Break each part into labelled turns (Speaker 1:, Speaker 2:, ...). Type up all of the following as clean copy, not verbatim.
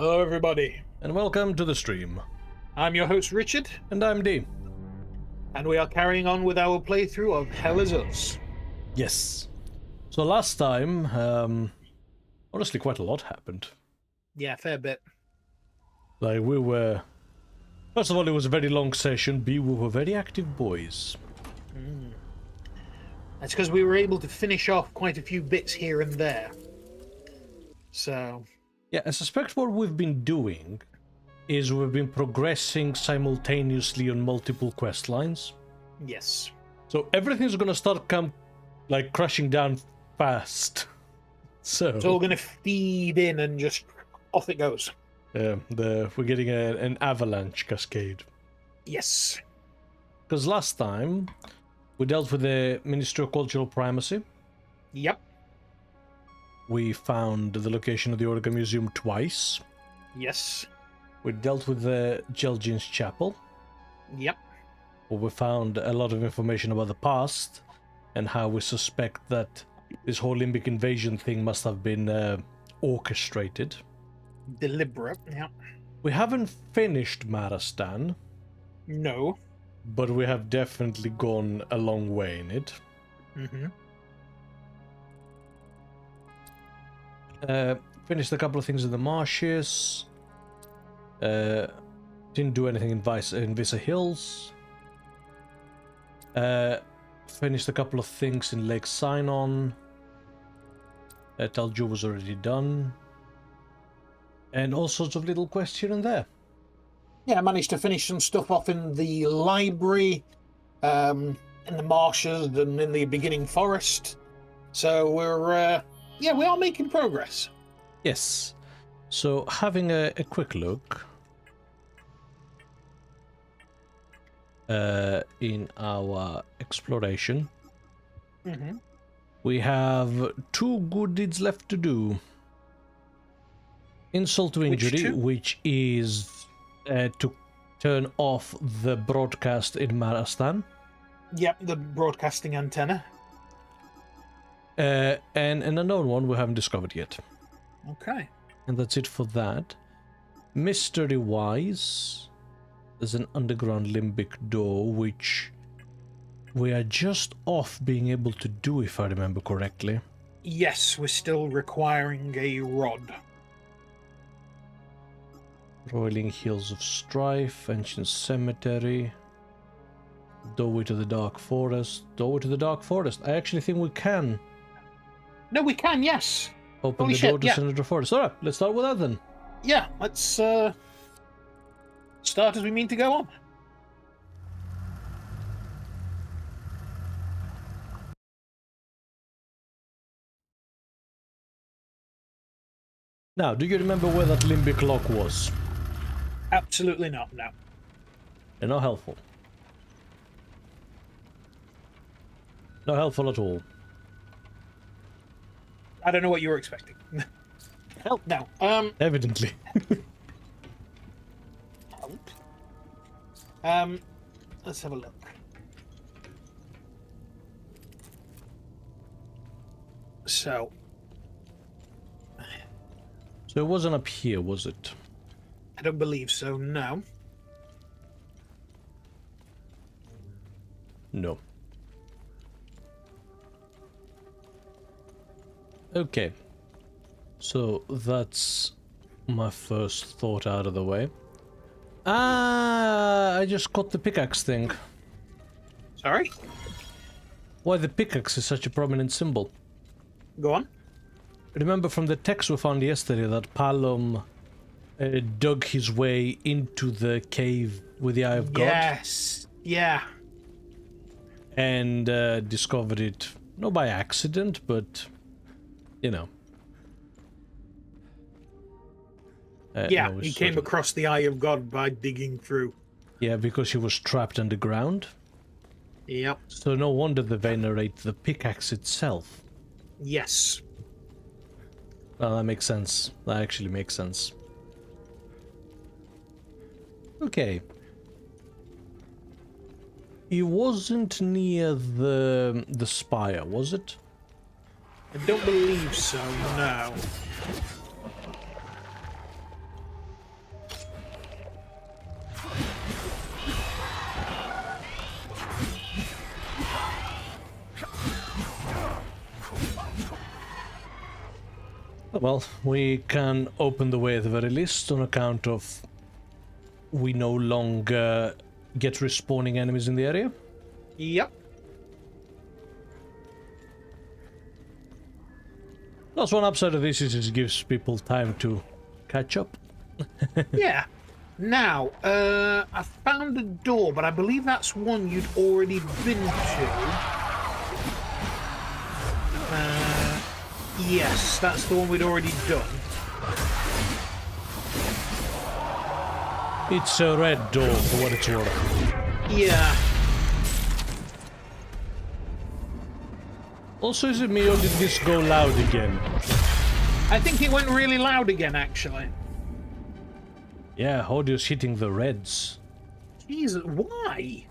Speaker 1: Hello everybody,
Speaker 2: And welcome to the stream.
Speaker 1: I'm your host Richard,
Speaker 2: And I'm D.
Speaker 1: and we are carrying on with our playthrough of HellIsUs.
Speaker 2: Yes. So last time, honestly quite a lot happened.
Speaker 1: Yeah, fair bit.
Speaker 2: Like we were... First of all, it was a very long session. B, we were very active boys.
Speaker 1: That's because we were able to finish off quite a few bits here and there. So...
Speaker 2: Yeah, I suspect what we've been doing is we've been progressing simultaneously on multiple quest lines.
Speaker 1: yes.
Speaker 2: So everything's gonna start crashing down fast. So
Speaker 1: It's all going to feed in and just off it goes.
Speaker 2: we're getting an avalanche cascade.
Speaker 1: Yes.
Speaker 2: Because last time we dealt with the Ministry of Cultural Primacy.
Speaker 1: Yep.
Speaker 2: We found the location of the Orga Museum twice.
Speaker 1: Yes.
Speaker 2: We dealt with the Jelgin's Chapel.
Speaker 1: Yep.
Speaker 2: Where we found a lot of information about the past and how we suspect that this whole limbic invasion thing must have been orchestrated.
Speaker 1: Deliberate, yeah.
Speaker 2: We haven't finished Marastan,
Speaker 1: No.
Speaker 2: but we have definitely gone a long way in it.
Speaker 1: Mm-hmm.
Speaker 2: Finished a couple of things in the marshes. Didn't do anything in Visa Hills. Finished a couple of things in Lake Sinon. Talju was already done. And all sorts of little quests here and there.
Speaker 1: Yeah, I managed to finish some stuff off in the library, in the marshes, and in the beginning forest. So we're, yeah, we are making progress.
Speaker 2: Yes. So having a quick look in our exploration, we have 2 good deeds left to do. Insult to injury, which is to turn off the broadcast in Marastan.
Speaker 1: Yep, the broadcasting antenna.
Speaker 2: And an unknown one we haven't discovered yet.
Speaker 1: Okay.
Speaker 2: And that's it for that. Mystery-wise, there's an underground limbic door, which we are just off being able to do, if I remember correctly.
Speaker 1: Yes, we're still requiring a rod.
Speaker 2: Roiling Hills of Strife, Ancient Cemetery, Doorway to the Dark Forest. Doorway to the Dark Forest. I actually think we can
Speaker 1: No, we can, yes.
Speaker 2: open
Speaker 1: Holy
Speaker 2: the
Speaker 1: shit,
Speaker 2: door to
Speaker 1: yeah.
Speaker 2: Senator Forest. Alright, let's start with that then.
Speaker 1: Yeah, let's start as we mean to go on.
Speaker 2: Now, do you remember where that limbic lock was?
Speaker 1: Absolutely not, no.
Speaker 2: They're not helpful. Not helpful at all.
Speaker 1: I don't know what you were expecting. Help now.
Speaker 2: Evidently.
Speaker 1: Help. Let's have a look. So
Speaker 2: So it wasn't up here, was it?
Speaker 1: I don't believe so, no.
Speaker 2: No. Okay. So that's my first thought out of the way. Ah, I just caught the pickaxe thing.
Speaker 1: Sorry?
Speaker 2: Why the pickaxe is such a prominent symbol.
Speaker 1: Go on.
Speaker 2: Remember from the text we found yesterday that Palom dug his way into the cave with the Eye of God?
Speaker 1: Yes. Yeah.
Speaker 2: And discovered it, not by accident, but, you know.
Speaker 1: Yeah,
Speaker 2: no,
Speaker 1: he
Speaker 2: sort
Speaker 1: came
Speaker 2: of-
Speaker 1: across the Eye of God by digging through.
Speaker 2: Yeah, because he was trapped underground.
Speaker 1: Yep.
Speaker 2: So no wonder they venerate the pickaxe itself.
Speaker 1: Yes.
Speaker 2: Well, that makes sense. That actually makes sense. Okay. It wasn't near the spire, was it?
Speaker 1: I don't believe so, no.
Speaker 2: Well, we can open the way at the very least on account of we no longer get respawning enemies in the area.
Speaker 1: Yep.
Speaker 2: Plus, one upside of this is it gives people time to catch up.
Speaker 1: Yeah. Now, I found a door, but I believe that's one you'd already been to. Yes, that's the one we'd already done.
Speaker 2: It's a red door for what it's worth.
Speaker 1: Yeah.
Speaker 2: Also, is it me or did this go loud again?
Speaker 1: I think it went really loud again, actually.
Speaker 2: Yeah, audio's hitting the reds.
Speaker 1: Jesus, why?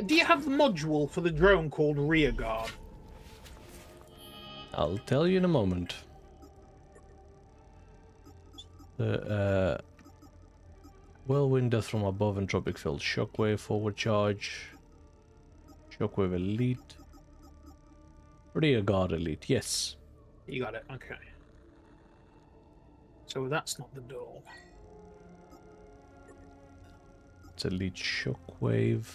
Speaker 1: Do you have the module for the drone called Rearguard?
Speaker 2: I'll tell you in a moment. Whirlwind, Death from Above, and Tropic Field. Shockwave, Forward Charge. Shockwave Elite. Rearguard Elite, yes.
Speaker 1: You got it, okay. So that's not the door.
Speaker 2: It's Elite Shockwave.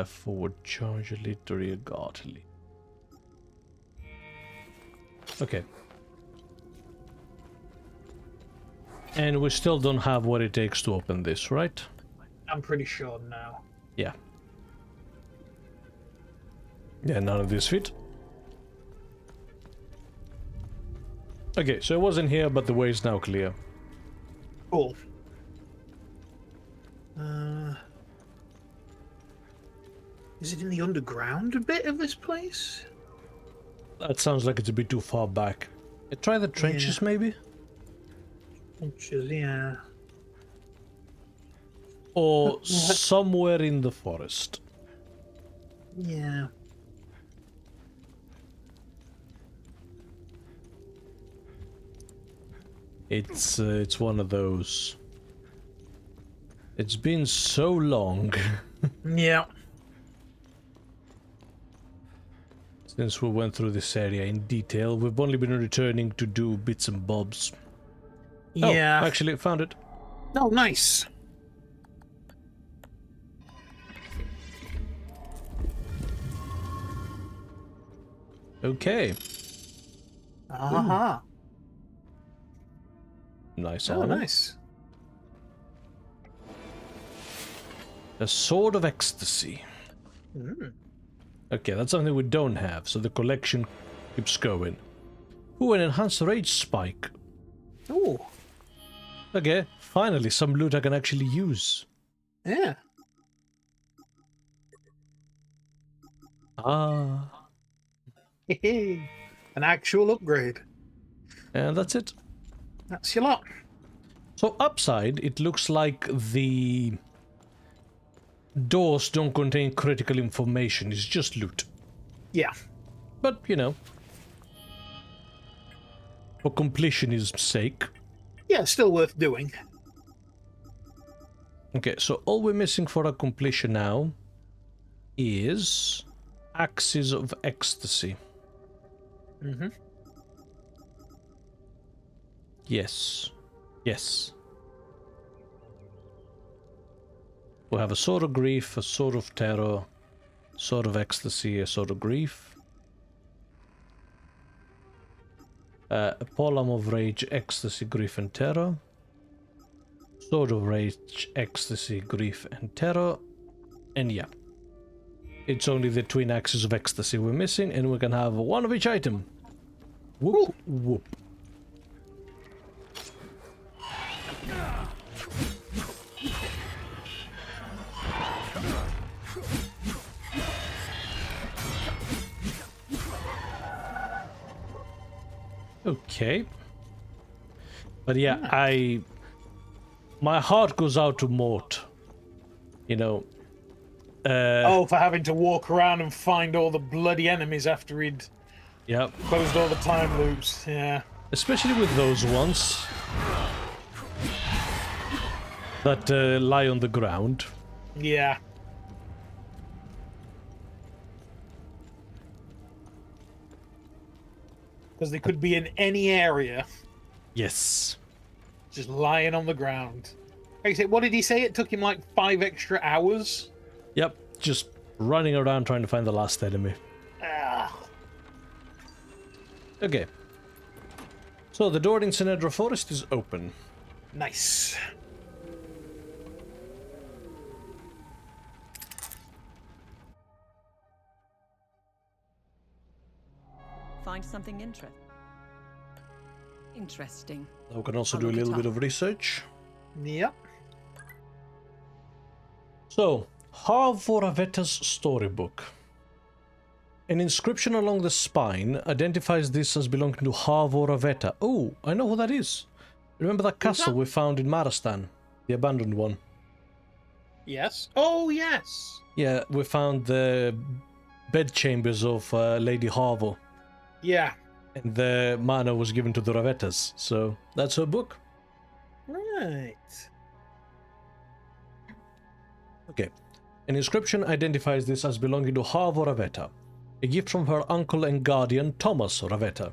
Speaker 2: Forward Charge Elite, Rearguard Elite. Okay. And we still don't have what it takes to open this, right?
Speaker 1: I'm pretty sure now.
Speaker 2: Yeah. Yeah, none of this fit. Okay, so it wasn't here, but the way is now clear.
Speaker 1: Cool. Is it in the underground bit of this place?
Speaker 2: That sounds like it's a bit too far back. Try the trenches, maybe?
Speaker 1: Trenches, yeah.
Speaker 2: Or somewhere in the forest.
Speaker 1: Yeah.
Speaker 2: It's one of those. It's been so long.
Speaker 1: Yeah.
Speaker 2: Since we went through this area in detail, we've only been returning to do bits and bobs.
Speaker 1: Yeah.
Speaker 2: Oh, actually, found it.
Speaker 1: Oh, nice.
Speaker 2: Okay.
Speaker 1: Uh-huh.
Speaker 2: Nice
Speaker 1: Oh,
Speaker 2: armor.
Speaker 1: nice.
Speaker 2: A Sword of Ecstasy.
Speaker 1: Mm.
Speaker 2: Okay, that's something we don't have, so the collection keeps going. Ooh, an enhanced rage spike.
Speaker 1: Ooh.
Speaker 2: Okay, finally some loot I can actually use.
Speaker 1: Yeah.
Speaker 2: Ah.
Speaker 1: An actual upgrade.
Speaker 2: And that's it.
Speaker 1: That's your lot.
Speaker 2: So upside, it looks like the doors don't contain critical information, it's just loot.
Speaker 1: Yeah.
Speaker 2: But, you know, for completionism's sake.
Speaker 1: Yeah, still worth doing.
Speaker 2: Okay, so all we're missing for our completion now is Axes of Ecstasy.
Speaker 1: Mm-hmm.
Speaker 2: Yes. Yes. We have a Sword of Grief, a Sword of Terror, Sword of Ecstasy, a Sword of Grief. A Polearm of Rage, Ecstasy, Grief and Terror. Sword of Rage, Ecstasy, Grief and Terror. And yeah. It's only the twin axes of Ecstasy we're missing, and we can have one of each item. Whoop, whoop. Okay. But yeah, my heart goes out to Mort. You know.
Speaker 1: Oh, for having to walk around and find all the bloody enemies after he'd closed all the time loops. Yeah.
Speaker 2: Especially with those ones that lie on the ground.
Speaker 1: Yeah. Because they could be in any area,
Speaker 2: Yes.
Speaker 1: just lying on the ground. Like I said, what did he say? It took him like 5 extra hours?
Speaker 2: Yep, just running around trying to find the last enemy.
Speaker 1: Ah.
Speaker 2: Okay. So the door in Sinedra Forest is open.
Speaker 1: Nice.
Speaker 3: Find something interesting.
Speaker 2: Now we can also
Speaker 3: I'll
Speaker 2: do a
Speaker 3: look it
Speaker 2: little bit
Speaker 3: up.
Speaker 2: of research.
Speaker 1: Yep.
Speaker 2: So, Harvoraveta's storybook. An inscription along the spine identifies this as belonging to Harvoraveta. Oh, I know who that is. Remember that castle we found in Marastan? The abandoned one.
Speaker 1: Yes. Oh, yes.
Speaker 2: Yeah, we found the bedchambers of Lady Harvo.
Speaker 1: Yeah.
Speaker 2: And the manor was given to the Ravetas, so that's her book.
Speaker 1: Right.
Speaker 2: Okay. An inscription identifies this as belonging to Harvo Raveta, a gift from her uncle and guardian Thomas Raveta.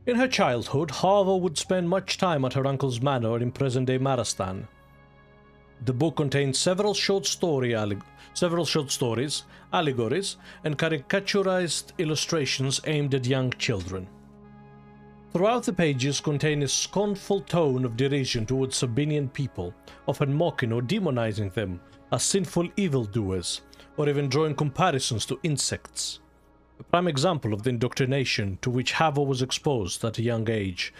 Speaker 2: In her childhood, Harvo would spend much time at her uncle's manor in present-day Marastan. The book contains several short stories, allegories, and caricaturized illustrations aimed at young children. Throughout the pages contain a scornful tone of derision towards Sabinian people, often mocking or demonizing them as sinful evildoers, or even drawing comparisons to insects. A prime example of the indoctrination to which Harvo was exposed at a young age,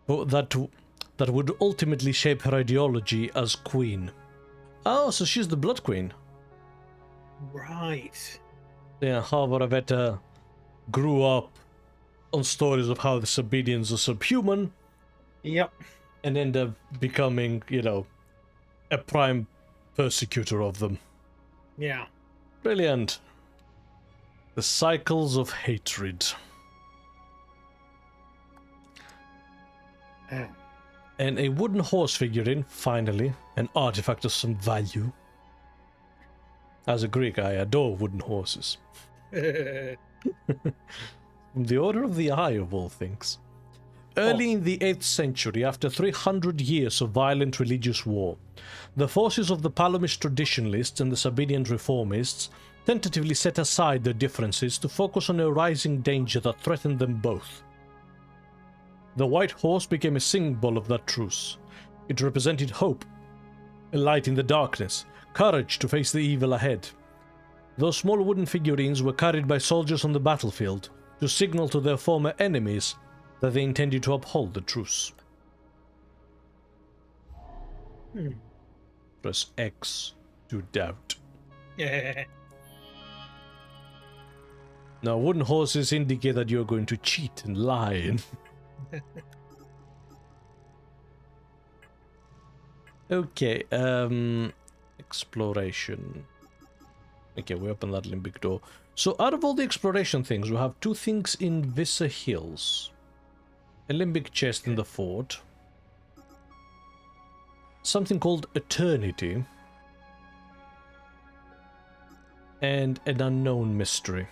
Speaker 2: that would ultimately shape her ideology as queen. Oh, so she's the Blood Queen.
Speaker 1: Right.
Speaker 2: Yeah, Harvo Raveta grew up on stories of how the Sabinians are subhuman,
Speaker 1: Yep.
Speaker 2: and end up becoming, a prime persecutor of them.
Speaker 1: Yeah.
Speaker 2: Brilliant. The cycles of hatred. And a wooden horse figurine, finally, an artifact of some value. As a Greek, I adore wooden horses. The Order of the Eye, of all things. Early in the 8th century, after 300 years of violent religious war, the forces of the Palomist traditionalists and the Sabinian reformists tentatively set aside their differences to focus on a rising danger that threatened them both. The white horse became a symbol of that truce. It represented hope, a light in the darkness, courage to face the evil ahead. Those small wooden figurines were carried by soldiers on the battlefield to signal to their former enemies that they intended to uphold the truce. Press X to doubt.
Speaker 1: Yeah.
Speaker 2: Now, wooden horses indicate that you're going to cheat and lie. Okay, exploration. Okay, we open that limbic door. So out of all the exploration things, we have 2 things in Vissa Hills. A limbic chest in the fort. Something called Eternity. And an unknown mystery.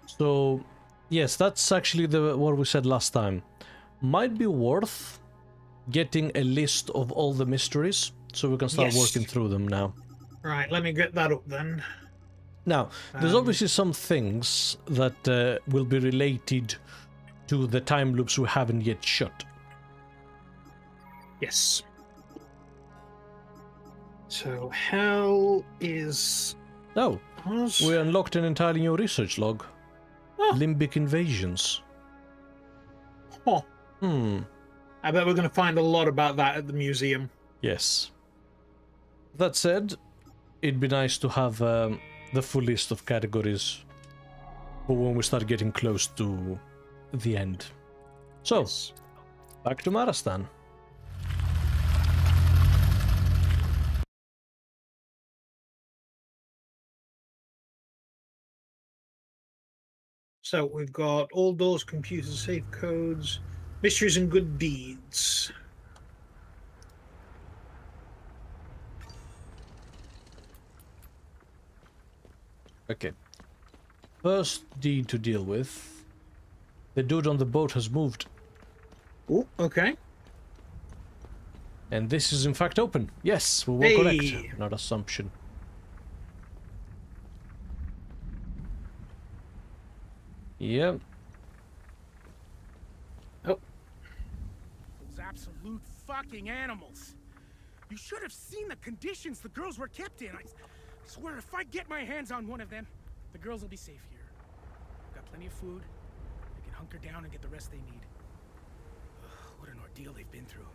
Speaker 2: So, yes, that's actually what we said last time. Might be worth getting a list of all the mysteries, so we can start working through them now.
Speaker 1: Right, let me get that up then.
Speaker 2: Now, there's obviously some things that will be related to the time loops we haven't yet shut.
Speaker 1: Yes. So, hell is...
Speaker 2: Oh,
Speaker 1: us?
Speaker 2: we unlocked an entirely new research log.
Speaker 1: Oh.
Speaker 2: Limbic invasions.
Speaker 1: Huh.
Speaker 2: I
Speaker 1: bet we're going to find a lot about that at the museum.
Speaker 2: Yes. That said, it'd be nice to have the full list of categories for when we start getting close to the end. So,
Speaker 1: Yes.
Speaker 2: back to Marastan.
Speaker 1: So we've got all doors, computers, safe codes, mysteries and good deeds.
Speaker 2: Okay. first deed to deal with. The dude on the boat has moved.
Speaker 1: Oh, okay.
Speaker 2: And this is in fact open. Yes, we will
Speaker 1: Hey.
Speaker 2: collect. Not assumption. Yep.
Speaker 1: Oh.
Speaker 4: Those absolute fucking animals. You should have seen the conditions the girls were kept in. I swear if I get my hands on one of them, the girls will be safe here. Got plenty of food. They can hunker down and get the rest they need. Ugh, what an ordeal they've been through.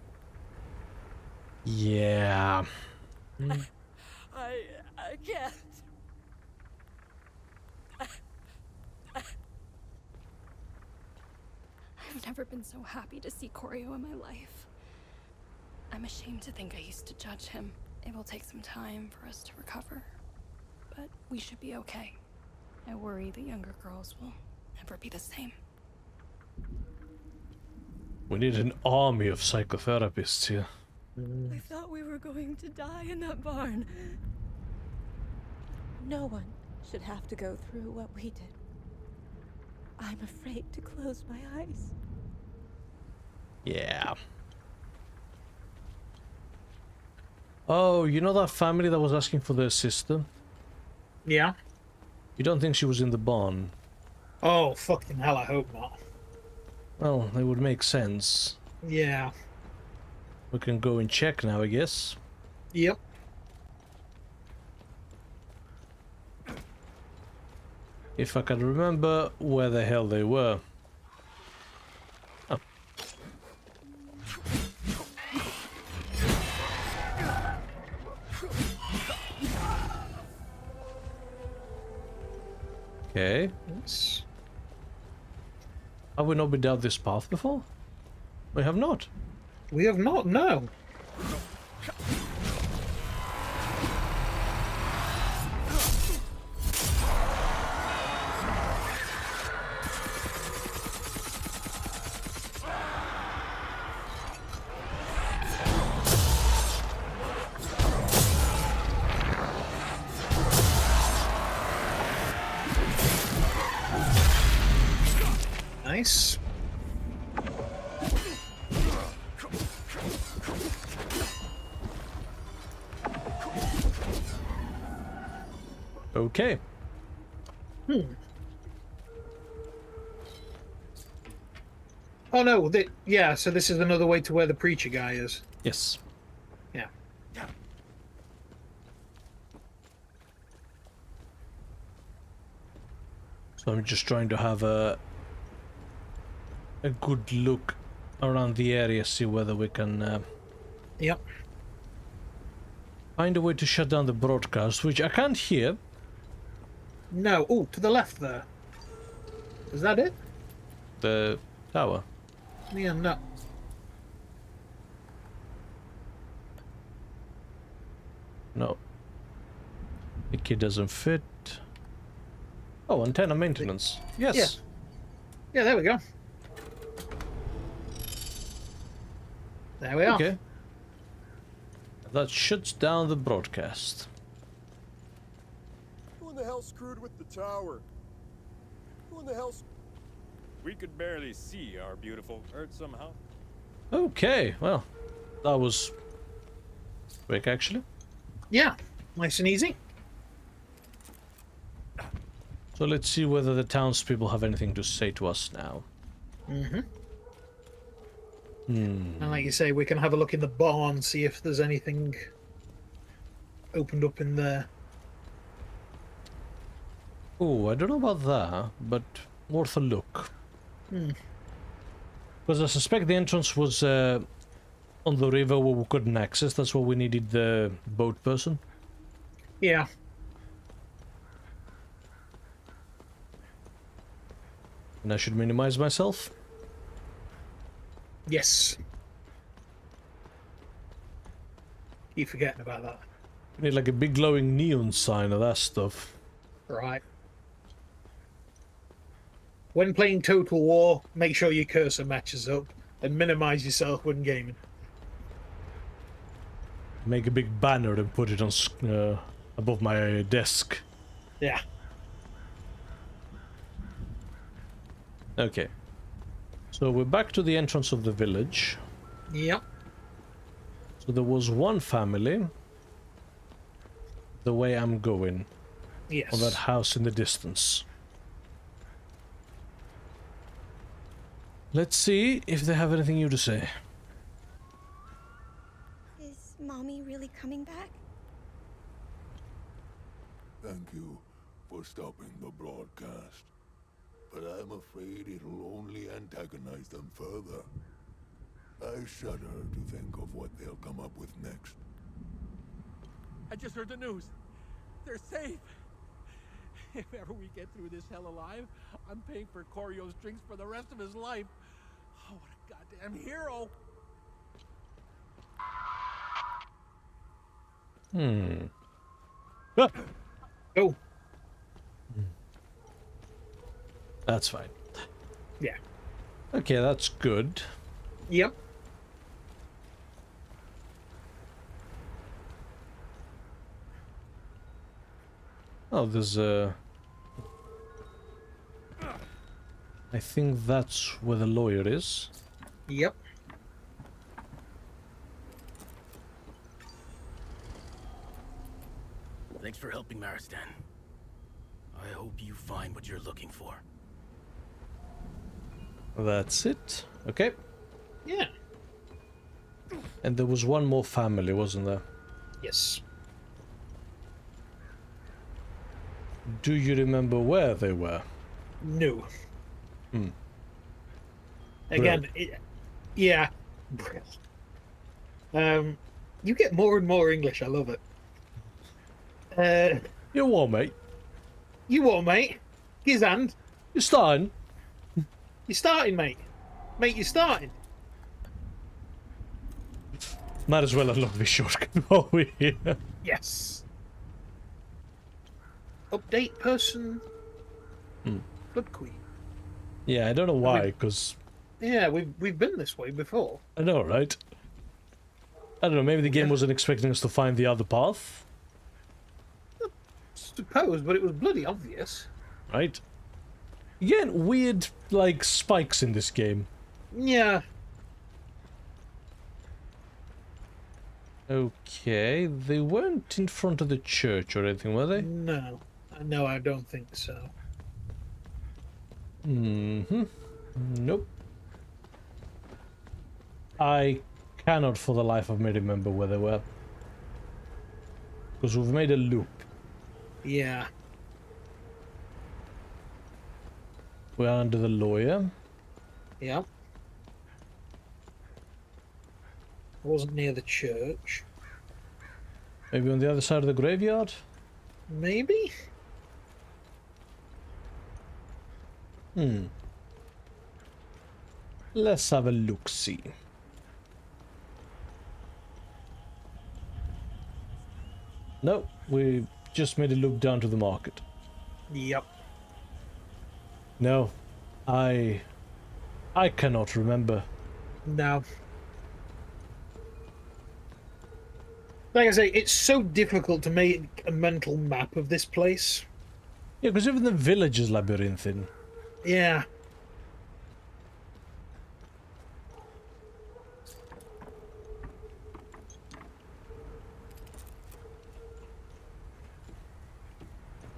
Speaker 2: Yeah.
Speaker 5: I can't.
Speaker 6: I've never been so happy to see Koryo in my life. I'm ashamed to think I used to judge him. It will take some time for us to recover, but we should be okay. I worry the younger girls will never be the same.
Speaker 2: We need an army of psychotherapists here.
Speaker 5: I thought we were going to die in that barn. No one should have to go through what we did. I'm afraid to close my eyes.
Speaker 2: Yeah. Oh, you know that family that was asking for their sister?
Speaker 1: Yeah.
Speaker 2: You don't think she was in the barn?
Speaker 1: Oh, fucking hell, I hope not.
Speaker 2: Well, it would make sense.
Speaker 1: Yeah.
Speaker 2: We can go and check now, I guess.
Speaker 1: Yep.
Speaker 2: If I can remember where the hell they were. Oh. Okay.
Speaker 1: Yes.
Speaker 2: Have we not been down this path before? We have not.
Speaker 1: We have not, no. Nice.
Speaker 2: Okay.
Speaker 1: Oh no, yeah, so this is another way to where the preacher guy is.
Speaker 2: Yes.
Speaker 1: Yeah.
Speaker 2: So I'm just trying to have a good look around the area, see whether we can
Speaker 1: Yep.
Speaker 2: find a way to shut down the broadcast, which I can't hear.
Speaker 1: No. Oh, to the left there. Is that it?
Speaker 2: The tower.
Speaker 1: Yeah, no.
Speaker 2: No. The key doesn't fit. Oh, antenna maintenance. Yes.
Speaker 1: Yeah. Yeah, there we go. There we are.
Speaker 2: Okay. That shuts down the broadcast.
Speaker 7: Who in the hell screwed with the tower? Who in the hell...
Speaker 8: We could barely see our beautiful Earth somehow.
Speaker 2: Okay, well, that was quick actually.
Speaker 1: Yeah, nice and easy.
Speaker 2: So let's see whether the townspeople have anything to say to us now.
Speaker 1: Mm-hmm. And like you say, we can have a look in the barn, see if there's anything opened up in there.
Speaker 2: Oh, I don't know about that, but worth a look. Because I suspect the entrance was on the river where we couldn't access. That's where we needed the boat person.
Speaker 1: Yeah.
Speaker 2: And I should minimize myself.
Speaker 1: Yes. Keep forgetting about that.
Speaker 2: We need like a big glowing neon sign of that stuff.
Speaker 1: Right. When playing Total War, make sure your cursor matches up and minimize yourself when gaming.
Speaker 2: Make a big banner and put it on above my desk.
Speaker 1: Yeah.
Speaker 2: Okay. So we're back to the entrance of the village.
Speaker 1: Yep.
Speaker 2: So there was one family. The way I'm going.
Speaker 1: Yes.
Speaker 2: On that house in the distance. Let's see if they have anything new to say.
Speaker 9: Is Mommy really coming back?
Speaker 10: Thank you for stopping the broadcast. But I'm afraid it'll only antagonize them further. I shudder to think of what they'll come up with next.
Speaker 4: I just heard the news. They're safe. If ever we get through this hell alive, I'm paying for Corio's drinks for the rest of his life. Oh, what a goddamn hero!
Speaker 2: Ah!
Speaker 1: Oh.
Speaker 2: That's fine.
Speaker 1: Yeah.
Speaker 2: Okay, that's good.
Speaker 1: Yep.
Speaker 2: Oh, there's a... I think that's where the lawyer is.
Speaker 1: Yep.
Speaker 4: Thanks for helping, Maristan. I hope you find what you're looking for.
Speaker 2: That's it. Okay.
Speaker 1: Yeah.
Speaker 2: And there was one more family, wasn't there?
Speaker 1: Yes.
Speaker 2: Do you remember where they were?
Speaker 1: No.
Speaker 2: Hmm.
Speaker 1: Again, yeah. You get more and more English. I love it.
Speaker 2: You what, mate?
Speaker 1: You what, mate? His hand.
Speaker 2: You're starting.
Speaker 1: You're starting, mate. Mate, you're starting.
Speaker 2: Might as well unlock this shortcut while we're here.
Speaker 1: Yes. Update person. Blood Queen.
Speaker 2: Yeah, I don't know why, because...
Speaker 1: Yeah, we've been this way before.
Speaker 2: I know, right? I don't know, maybe the game wasn't expecting us to find the other path.
Speaker 1: I suppose, but it was bloody obvious.
Speaker 2: Right? Again, weird, like, spikes in this game.
Speaker 1: Yeah.
Speaker 2: Okay, they weren't in front of the church or anything, were they?
Speaker 1: No. No, I don't think so.
Speaker 2: Mm-hmm. Nope. I cannot for the life of me remember where they were. Because we've made a loop.
Speaker 1: Yeah.
Speaker 2: We're under the lawyer.
Speaker 1: Yeah. I wasn't near the church.
Speaker 2: Maybe on the other side of the graveyard?
Speaker 1: Maybe?
Speaker 2: Let's have a look-see. No, we just made a loop down to the market.
Speaker 1: Yep.
Speaker 2: No, I cannot remember.
Speaker 1: No. Like I say, it's so difficult to make a mental map of this place.
Speaker 2: Yeah, because even the village is labyrinthine.
Speaker 1: Yeah.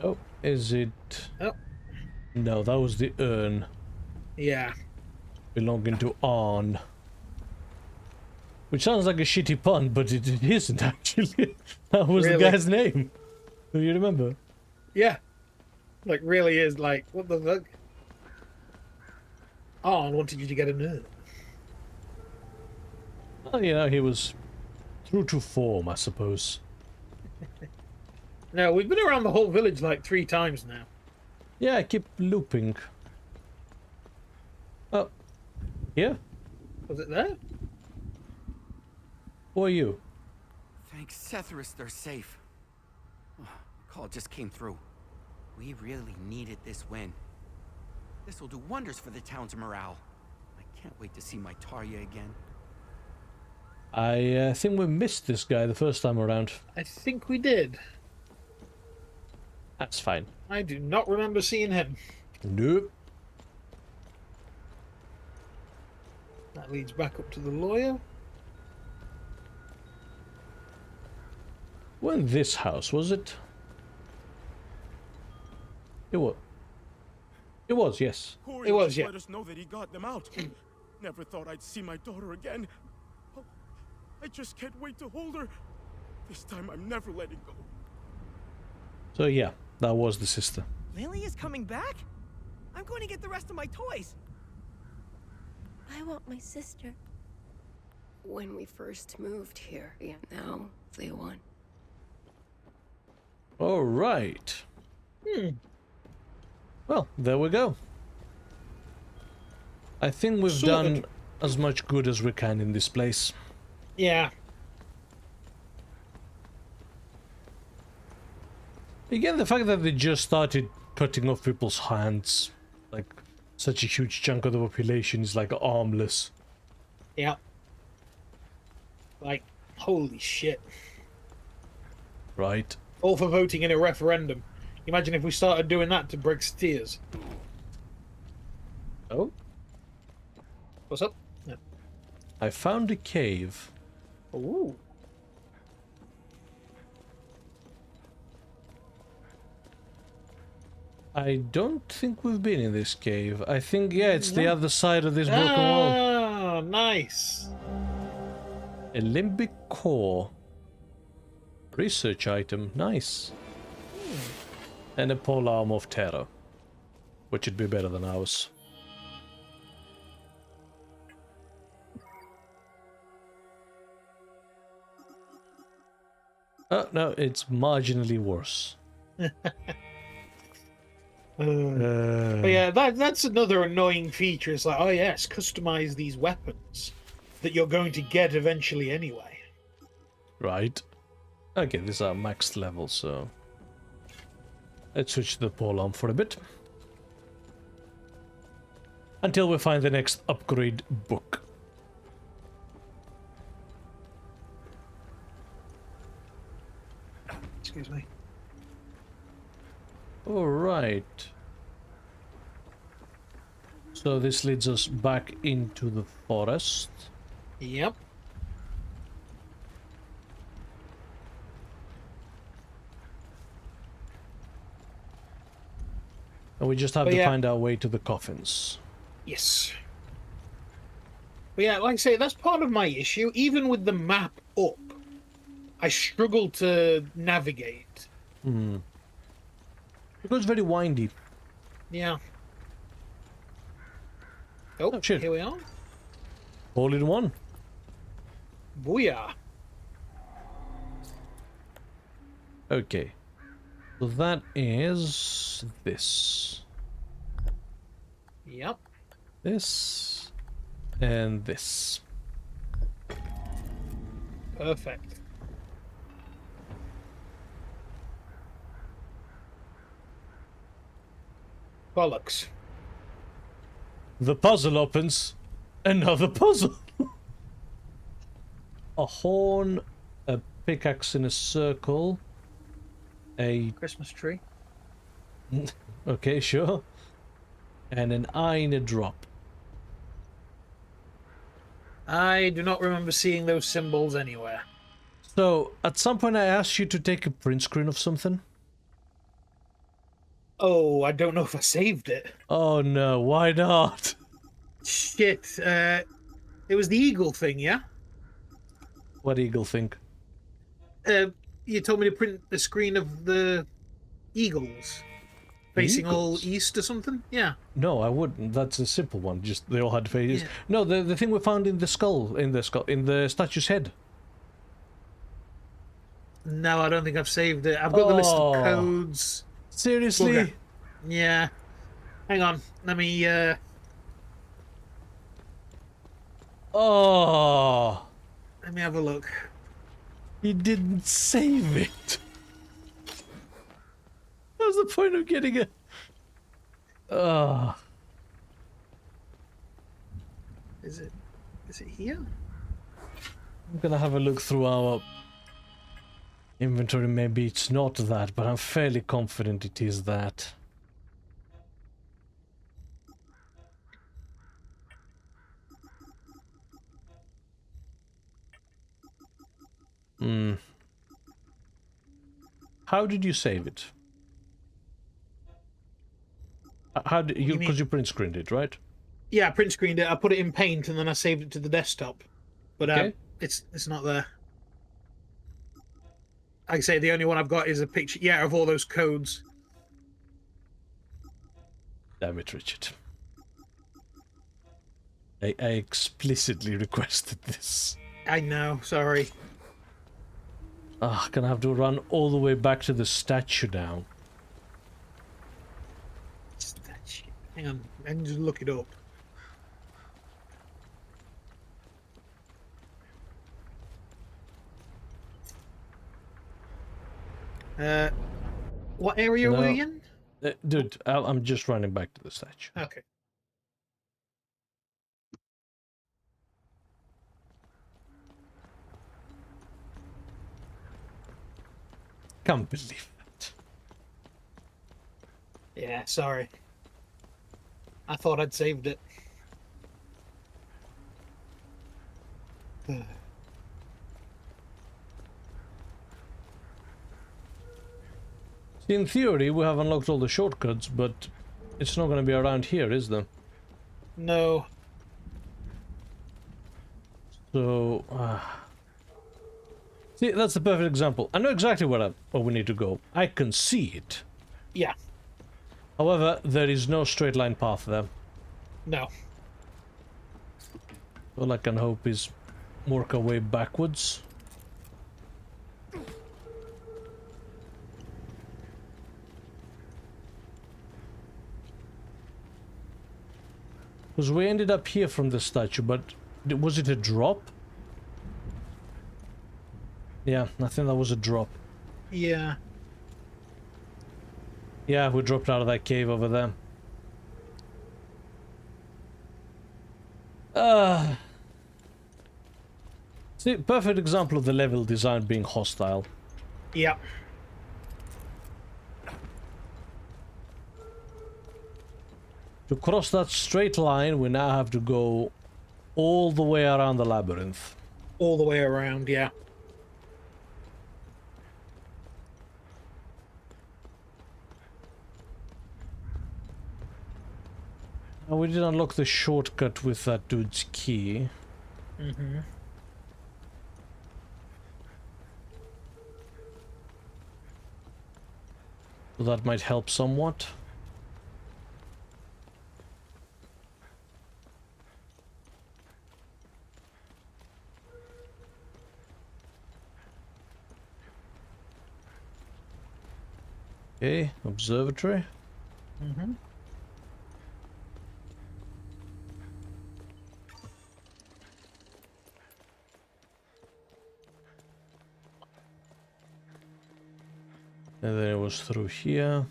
Speaker 2: Oh, is it?
Speaker 1: Oh.
Speaker 2: No, that was the urn
Speaker 1: Yeah.
Speaker 2: belonging to Arn. Which sounds like a shitty pun, but it isn't actually. That was
Speaker 1: Really?
Speaker 2: the guy's name. Do you remember?
Speaker 1: Yeah. Like, really is like, what the fuck? Oh, I wanted you to get a nerd.
Speaker 2: Well, you know, he was true to form, I suppose.
Speaker 1: No, we've been around the whole village like 3 times now.
Speaker 2: Yeah, I keep looping. Oh. Here?
Speaker 1: Was it there?
Speaker 2: Who are you?
Speaker 11: Thanks Sethrus, they're safe. Oh, call just came through. We really needed this win. This will do wonders for the town's morale. I can't wait to see my Tarya again.
Speaker 2: I think we missed this guy the first time around.
Speaker 1: I think we did.
Speaker 2: That's fine.
Speaker 1: I do not remember seeing him.
Speaker 2: Nope.
Speaker 1: That leads back up to the lawyer.
Speaker 2: Well, in this house, was it? It was. It was, yes.
Speaker 7: Corey
Speaker 1: It was,
Speaker 7: just
Speaker 1: yeah.
Speaker 7: let us know that he got them out. Never thought I'd see my daughter again. Oh, I just can't wait to hold her. This time I'm never letting go.
Speaker 2: So yeah, that was the sister.
Speaker 12: Lily is coming back? I'm going to get the rest of my toys.
Speaker 5: I want my sister.
Speaker 6: When we first moved here, and now they won.
Speaker 2: All right. Well, there we go. I think we've
Speaker 1: Sorted.
Speaker 2: done as much good as we can in this place.
Speaker 1: Yeah.
Speaker 2: Again, the fact that they just started cutting off people's hands, like such a huge chunk of the population is like armless.
Speaker 1: Yeah. Like, holy shit.
Speaker 2: Right.
Speaker 1: All for voting in a referendum. Imagine if we started doing that to Brexiteers.
Speaker 2: Oh?
Speaker 1: What's up? Yeah.
Speaker 2: I found a cave.
Speaker 1: Ooh.
Speaker 2: I don't think we've been in this cave. I think, yeah, it's the other side of this broken wall.
Speaker 1: Oh, nice.
Speaker 2: A limbic core. Research item. Nice. And a pole arm of terror. Which would be better than ours. Oh, no, it's marginally worse.
Speaker 1: But yeah, that's another annoying feature. It's like, oh yes, customize these weapons that you're going to get eventually anyway.
Speaker 2: Right. Okay, these are maxed levels, so... Let's switch to the polearm for a bit. Until we find the next upgrade book.
Speaker 1: Excuse me.
Speaker 2: Alright. So this leads us back into the forest.
Speaker 1: Yep.
Speaker 2: And we just have
Speaker 1: But
Speaker 2: to
Speaker 1: yeah.
Speaker 2: find our way to the coffins.
Speaker 1: Yes. But yeah, like I say, that's part of my issue. Even with the map up, I struggle to navigate.
Speaker 2: Hmm. It goes very windy.
Speaker 1: Yeah. Oh,
Speaker 2: shit.
Speaker 1: Here we are.
Speaker 2: All in one.
Speaker 1: Booyah.
Speaker 2: Okay. So that is this.
Speaker 1: Yep.
Speaker 2: This. And this.
Speaker 1: Perfect. Bollocks.
Speaker 2: The puzzle opens. Another puzzle. A horn, a pickaxe in a circle, a...
Speaker 1: Christmas tree.
Speaker 2: Okay, sure. And an eye in a drop.
Speaker 1: I do not remember seeing those symbols anywhere.
Speaker 2: So, at some point I asked you to take a print screen of something.
Speaker 1: Oh, I don't know if I saved it.
Speaker 2: Oh no, why not?
Speaker 1: Shit. It was the eagle thing, yeah?
Speaker 2: What eagle think?
Speaker 1: You told me to print the screen of the eagles. Facing all
Speaker 2: Eagles?
Speaker 1: east or something? Yeah.
Speaker 2: No, I wouldn't. That's a simple one. Just they all had faces.
Speaker 1: Yeah.
Speaker 2: No, the thing we found in the skull, in the statue's head.
Speaker 1: No, I don't think I've saved it. I've got the list of codes.
Speaker 2: Seriously?
Speaker 1: Bugger. Yeah. Hang on. Let me,
Speaker 2: Oh,
Speaker 1: let me have a look.
Speaker 2: he didn't save it. What's the point of getting it?
Speaker 1: Is it here?
Speaker 2: I'm gonna have a look through our inventory. Maybe it's not that, but I'm fairly confident it is that. How did you save it? How did you? Because you print screened it, right?
Speaker 1: Yeah, I print screened it. I put it in Paint and then I saved it to the desktop. But
Speaker 2: Okay.
Speaker 1: it's not there. Like I say, the only one I've got is a picture. Yeah, of all those codes.
Speaker 2: Damn it, Richard. I explicitly requested this.
Speaker 1: I know. Sorry.
Speaker 2: Ah, gonna have to run all the way back to the statue now.
Speaker 1: Statue. Hang on. I can just look it up. What area
Speaker 2: No.
Speaker 1: were you in?
Speaker 2: Dude, I'm just running back to the statue.
Speaker 1: Okay.
Speaker 2: Can't believe it.
Speaker 1: Yeah, sorry. I thought I'd saved it.
Speaker 2: See, in theory, we have unlocked all the shortcuts, but it's not going to be around here, is there?
Speaker 1: No.
Speaker 2: So, see, that's the perfect example. I know exactly where we need to go. I can see it.
Speaker 1: Yeah.
Speaker 2: However, there is no straight line path there.
Speaker 1: No.
Speaker 2: All I can hope is work our way backwards. Because we ended up here from the statue, but was it a drop? Yeah, I think that was a drop.
Speaker 1: Yeah.
Speaker 2: Yeah, we dropped out of that cave over there. See, perfect example of the level design being hostile.
Speaker 1: Yeah.
Speaker 2: To cross that straight line, we now have to go all the way around the labyrinth.
Speaker 1: All the way around, yeah.
Speaker 2: Now, we did unlock the shortcut with that dude's key.
Speaker 1: Mm-hmm.
Speaker 2: So that might help somewhat. Okay, observatory.
Speaker 1: Mm-hmm.
Speaker 2: And then it was through here.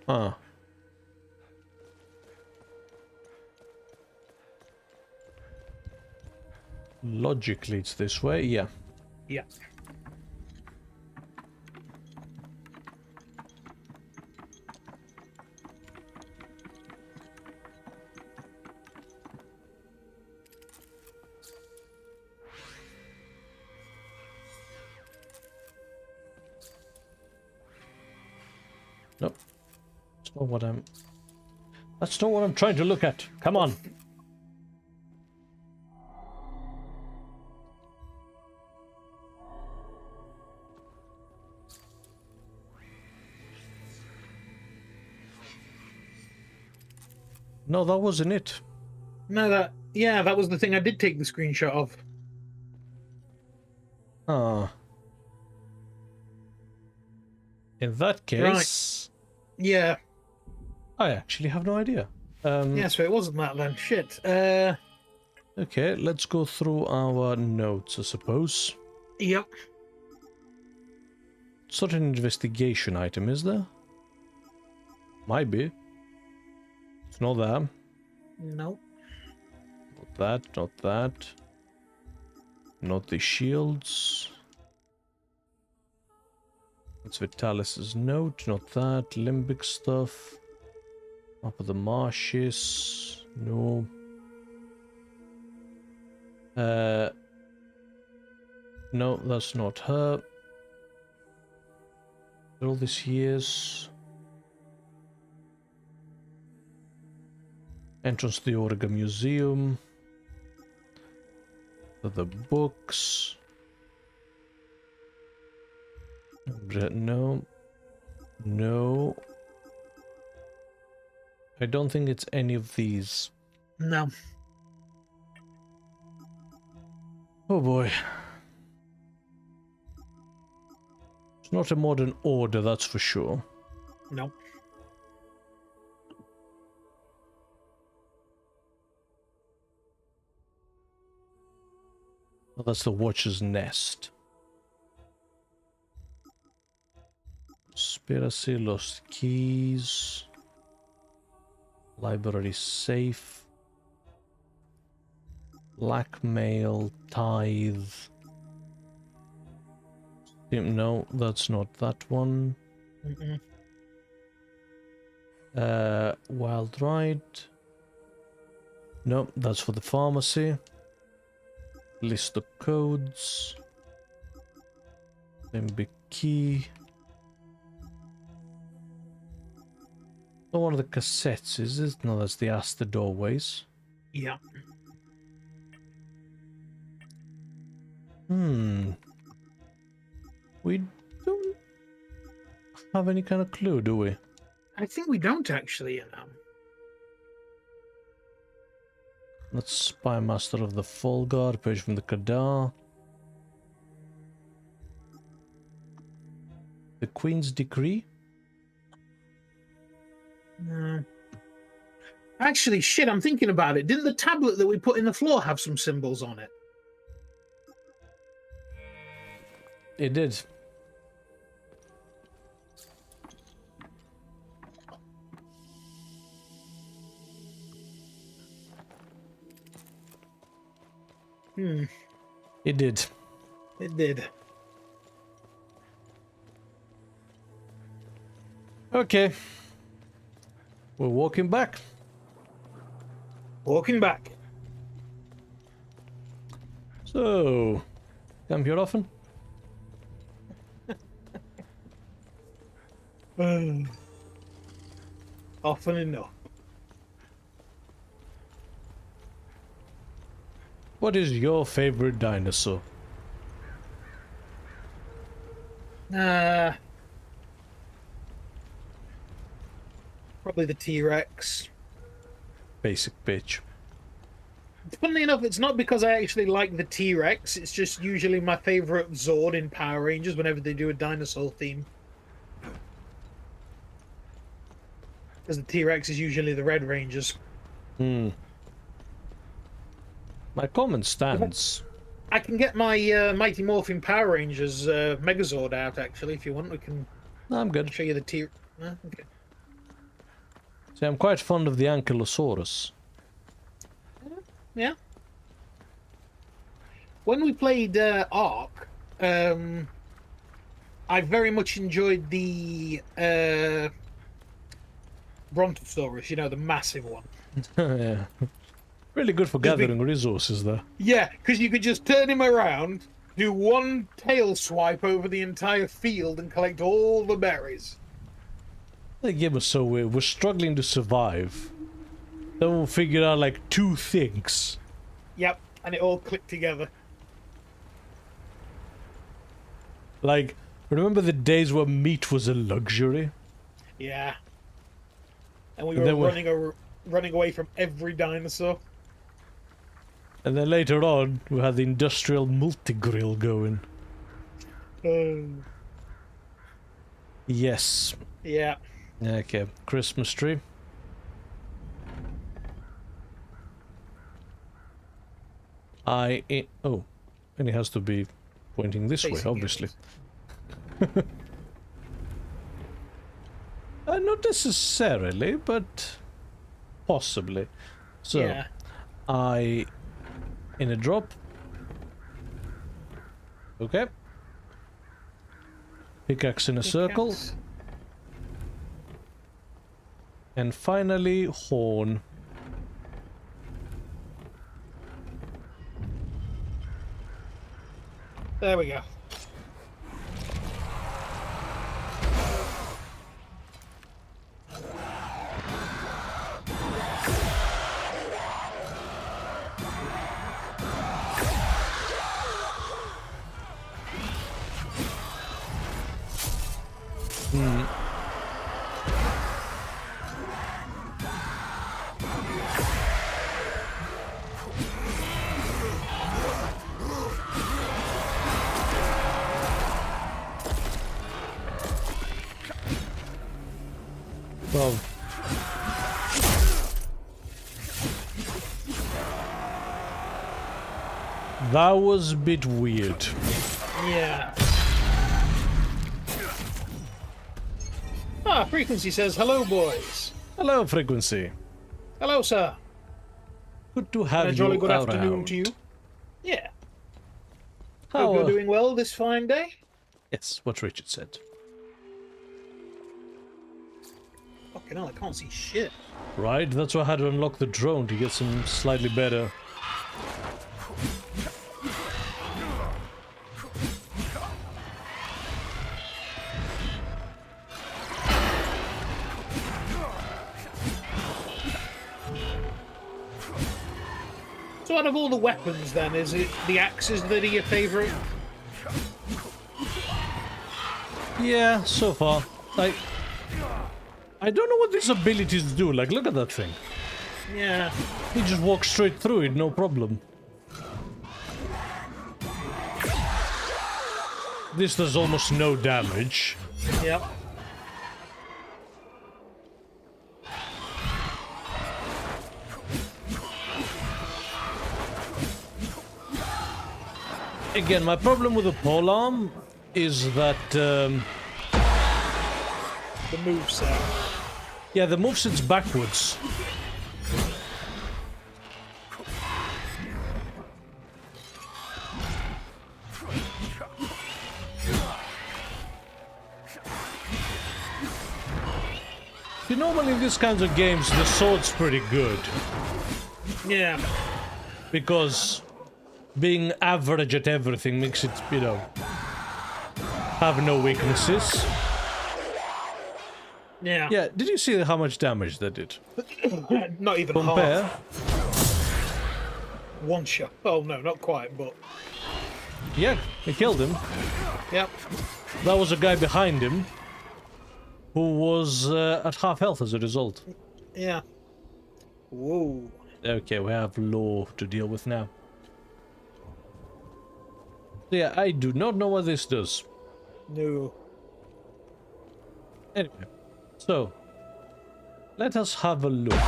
Speaker 2: Huh. Logically, it's this way, yeah.
Speaker 1: Yeah.
Speaker 2: Nope. That's not what I'm... That's not what I'm trying to look at. Come on. No, that wasn't it.
Speaker 1: No, yeah, that was the thing I did take the screenshot of.
Speaker 2: Ah. In that case...
Speaker 1: Right. Yeah.
Speaker 2: I actually have no idea.
Speaker 1: Yeah, so it wasn't that then. Shit.
Speaker 2: Okay, let's go through our notes, I suppose.
Speaker 1: Yep.
Speaker 2: It's not an investigation item, is there? Might be. It's not there.
Speaker 1: No.
Speaker 2: Not that, not that. Not the shields. It's Vitalis's note, not that. Limbic stuff. Up of the marshes. No. No, that's not her. All these years. Entrance to the Orega Museum. The books. No. No. I don't think it's any of these.
Speaker 1: No.
Speaker 2: Oh boy. It's not a modern order, that's for sure.
Speaker 1: No.
Speaker 2: Oh, that's the Watcher's Nest. Conspiracy, lost keys. Library safe. Blackmail, tithe. No, that's not that one. Wild Ride. No, that's for the pharmacy. List of codes. Then big key. Oh, one of the cassettes, is it? No, that's the Ask the Doorways.
Speaker 1: Yeah.
Speaker 2: We don't have any kind of clue, do we?
Speaker 1: I think we don't actually, you know.
Speaker 2: That's Spy Master of the Fall Guard, page from the Kadar. The Queen's Decree?
Speaker 1: No. Actually, shit, I'm thinking about it. Didn't the tablet that we put in the floor have some symbols on it?
Speaker 2: It did. It did.
Speaker 1: It did.
Speaker 2: Okay. We're walking back.
Speaker 1: Walking back.
Speaker 2: So, come here often?
Speaker 1: Often enough.
Speaker 2: What is your favorite dinosaur?
Speaker 1: Probably the T-Rex.
Speaker 2: Basic bitch.
Speaker 1: Funnily enough, it's not because I actually like the T-Rex. It's just usually my favorite Zord in Power Rangers whenever they do a dinosaur theme. Because the T-Rex is usually the Red Rangers.
Speaker 2: My comment stands.
Speaker 1: I can get my Mighty Morphin Power Rangers Megazord out, actually, if you want. We can
Speaker 2: I'm good.
Speaker 1: show you the T... okay.
Speaker 2: See, I'm quite fond of the Ankylosaurus.
Speaker 1: Yeah. When we played Ark, I very much enjoyed the Brontosaurus, you know, the massive one.
Speaker 2: Yeah. Really good for gathering resources there.
Speaker 1: Yeah, because you could just turn him around, do one tail swipe over the entire field and collect all the berries.
Speaker 2: The game was so weird. We're struggling to survive. Then we'll figure out like 2 things.
Speaker 1: Yep, and it all clicked together.
Speaker 2: Like, remember the days where meat was a luxury?
Speaker 1: Yeah. And we were running away from every dinosaur.
Speaker 2: And then later on, we had the industrial multi-grill going. Yes.
Speaker 1: Yeah.
Speaker 2: Okay, Christmas tree. Oh, and it has to be pointing this way, obviously. Not necessarily, but possibly. So,
Speaker 1: yeah.
Speaker 2: In a drop. Okay. Pickaxe in a circle. And finally, horn.
Speaker 1: There we go.
Speaker 2: Well, that was a bit weird.
Speaker 1: Yeah. Ah, Frequency says, hello, boys.
Speaker 2: Hello, Frequency.
Speaker 1: Hello, sir.
Speaker 2: Good to
Speaker 1: And
Speaker 2: have
Speaker 1: a
Speaker 2: you
Speaker 1: jolly good
Speaker 2: around.
Speaker 1: afternoon to you. Yeah.
Speaker 2: How,
Speaker 1: Hope you're doing well this fine day.
Speaker 2: Yes, what Richard said.
Speaker 1: Fucking hell, I can't see shit.
Speaker 2: Right, that's why I had to unlock the drone to get some slightly better.
Speaker 1: So out of all the weapons then, is it the axes that are your favourite?
Speaker 2: Yeah, so far. Like, I don't know what these abilities do. Like, look at that thing.
Speaker 1: Yeah.
Speaker 2: He just walks straight through it, no problem. This does almost no damage.
Speaker 1: Yep.
Speaker 2: Again, my problem with the polearm is that
Speaker 1: The moveset.
Speaker 2: yeah, the moveset's backwards. See, normally in these kinds of games, the sword's pretty good.
Speaker 1: Yeah.
Speaker 2: Because being average at everything makes it, you know, have no weaknesses.
Speaker 1: Yeah.
Speaker 2: Yeah, did you see how much damage that did?
Speaker 1: Not even
Speaker 2: Compare.
Speaker 1: half. One shot. Oh no, not quite, but
Speaker 2: Yeah, he killed him.
Speaker 1: yep.
Speaker 2: That was a guy behind him who was at half health as a result.
Speaker 1: Yeah. Whoa.
Speaker 2: Okay, we have law to deal with now. Yeah, I do not know what this does.
Speaker 1: No.
Speaker 2: Anyway, so let us have a look.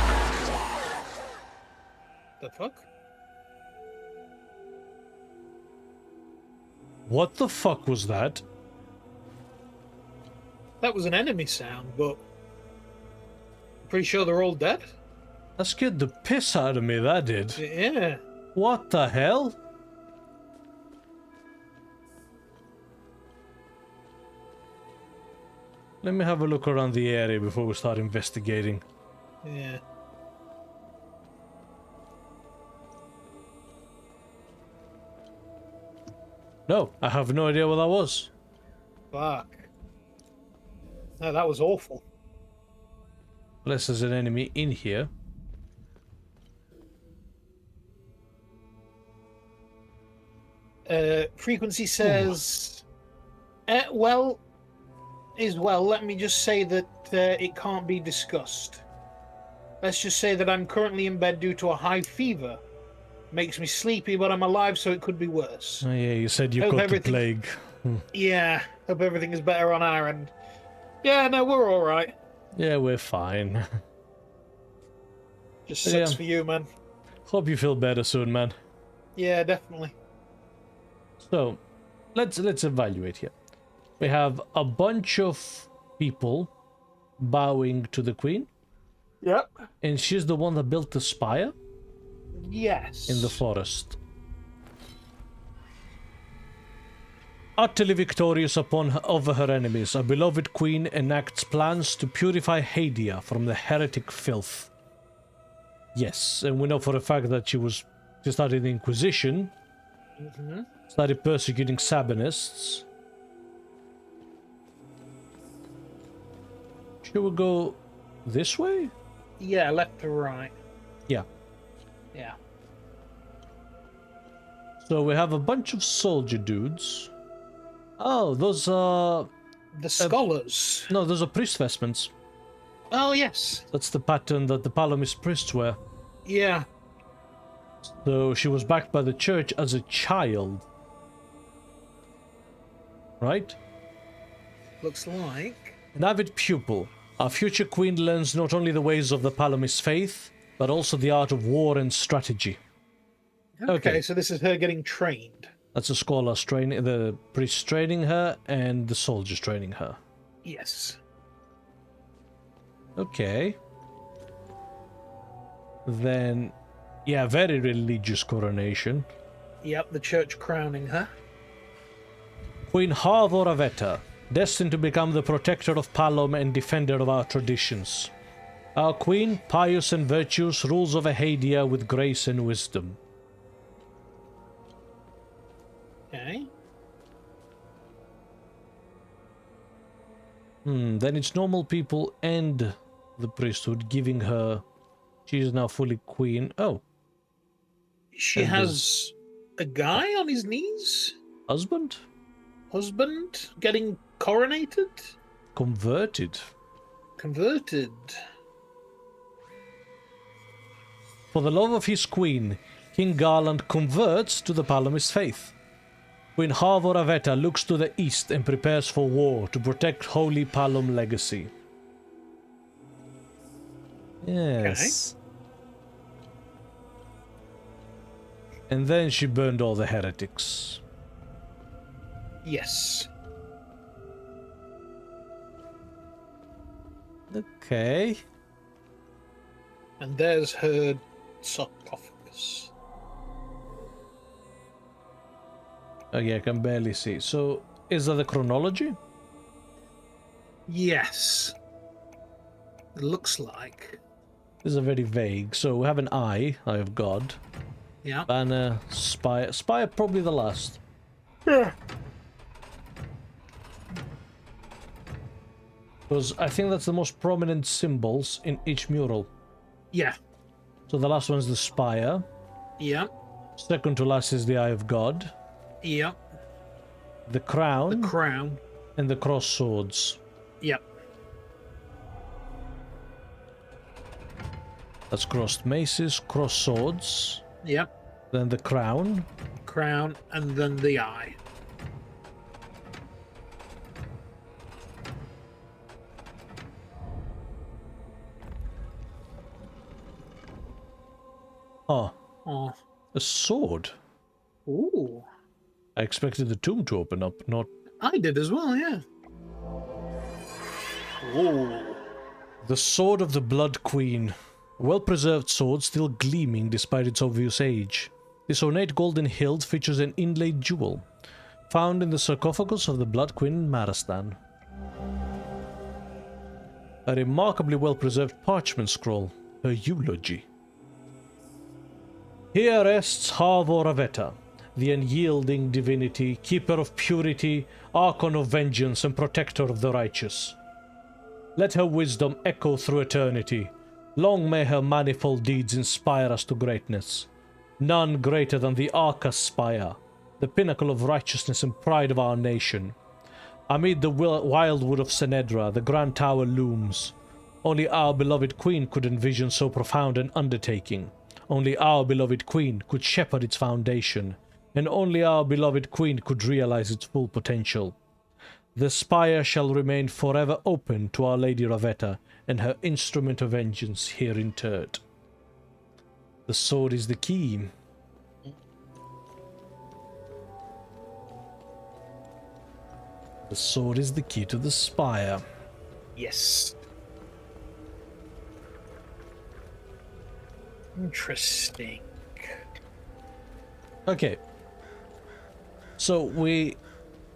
Speaker 1: The fuck?
Speaker 2: What the fuck was that?
Speaker 1: That was an enemy sound, but pretty sure they're all dead.
Speaker 2: That scared the piss out of me, that did.
Speaker 1: Yeah.
Speaker 2: What the hell? Let me have a look around the area before we start investigating.
Speaker 1: Yeah.
Speaker 2: No, I have no idea what that was.
Speaker 1: Fuck. No, that was awful.
Speaker 2: Unless there's an enemy in here.
Speaker 1: Frequency says, well, let me just say that it can't be discussed. Let's just say that I'm currently in bed due to a high fever. Makes me sleepy, but I'm alive, so it could be worse.
Speaker 2: Oh yeah, you said you
Speaker 1: Hope
Speaker 2: got the
Speaker 1: everything-
Speaker 2: plague.
Speaker 1: Yeah, hope everything is better on our end. Yeah, no, we're alright.
Speaker 2: Yeah, we're fine.
Speaker 1: Just sucks
Speaker 2: Yeah.
Speaker 1: for you, man.
Speaker 2: Hope you feel better soon, man.
Speaker 1: Yeah, definitely.
Speaker 2: So, let's evaluate here. We have a bunch of people bowing to the queen,
Speaker 1: Yep.
Speaker 2: and she's the one that built the spire
Speaker 1: Yes.
Speaker 2: in the forest. Utterly victorious over her enemies, a beloved queen enacts plans to purify Hadia from the heretic filth. Yes, and we know for a fact that she started the Inquisition Started persecuting Sabinists. Should we go this way?
Speaker 1: Yeah, left to right.
Speaker 2: Yeah.
Speaker 1: Yeah.
Speaker 2: So we have a bunch of soldier dudes. Oh, those are...
Speaker 1: The scholars.
Speaker 2: No, those are priest vestments.
Speaker 1: Oh, yes.
Speaker 2: That's the pattern that the Palamist priests wear.
Speaker 1: Yeah.
Speaker 2: So she was backed by the church as a child. Right?
Speaker 1: Looks like.
Speaker 2: An avid pupil. Our future queen learns not only the ways of the Palamist faith, but also the art of war and strategy.
Speaker 1: Okay, so this is her getting trained.
Speaker 2: That's the scholars training, the priests training her, and the soldiers training her.
Speaker 1: Yes.
Speaker 2: Okay. Then, yeah, very religious coronation.
Speaker 1: Yep, the church crowning her.
Speaker 2: Queen Harvoraveta, destined to become the protector of Palom and defender of our traditions. Our queen, pious and virtuous, rules over Hadia with grace and wisdom.
Speaker 1: Okay.
Speaker 2: Then it's normal people and the priesthood giving her... She is now fully queen. Oh.
Speaker 1: She has a guy on his knees?
Speaker 2: Husband?
Speaker 1: Husband getting coronated?
Speaker 2: Converted.
Speaker 1: Converted.
Speaker 2: For the love of his queen, King Garland converts to the Palamist faith. Queen Harvoraveta looks to the east and prepares for war to protect Holy Palom legacy. Yes. Okay. And then she burned all the heretics.
Speaker 1: Yes.
Speaker 2: Okay.
Speaker 1: And there's her sarcophagus.
Speaker 2: Oh yeah, I can barely see. So, is that the chronology?
Speaker 1: Yes. It looks like.
Speaker 2: These are very vague. So we have an eye of God.
Speaker 1: Yeah.
Speaker 2: Banner, spire. Spire probably the last.
Speaker 1: Yeah.
Speaker 2: Because I think that's the most prominent symbols in each mural.
Speaker 1: Yeah.
Speaker 2: So the last one's the spire.
Speaker 1: Yeah.
Speaker 2: Second to last is the Eye of God.
Speaker 1: Yeah.
Speaker 2: The crown.
Speaker 1: The crown.
Speaker 2: And the cross swords.
Speaker 1: Yep.
Speaker 2: That's crossed maces, cross swords.
Speaker 1: Yep.
Speaker 2: Then the crown.
Speaker 1: Crown, and then the eye.
Speaker 2: Oh.
Speaker 1: Oh.
Speaker 2: A sword.
Speaker 1: Ooh.
Speaker 2: I expected the tomb to open up, not...
Speaker 1: I did as well, yeah. Ooh.
Speaker 2: The Sword of the Blood Queen. A well-preserved sword still gleaming despite its obvious age. This ornate golden hilt features an inlaid jewel, found in the sarcophagus of the Blood Queen in Marastan. A remarkably well-preserved parchment scroll, her eulogy. Here rests Harvoraveta, the unyielding divinity, keeper of purity, archon of vengeance, and protector of the righteous. Let her wisdom echo through eternity. Long may her manifold deeds inspire us to greatness. None greater than the Arcus Spire, the pinnacle of righteousness and pride of our nation. Amid the wildwood of Senedra, the grand tower looms. Only our beloved queen could envision so profound an undertaking. Only our beloved queen could shepherd its foundation, and only our beloved queen could realize its full potential. The spire shall remain forever open to Our Lady Ravetta and her instrument of vengeance here interred. The sword is the key. The sword is the key to the spire.
Speaker 1: Yes. Interesting.
Speaker 2: Okay. So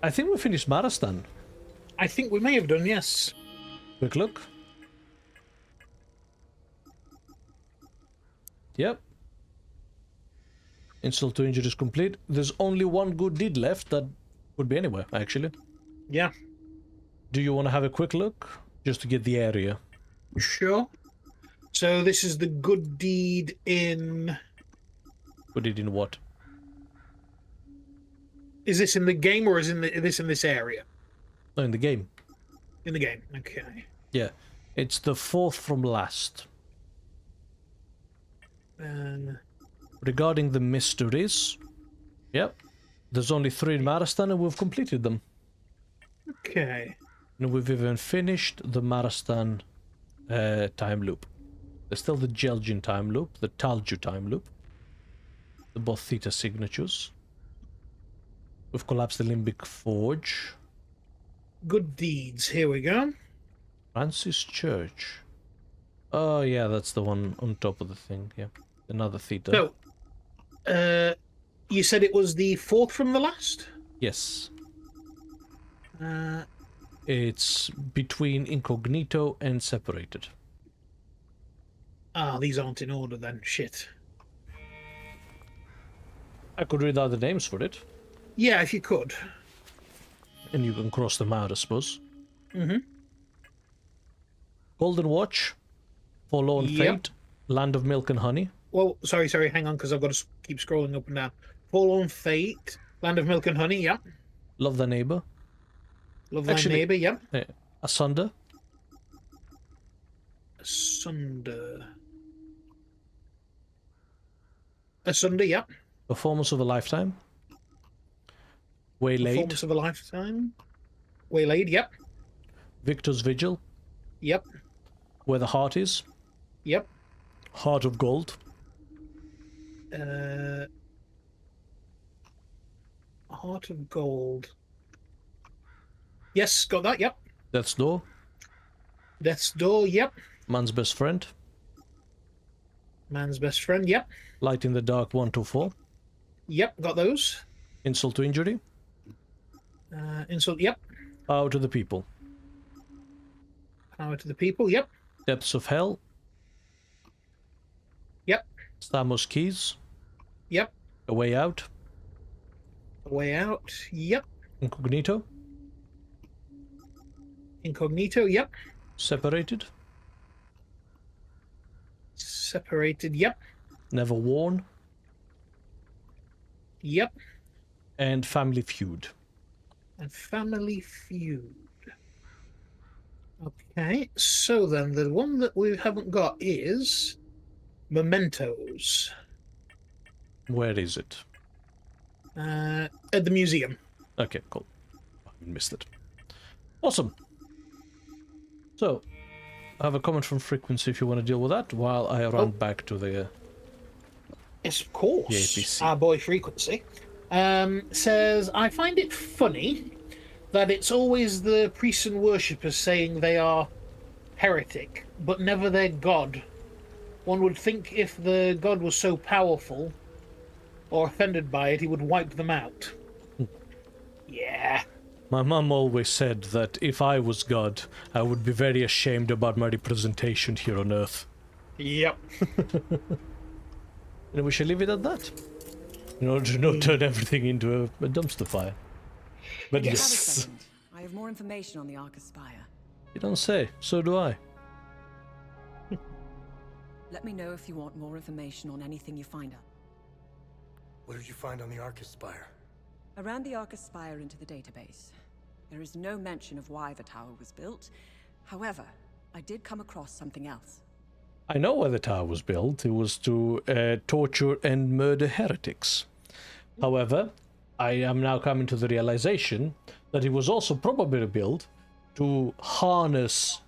Speaker 2: I think we finished Marastan.
Speaker 1: I think we may have done, yes.
Speaker 2: Quick look. Yep. Insult to injury is complete. There's only one good deed left that could be anywhere, actually.
Speaker 1: Yeah.
Speaker 2: Do you want to have a quick look? Just to get the area.
Speaker 1: Sure. So this is the good deed in...
Speaker 2: Good deed in what?
Speaker 1: Is this in the game or is this in this area?
Speaker 2: No, in the game.
Speaker 1: In the game, okay.
Speaker 2: Yeah. It's the fourth from last. Regarding the mysteries, yep, there's only 3 in Maristan and we've completed them.
Speaker 1: Okay.
Speaker 2: And we've even finished the Maristan time loop. There's still the Gelgin time loop, the Talju time loop, the both theta signatures. We've collapsed the Limbic Forge.
Speaker 1: Good deeds, here we go.
Speaker 2: Francis Church. Oh yeah, that's the one on top of the thing, yeah. Another theta.
Speaker 1: So, you said it was the 4th from the last?
Speaker 2: Yes. It's between incognito and separated.
Speaker 1: Ah, these aren't in order then. Shit.
Speaker 2: I could read out the names for it.
Speaker 1: Yeah, if you could.
Speaker 2: And you can cross them out, I suppose.
Speaker 1: Mm-hmm.
Speaker 2: Golden Watch, Forlorn Fate, Land of Milk and Honey.
Speaker 1: Well, sorry, hang on, because I've got to keep scrolling up and down. Forlorn Fate, Land of Milk and Honey, yeah.
Speaker 2: Love Thy Neighbor.
Speaker 1: Love Thy Neighbor, yeah.
Speaker 2: Asunder.
Speaker 1: Asunder, yeah.
Speaker 2: Performance of a Lifetime. Waylaid.
Speaker 1: Performance of a Lifetime. Waylaid, yep.
Speaker 2: Victor's Vigil.
Speaker 1: Yep.
Speaker 2: Where the Heart Is.
Speaker 1: Yep.
Speaker 2: Heart of Gold.
Speaker 1: Heart of Gold. Yes, got that, yep.
Speaker 2: Death's Door.
Speaker 1: Death's Door, yep.
Speaker 2: Man's Best Friend.
Speaker 1: Man's Best Friend, yep.
Speaker 2: Light in the Dark 1 to 4.
Speaker 1: Yep, got those.
Speaker 2: Insult to Injury.
Speaker 1: Insult, yep.
Speaker 2: Power to the People.
Speaker 1: Power to the People, yep.
Speaker 2: Depths of Hell.
Speaker 1: Yep.
Speaker 2: Stamos Keys.
Speaker 1: Yep.
Speaker 2: A Way Out.
Speaker 1: A Way Out, yep.
Speaker 2: Incognito.
Speaker 1: Incognito, yep.
Speaker 2: Separated.
Speaker 1: Separated, yep.
Speaker 2: Never Worn.
Speaker 1: Yep.
Speaker 2: And Family Feud.
Speaker 1: And Family Feud. Okay, so then the one that we haven't got is Mementos.
Speaker 2: Where is it?
Speaker 1: At the museum.
Speaker 2: Okay, cool. I missed it. Awesome. So, I have a comment from Frequency if you want to deal with that while I run back to the...
Speaker 1: Yes, of course.
Speaker 2: The APC.
Speaker 1: Our boy Frequency. Says, I find it funny that it's always the priests and worshippers saying they are heretic, but never their god. One would think if the god was so powerful or offended by it, he would wipe them out. Yeah.
Speaker 2: My mum always said that if I was God, I would be very ashamed about my representation here on Earth.
Speaker 1: Yep.
Speaker 2: And we shall leave it at that. In order to not turn everything into a dumpster fire. But yes.
Speaker 3: I have more information on the Ark Aspire.
Speaker 2: You don't say. So do I.
Speaker 3: Let me know if you want more information on anything you find out.
Speaker 13: What did you find on the Ark Aspire?
Speaker 3: I ran the Ark Aspire into the database. There is no mention of why the tower was built. However, I did come across something else.
Speaker 2: I know why the tower was built. It was to torture and murder heretics. However, I am now coming to the realization that it was also probably built to harness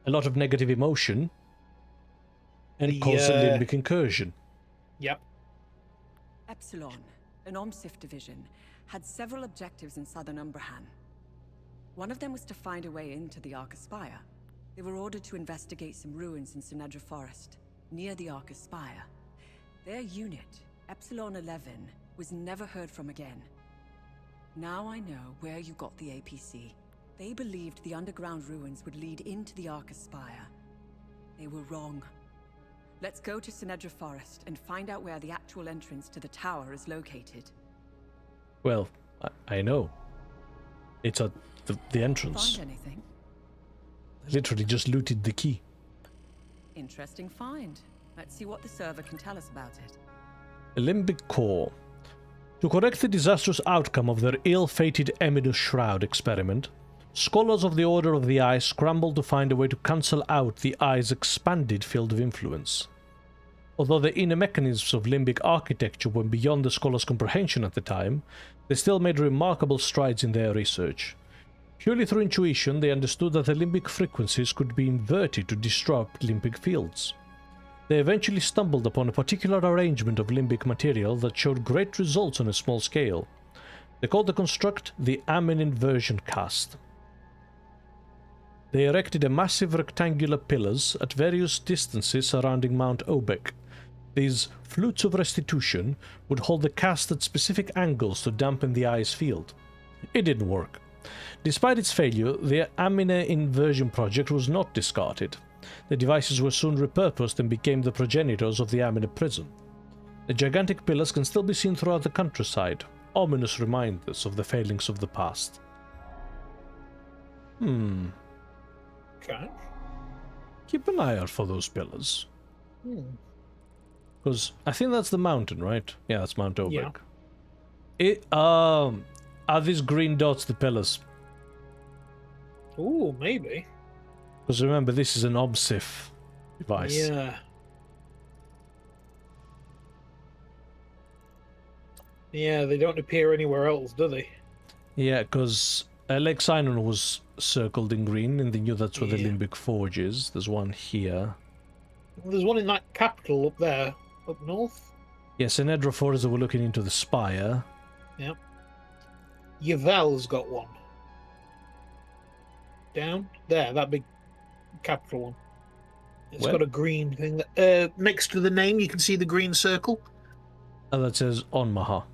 Speaker 2: a lot of negative emotion and cause a limbic incursion.
Speaker 1: Yep.
Speaker 3: Epsilon, an OMSIF division, had several objectives in southern Umbrahan. One of them was to find a way into the Ark Aspire. They were ordered to investigate some ruins in Sinedra Forest, near the Ark Aspire. Their unit, Epsilon 11, was never heard from again. Now I know where you got the APC. They believed the underground ruins would lead into the Ark Aspire. They were wrong. Let's go to Sinedra Forest and find out where the actual entrance to the tower is located.
Speaker 2: Well, I know. It's at the entrance.
Speaker 3: Find anything?
Speaker 2: I literally just looted the key.
Speaker 3: Interesting find. Let's see what the server can tell us about it.
Speaker 2: A limbic core. To correct the disastrous outcome of their ill-fated Eminous Shroud experiment, scholars of the Order of the Eye scrambled to find a way to cancel out the Eye's expanded field of influence. Although the inner mechanisms of limbic architecture were beyond the scholars' comprehension at the time, they still made remarkable strides in their research. Purely through intuition, they understood that the limbic frequencies could be inverted to disrupt limbic fields. They eventually stumbled upon a particular arrangement of limbic material that showed great results on a small scale. They called the construct the Amen Inversion Cast. They erected a massive rectangular pillars at various distances surrounding Mount Obek. These flutes of restitution would hold the cast at specific angles to dampen the eye's field. It didn't work. Despite its failure, the Amina Inversion project was not discarded. The devices were soon repurposed and became the progenitors of the Amina prison. The gigantic pillars can still be seen throughout the countryside, ominous reminders of the failings of the past.
Speaker 1: Okay.
Speaker 2: Keep an eye out for those pillars. Because I think that's the mountain, right? Yeah, that's Mount Obek.
Speaker 1: Yeah.
Speaker 2: Are these green dots the pillars?
Speaker 1: Ooh, maybe.
Speaker 2: Because remember, this is an OBSIF device.
Speaker 1: Yeah. Yeah, they don't appear anywhere else, do they?
Speaker 2: Yeah, because Lake Sinon was circled in green, and they knew that's where the Limbic Forge is. There's one here.
Speaker 1: There's one in that capital up there, up north.
Speaker 2: Yeah, Sinedra Forest, we're looking into the spire.
Speaker 1: Yep. Yvel's got one. Down there, that big capital one. It's got a green thing. Next to the name, you can see the green circle.
Speaker 2: Oh, that says Onmaha.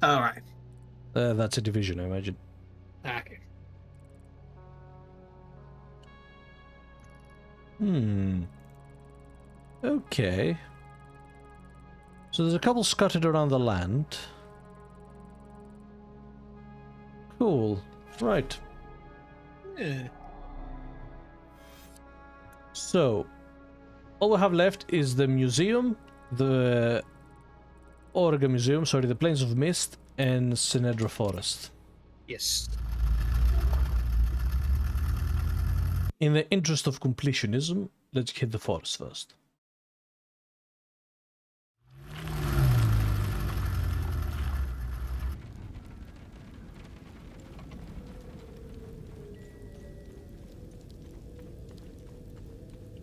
Speaker 1: All right.
Speaker 2: That's a division, I imagine.
Speaker 1: Okay.
Speaker 2: Okay. So there's a couple scattered around the land. Cool. Right.
Speaker 1: Yeah.
Speaker 2: So, all we have left is the museum, the Oregon Museum, sorry, the Plains of Mist, and Sinedra Forest.
Speaker 1: Yes.
Speaker 2: In the interest of completionism, let's hit the forest first.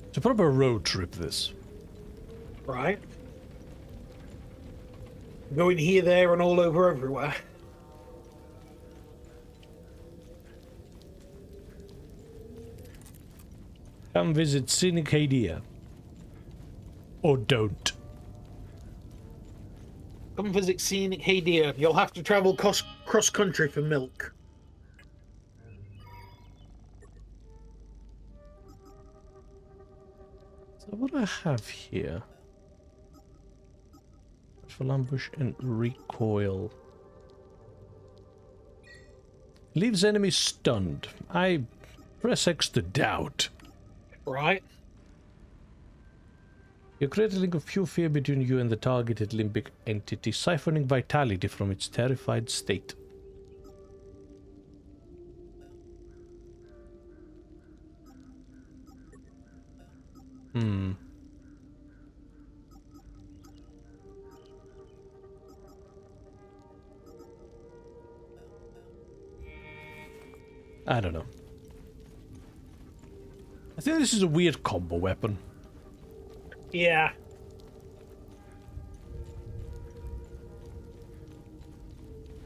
Speaker 2: It's a proper road trip, this.
Speaker 1: Right. Going here, there, and all over everywhere.
Speaker 2: Come visit Scenic Hadia. Or don't.
Speaker 1: Come visit Scenic Hadia. You'll have to travel cross-country for milk.
Speaker 2: So what do I have here? For ambush and recoil. Leaves enemies stunned. I press X to doubt.
Speaker 1: Right.
Speaker 2: You create a link of pure fear between you and the targeted limbic entity, siphoning vitality from its terrified state. I don't know. I think this is a weird combo weapon.
Speaker 1: Yeah.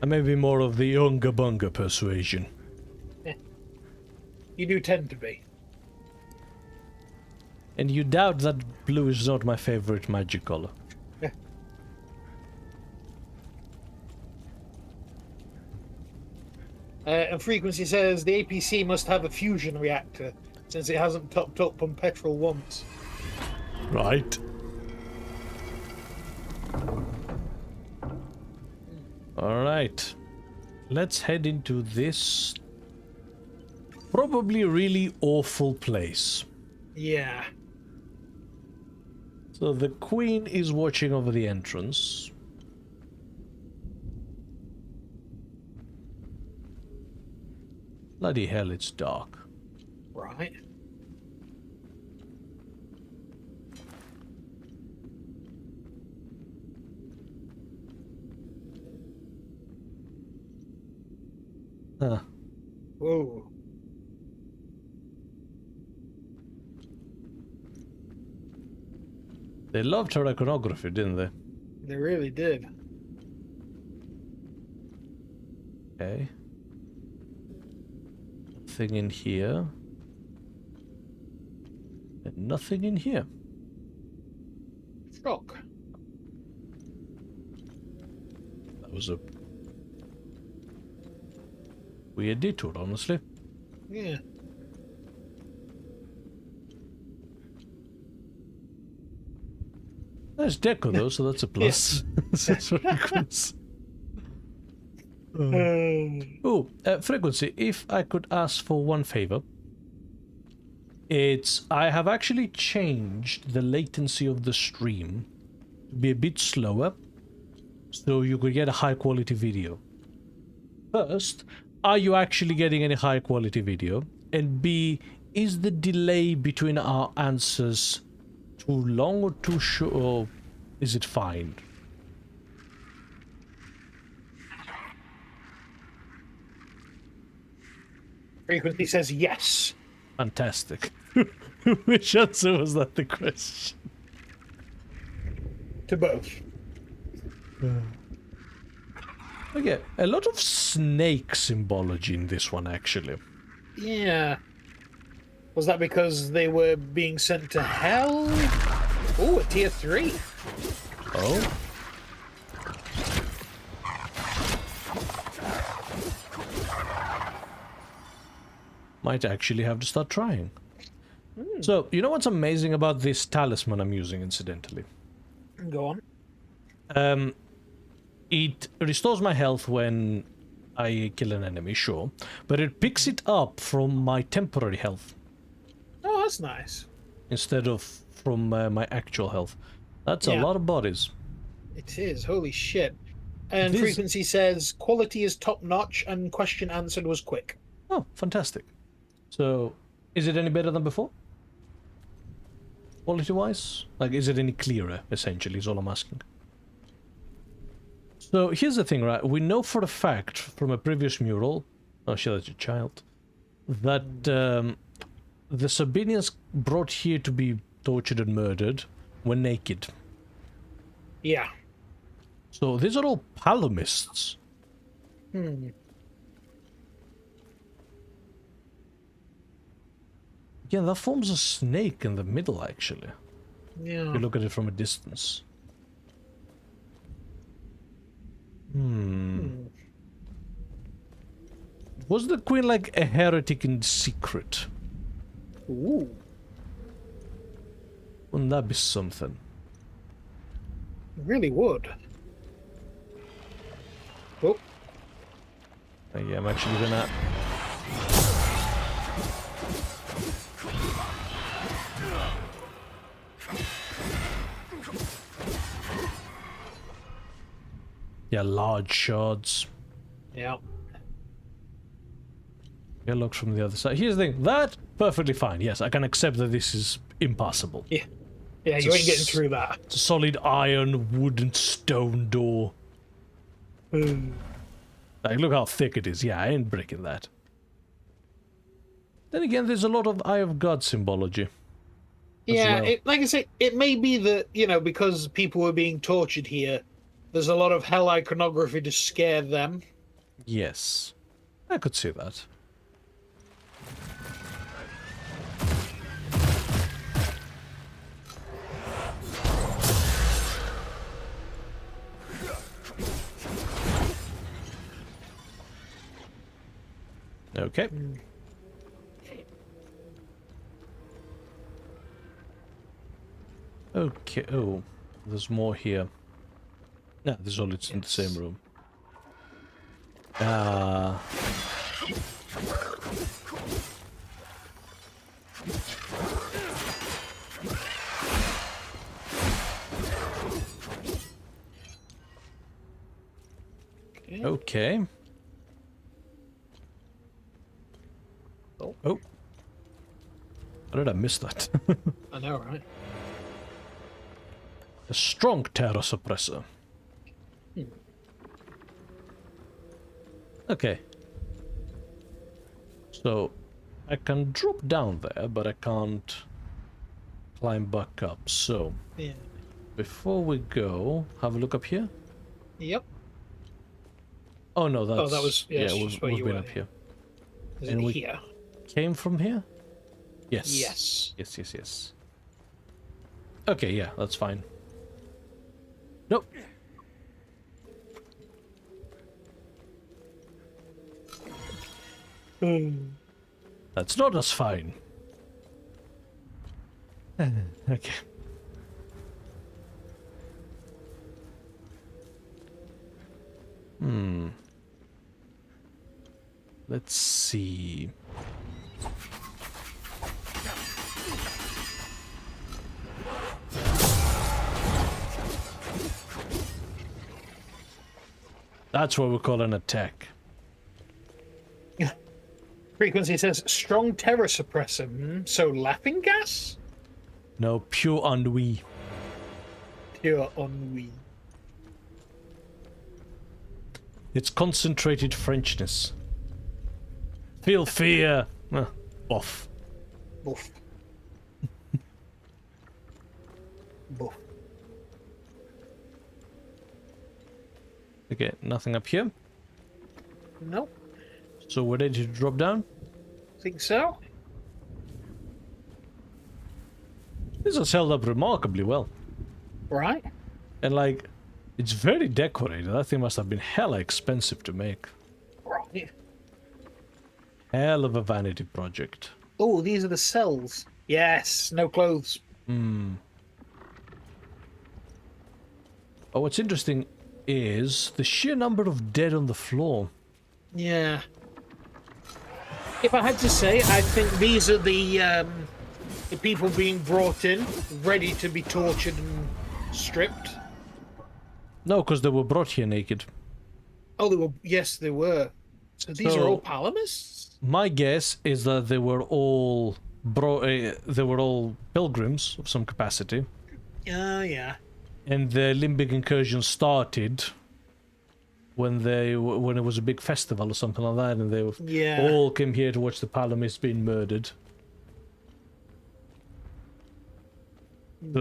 Speaker 2: I may be more of the Unga Bunga persuasion.
Speaker 1: You do tend to be.
Speaker 2: And you doubt that blue is not my favorite magic color.
Speaker 1: And Frequency says the APC must have a fusion reactor, since it hasn't topped up on petrol once.
Speaker 2: Right. Alright. Let's head into this probably really awful place.
Speaker 1: Yeah.
Speaker 2: So the Queen is watching over the entrance. Bloody hell, it's dark.
Speaker 1: Right.
Speaker 2: Huh.
Speaker 1: Whoa.
Speaker 2: They loved her iconography, didn't they?
Speaker 1: They really did.
Speaker 2: Okay. Nothing in here. And nothing in here.
Speaker 1: Shock.
Speaker 2: That was a weird detour, honestly.
Speaker 1: Yeah.
Speaker 2: There's deco though, so that's a plus. That's very close. Oh, Frequency, if I could ask for one favor. It's I have actually changed the latency of the stream to be a bit slower so you could get a high quality video. First, are you actually getting any high quality video? And B, is the delay between our answers too long or too short, or is it fine?
Speaker 1: Frequency says yes.
Speaker 2: Fantastic. Which answer was that the question?
Speaker 1: To both.
Speaker 2: Okay, a lot of snake symbology in this one, actually.
Speaker 1: Yeah. Was that because they were being sent to hell? Oh, a tier 3.
Speaker 2: Oh? Might actually have to start trying. So, you know what's amazing about this talisman I'm using, incidentally?
Speaker 1: Go on.
Speaker 2: It restores my health when I kill an enemy, sure, but it picks it up from my temporary health.
Speaker 1: Oh, that's nice.
Speaker 2: Instead of from my actual health. That's a lot of bodies.
Speaker 1: It is, holy shit. And
Speaker 2: It is.
Speaker 1: Frequency says, quality is top notch and question answered was quick.
Speaker 2: Oh, fantastic. So, is it any better than before? Quality-wise? Like, is it any clearer, essentially, is all I'm asking. So, here's the thing, right? We know for a fact from a previous mural, oh shit, that's a child, that the Sabinians brought here to be tortured and murdered were naked.
Speaker 1: Yeah.
Speaker 2: So, these are all palomists. Yeah, that forms a snake in the middle, actually.
Speaker 1: Yeah.
Speaker 2: If you look at it from a distance. Was the queen like a heretic in secret?
Speaker 1: Ooh.
Speaker 2: Wouldn't that be something?
Speaker 1: It really would. Oh.
Speaker 2: Yeah, I'm actually gonna... Yeah, large shards.
Speaker 1: Yeah.
Speaker 2: Get locked from the other side. Here's the thing. That, perfectly fine. Yes, I can accept that this is impossible.
Speaker 1: Yeah. Yeah,
Speaker 2: It's
Speaker 1: you
Speaker 2: a
Speaker 1: ain't getting through that.
Speaker 2: It's a solid iron, wooden, stone door. Like, look how thick it is. Yeah, I ain't breaking that. Then again, there's a lot of Eye of God symbology.
Speaker 1: Yeah,
Speaker 2: well.
Speaker 1: like I say, it may be that, you know, because people were being tortured here, there's a lot of hell iconography to scare them.
Speaker 2: Yes, I could see that. Okay. Okay, oh, there's more here. No, this is all it's in the same room. Okay.
Speaker 1: Oh.
Speaker 2: Oh. How did I miss that?
Speaker 1: I know, right?
Speaker 2: A strong terror suppressor. Okay. So, I can drop down there, but I can't climb back up. So,
Speaker 1: Yeah.
Speaker 2: before we go, have a look up here.
Speaker 1: Yep.
Speaker 2: Oh no, that's...
Speaker 1: Oh, that was... Yeah,
Speaker 2: we've been up here.
Speaker 1: Is
Speaker 2: And
Speaker 1: it
Speaker 2: we
Speaker 1: here?
Speaker 2: came from here? Yes.
Speaker 1: Yes.
Speaker 2: Yes. Okay, yeah, that's fine. Nope. That's not as fine. Okay. Let's see. That's what we call an attack.
Speaker 1: Frequency says strong terror suppressor. So laughing gas?
Speaker 2: No, pure ennui.
Speaker 1: Pure ennui.
Speaker 2: It's concentrated Frenchness. Feel fear. Off.
Speaker 1: Boof. Boof.
Speaker 2: Okay, nothing up here.
Speaker 1: Nope.
Speaker 2: So we're ready to drop down?
Speaker 1: Think so?
Speaker 2: This has held up remarkably well.
Speaker 1: Right.
Speaker 2: And like, it's very decorated. That thing must have been hella expensive to make.
Speaker 1: Right.
Speaker 2: Hell of a vanity project.
Speaker 1: Oh, these are the cells. Yes, no clothes.
Speaker 2: But what's interesting is the sheer number of dead on the floor.
Speaker 1: Yeah. If I had to say, I think these are the people being brought in, ready to be tortured and stripped.
Speaker 2: No, because they were brought here naked.
Speaker 1: Oh, they were. Yes, they were. So these are all Palamists?
Speaker 2: My guess is that they were all pilgrims of some capacity.
Speaker 1: Yeah.
Speaker 2: And the limbic incursion started when it was a big festival or something like that, and they all came here to watch the Palamists being murdered.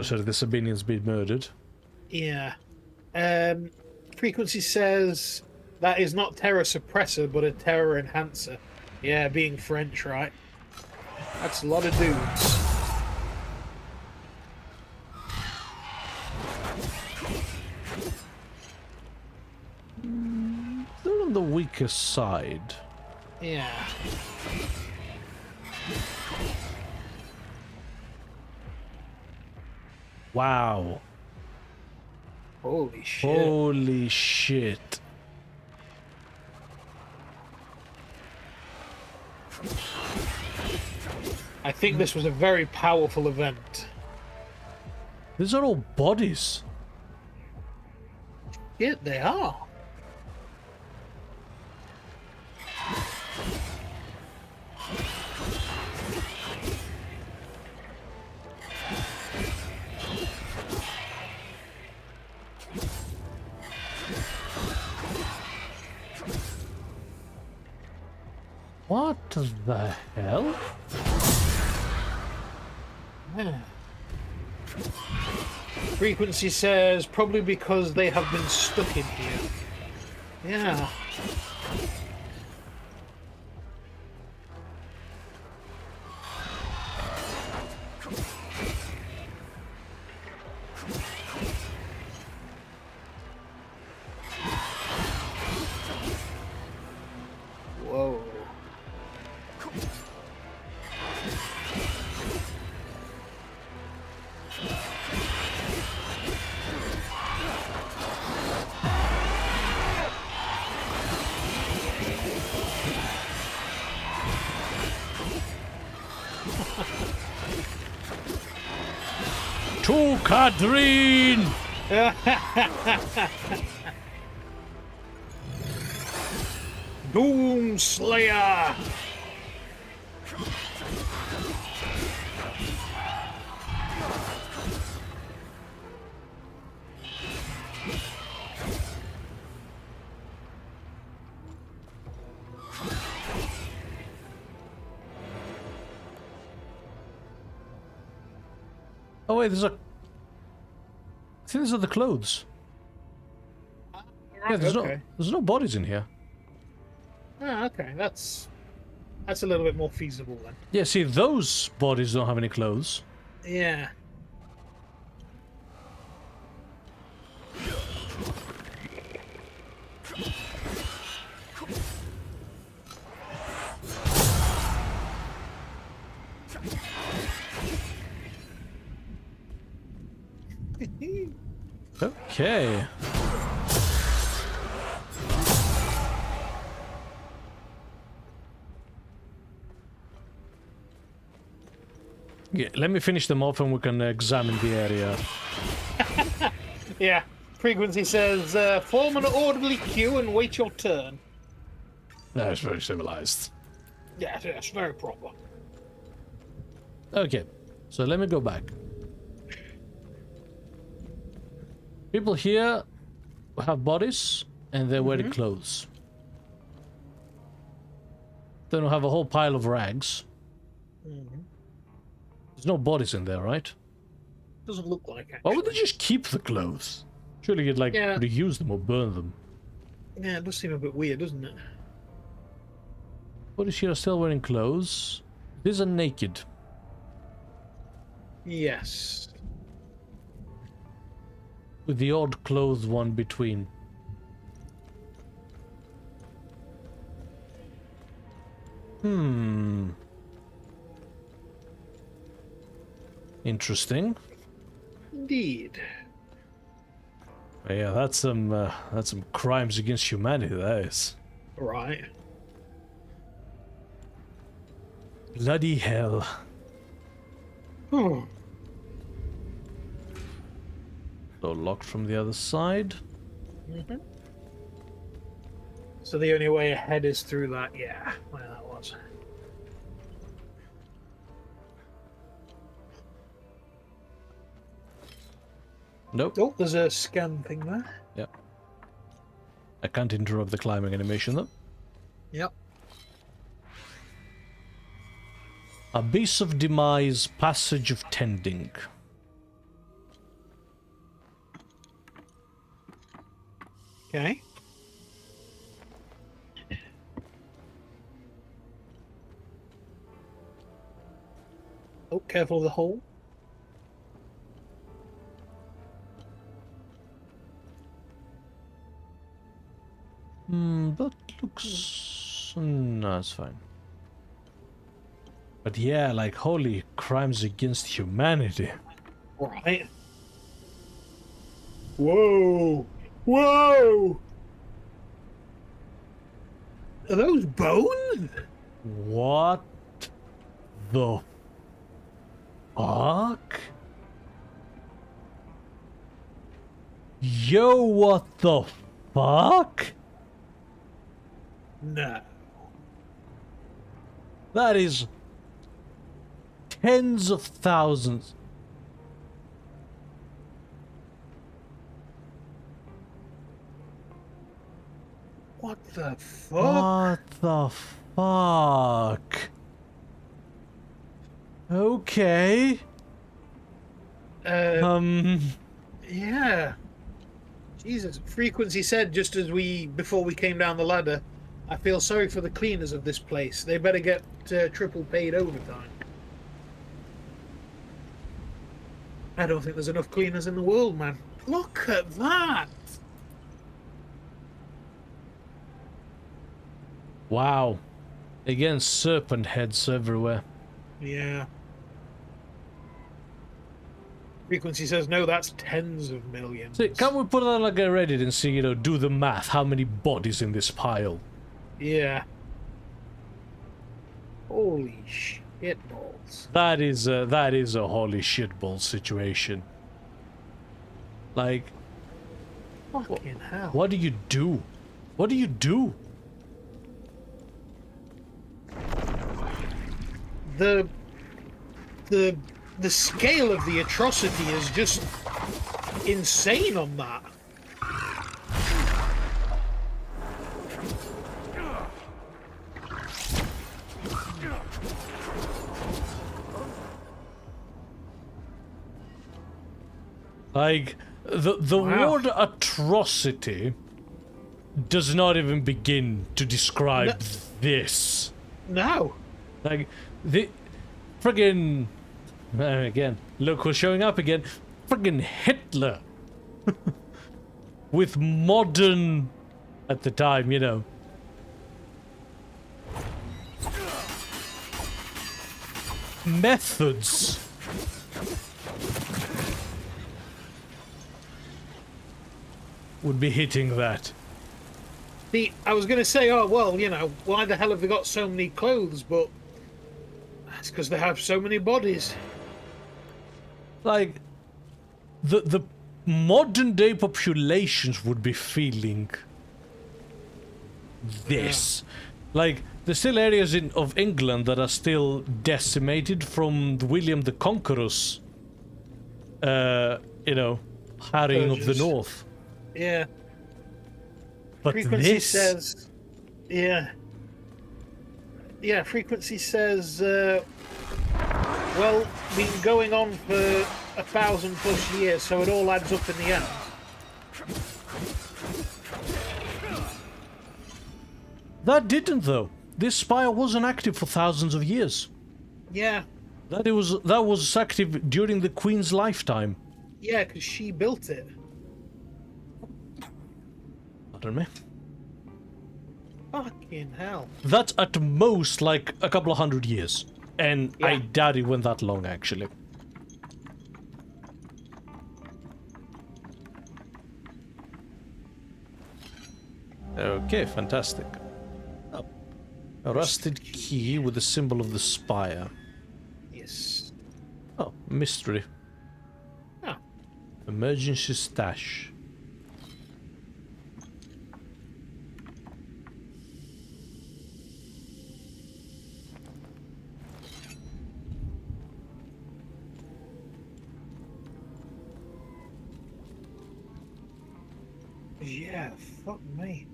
Speaker 2: Sorry, the Sabinians being murdered.
Speaker 1: Yeah. Frequency says that is not terror suppressor, but a terror enhancer. Yeah, being French, right? That's a lot of dudes.
Speaker 2: They're on the weaker side.
Speaker 1: Yeah.
Speaker 2: Wow.
Speaker 1: Holy shit.
Speaker 2: Holy shit.
Speaker 1: I think this was a very powerful event.
Speaker 2: These are all bodies.
Speaker 1: Yeah, they are.
Speaker 2: What the hell?
Speaker 1: Yeah. Frequency says probably because they have been stuck in here. Yeah. Whoa.
Speaker 2: To Kadreen!
Speaker 1: Doomslayer!
Speaker 2: Oh wait, there's a... I think these are the clothes. Yeah, there's no bodies in here.
Speaker 1: Ah, okay, that's a little bit more feasible then.
Speaker 2: Yeah, see, those bodies don't have any clothes.
Speaker 1: Yeah.
Speaker 2: Okay. Yeah, let me finish them off and we can examine the area.
Speaker 1: Yeah. Frequency says, form an orderly queue and wait your turn.
Speaker 2: That's very civilized.
Speaker 1: Yes, very proper.
Speaker 2: Okay, so let me go back. People here have bodies and they're wearing clothes. They don't have a whole pile of rags. There's no bodies in there, right?
Speaker 1: Doesn't look like it.
Speaker 2: Why would they just keep the clothes? Surely you'd like reuse them or burn them.
Speaker 1: Yeah, it does seem a bit weird, doesn't it?
Speaker 2: Bodies here are still wearing clothes. These are naked.
Speaker 1: Yes.
Speaker 2: With the odd clothed one between. Interesting.
Speaker 1: Indeed.
Speaker 2: Yeah, that's some crimes against humanity, that is.
Speaker 1: Right.
Speaker 2: Bloody hell. So locked from the other side.
Speaker 1: So the only way ahead is through that, yeah, where that was.
Speaker 2: Nope.
Speaker 1: Oh, there's a scan thing there.
Speaker 2: Yep. I can't interrupt the climbing animation though.
Speaker 1: Yep.
Speaker 2: Abyss of Demise, Passage of Tending.
Speaker 1: Okay. Oh, careful of the hole.
Speaker 2: That looks... No, it's fine. But yeah, like, holy crimes against humanity.
Speaker 1: Right. Whoa! Whoa! Are those bones?
Speaker 2: What the fuck? Yo, what the fuck?
Speaker 1: No.
Speaker 2: That is tens of thousands.
Speaker 1: What the fuck?
Speaker 2: What the fuck? Okay.
Speaker 1: Yeah. Jesus. Frequency said just as before we came down the ladder, I feel sorry for the cleaners of this place. They better get triple paid overtime. I don't think there's enough cleaners in the world, man. Look at that!
Speaker 2: Wow. Again, serpent heads everywhere.
Speaker 1: Yeah. Frequency says, no, that's tens of millions.
Speaker 2: See, can't we put it on like a Reddit and see, do the math? How many bodies in this pile?
Speaker 1: Yeah. Holy shit. Shitballs.
Speaker 2: That is a holy shitball situation. Like,
Speaker 1: Fucking hell.
Speaker 2: what do you do? What do you do?
Speaker 1: The scale of the atrocity is just insane on that.
Speaker 2: Like, the
Speaker 1: Wow.
Speaker 2: word atrocity does not even begin to describe this.
Speaker 1: No.
Speaker 2: Like, the friggin' again, look who's showing up again. Friggin' Hitler. With modern, at the time, you know. Methods. Would be hitting that.
Speaker 1: I was going to say, oh, well, you know, why the hell have they got so many clothes? But that's because they have so many bodies.
Speaker 2: Like, the modern day populations would be feeling this. Like, there's still areas of England that are still decimated from William the Conqueror's, you know, harrying of the north.
Speaker 1: Yeah.
Speaker 2: But
Speaker 1: Frequency
Speaker 2: this
Speaker 1: says, yeah. Yeah, Frequency says, well, been going on for 1,000+ years, so it all adds up in the end.
Speaker 2: that didn't though. This spire wasn't active for thousands of years.
Speaker 1: Yeah.
Speaker 2: That was active during the Queen's lifetime.
Speaker 1: Yeah, because she built it.
Speaker 2: Pardon me.
Speaker 1: Fucking hell.
Speaker 2: That's at most like a couple of 100 years. And
Speaker 1: Yeah.
Speaker 2: I doubt it went that long, actually. Okay, fantastic. Oh. A rusted key with the symbol of the spire.
Speaker 1: Yes.
Speaker 2: Oh, mystery.
Speaker 1: Oh.
Speaker 2: Emergency stash.
Speaker 1: Yeah, fuck me.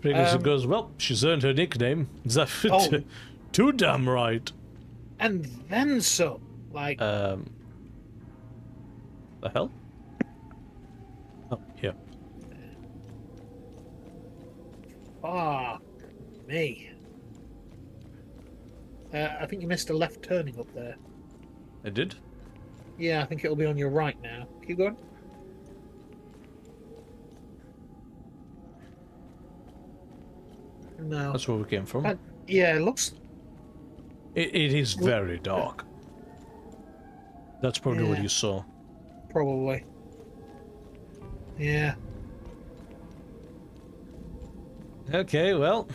Speaker 2: Frequency goes, well, she's earned her nickname.
Speaker 1: Oh.
Speaker 2: Too damn right.
Speaker 1: And then some. Like,
Speaker 2: The hell? Oh, yeah.
Speaker 1: fuck me. I think you missed a left turning up there.
Speaker 2: I did?
Speaker 1: Yeah, I think it'll be on your right now. Keep going. No.
Speaker 2: That's where we came from.
Speaker 1: Yeah, it looks...
Speaker 2: It is very dark. That's probably what
Speaker 1: Yeah.
Speaker 2: you saw.
Speaker 1: Probably. Yeah.
Speaker 2: Okay, well.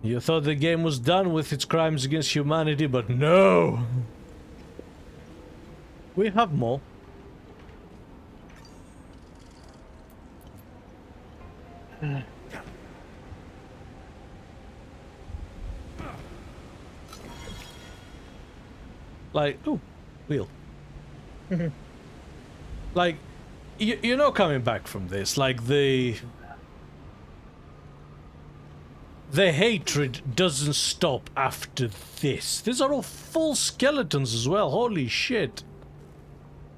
Speaker 2: You thought the game was done with its crimes against humanity, but no! We have more. Like, oh, wheel. Like, you're not coming back from this. Like, the hatred doesn't stop after this. These are all full skeletons as well. Holy shit.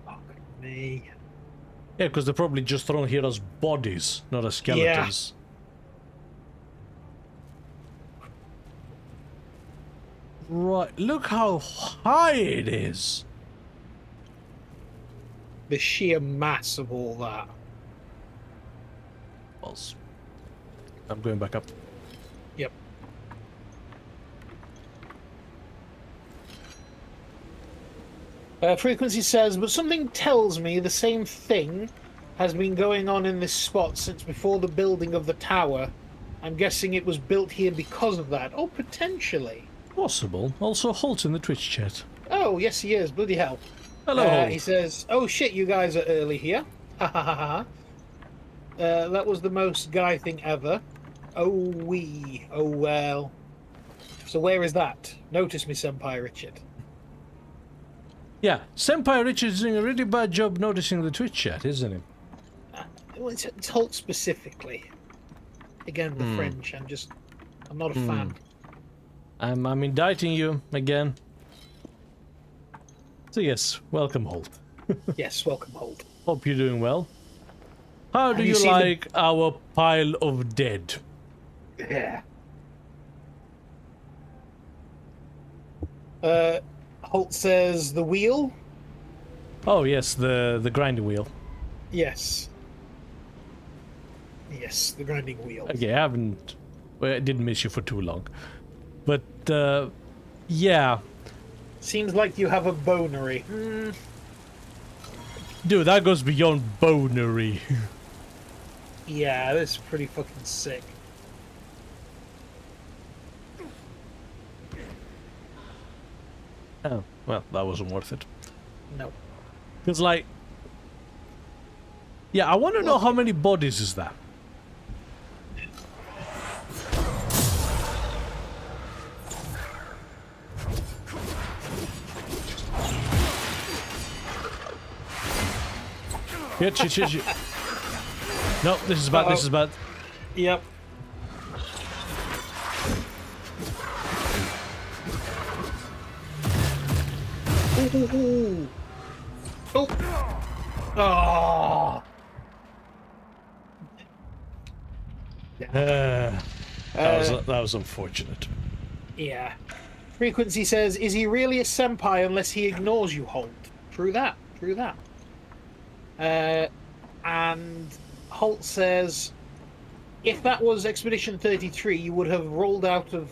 Speaker 1: Fuck me.
Speaker 2: Yeah, because they're probably just thrown here as bodies, not as skeletons. Right, look how high it is.
Speaker 1: The sheer mass of all that.
Speaker 2: Balls. I'm going back up.
Speaker 1: Yep. Frequency says, but something tells me the same thing has been going on in this spot since before the building of the tower I'm guessing it was built here because of that. Oh, potentially.
Speaker 2: Possible. Also, Holt's in the Twitch chat.
Speaker 1: Oh, yes, he is. Bloody hell.
Speaker 2: Hello, Holt.
Speaker 1: He says, "Oh shit, you guys are early here." Ha ha ha ha. That was the most guy thing ever. Oh well. So where is that? Notice me, Senpai Richard.
Speaker 2: Yeah, Senpai Richard's doing a really bad job noticing the Twitch chat, isn't he?
Speaker 1: Well, it's Holt specifically. Again, the French. I'm not a fan.
Speaker 2: I'm indicting you again. So yes, welcome, Holt.
Speaker 1: Yes, welcome, Holt.
Speaker 2: Hope you're doing well. How do
Speaker 1: Have you
Speaker 2: you
Speaker 1: seen
Speaker 2: like our pile of dead?
Speaker 1: Yeah. Holt says the wheel.
Speaker 2: Oh yes, the grinding wheel.
Speaker 1: Yes. Yes, the grinding wheel.
Speaker 2: Okay, I didn't miss you for too long. But, yeah.
Speaker 1: Seems like you have a bonery.
Speaker 2: Dude, that goes beyond bonery.
Speaker 1: Yeah, this is pretty fucking sick.
Speaker 2: Oh, well, that wasn't worth it.
Speaker 1: No.
Speaker 2: Because, like... Yeah, I want to know how many bodies is that? Shit. No, this is bad, this is bad.
Speaker 1: Yep. Ooh. Oh. Oh.
Speaker 2: That was unfortunate.
Speaker 1: Yeah. Frequency says, is he really a senpai unless he ignores you, Holt? True that. True that. And Holt says, if that was Expedition 33, you would have rolled out of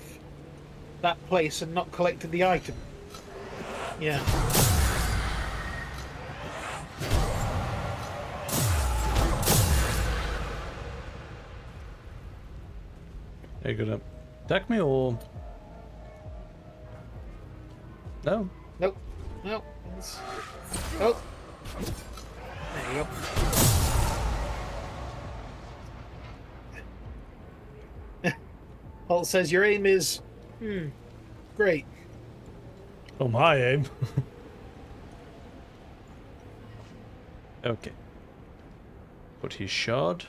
Speaker 1: that place and not collected the item. Yeah.
Speaker 2: Are you gonna attack me or... No?
Speaker 1: Nope. Nope. Oh. There you go. Holt says your aim is... great.
Speaker 2: Oh, my aim. Okay. Put his shard.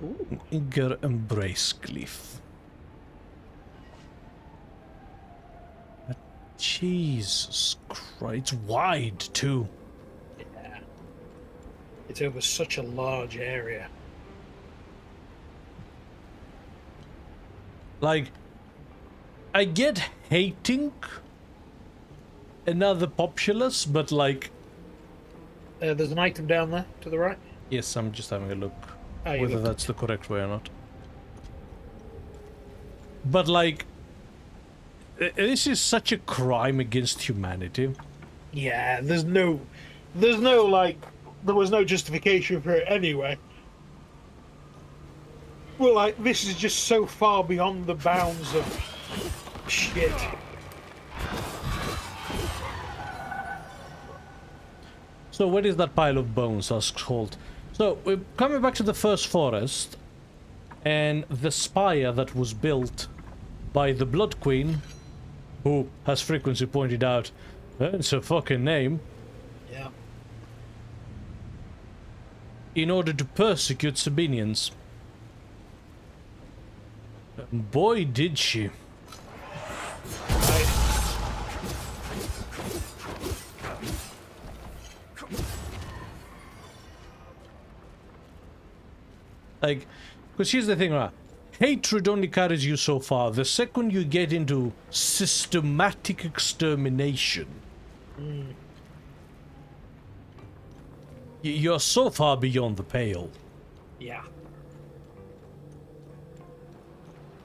Speaker 2: Ooh. Eager Embrace Glyph. Jesus Christ, it's wide too.
Speaker 1: Yeah. It's over such a large area.
Speaker 2: Like, I get hating another populace, but like...
Speaker 1: There's an item down there to the right.
Speaker 2: Yes, I'm just having a look.
Speaker 1: Oh,
Speaker 2: whether that's the correct way or not. But like... This is such a crime against humanity.
Speaker 1: Yeah, there's no like, there was no justification for it anyway. Well, like, this is just so far beyond the bounds of shit.
Speaker 2: So where is that pile of bones, asks Holt. So we're coming back to the first forest, and the spire that was built by the Blood Queen, who has Frequency pointed out, it's a fucking name.
Speaker 1: Yeah.
Speaker 2: In order to persecute Sabinians. Boy, did she. Like, because here's the thing, right? Hatred only carries you so far. The second you get into systematic extermination, you're so far beyond the pale.
Speaker 1: Yeah.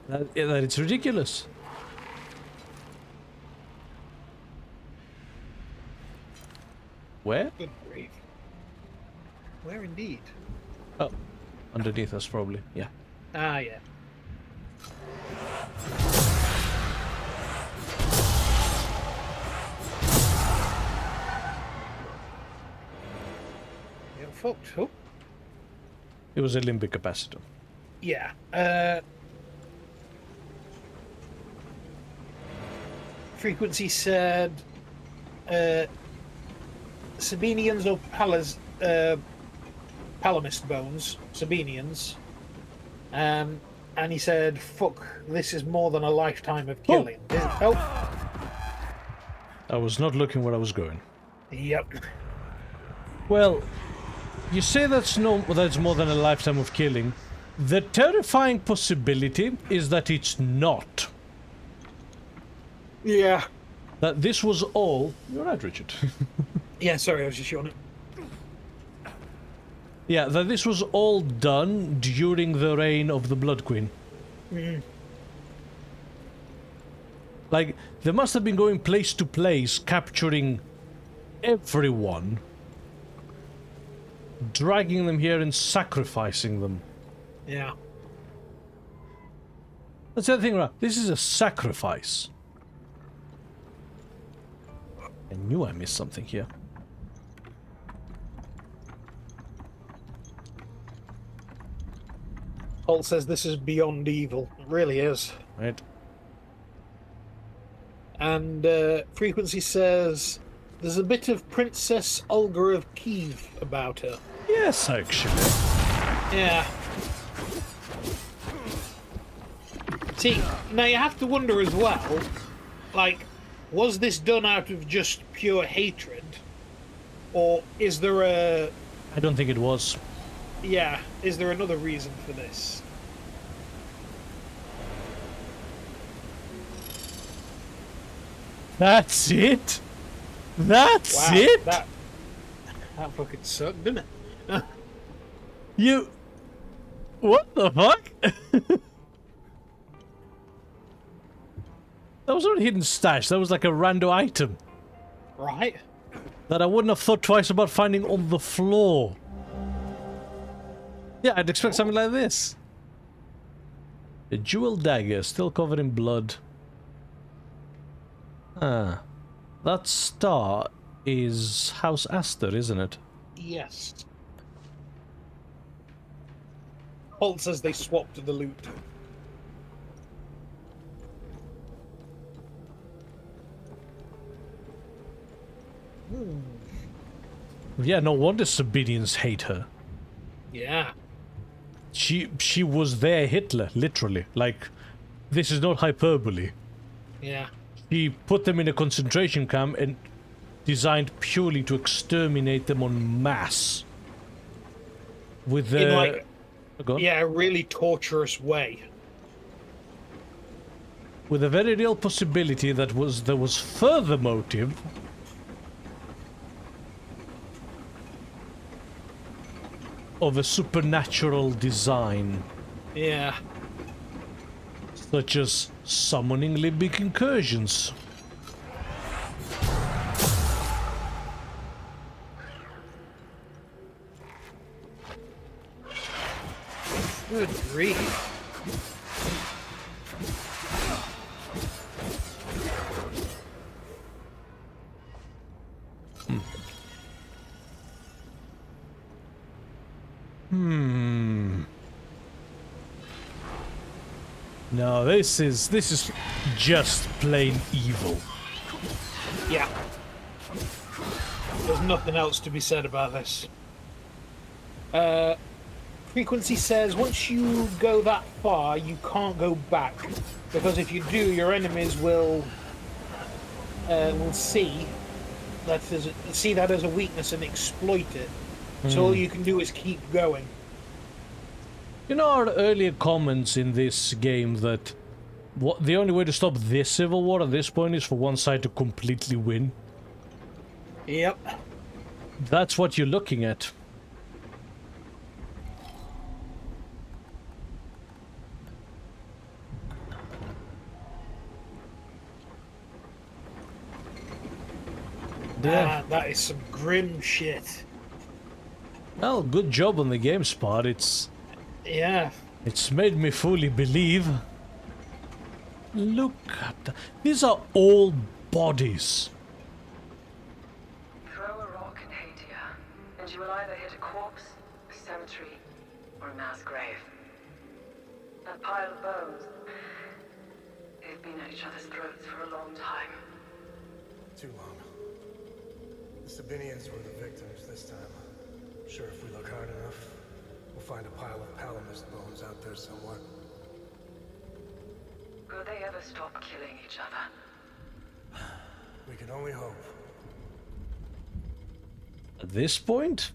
Speaker 2: That it's ridiculous. Where?
Speaker 1: Good grief. Where indeed?
Speaker 2: Oh, underneath us probably. Yeah.
Speaker 1: Ah, yeah. You're fucked. Oh.
Speaker 2: It was a limbic capacitor.
Speaker 1: Yeah. Frequency said Sabinians or Palamist bones. Sabinians. And he said, fuck, this is more than a lifetime of killing. Oh.
Speaker 2: I was not looking where I was going.
Speaker 1: Yep.
Speaker 2: Well, you say that's more than a lifetime of killing. The terrifying possibility is that it's not.
Speaker 1: Yeah.
Speaker 2: That this was all... You're right, Richard.
Speaker 1: Yeah, sorry, I was just yawning.
Speaker 2: Yeah, that this was all done during the reign of the Blood Queen. Like, they must have been going place to place, capturing everyone, dragging them here and sacrificing them.
Speaker 1: Yeah.
Speaker 2: That's the other thing, right? This is a sacrifice. I knew I missed something here.
Speaker 1: Holt says this is beyond evil. It really is.
Speaker 2: Right.
Speaker 1: And Frequency says there's a bit of Princess Olga of Kiev about her.
Speaker 2: Yes, actually.
Speaker 1: Yeah. See, now you have to wonder as well, like, was this done out of just pure hatred? Or is there a...
Speaker 2: I don't think it was.
Speaker 1: Yeah, is there another reason for this?
Speaker 2: That's it? That's
Speaker 1: Wow,
Speaker 2: it?
Speaker 1: That fucking sucked, didn't it?
Speaker 2: You... What the fuck? That was not a hidden stash, that was like a random item.
Speaker 1: Right.
Speaker 2: That I wouldn't have thought twice about finding on the floor. Yeah, I'd expect something like this. A jewel dagger, still covered in blood. Ah. That star is House Aster, isn't it?
Speaker 1: Yes. Holt says they swapped the loot.
Speaker 2: Yeah, no wonder Sabinians hate her.
Speaker 1: Yeah.
Speaker 2: She was their Hitler, literally. Like, this is not hyperbole.
Speaker 1: Yeah.
Speaker 2: He put them in a concentration camp and designed purely to exterminate them en masse. With the...
Speaker 1: In like, yeah, a really torturous way.
Speaker 2: With a very real possibility that there was further motive. Of a supernatural design.
Speaker 1: Yeah.
Speaker 2: Such as summoning limbic incursions.
Speaker 1: Good grief.
Speaker 2: No, this is just plain evil.
Speaker 1: Yeah. There's nothing else to be said about this. Frequency says once you go that far, you can't go back, because if you do, your enemies will see that as a weakness and exploit it. So all you can do is keep going.
Speaker 2: You know our earlier comments in this game that the only way to stop this civil war at this point is for one side to completely win?
Speaker 1: Yep.
Speaker 2: That's what you're looking at. Yeah.
Speaker 1: That is some grim shit.
Speaker 2: Well, good job on the game spot. It's made me fully believe. Look at that. These are all bodies.
Speaker 14: Throw a rock in Hadia, and you will either hit a corpse, a cemetery, or a mass grave. That pile of bones, they've been at each other's throats for a long time.
Speaker 13: Too long. The Sabinians were the victims this time. Sure, if we look hard enough, we'll find a pile of Palamus bones out there somewhere.
Speaker 14: Will they ever stop killing each other?
Speaker 13: We can only hope.
Speaker 2: At this point?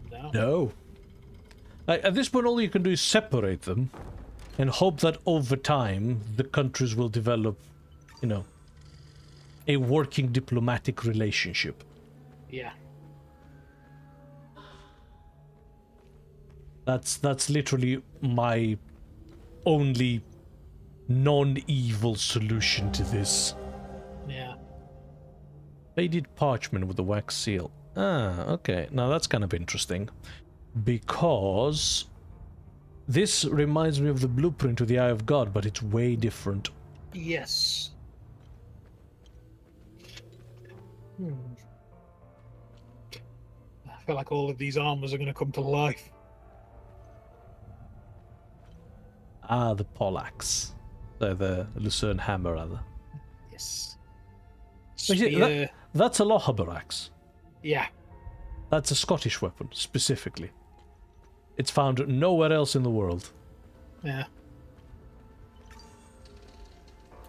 Speaker 1: No.
Speaker 2: No. Like, at this point, all you can do is separate them and hope that over time the countries will develop, you know, a working diplomatic relationship.
Speaker 1: Yeah.
Speaker 2: That's literally my only non-evil solution to this.
Speaker 1: Yeah.
Speaker 2: Faded parchment with a wax seal. Ah, okay. Now that's kind of interesting. Because this reminds me of the blueprint to the Eye of God, but it's way different.
Speaker 1: Yes. I feel like all of these armors are going to come to life.
Speaker 2: Ah, the poleaxe. The Lucerne hammer, rather.
Speaker 1: Yes.
Speaker 2: That's a Lochaber axe.
Speaker 1: Yeah.
Speaker 2: That's a Scottish weapon, specifically. It's found nowhere else in the world.
Speaker 1: Yeah.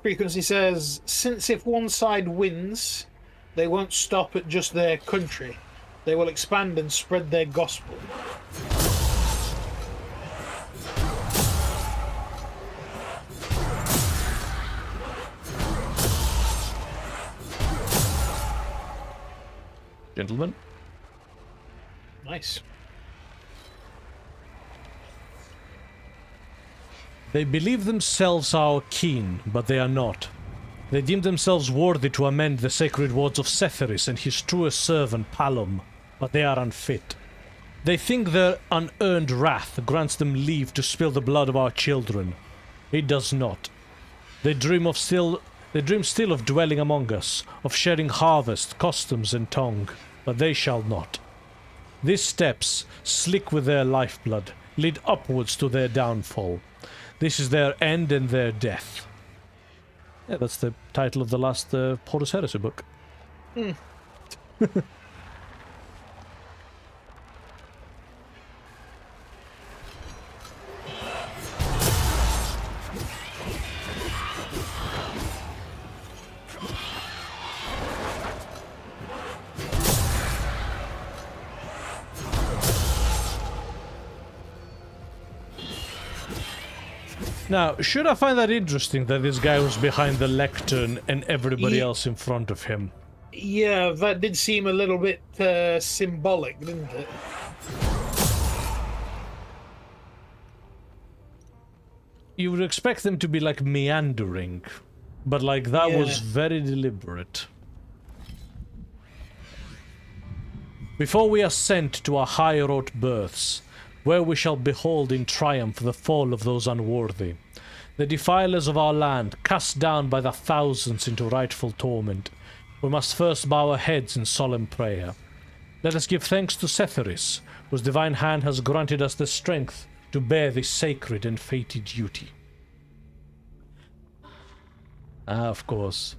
Speaker 1: Frequency says, since if one side wins, they won't stop at just their country. They will expand and spread their gospel.
Speaker 2: Gentlemen.
Speaker 1: Nice.
Speaker 2: They believe themselves our kin, but they are not. They deem themselves worthy to amend the sacred words of Cetheris and his truest servant Palom, but they are unfit. They think their unearned wrath grants them leave to spill the blood of our children. It does not. They dream still of dwelling among us, of sharing harvest, customs, and tongue, but they shall not. These steps, slick with their lifeblood, lead upwards to their downfall. This is their end and their death. Yeah, that's the title of the last Horus Heresy book. Now, should I find that interesting that this guy was behind the lectern and everybody else in front of him?
Speaker 1: Yeah, that did seem a little bit symbolic, didn't it?
Speaker 2: You would expect them to be like meandering, but like that was very deliberate. Before we are sent to our high-wrought births, where we shall behold in triumph the fall of those unworthy, the defilers of our land, cast down by the thousands into rightful torment, we must first bow our heads in solemn prayer. Let us give thanks to Cetheris, whose divine hand has granted us the strength to bear this sacred and fated duty. Ah, of course.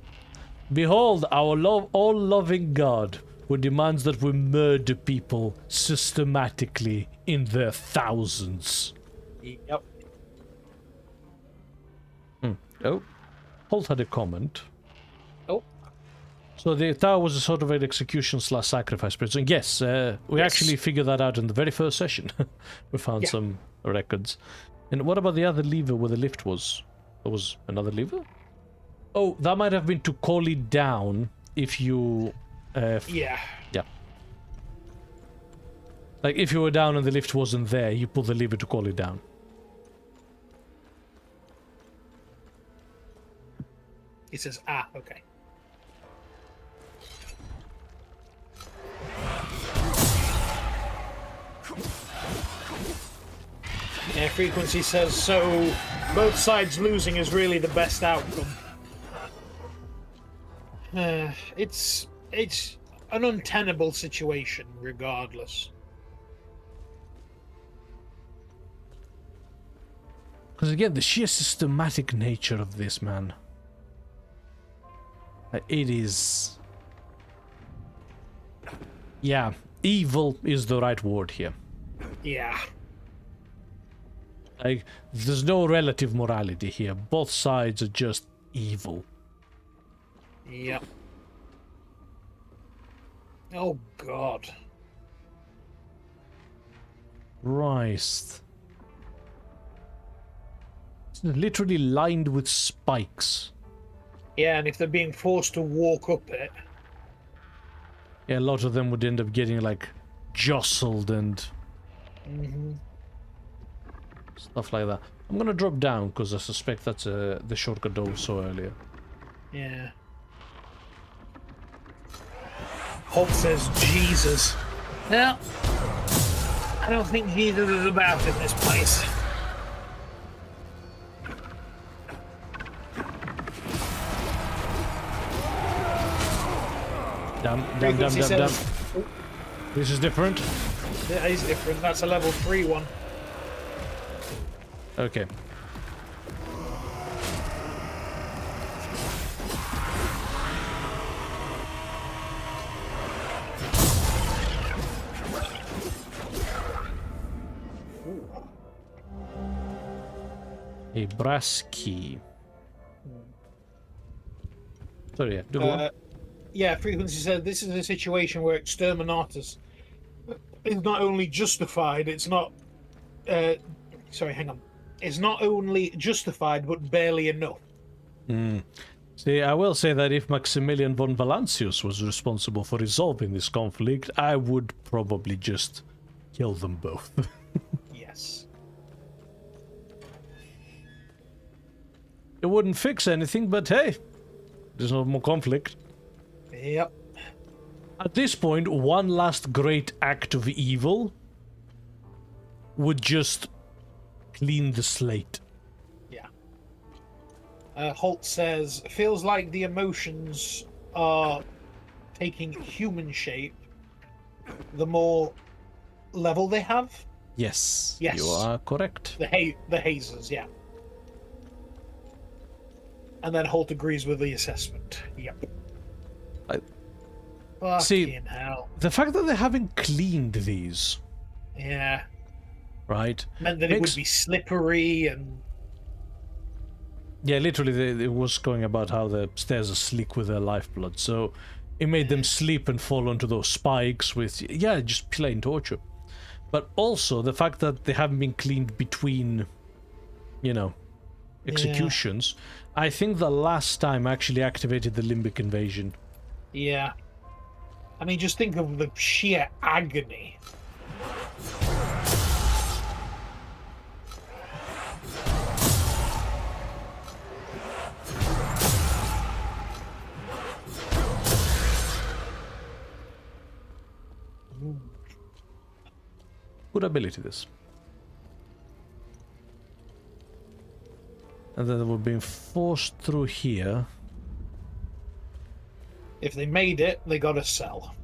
Speaker 2: Behold our all-loving God, who demands that we murder people systematically in their thousands.
Speaker 1: Yep.
Speaker 2: Oh, Holt had a comment.
Speaker 1: Oh.
Speaker 2: So that was a sort of an execution/sacrifice prison. Yes, we actually figured that out in the very first session. We found some records. And what about the other lever where the lift was? There was another lever? Oh, that might have been to call it down if you...
Speaker 1: Yeah.
Speaker 2: Like, if you were down and the lift wasn't there, you pull the lever to call it down.
Speaker 1: It says, okay. Yeah, Frequency says, so both sides losing is really the best outcome. It's an untenable situation, regardless.
Speaker 2: Because again, the sheer systematic nature of this, man. It is... Yeah, evil is the right word here.
Speaker 1: Yeah.
Speaker 2: Like, there's no relative morality here. Both sides are just evil.
Speaker 1: Yep. Oh, God.
Speaker 2: Christ. It's literally lined with spikes.
Speaker 1: Yeah, and if they're being forced to walk up it...
Speaker 2: Yeah, a lot of them would end up getting, like, jostled and... stuff like that. I'm gonna drop down, because I suspect that's the shortcut I saw earlier.
Speaker 1: Yeah. Holt says Jesus. Now, I don't think Jesus is about in this place.
Speaker 2: Damn. This is different.
Speaker 1: Yeah, he's different. That's a level 3 one.
Speaker 2: Okay. A brass key. Sorry, yeah. Do go on.
Speaker 1: Yeah, Frequency said this is a situation where Exterminatus is not only justified, it's not... sorry, hang on. It's not only justified, but barely enough.
Speaker 2: See, I will say that if Maximilian von Valancius was responsible for resolving this conflict, I would probably just kill them both.
Speaker 1: Yes.
Speaker 2: It wouldn't fix anything, but hey, there's no more conflict.
Speaker 1: Yep.
Speaker 2: At this point, one last great act of evil would just clean the slate.
Speaker 1: Yeah. Holt says, feels like the emotions are taking human shape the more level they have.
Speaker 2: Yes.
Speaker 1: Yes.
Speaker 2: You are correct.
Speaker 1: The hazers, yeah. And then Holt agrees with the assessment. Yep.
Speaker 2: See,
Speaker 1: hell.
Speaker 2: the fact that they haven't cleaned these,
Speaker 1: Yeah.
Speaker 2: right?
Speaker 1: Meant that it would be slippery and...
Speaker 2: Yeah, literally, it was going about how the stairs are slick with their lifeblood, so it made them sleep and fall onto those spikes with, yeah, just plain torture. But also, the fact that they haven't been cleaned between, you know, executions. Yeah. I think the last time I actually activated the limbic invasion.
Speaker 1: Yeah. I mean, just think of the sheer agony.
Speaker 2: Good ability, this. And then we're being forced through here.
Speaker 1: If they made it, they got to sell.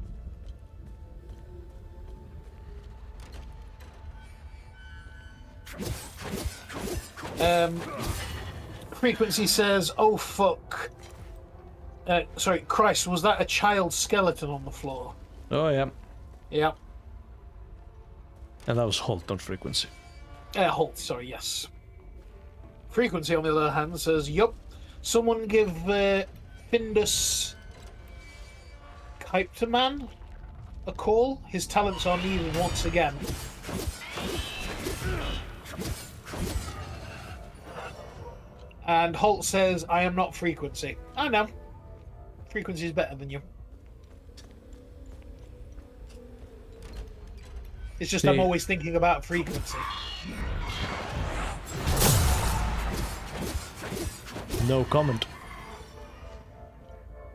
Speaker 1: Frequency says, oh fuck. Sorry, Christ, was that a child skeleton on the floor?
Speaker 2: Oh, yeah.
Speaker 1: Yeah.
Speaker 2: And that was Holt, not Frequency.
Speaker 1: Holt, sorry, yes. Frequency, on the other hand, says, yup, someone give Findus Kypterman a call. His talents are needed once again. And Holt says, I am not Frequency. I know. Frequency is better than you. It's just I'm always thinking about Frequency.
Speaker 2: No comment.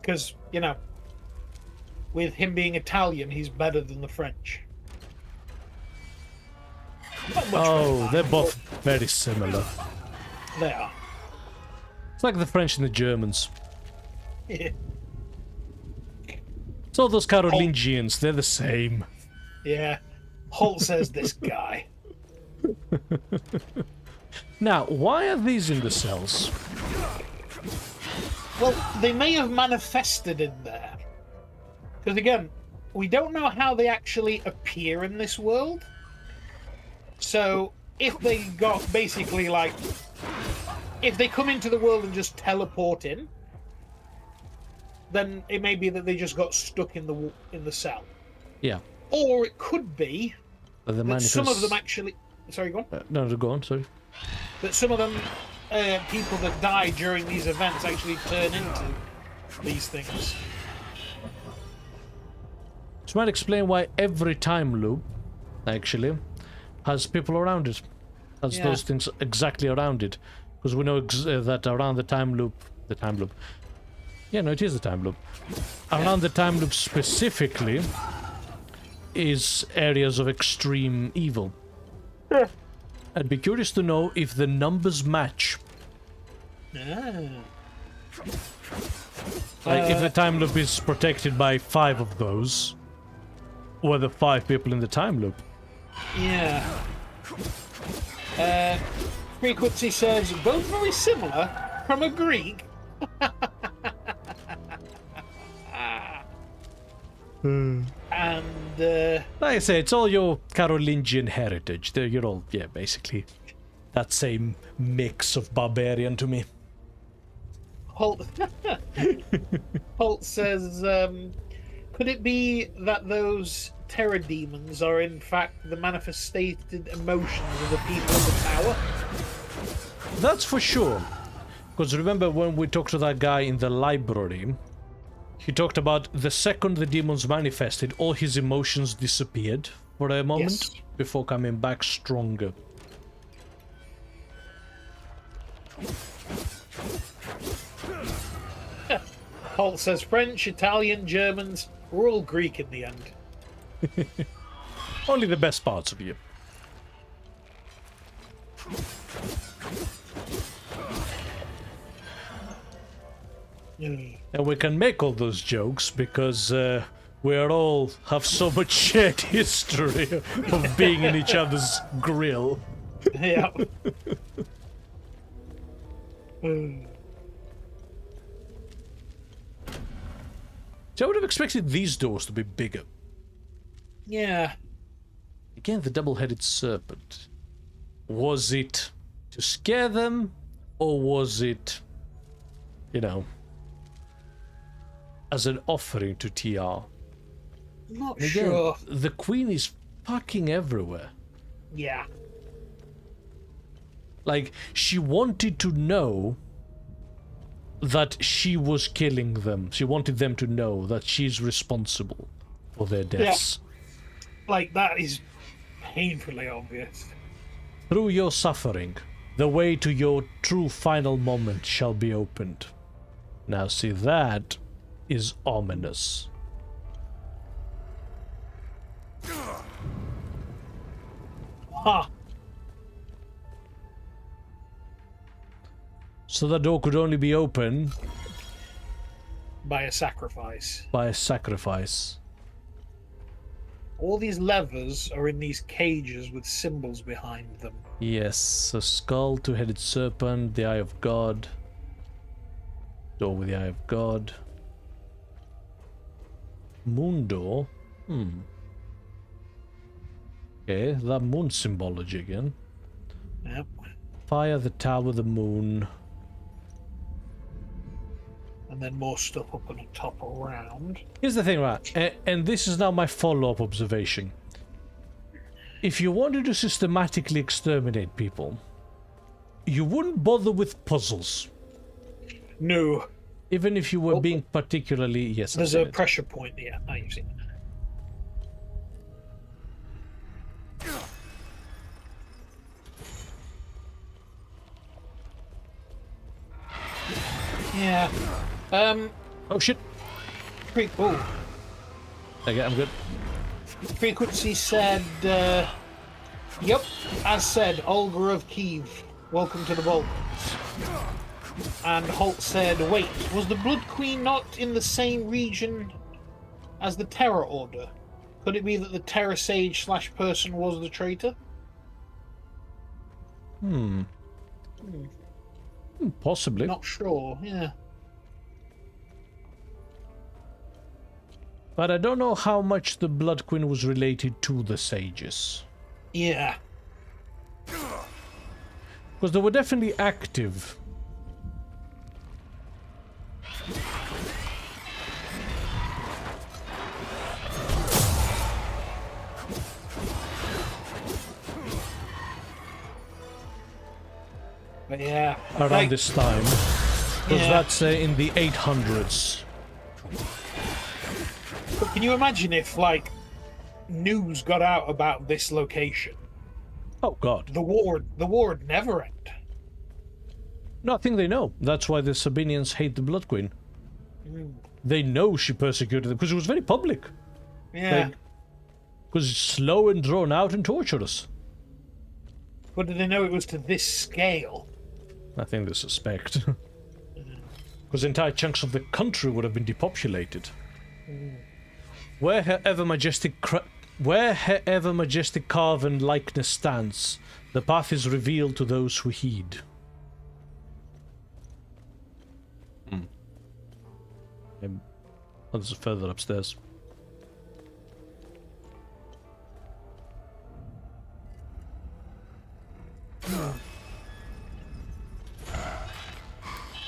Speaker 1: Because, you know, with him being Italian, he's better than the French.
Speaker 2: Oh, they're both very similar.
Speaker 1: They are.
Speaker 2: It's like the French and the Germans.
Speaker 1: Yeah.
Speaker 2: So those Carolingians, they're the same.
Speaker 1: Yeah. Holt says this guy.
Speaker 2: Now, why are these in the cells?
Speaker 1: Well, they may have manifested in there. Because again, we don't know how they actually appear in this world. So, if they got basically like... If they come into the world and just teleport in, then it may be that they just got stuck in the cell.
Speaker 2: Yeah.
Speaker 1: Or it could be that some of them actually... Sorry, go on.
Speaker 2: No, go on, sorry.
Speaker 1: That some of them, people that die during these events actually turn into these things.
Speaker 2: This might explain why every time loop, actually, has people around it. Has those things exactly around it. Because we know that around the time loop... Yeah, no, it is the time loop. Around the time loop specifically is areas of extreme evil.
Speaker 1: Yeah.
Speaker 2: I'd be curious to know if the numbers match. Like, if the time loop is protected by 5 of those, or the 5 people in the time loop.
Speaker 1: Yeah. Frequency says, both very similar, from a Greek. And,
Speaker 2: like I say, it's all your Carolingian heritage. You're all, yeah, basically that same mix of barbarian to me.
Speaker 1: Holt says, could it be that those terror demons are in fact the manifested emotions of the people in the tower?
Speaker 2: That's for sure. Because remember when we talked to that guy in the library, he talked about the second the demons manifested, all his emotions disappeared for a moment before coming back stronger.
Speaker 1: Holt says French, Italian, Germans, we're all Greek in the end.
Speaker 2: Only the best parts of you. And we can make all those jokes because we all have so much shared history of being in each other's grill.
Speaker 1: Yeah.
Speaker 2: So I would have expected these doors to be bigger.
Speaker 1: Yeah.
Speaker 2: Again, the double-headed serpent. Was it to scare them, or was it, you know, as an offering to TR?
Speaker 1: Not
Speaker 2: and again,
Speaker 1: sure.
Speaker 2: The queen is fucking everywhere.
Speaker 1: Yeah.
Speaker 2: Like, she wanted to know that she was killing them. She wanted them to know that she's responsible for their deaths.
Speaker 1: Yeah. Like, that is painfully obvious.
Speaker 2: Through your suffering, the way to your true final moment shall be opened. Now see, that is ominous.
Speaker 1: Ha!
Speaker 2: So the door could only be opened
Speaker 1: By a sacrifice.
Speaker 2: by a sacrifice.
Speaker 1: All these levers are in these cages with symbols behind them.
Speaker 2: Yes, a skull, two-headed serpent, the Eye of God. Door with the Eye of God. Moon door? Okay, that moon symbology again.
Speaker 1: Yep.
Speaker 2: Fire, the tower, the moon.
Speaker 1: And then more stuff up on the top around.
Speaker 2: Here's the thing, right? And this is now my follow-up observation. If you wanted to systematically exterminate people, you wouldn't bother with puzzles.
Speaker 1: No.
Speaker 2: Even if you were being particularly... Yes,
Speaker 1: There's a pressure point here. Oh, you've seen it. Yeah.
Speaker 2: Oh shit.
Speaker 1: Oh.
Speaker 2: Okay, I'm good.
Speaker 1: Frequency said Yep, as said, Olga of Kiev, welcome to the Balkans. And Holt said, wait, was the Blood Queen not in the same region as the Terror Order? Could it be that the Terror Sage / person was the traitor?
Speaker 2: Possibly.
Speaker 1: Not sure, yeah.
Speaker 2: But I don't know how much the Blood Queen was related to the Sages.
Speaker 1: Yeah.
Speaker 2: Because they were definitely active.
Speaker 1: But yeah.
Speaker 2: Around this time. Because that's in the 800s.
Speaker 1: But can you imagine if, like, news got out about this location?
Speaker 2: Oh, God.
Speaker 1: The war would never end.
Speaker 2: No, I think they know. That's why the Sabinians hate the Blood Queen. They know she persecuted them, because it was very public.
Speaker 1: Yeah.
Speaker 2: Because it's slow and drawn out and torturous.
Speaker 1: But did they know it was to this scale?
Speaker 2: I think they suspect. Because entire chunks of the country would have been depopulated. Where her ever majestic carven likeness stands, the path is revealed to those who heed. Oh, this is further upstairs.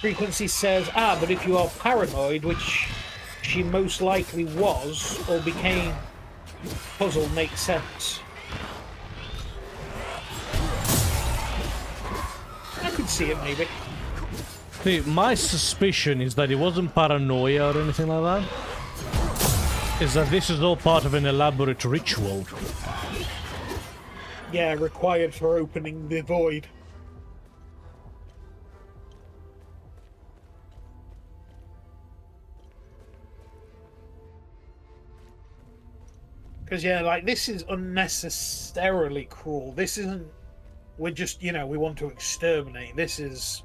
Speaker 1: Frequency says, but if you are paranoid, which she most likely was, or became, puzzle makes sense. I could see it, maybe.
Speaker 2: See, my suspicion is that it wasn't paranoia or anything like that. Is that this is all part of an elaborate ritual.
Speaker 1: Yeah, required for opening the void. Because, yeah, like, this is unnecessarily cruel. This isn't... We're just, we want to exterminate. This is...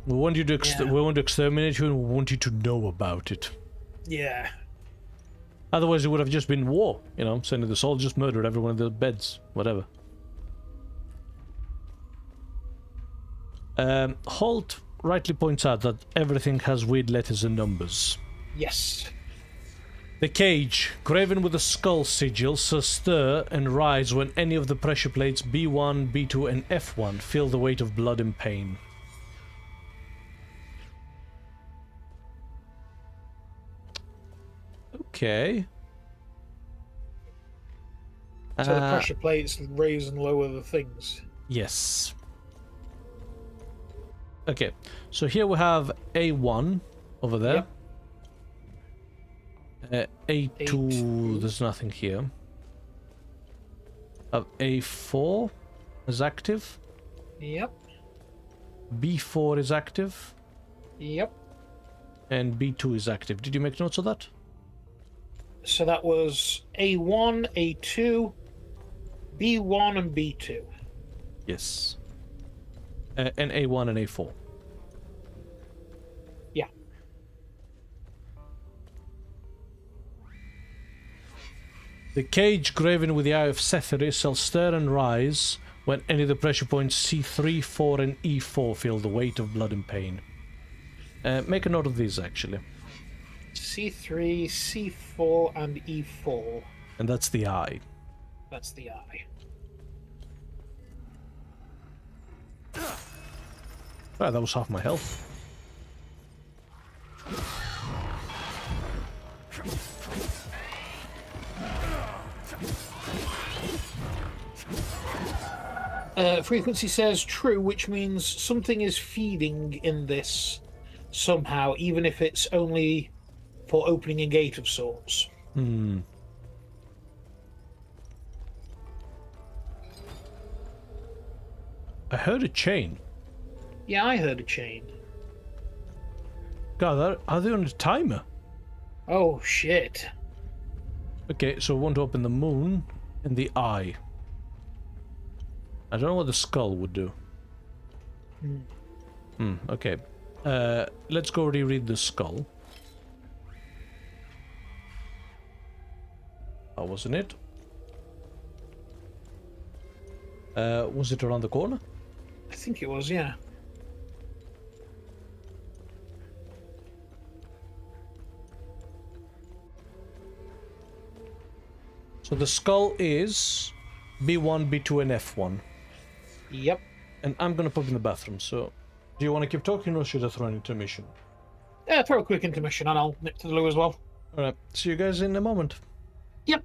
Speaker 2: We want you to we want to exterminate you, and we want you to know about it.
Speaker 1: Yeah.
Speaker 2: Otherwise, it would have just been war, sending the soldiers, murdered everyone in their beds, whatever. Holt rightly points out that everything has weird letters and numbers.
Speaker 1: Yes.
Speaker 2: The cage, graven with a skull sigil, shall stir and rise when any of the pressure plates B1, B2, and F1 feel the weight of blood and pain. Okay.
Speaker 1: So the pressure plates raise and lower the things.
Speaker 2: Yes. Okay, so here we have A1 over there. Yep. A2, there's nothing here. A4 is active.
Speaker 1: Yep.
Speaker 2: B4 is active.
Speaker 1: Yep.
Speaker 2: And B2 is active. Did you make notes of that?
Speaker 1: So that was A1, A2, B1, and B2.
Speaker 2: Yes. And A1 and A4.
Speaker 1: Yeah.
Speaker 2: The cage graven with the Eye of Setheri shall stir and rise when any of the pressure points C3, 4, and E4 feel the weight of blood and pain. Make a note of these, actually.
Speaker 1: C3, C4, and E4.
Speaker 2: And that's the eye.
Speaker 1: That's the eye.
Speaker 2: Right, that was half my health.
Speaker 1: Frequency says true, which means something is feeding in this somehow, even if it's only for opening a gate of sorts.
Speaker 2: I heard a chain.
Speaker 1: Yeah, I heard a chain.
Speaker 2: God, are they on a timer?
Speaker 1: Oh, shit.
Speaker 2: Okay, so I want to open the moon and the eye. I don't know what the skull would do. Okay. Let's go reread the skull. Oh, wasn't it? Was it around the corner?
Speaker 1: I think it was, yeah.
Speaker 2: So the skull is B1, B2, and F1.
Speaker 1: Yep.
Speaker 2: And I'm gonna pop in the bathroom, so... Do you want to keep talking or should I throw an intermission?
Speaker 1: Yeah, throw a quick intermission and I'll nip to the loo as well.
Speaker 2: Alright, see you guys in a moment.
Speaker 1: Yep.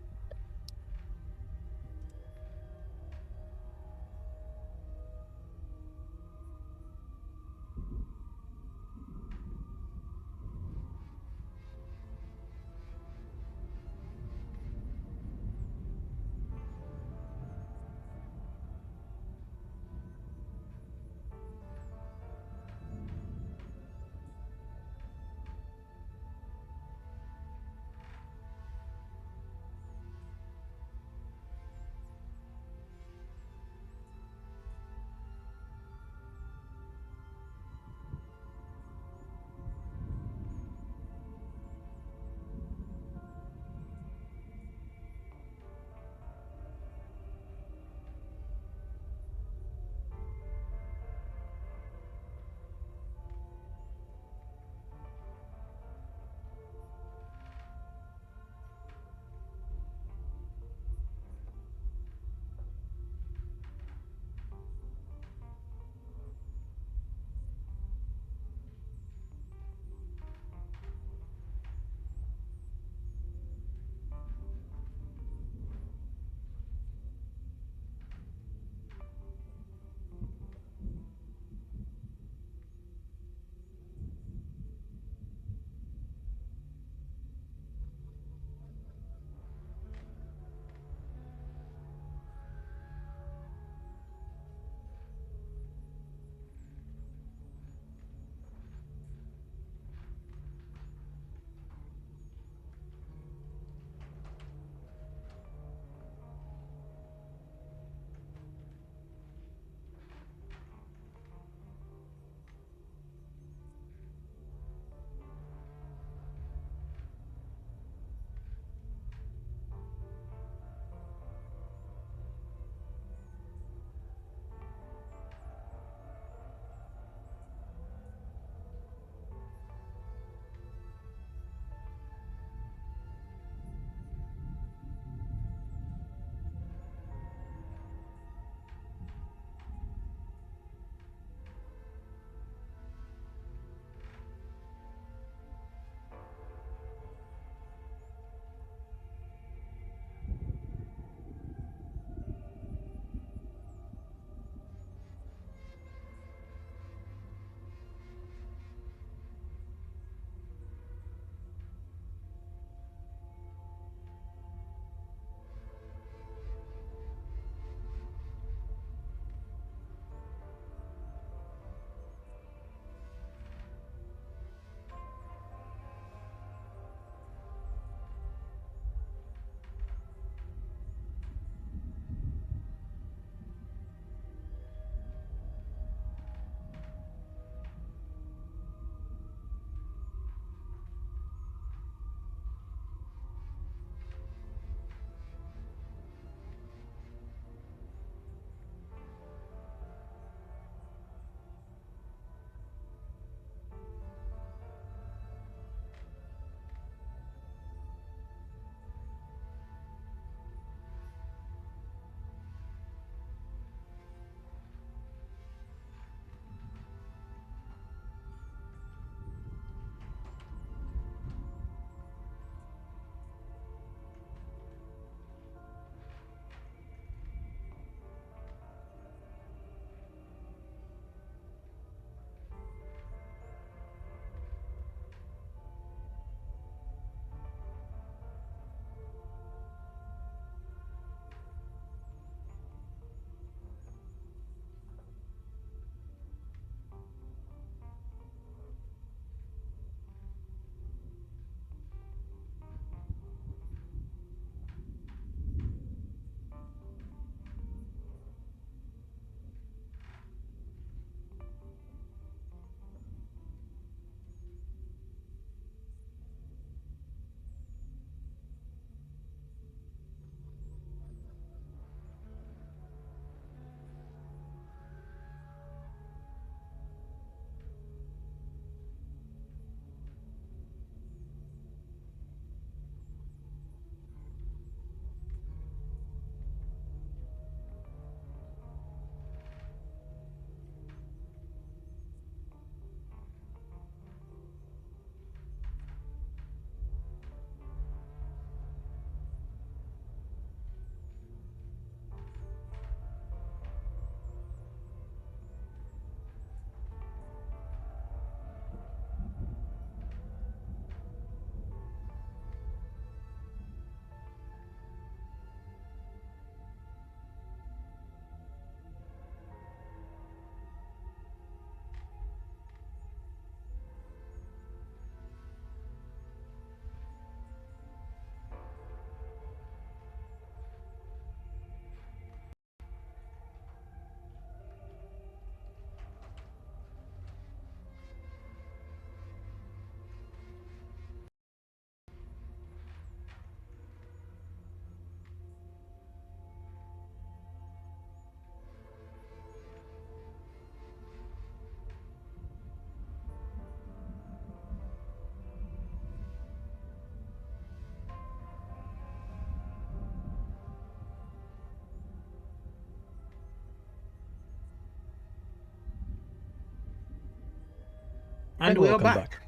Speaker 1: And we are
Speaker 2: welcome
Speaker 1: back.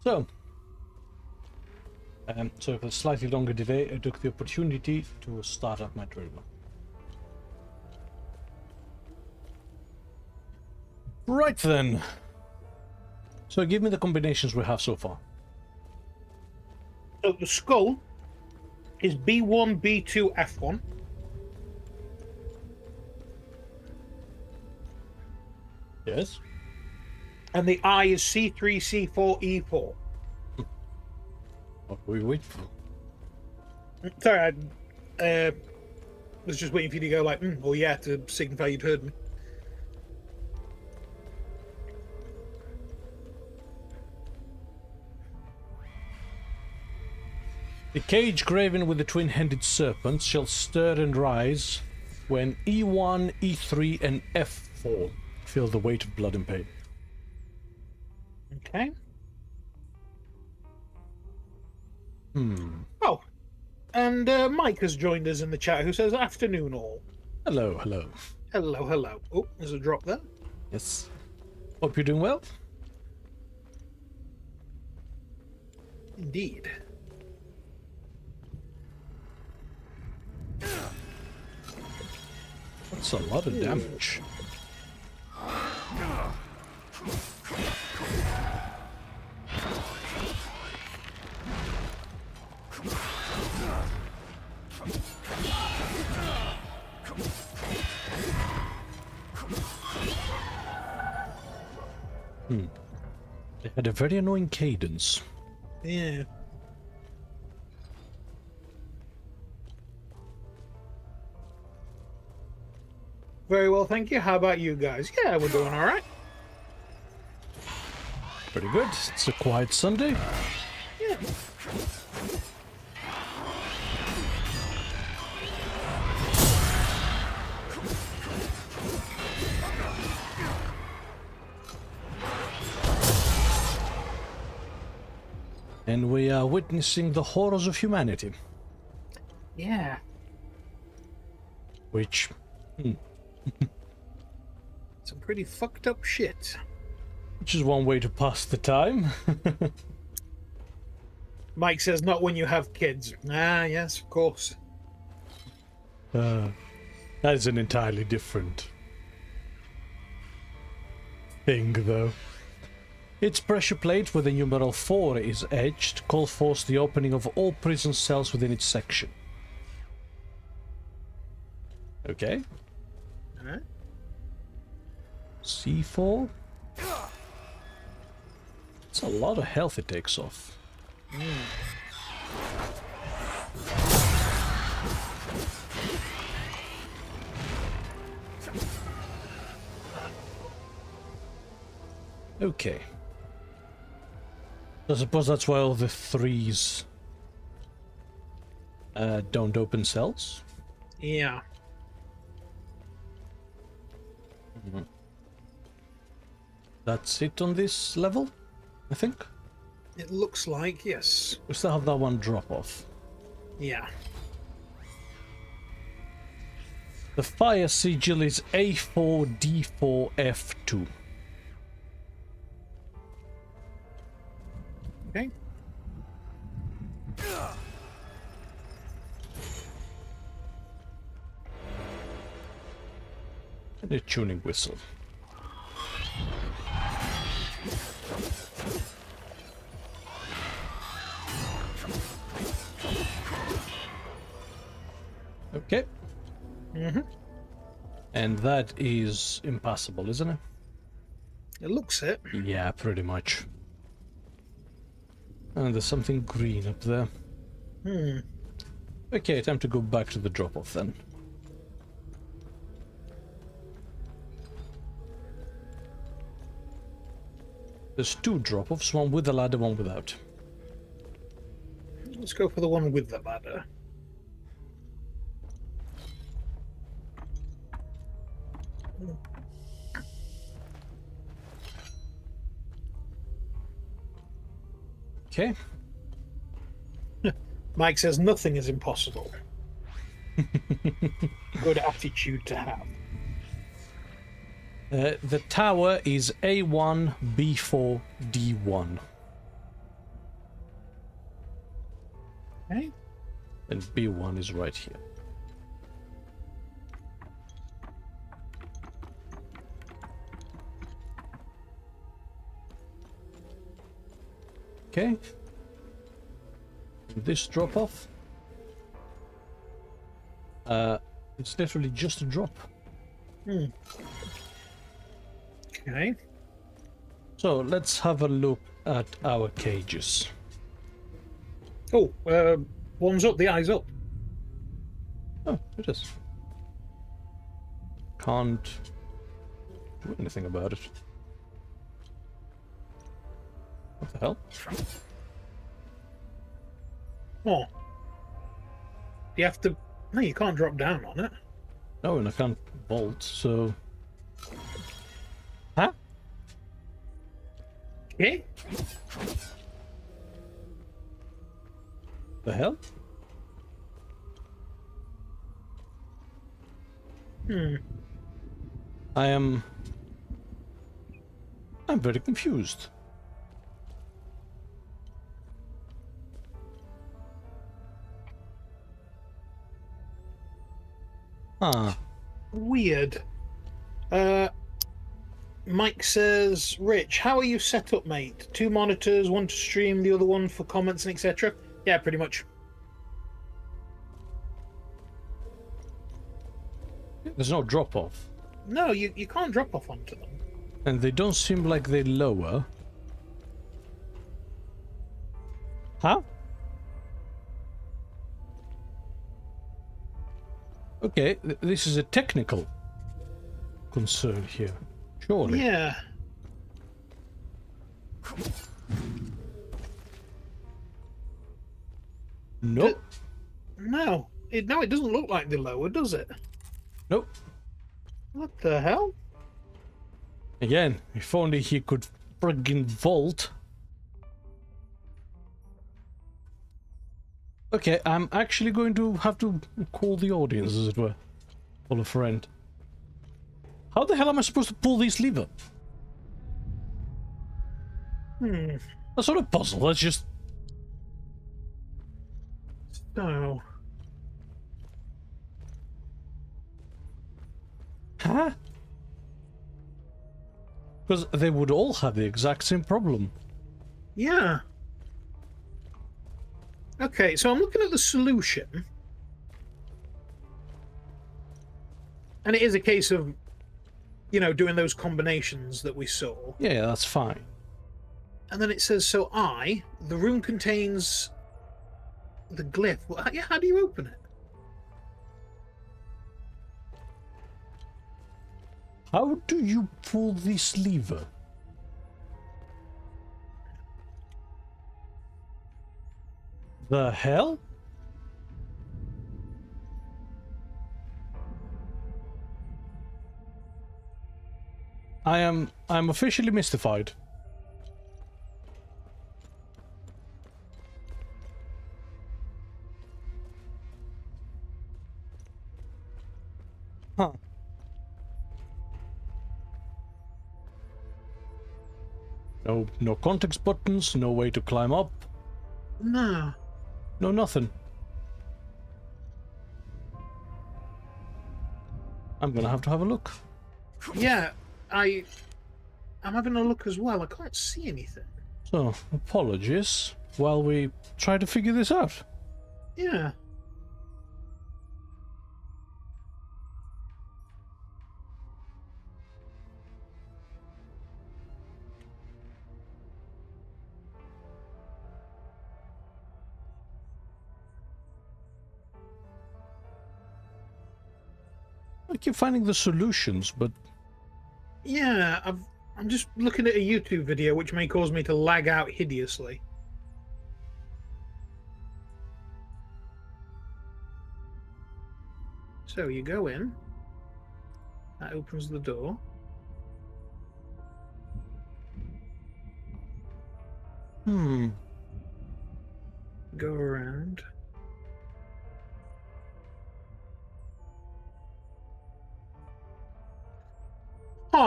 Speaker 2: So, with a slightly longer delay, I took the opportunity to start up my trailer. Right then. So give me the combinations we have so far.
Speaker 1: So the skull is B1, B2, F1.
Speaker 2: Yes.
Speaker 1: And the eye is C3, C4, E4.
Speaker 2: What do we wait for?
Speaker 1: Sorry, I was just waiting for you to go like, oh yeah, to signify you'd heard me.
Speaker 2: The cage graven with the twin-handed serpents shall stir and rise when E1, E3, and F4 feel the weight of blood and pain.
Speaker 1: Okay. Oh, and Mike has joined us in the chat, who says, afternoon all.
Speaker 2: Hello, hello.
Speaker 1: Hello, hello. Oh, there's a drop there.
Speaker 2: Yes. Hope you're doing well.
Speaker 1: Indeed.
Speaker 2: That's a lot of damage. They had a very annoying cadence.
Speaker 1: Yeah. Very well, thank you. How about you guys? Yeah, we're doing all right.
Speaker 2: Pretty good. It's a quiet Sunday.
Speaker 1: Yeah.
Speaker 2: And we are witnessing the horrors of humanity.
Speaker 1: Yeah.
Speaker 2: Which...
Speaker 1: Some pretty fucked up shit.
Speaker 2: Which is one way to pass the time.
Speaker 1: Mike says, not when you have kids. Ah, yes, of course.
Speaker 2: That is an entirely different thing, though. Its pressure plate with the numeral 4 is etched, call forth the opening of all prison cells within its section. Okay.
Speaker 1: Alright.
Speaker 2: C4? It's a lot of health it takes off. Okay. I suppose that's why all the 3s don't open cells.
Speaker 1: Yeah.
Speaker 2: That's it on this level, I think.
Speaker 1: It looks like, yes.
Speaker 2: We still have that one drop off.
Speaker 1: Yeah.
Speaker 2: The fire sigil is A4D4F2.
Speaker 1: Okay.
Speaker 2: And a tuning whistle. Okay. And that is impassable, isn't it?
Speaker 1: It looks it.
Speaker 2: Yeah, pretty much. And there's something green up there. Okay, time to go back to the drop-off then. There's 2 drop-offs, one with the ladder, one without.
Speaker 1: Let's go for the one with the ladder.
Speaker 2: Okay.
Speaker 1: Mike says nothing is impossible. Good attitude to have.
Speaker 2: The tower is A1, B4, D1.
Speaker 1: Okay.
Speaker 2: And B1 is right here. Okay. This drop off. It's literally just a drop.
Speaker 1: Hmm. Okay.
Speaker 2: So let's have a look at our cages.
Speaker 1: Oh, one's up, the eye's up.
Speaker 2: Oh, it is. Can't do anything about it. What the hell?
Speaker 1: Oh. You have to... No, you can't drop down on it.
Speaker 2: No, and I can't vault, so... Huh?
Speaker 1: Okay.
Speaker 2: The hell? I'm very confused. Huh.
Speaker 1: Weird. Mike says, Rich, how are you set up, mate? 2 monitors, one to stream, the other one for comments and etc. Yeah, pretty much.
Speaker 2: There's no drop off.
Speaker 1: No, you can't drop off onto them.
Speaker 2: And they don't seem like they lower. Huh? Okay, this is a technical concern here. Surely.
Speaker 1: Yeah.
Speaker 2: Nope.
Speaker 1: No. It doesn't look like they lower, does it?
Speaker 2: Nope.
Speaker 1: What the hell?
Speaker 2: Again, if only he could friggin' vault. Okay, I'm actually going to have to call the audience, as it were. Call a friend. How the hell am I supposed to pull this lever? That's not a puzzle, that's just...
Speaker 1: No.
Speaker 2: Huh? Because they would all have the exact same problem.
Speaker 1: Yeah. Okay, so I'm looking at the solution. And it is a case of, you know, doing those combinations that we saw.
Speaker 2: Yeah, that's fine.
Speaker 1: And then it says, so the room contains the glyph. Well, yeah, how do you open it?
Speaker 2: How do you pull this lever? The hell? I'm officially mystified. Huh. No context buttons, no way to climb up.
Speaker 1: No.
Speaker 2: No nothing. I'm gonna have to have a look.
Speaker 1: Yeah, I'm having a look as well. I can't see anything.
Speaker 2: So, apologies while we try to figure this out.
Speaker 1: Yeah.
Speaker 2: I keep finding the solutions, but...
Speaker 1: Yeah, I'm just looking at a YouTube video which may cause me to lag out hideously. So you go in. That opens the door. Go around.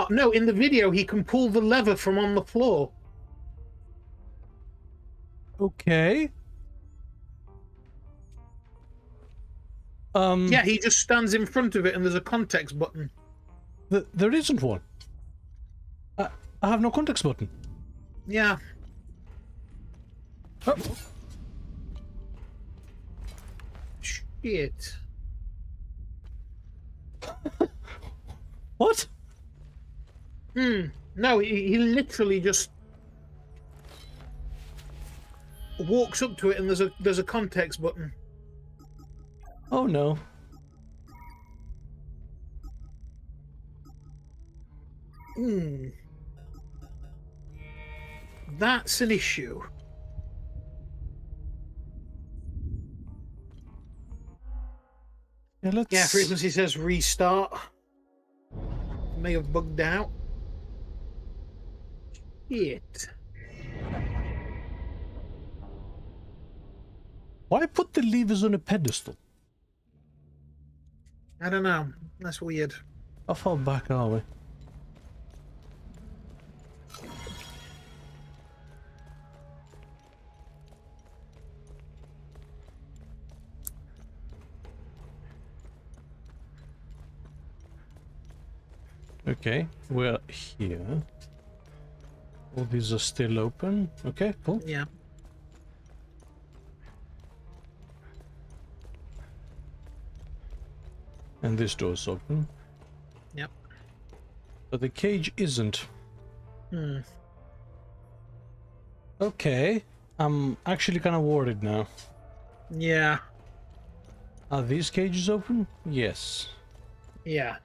Speaker 1: not. No, in the video, he can pull the lever from on the floor.
Speaker 2: Okay.
Speaker 1: Yeah, he just stands in front of it and there's a context button.
Speaker 2: There isn't one. I have no context button.
Speaker 1: Yeah.
Speaker 2: Oh.
Speaker 1: Shit.
Speaker 2: What?
Speaker 1: No, he literally just walks up to it and there's a context button.
Speaker 2: Oh no.
Speaker 1: That's an issue.
Speaker 2: Yeah, let's...
Speaker 1: Yeah, frequency says restart. May have bugged out. Shit.
Speaker 2: Why put the levers on a pedestal?
Speaker 1: I don't know. That's weird.
Speaker 2: How far back are we? Okay, we're here. All these are still open. Okay, cool.
Speaker 1: Yeah.
Speaker 2: And this door's open.
Speaker 1: Yep.
Speaker 2: But the cage isn't. Okay. I'm actually kind of worried now.
Speaker 1: Yeah.
Speaker 2: Are these cages open? Yes.
Speaker 1: Yeah.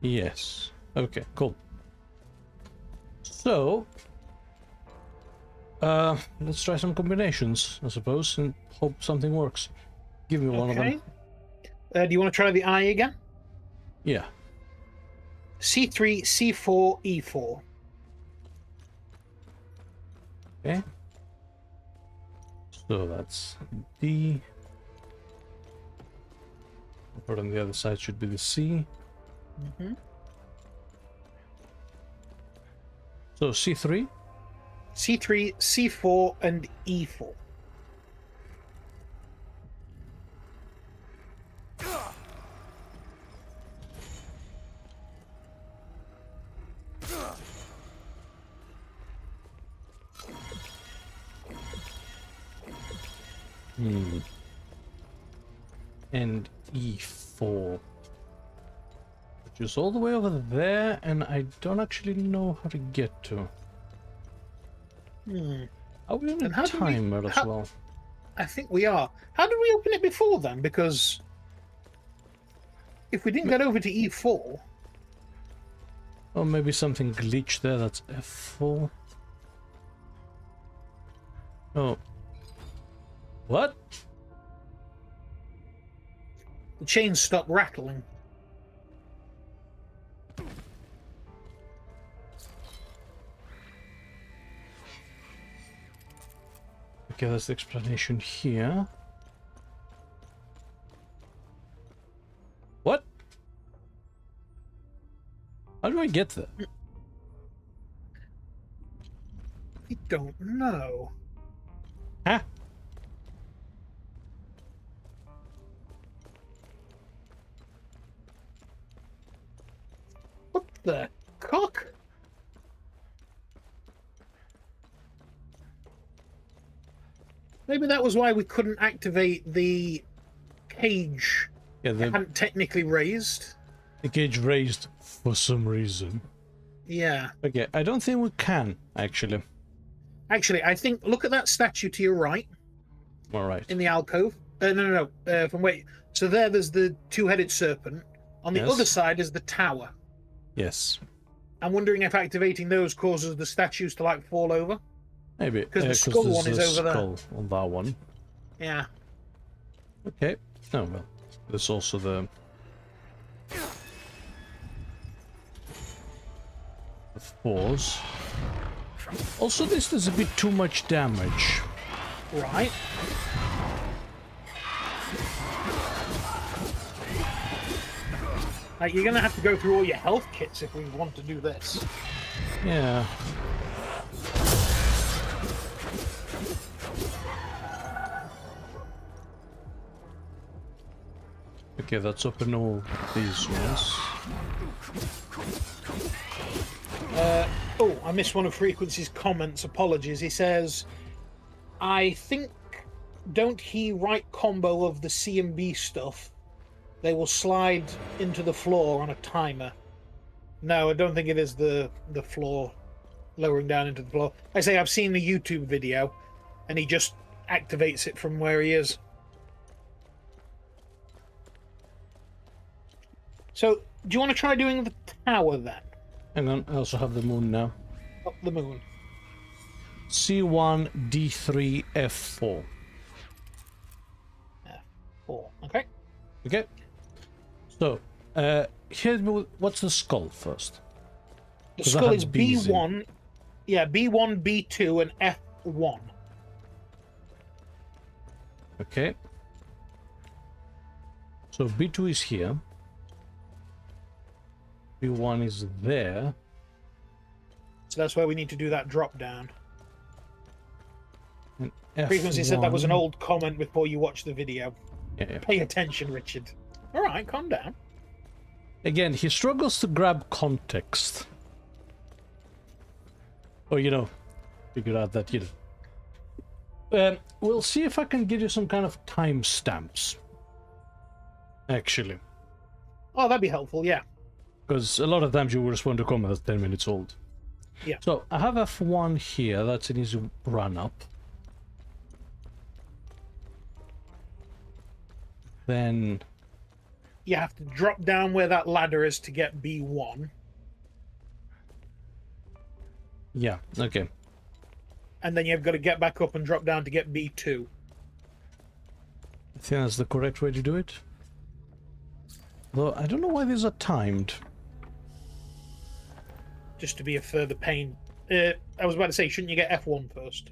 Speaker 2: Yes. Okay, cool. So, let's try some combinations, I suppose, and hope something works. Give me one of them.
Speaker 1: Do you want to try the eye again?
Speaker 2: Yeah.
Speaker 1: C3, C4, E4.
Speaker 2: Okay. So that's D. But on the other side should be the C. So C3?
Speaker 1: C3, C4, and E4.
Speaker 2: And E4. Which is all the way over there, and I don't actually know how to get to. Are we on a timer as well?
Speaker 1: I think we are. How did we open it before then? Because if we didn't get over to E4...
Speaker 2: Oh, maybe something glitched there. That's F4. Oh. What?
Speaker 1: The chains stopped rattling.
Speaker 2: Okay, that's the explanation here. What? How do I get there?
Speaker 1: I don't know.
Speaker 2: Huh?
Speaker 1: What the cock? Maybe that was why we couldn't activate the cage.
Speaker 2: Yeah,
Speaker 1: It hadn't technically raised.
Speaker 2: The cage raised for some reason.
Speaker 1: Yeah.
Speaker 2: Okay, I don't think we can, actually.
Speaker 1: Actually, I think, look at that statue to your right.
Speaker 2: Alright.
Speaker 1: In the alcove. No. So there's the two-headed serpent. On the other side is the tower.
Speaker 2: Yes.
Speaker 1: I'm wondering if activating those causes the statues to, like, fall over.
Speaker 2: Maybe.
Speaker 1: Because the skull one is over there.
Speaker 2: Skull on that one.
Speaker 1: Yeah.
Speaker 2: Okay. Oh, well. There's also the fours. Also, this does a bit too much damage.
Speaker 1: Right. Like, you're gonna have to go through all your health kits if we want to do this.
Speaker 2: Yeah. Okay, let's open all these ones.
Speaker 1: Oh, I missed one of Frequency's comments. Apologies. He says, I think, don't he write combo of the C and B stuff? They will slide into the floor on a timer. No, I don't think it is the floor lowering down into the floor. I say I've seen the YouTube video, and he just activates it from where he is. So, do you want to try doing the tower then?
Speaker 2: Hang on, I also have the moon now.
Speaker 1: Up the moon.
Speaker 2: C1, D3, F4.
Speaker 1: F4, okay.
Speaker 2: Okay. So, here's what's the skull first?
Speaker 1: The skull is B1. Yeah, B1, B2, and F1.
Speaker 2: Okay. So B2 is here. B1 is there.
Speaker 1: So that's where we need to do that drop down.
Speaker 2: And
Speaker 1: Frequency said that was an
Speaker 2: F1.
Speaker 1: old comment before you watched the video.
Speaker 2: Yeah.
Speaker 1: Pay attention, Richard. Alright, calm down.
Speaker 2: Again, he struggles to grab context. Or, you know, figure out that, you know. We'll see if I can give you some kind of timestamps. Actually.
Speaker 1: Oh, that'd be helpful, yeah.
Speaker 2: Because a lot of times you will respond to a comment that's 10 minutes old.
Speaker 1: Yeah.
Speaker 2: So, I have F1 here, that's in his run-up. Then...
Speaker 1: You have to drop down where that ladder is to get B1.
Speaker 2: Yeah, okay.
Speaker 1: And then you've got to get back up and drop down to get B2.
Speaker 2: I think that's the correct way to do it. Though, I don't know why these are timed.
Speaker 1: Just to be a further pain. I was about to say, shouldn't you get F1 first?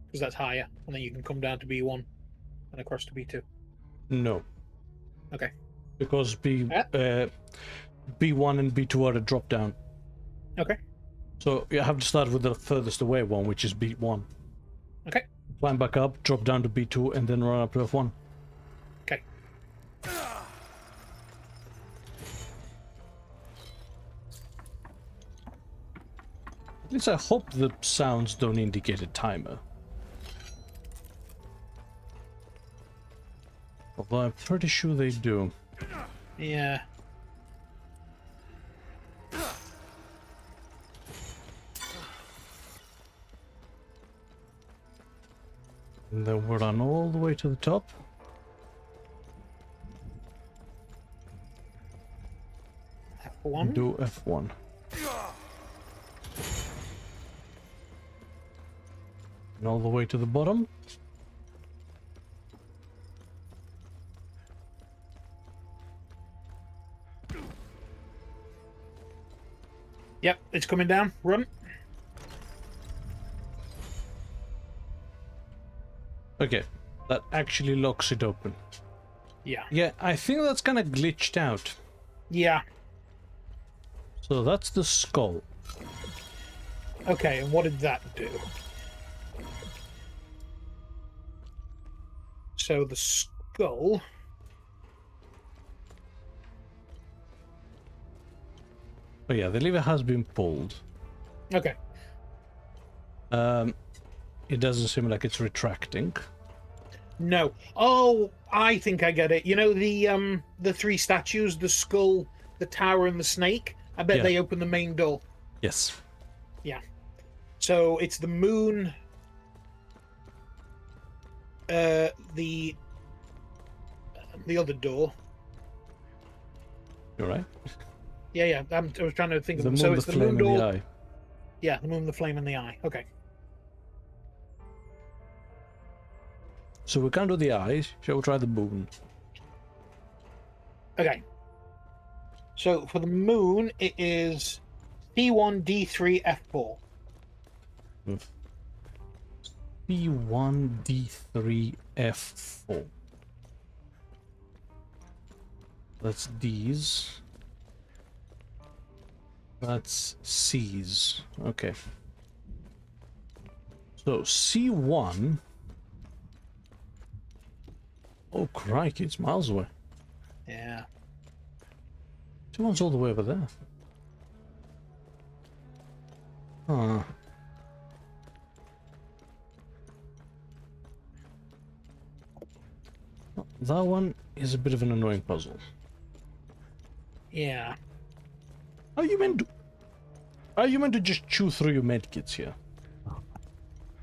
Speaker 1: Because that's higher. And then you can come down to B1 and across to B2.
Speaker 2: No.
Speaker 1: Okay.
Speaker 2: Because B1 and B2 are a drop down.
Speaker 1: Okay.
Speaker 2: So you have to start with the furthest away one, which is B1.
Speaker 1: Okay.
Speaker 2: Climb back up, drop down to B2, and then run up to F1.
Speaker 1: Okay.
Speaker 2: At least I hope the sounds don't indicate a timer. Although I'm pretty sure they do.
Speaker 1: Yeah.
Speaker 2: And then we're on all the way to the top.
Speaker 1: F1.
Speaker 2: Do F1. And all the way to the bottom.
Speaker 1: Yep, it's coming down. Run.
Speaker 2: Okay, that actually locks it open.
Speaker 1: Yeah.
Speaker 2: Yeah, I think that's kind of glitched out.
Speaker 1: Yeah.
Speaker 2: So that's the skull.
Speaker 1: Okay, and what did that do? So the skull...
Speaker 2: Oh yeah, the lever has been pulled.
Speaker 1: Okay.
Speaker 2: It doesn't seem like it's retracting.
Speaker 1: No. Oh, I think I get it. You know the three statues, the skull, the tower, and the snake? I bet they open the main door.
Speaker 2: Yes.
Speaker 1: Yeah. So it's the moon, the other door.
Speaker 2: You're right.
Speaker 1: Yeah. I was trying to think of
Speaker 2: The
Speaker 1: them.
Speaker 2: moon,
Speaker 1: So
Speaker 2: the
Speaker 1: it's the
Speaker 2: flame,
Speaker 1: moon
Speaker 2: and
Speaker 1: door.
Speaker 2: the eye.
Speaker 1: Yeah, the moon, the flame, and the eye. Okay.
Speaker 2: So we can't do the eyes. Shall we try the moon?
Speaker 1: Okay. So for the moon, it is D1, D3, F4.
Speaker 2: C1, D3, F4. That's D's. That's C's. Okay. So C1. Oh crikey, it's miles away.
Speaker 1: Yeah.
Speaker 2: C1's all the way over there. Huh. That one is a bit of an annoying puzzle.
Speaker 1: Yeah.
Speaker 2: Are you meant to just chew through your medkits here?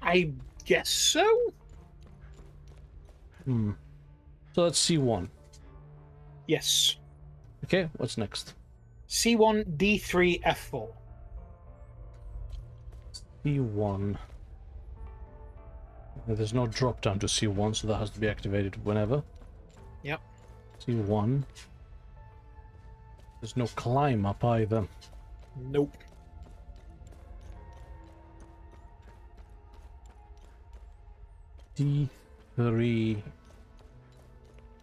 Speaker 1: I guess so.
Speaker 2: So that's C1.
Speaker 1: Yes.
Speaker 2: Okay, what's next?
Speaker 1: C1, D3, F4.
Speaker 2: C1. There's no drop down to C1, so that has to be activated whenever.
Speaker 1: Yep.
Speaker 2: C1. There's no climb up either.
Speaker 1: Nope.
Speaker 2: D3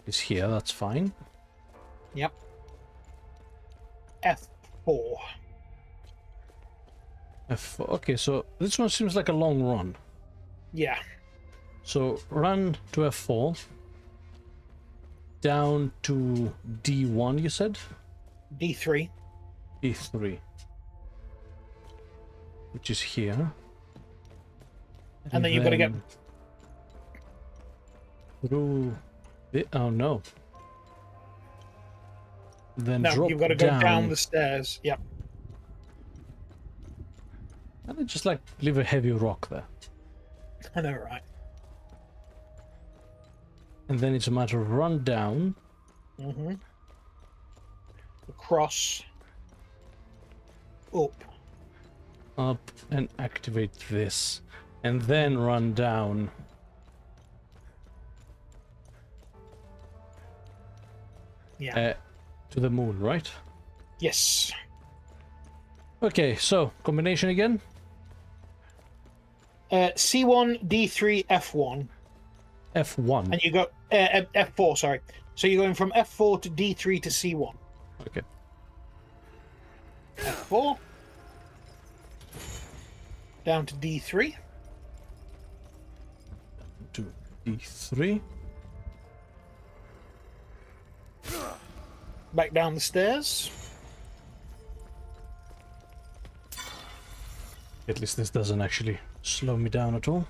Speaker 2: is here, that's fine.
Speaker 1: Yep. F4.
Speaker 2: F4. Okay, so this one seems like a long run.
Speaker 1: Yeah.
Speaker 2: So run to F4. Down to D1, you said?
Speaker 1: D3.
Speaker 2: D3. Which is here.
Speaker 1: And then you've got to get
Speaker 2: through the, oh no. Then
Speaker 1: no,
Speaker 2: drop
Speaker 1: you've got to go down the stairs. Yep.
Speaker 2: And then just like leave a heavy rock there.
Speaker 1: I know, right?
Speaker 2: And then it's a matter of run down.
Speaker 1: Mm-hmm. Across. Up.
Speaker 2: Up and activate this. And then run down.
Speaker 1: Yeah.
Speaker 2: To the moon, right?
Speaker 1: Yes.
Speaker 2: Okay, so combination again.
Speaker 1: C1, D3, F1.
Speaker 2: F1.
Speaker 1: And you go F4, sorry. So you're going from F4 to D3 to C1.
Speaker 2: Okay.
Speaker 1: F4. Down to D3.
Speaker 2: To D3.
Speaker 1: Back down the stairs.
Speaker 2: At least this doesn't actually slow me down at all.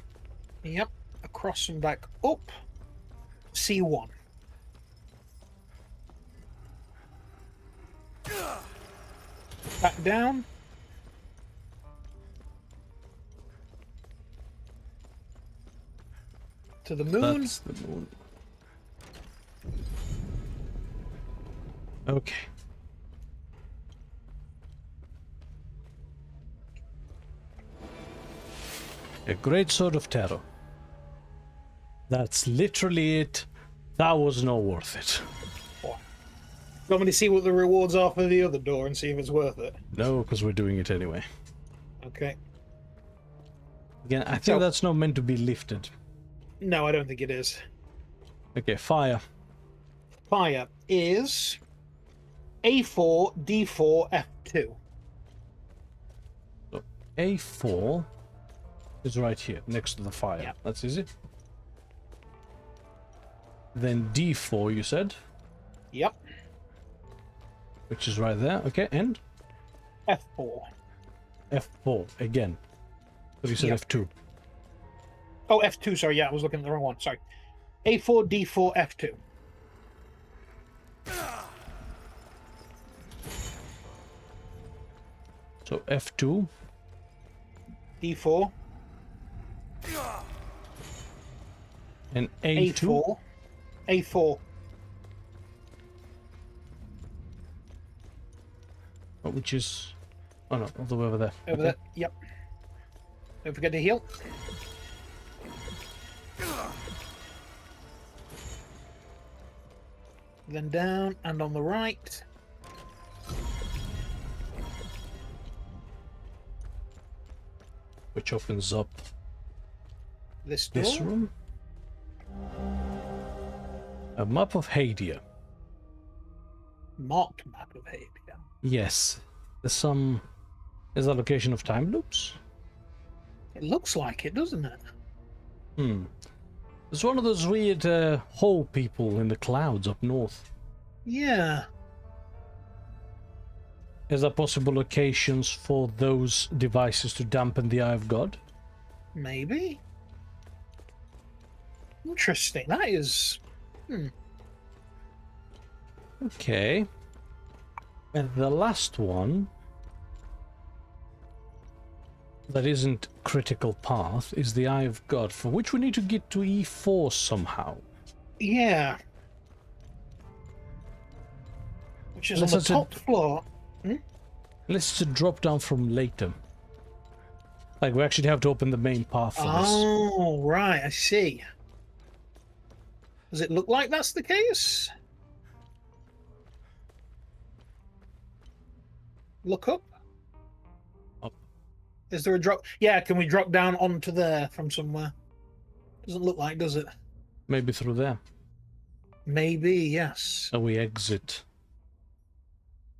Speaker 1: Yep. Across and back up. C1. Back down. To the moon.
Speaker 2: That's the moon. Okay. A great sword of terror. That's literally it. That was not worth it.
Speaker 1: Want me to see what the rewards are for the other door and see if it's worth it?
Speaker 2: No, because we're doing it anyway.
Speaker 1: Okay.
Speaker 2: Again, I think that's not meant to be lifted.
Speaker 1: No, I don't think it is.
Speaker 2: Okay, fire.
Speaker 1: Fire is A4, D4, F2.
Speaker 2: So A4 is right here, next to the fire.
Speaker 1: Yeah.
Speaker 2: That's easy. Then D4, you said?
Speaker 1: Yep.
Speaker 2: Which is right there. Okay, and?
Speaker 1: F4.
Speaker 2: F4, again. So you said
Speaker 1: Yep.
Speaker 2: F2.
Speaker 1: Oh, F2, sorry. Yeah, I was looking at the wrong one. Sorry. A4, D4, F2.
Speaker 2: So F2.
Speaker 1: D4.
Speaker 2: And A2.
Speaker 1: A4. A4.
Speaker 2: Oh, which is... Oh no, all the way over there.
Speaker 1: Over there. Yep. Don't forget to heal. Then down and on the right.
Speaker 2: Which opens up
Speaker 1: This door?
Speaker 2: This room? A map of Hadia.
Speaker 1: Marked map of Hadia.
Speaker 2: Yes. There's some... Is that location of time loops?
Speaker 1: It looks like it, doesn't it?
Speaker 2: Hmm. There's one of those weird hole people in the clouds up north.
Speaker 1: Yeah.
Speaker 2: Is there possible locations for those devices to dampen the Eye of God?
Speaker 1: Maybe. Interesting. That is...
Speaker 2: Okay. And the last one that isn't critical path is the Eye of God, for which we need to get to E4 somehow.
Speaker 1: Yeah. Which is on the top floor.
Speaker 2: Unless it's a drop down from later. Like, we actually have to open the main path for this.
Speaker 1: Oh, right, I see. Does it look like that's the case? Look up.
Speaker 2: Up.
Speaker 1: Is there a drop? Yeah, can we drop down onto there from somewhere? Doesn't look like, does it?
Speaker 2: Maybe through there.
Speaker 1: Maybe, yes.
Speaker 2: So we exit.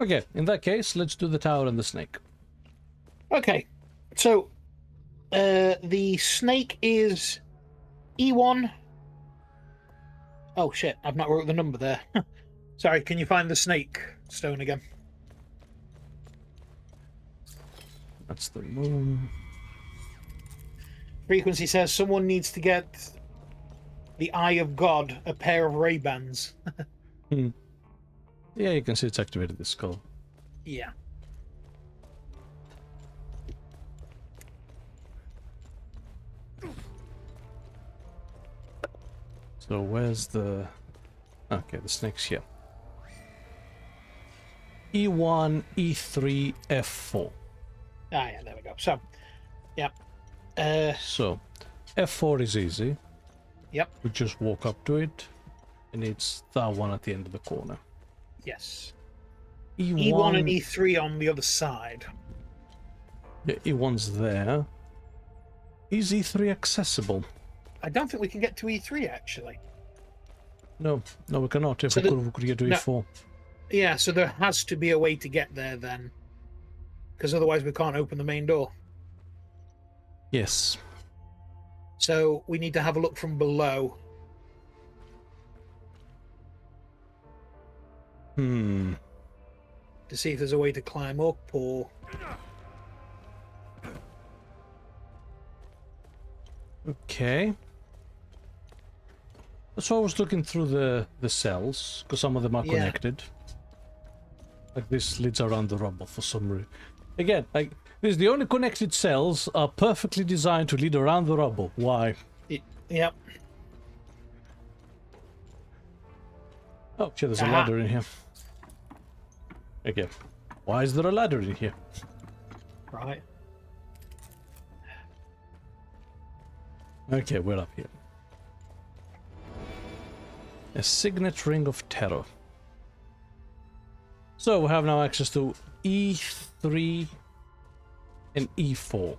Speaker 2: Okay, in that case, let's do the tower and the snake.
Speaker 1: Okay, so the snake is E1. Oh shit, I've not wrote the number there. Sorry, can you find the snake stone again?
Speaker 2: That's the moon.
Speaker 1: Frequency says someone needs to get the Eye of God, a pair of Ray-Bans.
Speaker 2: Yeah, you can see it's activated the skull.
Speaker 1: Yeah.
Speaker 2: So where's the... Okay, the snake's here. E1, E3, F4.
Speaker 1: Ah, yeah, there we go. So, yeah.
Speaker 2: So, F4 is easy.
Speaker 1: Yep.
Speaker 2: We just walk up to it, and it's that one at the end of the corner.
Speaker 1: Yes.
Speaker 2: E1,
Speaker 1: E1 and E3 on the other side.
Speaker 2: Yeah, E1's there. Is E3 accessible?
Speaker 1: I don't think we can get to E3, actually.
Speaker 2: No, we cannot. If
Speaker 1: So
Speaker 2: we could get to E4.
Speaker 1: Yeah, so there has to be a way to get there then. Because otherwise we can't open the main door.
Speaker 2: Yes.
Speaker 1: So we need to have a look from below.
Speaker 2: To
Speaker 1: see if there's a way to climb up or...
Speaker 2: Okay. So I was looking through the cells, because some of them are connected. Like this leads around the rubble for some reason. Again, like, this, the only connected cells are perfectly designed to lead around the rubble. Why?
Speaker 1: Yep.
Speaker 2: Oh, shit, there's a ladder in here. Okay. Why is there a ladder in here?
Speaker 1: Right.
Speaker 2: Okay, we're up here. A signet ring of terror. So we have now access to E3 and E4.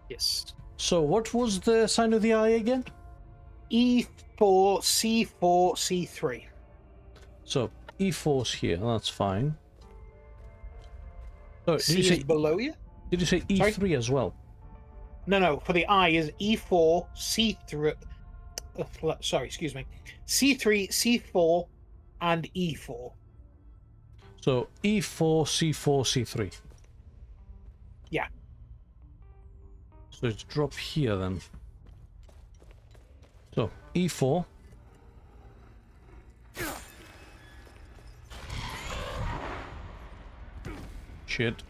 Speaker 1: Yes.
Speaker 2: So what was the sign of the eye again?
Speaker 1: E4, C4, C3.
Speaker 2: So E4's here, that's fine. So did
Speaker 1: C
Speaker 2: you say
Speaker 1: is below you?
Speaker 2: Did you say E3 Sorry? As well?
Speaker 1: No, for the eye is E4, C3... sorry, excuse me. C3, C4, and E4.
Speaker 2: So E4, C4, C3.
Speaker 1: Yeah.
Speaker 2: So it's drop here then. So E4. Shit.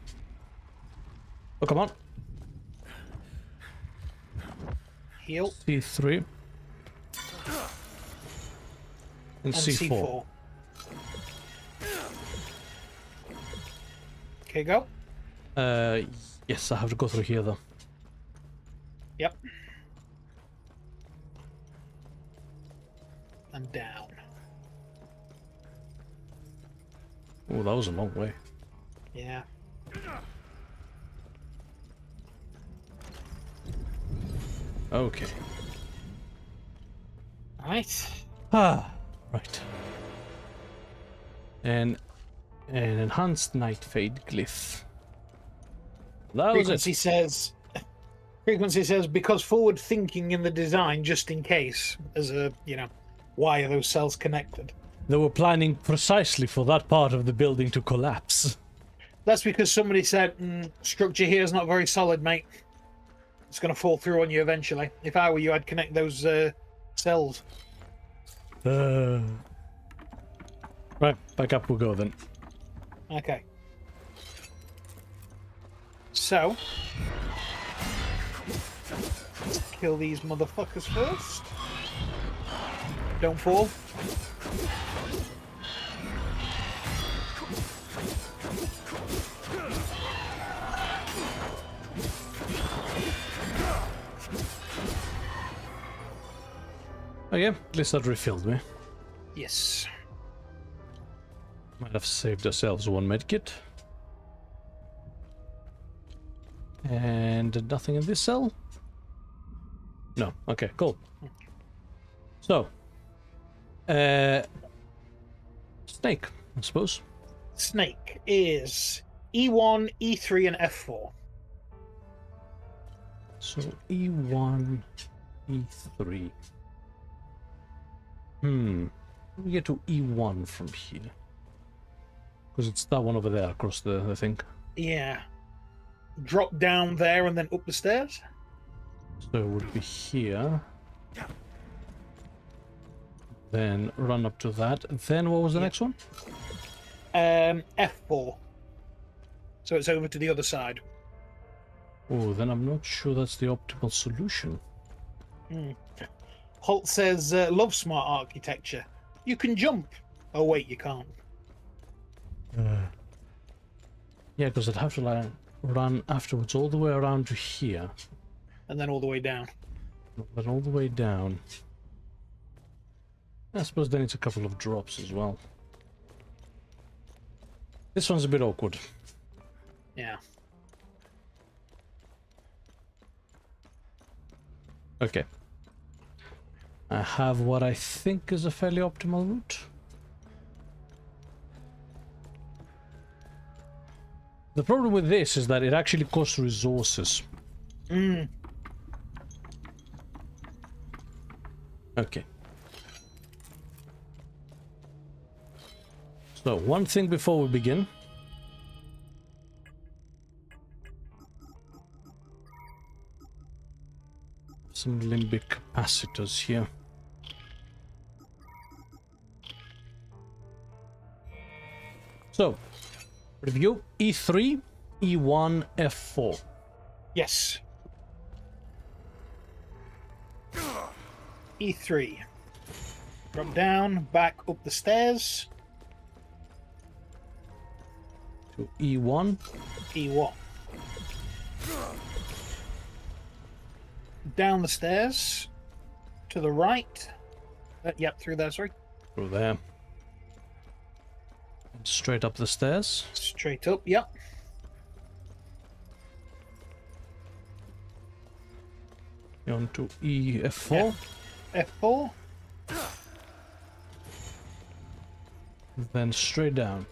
Speaker 2: Oh, come on.
Speaker 1: Heal.
Speaker 2: C3. And C4.
Speaker 1: Okay, go.
Speaker 2: Yes, I have to go through here though.
Speaker 1: Yep. And down.
Speaker 2: Oh, that was a long way.
Speaker 1: Yeah.
Speaker 2: Okay.
Speaker 1: Right.
Speaker 2: Ah, right. And an enhanced night fade glyph. That was
Speaker 1: Frequency
Speaker 2: it.
Speaker 1: says. Frequency says because forward thinking in the design, just in case, as a why are those cells connected?
Speaker 2: They were planning precisely for that part of the building to collapse.
Speaker 1: That's because somebody said structure here is not very solid, mate. It's going to fall through on you eventually. If I were you, I'd connect those cells.
Speaker 2: Right, back up we go then.
Speaker 1: Okay. So, let's kill these motherfuckers first. Don't fall.
Speaker 2: Oh yeah, at least that refilled me.
Speaker 1: Yes.
Speaker 2: Might have saved ourselves one medkit. And nothing in this cell? No. Okay, cool. So, Snake, I suppose.
Speaker 1: Snake is E1, E3, and F4.
Speaker 2: So E1, E3. Let me get to E1 from here. Because it's that one over there across the thing.
Speaker 1: Yeah. Drop down there and then up the stairs.
Speaker 2: So it would be here. Then run up to that. Then what was the next one?
Speaker 1: F4. So it's over to the other side.
Speaker 2: Oh, then I'm not sure that's the optimal solution.
Speaker 1: Holt says, love smart architecture. You can jump. Oh, wait, you can't.
Speaker 2: Yeah, because I'd have to like run afterwards all the way around to here.
Speaker 1: And then all the way down.
Speaker 2: Then all the way down. I suppose then it's a couple of drops as well. This one's a bit awkward.
Speaker 1: Yeah.
Speaker 2: Okay. I have what I think is a fairly optimal route. The problem with this is that it actually costs resources. Okay. So, one thing before we begin. Some limbic capacitors here. So, review E3, E1, F4.
Speaker 1: Yes. E3. Drop down, back up the stairs.
Speaker 2: To E1.
Speaker 1: E1. Down the stairs. To the right. Yep, through there, sorry.
Speaker 2: Through there. And straight up the stairs.
Speaker 1: Straight up, yep.
Speaker 2: On to F4.
Speaker 1: F4.
Speaker 2: Then straight down.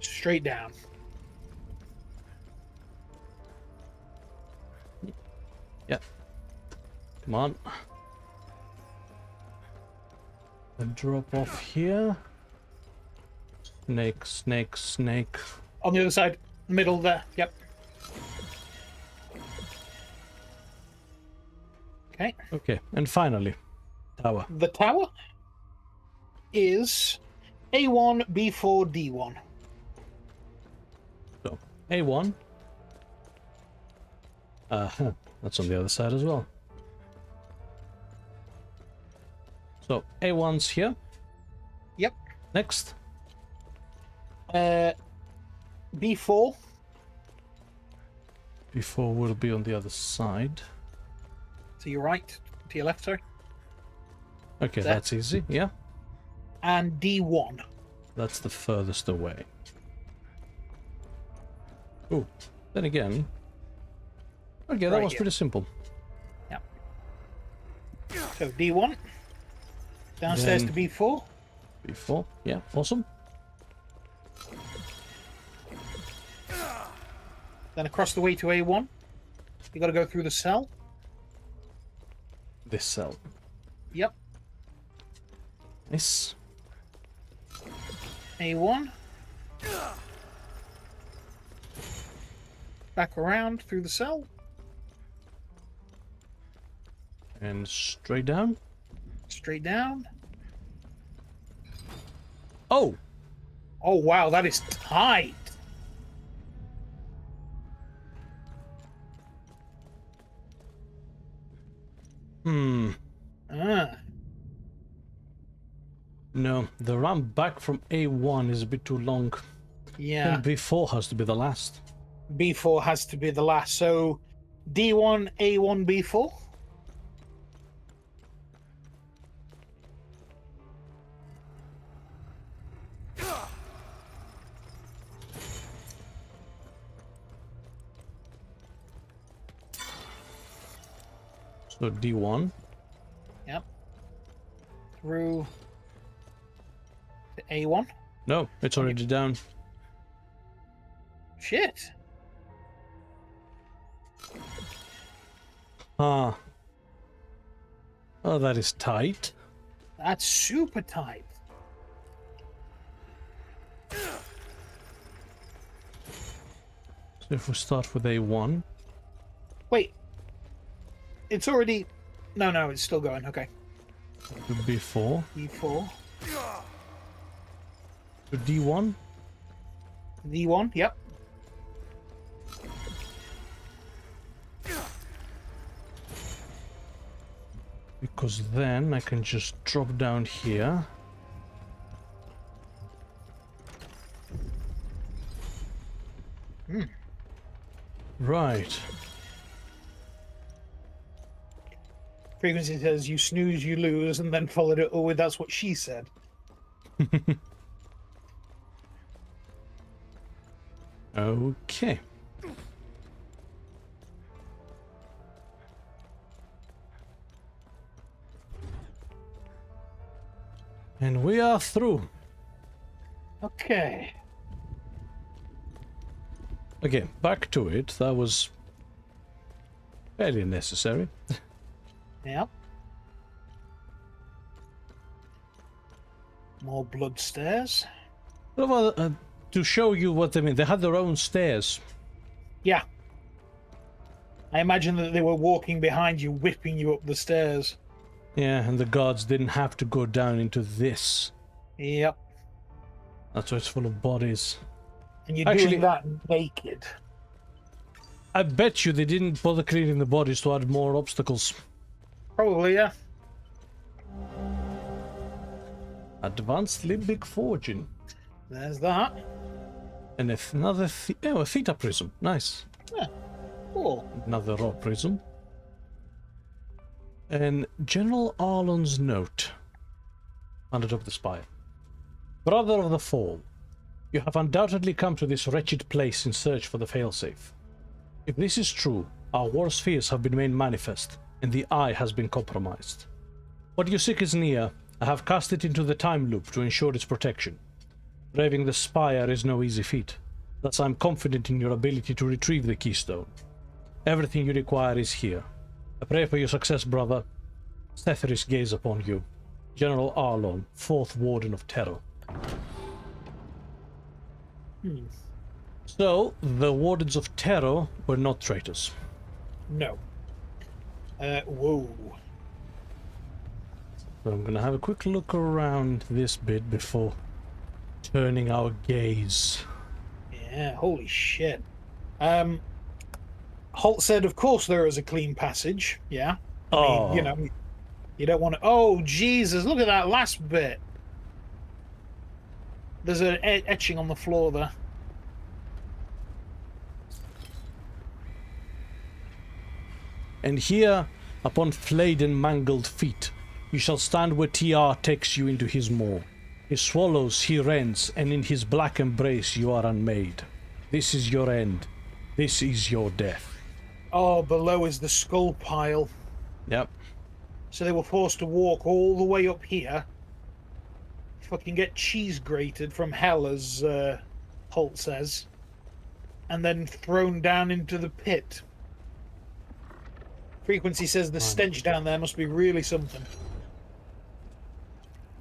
Speaker 1: Straight down.
Speaker 2: Yep. Come on. Then drop off here. Snake, snake, snake.
Speaker 1: On the other side, middle there, yep. Okay.
Speaker 2: Okay, and finally, tower.
Speaker 1: The tower is A1, B4, D1.
Speaker 2: So, A1. That's on the other side as well. So, A1's here.
Speaker 1: Yep.
Speaker 2: Next.
Speaker 1: B4.
Speaker 2: B4 will be on the other side.
Speaker 1: To your right, to your left, sorry.
Speaker 2: Okay,
Speaker 1: There.
Speaker 2: that's easy, yeah.
Speaker 1: And D1.
Speaker 2: That's the furthest away. Oh, then again. Okay, that
Speaker 1: Right
Speaker 2: was
Speaker 1: here.
Speaker 2: pretty simple.
Speaker 1: Yep. So D1. Downstairs
Speaker 2: Then-
Speaker 1: to B4.
Speaker 2: B4, yeah, awesome.
Speaker 1: Then across the way to A1. You got to go through the cell.
Speaker 2: This cell.
Speaker 1: Yep.
Speaker 2: Nice.
Speaker 1: A1. Back around through the cell.
Speaker 2: And straight down.
Speaker 1: Straight down.
Speaker 2: Oh!
Speaker 1: Oh, wow, that is tight. Ah.
Speaker 2: No, the ramp back from A1 is a bit too long.
Speaker 1: Yeah.
Speaker 2: And B4 has to be the last.
Speaker 1: B4 has to be the last. So D1, A1, B4.
Speaker 2: So D1.
Speaker 1: Yep. Through to A1.
Speaker 2: No, it's already down.
Speaker 1: Shit.
Speaker 2: Ah. Oh, that is tight.
Speaker 1: That's super tight.
Speaker 2: So if we start with A1.
Speaker 1: Wait. It's already... No, it's still going. Okay.
Speaker 2: To B4.
Speaker 1: B4.
Speaker 2: To D1.
Speaker 1: D1, yep.
Speaker 2: Because then I can just drop down here. Right.
Speaker 1: Frequency says you snooze, you lose, and then followed it with that's what she said.
Speaker 2: Okay. And we are through.
Speaker 1: Okay.
Speaker 2: Okay, back to it. That was fairly necessary.
Speaker 1: Yep. More blood stairs.
Speaker 2: Well, to show you what they mean, they had their own stairs.
Speaker 1: Yeah. I imagine that they were walking behind you, whipping you up the stairs.
Speaker 2: Yeah, and the guards didn't have to go down into this.
Speaker 1: Yep.
Speaker 2: That's why it's full of bodies.
Speaker 1: And you're
Speaker 2: Actually,
Speaker 1: doing that naked.
Speaker 2: I bet you they didn't bother cleaning the bodies to add more obstacles.
Speaker 1: Probably, yeah.
Speaker 2: Advanced limbic forging.
Speaker 1: There's that.
Speaker 2: And another a theta prism. Nice.
Speaker 1: Yeah. Cool.
Speaker 2: Another raw prism. And General Arlon's note. Found atop the spire. Brother of the Fall, you have undoubtedly come to this wretched place in search for the failsafe. If this is true, our worst fears have been made manifest, and the Eye has been compromised. What you seek is near. I have cast it into the time loop to ensure its protection. Braving the spire is no easy feat, thus I am confident in your ability to retrieve the keystone. Everything you require is here. I pray for your success, brother. Setherys gaze upon you. General Arlon, 4th Warden of Terror. So, the Wardens of Terror were not traitors.
Speaker 1: No. Whoa.
Speaker 2: So I'm gonna have a quick look around this bit before turning our gaze.
Speaker 1: Yeah, holy shit. Holt said, of course there is a clean passage. Yeah. I mean, you know, you don't want to... Oh, Jesus, look at that last bit. There's an etching on the floor there.
Speaker 2: And here, upon flayed and mangled feet, you shall stand where TR takes you into his maw. His swallows he rends, and in his black embrace you are unmade. This is your end. This is your death.
Speaker 1: Oh, below is the skull pile.
Speaker 2: Yep.
Speaker 1: So they were forced to walk all the way up here, fucking get cheese grated from hell, as Holt says, and then thrown down into the pit. Frequency says the stench down there must be really something.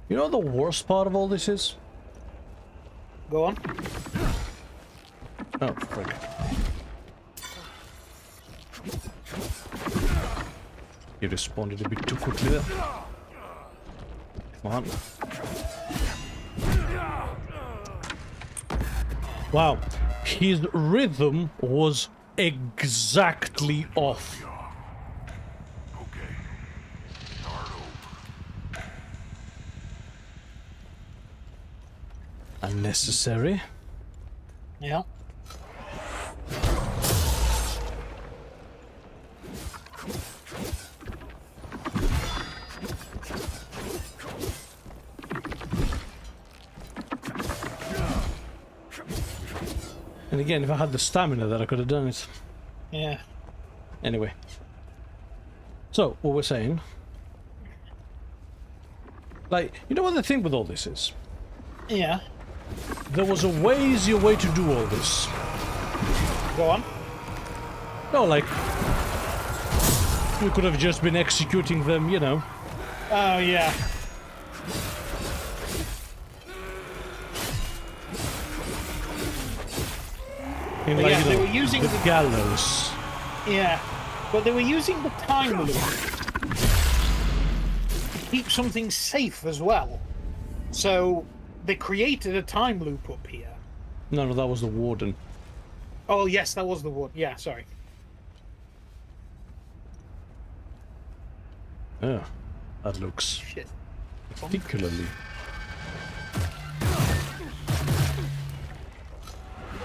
Speaker 2: You know what the worst part of all this is?
Speaker 1: Go on.
Speaker 2: Oh, frick. You responded a bit too quickly there. Come on. Wow. His rhythm was exactly off. Unnecessary.
Speaker 1: Yeah.
Speaker 2: And again, if I had the stamina that I could have done it.
Speaker 1: Yeah.
Speaker 2: Anyway. So, what we're saying... Like, you know what the thing with all this is?
Speaker 1: Yeah.
Speaker 2: There was a way easier way to do all this.
Speaker 1: Go on.
Speaker 2: No, like... We could have just been executing them, you know.
Speaker 1: Oh, yeah.
Speaker 2: In,
Speaker 1: But
Speaker 2: like,
Speaker 1: yeah,
Speaker 2: you
Speaker 1: they
Speaker 2: know,
Speaker 1: were using
Speaker 2: the gallows.
Speaker 1: Yeah. But they were using the time loop to keep something safe as well. So they created a time loop up here.
Speaker 2: No, that was the warden.
Speaker 1: Oh, yes, that was the one. Yeah, sorry.
Speaker 2: Yeah, that looks particularly.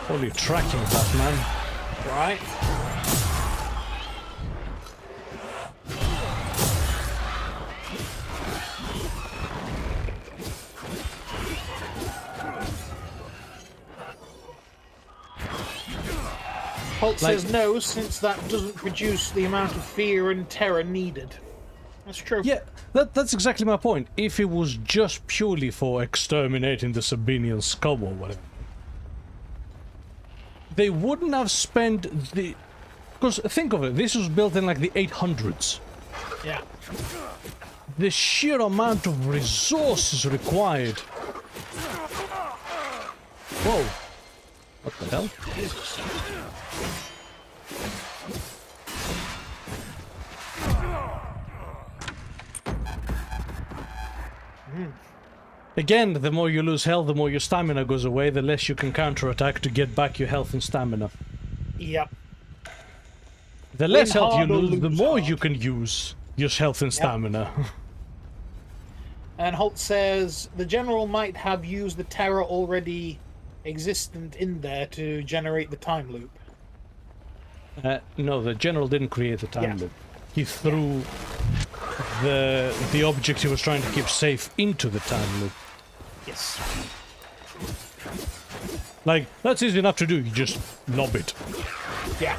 Speaker 2: Only tracking that, man.
Speaker 1: Right. Holt says no, since that doesn't produce the amount of fear and terror needed. That's true.
Speaker 2: Yeah, that's exactly my point. If it was just purely for exterminating the Sabinian scum or whatever, they wouldn't have spent the... Because think of it, this was built in like the 800s.
Speaker 1: Yeah.
Speaker 2: The sheer amount of resources required. Whoa. What the hell?
Speaker 1: Jesus.
Speaker 2: Again, the more you lose health, the more your stamina goes away, the less you can counterattack to get back your health and stamina.
Speaker 1: Yep.
Speaker 2: The less health you lose, the more you can use your health and stamina.
Speaker 1: And Holt says the general might have used the terror already existent in there to generate the time loop.
Speaker 2: No, the general didn't create the time loop. He threw the object he was trying to keep safe into the time loop.
Speaker 1: Yes.
Speaker 2: Like, that's easy enough to do, you just lob it.
Speaker 1: Yeah.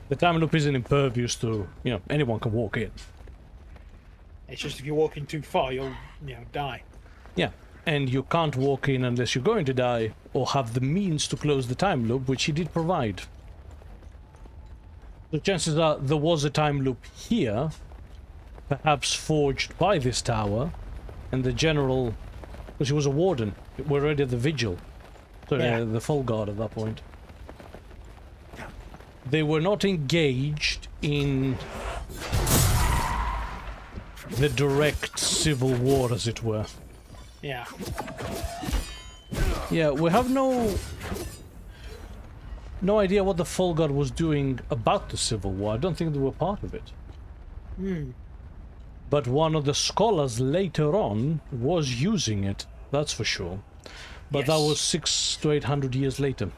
Speaker 2: The time loop isn't impervious to, you know, anyone can walk in.
Speaker 1: It's just if you're walking too far, you'll, die.
Speaker 2: Yeah, and you can't walk in unless you're going to die, or have the means to close the time loop, which he did provide. The chances are there was a time loop here, perhaps forged by this tower, and the general, because he was a warden, we're already at the vigil, so the full guard at that point. They were not engaged in the direct civil war, as it were.
Speaker 1: Yeah.
Speaker 2: Yeah, we have no idea what the full guard was doing about the civil war. I don't think they were part of it. But one of the scholars later on was using it, that's for sure. But that was 600 to 800 years later.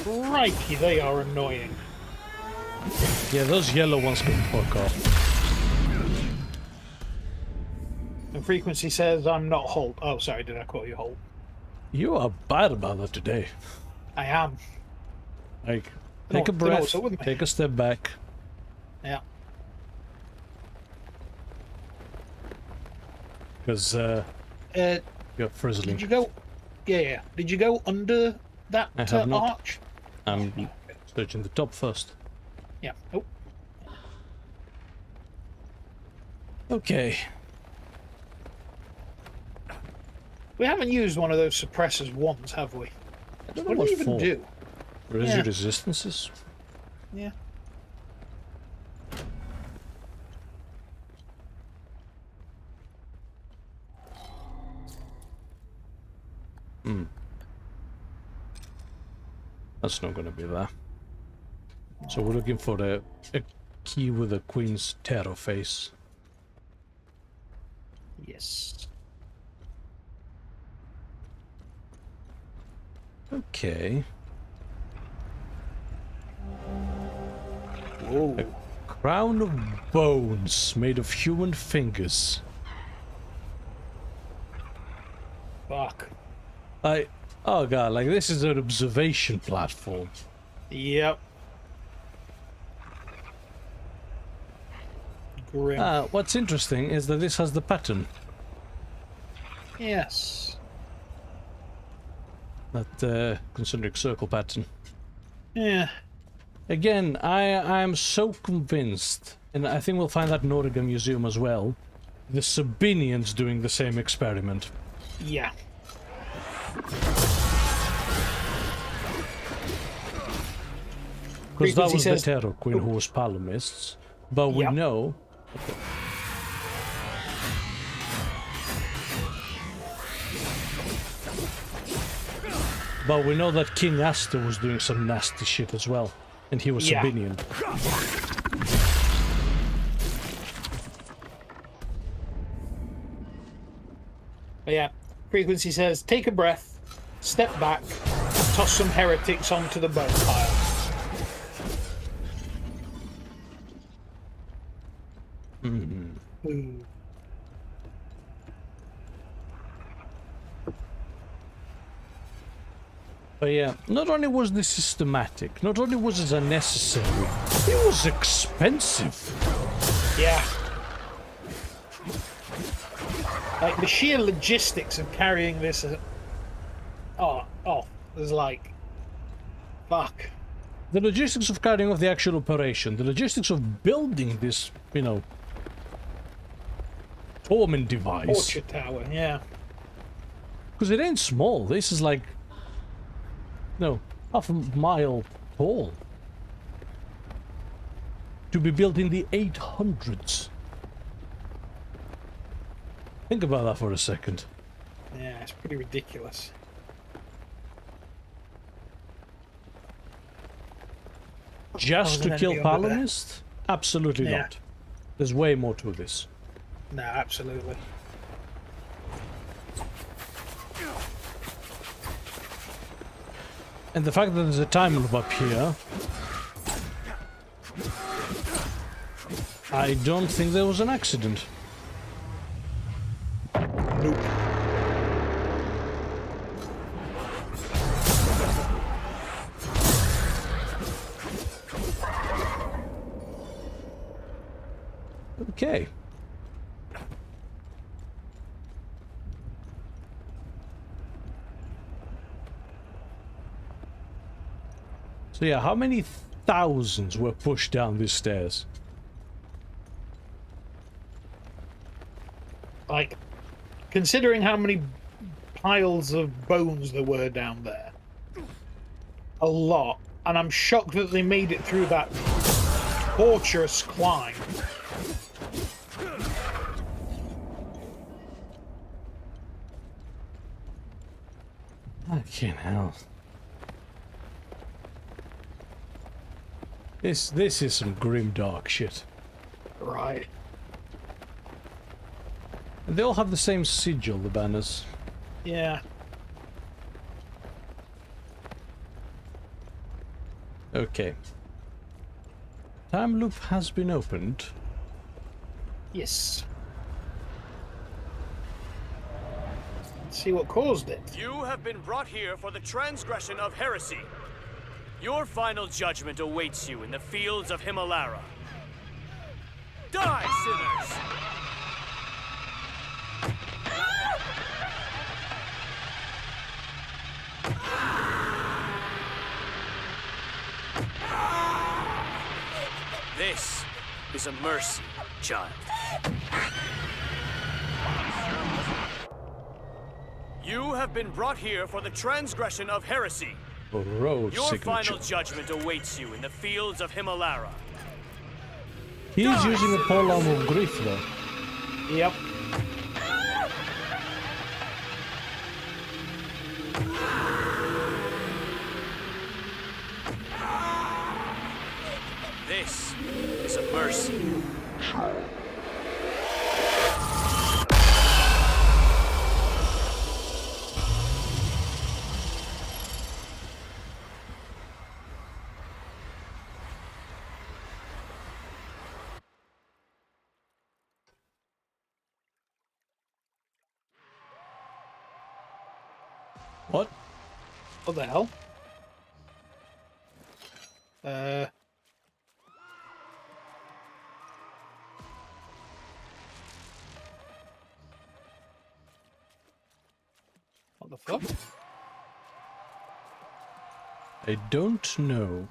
Speaker 1: Crikey, they are annoying.
Speaker 2: Yeah, those yellow ones can fuck off.
Speaker 1: And Frequency says I'm not Holt. Oh, sorry, did I call you Holt?
Speaker 2: You are bad about that today.
Speaker 1: I am.
Speaker 2: Like, take a breath, take a step back.
Speaker 1: Yeah.
Speaker 2: Because, you're frizzling.
Speaker 1: Did you go... Yeah. Did you go under that
Speaker 2: I have not.
Speaker 1: arch?
Speaker 2: I'm searching the top first.
Speaker 1: Yeah. Oh.
Speaker 2: Okay.
Speaker 1: We haven't used one of those suppressors once, have we?
Speaker 2: I don't know
Speaker 1: What
Speaker 2: what
Speaker 1: do you even
Speaker 2: for.
Speaker 1: do?
Speaker 2: Raise
Speaker 1: Yeah.
Speaker 2: your resistances.
Speaker 1: Yeah.
Speaker 2: Hmm. That's not gonna be there. So we're looking for a key with a Queen's Terror face.
Speaker 1: Yes.
Speaker 2: Okay.
Speaker 1: Whoa.
Speaker 2: A crown of bones made of human fingers.
Speaker 1: Fuck.
Speaker 2: Oh god, like this is an observation platform.
Speaker 1: Yep. Grim.
Speaker 2: What's interesting is that this has the pattern.
Speaker 1: Yes.
Speaker 2: That concentric circle pattern.
Speaker 1: Yeah.
Speaker 2: Again, I'm so convinced, and I think we'll find that in Oregon Museum as well, the Sabinians doing the same experiment.
Speaker 1: Yeah.
Speaker 2: Because that was
Speaker 1: says,
Speaker 2: the Terror Queen who was Palomists, but we know... Okay. But we know that King Astor was doing some nasty shit as well, and he was Sabinian.
Speaker 1: But yeah, Frequency says, take a breath, step back, toss some heretics onto the bone pile.
Speaker 2: But yeah, not only was this systematic, not only was it unnecessary, it was expensive.
Speaker 1: Yeah. Like, the sheer logistics of carrying this... there's like... Fuck.
Speaker 2: The logistics of carrying off the actual operation, the logistics of building this, you know, torment device.
Speaker 1: Torture tower, yeah.
Speaker 2: Because it ain't small, this is like, no, half a mile tall. To be built in the 800s. Think about that for a second.
Speaker 1: Yeah, it's pretty ridiculous.
Speaker 2: Just to kill Palomist? Absolutely not. There's way more to this.
Speaker 1: No, absolutely.
Speaker 2: And the fact that there's a time loop up here, I don't think there was an accident.
Speaker 1: Nope.
Speaker 2: Okay. So yeah, how many thousands were pushed down these stairs?
Speaker 1: Like, considering how many piles of bones there were down there. A lot. And I'm shocked that they made it through that torturous climb.
Speaker 2: Fucking hell. This is some grim dark shit.
Speaker 1: Right.
Speaker 2: And they all have the same sigil, the banners.
Speaker 1: Yeah.
Speaker 2: Okay. Time loop has been opened.
Speaker 1: Yes. Let's see what caused it.
Speaker 15: You have been brought here for the transgression of heresy. Your final judgment awaits you in the fields of Himalara. Die, sinners! This is a mercy, child. You have been brought here for the transgression of heresy.
Speaker 2: Road
Speaker 15: Your
Speaker 2: signature.
Speaker 15: final judgment awaits you in the fields of Himalara.
Speaker 2: He's using a polearm of grief though.
Speaker 1: Yep.
Speaker 15: This is a mercy.
Speaker 2: What?
Speaker 1: What the hell? What the fuck?
Speaker 2: I don't know.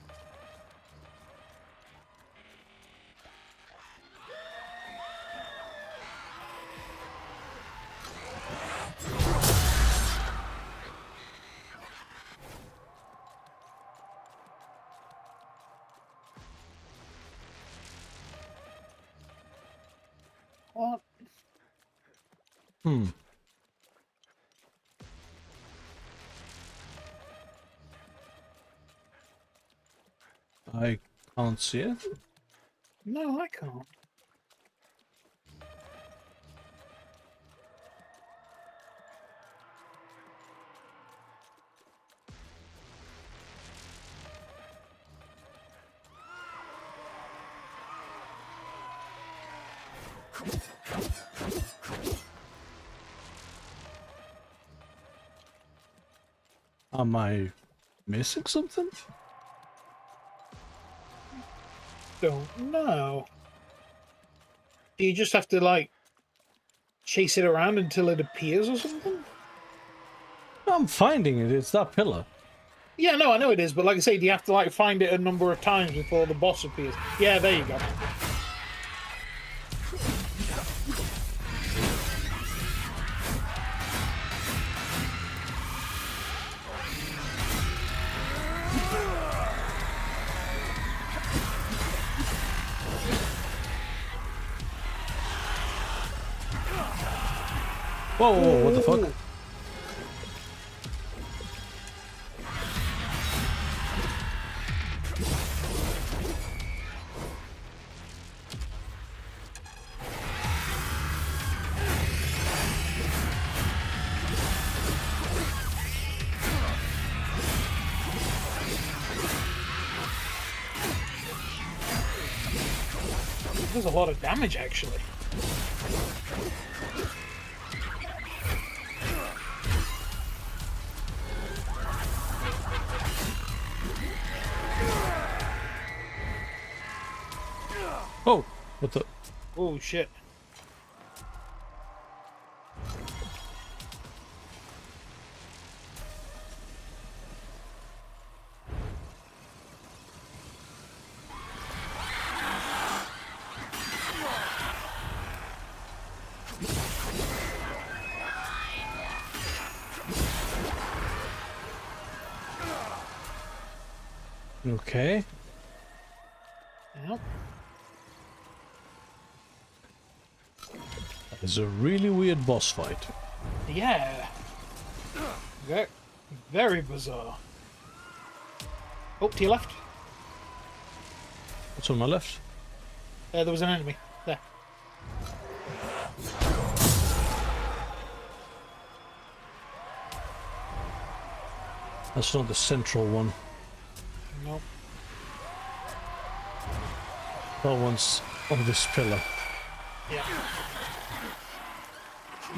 Speaker 1: What?
Speaker 2: Hmm. I can't see it.
Speaker 1: No, I can't.
Speaker 2: Am I missing something?
Speaker 1: Don't know. Do you just have to, like, chase it around until it appears or something?
Speaker 2: I'm finding it. It's that pillar.
Speaker 1: Yeah, no, I know it is, but like I say, do you have to, like, find it a number of times before the boss appears? Yeah, there you go.
Speaker 2: Whoa, whoa, whoa, what the fuck?
Speaker 1: There's a lot of damage, actually.
Speaker 2: Oh, what the?
Speaker 1: Oh, shit.
Speaker 2: Okay.
Speaker 1: Yep.
Speaker 2: That is a really weird boss fight.
Speaker 1: Yeah. Very, very bizarre. Oh, to your left.
Speaker 2: What's on my left?
Speaker 1: There was an enemy. There.
Speaker 2: That's not the central one.
Speaker 1: Nope.
Speaker 2: one's on this pillar.
Speaker 1: Yeah.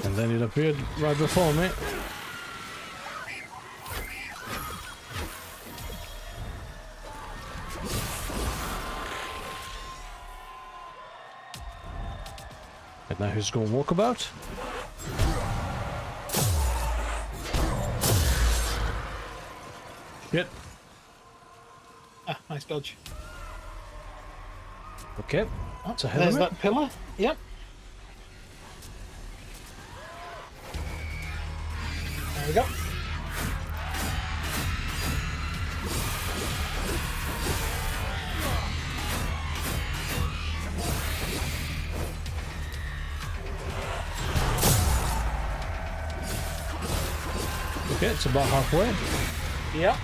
Speaker 2: And then it appeared right before me. And now he's going walkabout. Shit.
Speaker 1: Ah, nice dodge.
Speaker 2: Okay.
Speaker 1: Oh,
Speaker 2: So ahead
Speaker 1: there's
Speaker 2: of me.
Speaker 1: that pillar. Yep. There we go.
Speaker 2: Okay, it's about halfway.
Speaker 1: Yep.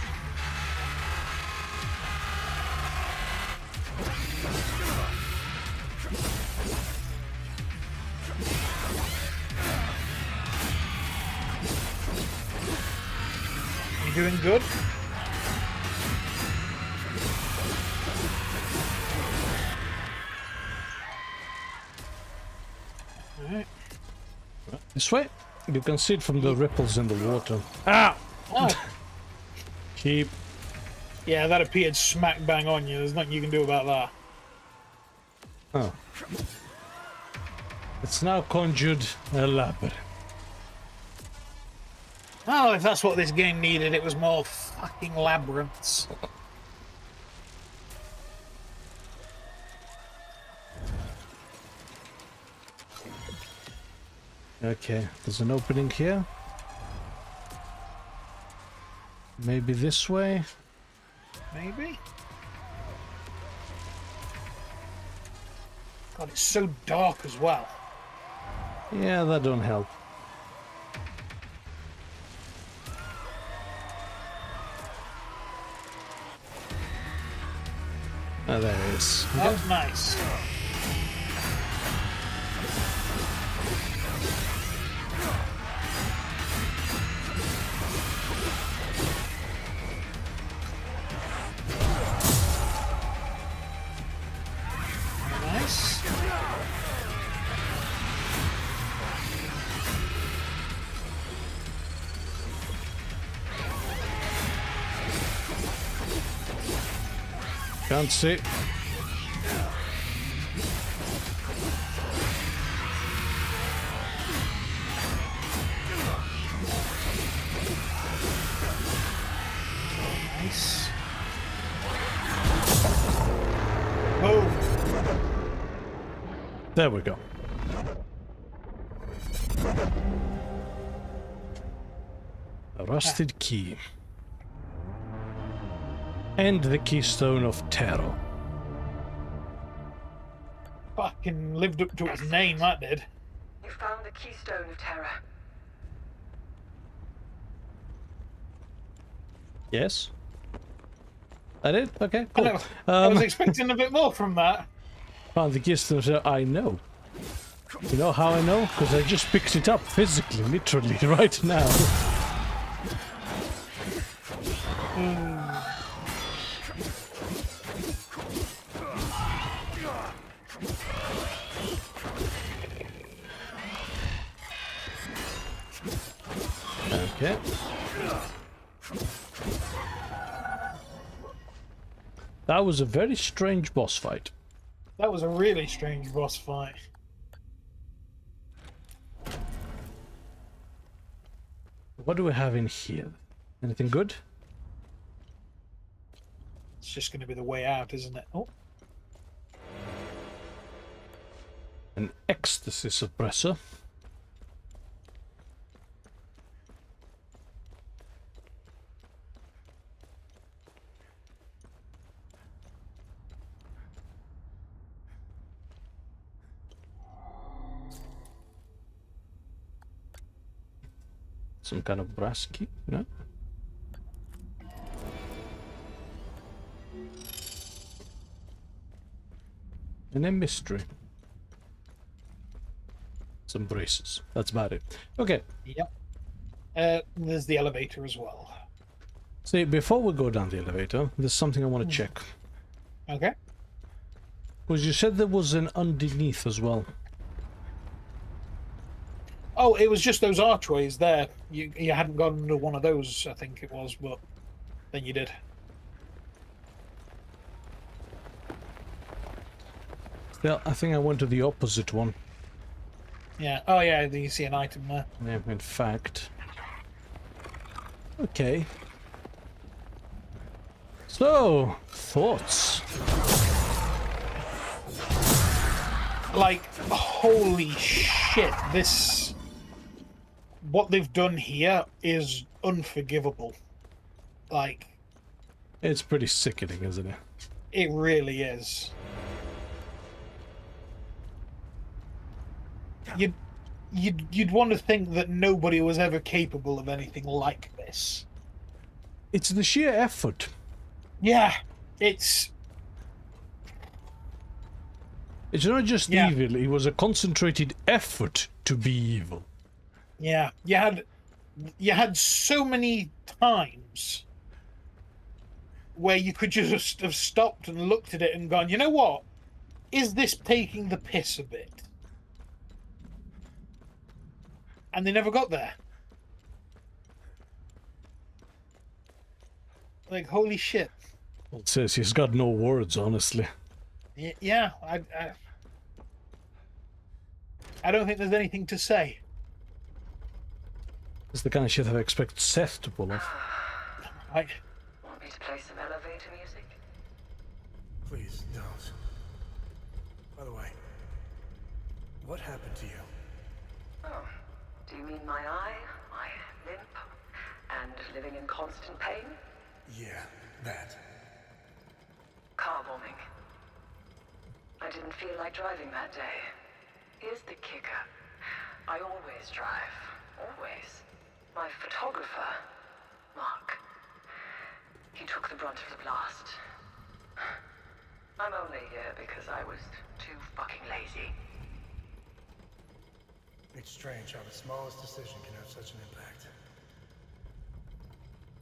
Speaker 1: You doing good? Alright.
Speaker 2: This way. You can see it from the ripples in the water. Ah!
Speaker 1: Oh.
Speaker 2: Keep.
Speaker 1: Yeah, that appeared smack bang on you. There's nothing you can do about that.
Speaker 2: Oh. It's now conjured a labyrinth.
Speaker 1: Oh, if that's what this game needed, it was more fucking labyrinths.
Speaker 2: Okay, there's an opening here. Maybe this way.
Speaker 1: Maybe? God, it's so dark as well.
Speaker 2: Yeah, that don't help. Oh, there it is.
Speaker 1: That's nice. Nice.
Speaker 2: Can't see.
Speaker 1: Nice. Boom.
Speaker 2: There we go. A rusted key. And the keystone of terror.
Speaker 1: Fucking lived up to its name, that did.
Speaker 14: You found the keystone of terror.
Speaker 2: Yes. I did? Okay,
Speaker 1: I,
Speaker 2: cool.
Speaker 1: know. I was expecting a bit more from that.
Speaker 2: Found the keystone of terror. I know. You know how I know? Because I just picked it up physically, literally, right now. Okay. That was a very strange boss fight.
Speaker 1: That was a really strange boss fight.
Speaker 2: What do we have in here? Anything good?
Speaker 1: It's just going to be the way out, isn't it? Oh.
Speaker 2: An ecstasy suppressor. Some kind of brass key, no? And a mystery. Some braces. That's about it. Okay.
Speaker 1: Yep. There's the elevator as well.
Speaker 2: See, before we go down the elevator, there's something I want to check.
Speaker 1: Okay.
Speaker 2: Because you said there was an underneath as well.
Speaker 1: Oh, it was just those archways there. You hadn't gone under one of those, I think it was, but then you did.
Speaker 2: Still, I think I went to the opposite one.
Speaker 1: Yeah. Oh, yeah. You see an item there.
Speaker 2: Yeah, in fact. Okay. So, thoughts?
Speaker 1: Like, holy shit! What they've done here is unforgivable. Like,
Speaker 2: it's pretty sickening, isn't it?
Speaker 1: It really is. You'd want to think that nobody was ever capable of anything like this.
Speaker 2: It's the sheer effort.
Speaker 1: Yeah, it's
Speaker 2: not just evil, it was a concentrated effort to be evil.
Speaker 1: Yeah, you had so many times where you could just have stopped and looked at it and gone, you know what? Is this taking the piss a bit? And they never got there. Like, holy shit.
Speaker 2: Well, it says he's got no words, honestly.
Speaker 1: Yeah, I don't think there's anything to say.
Speaker 2: It's the kind of shit I expect Seth to pull off.
Speaker 14: Want me to play some elevator music?
Speaker 13: Please, don't. By the way, what happened to you?
Speaker 14: Oh, do you mean my eye, my limp, and living in constant pain?
Speaker 13: Yeah, that.
Speaker 14: Car bombing. I didn't feel like driving that day. Here's the kicker. I always drive. Always. My photographer, Mark, he took the brunt of the blast. I'm only here because I was too fucking lazy.
Speaker 13: It's strange how the smallest decision can have such an impact.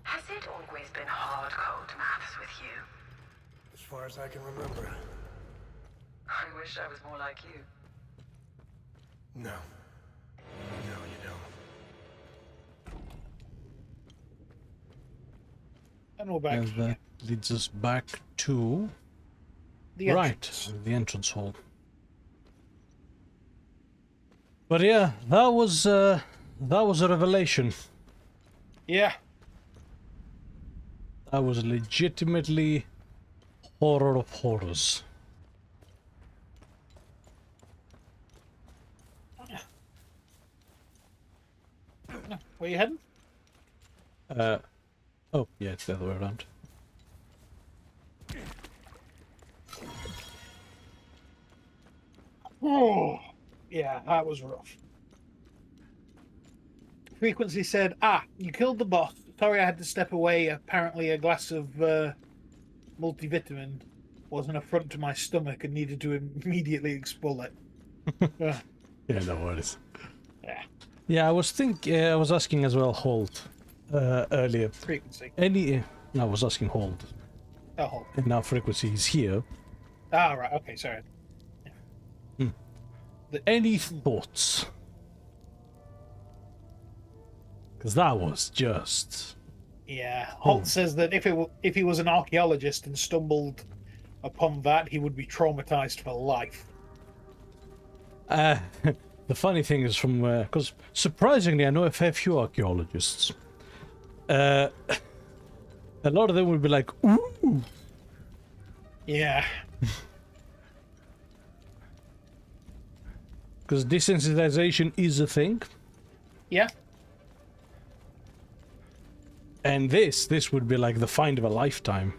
Speaker 14: Has it always been hard-code maths with you?
Speaker 13: As far as I can remember.
Speaker 14: I wish I was more like you.
Speaker 13: No. No, you don't.
Speaker 1: And we're back.
Speaker 2: And that leads us back to
Speaker 1: the entrance.
Speaker 2: the entrance hall. But yeah, that was a revelation.
Speaker 1: Yeah.
Speaker 2: That was legitimately horror of horrors.
Speaker 1: Where you heading?
Speaker 2: Oh, yeah, it's the other way around.
Speaker 1: Oh, yeah, that was rough. Frequency said, you killed the boss. Sorry I had to step away. Apparently a glass of multivitamin was an affront to my stomach and needed to immediately expel it.
Speaker 2: Yeah, no worries.
Speaker 1: Yeah.
Speaker 2: Yeah, I was asking as well, Hold, earlier.
Speaker 1: Frequency.
Speaker 2: I was asking Hold.
Speaker 1: Oh, Hold.
Speaker 2: And now Frequency is here.
Speaker 1: Ah, right, okay, sorry.
Speaker 2: Any thoughts? Because that was just...
Speaker 1: Yeah, Holt says that if he was an archaeologist and stumbled upon that, he would be traumatized for life.
Speaker 2: The funny thing is because surprisingly I know a fair few archaeologists. A lot of them would be like, ooh!
Speaker 1: Yeah.
Speaker 2: Because desensitization is a thing.
Speaker 1: Yeah.
Speaker 2: And this would be like the find of a lifetime.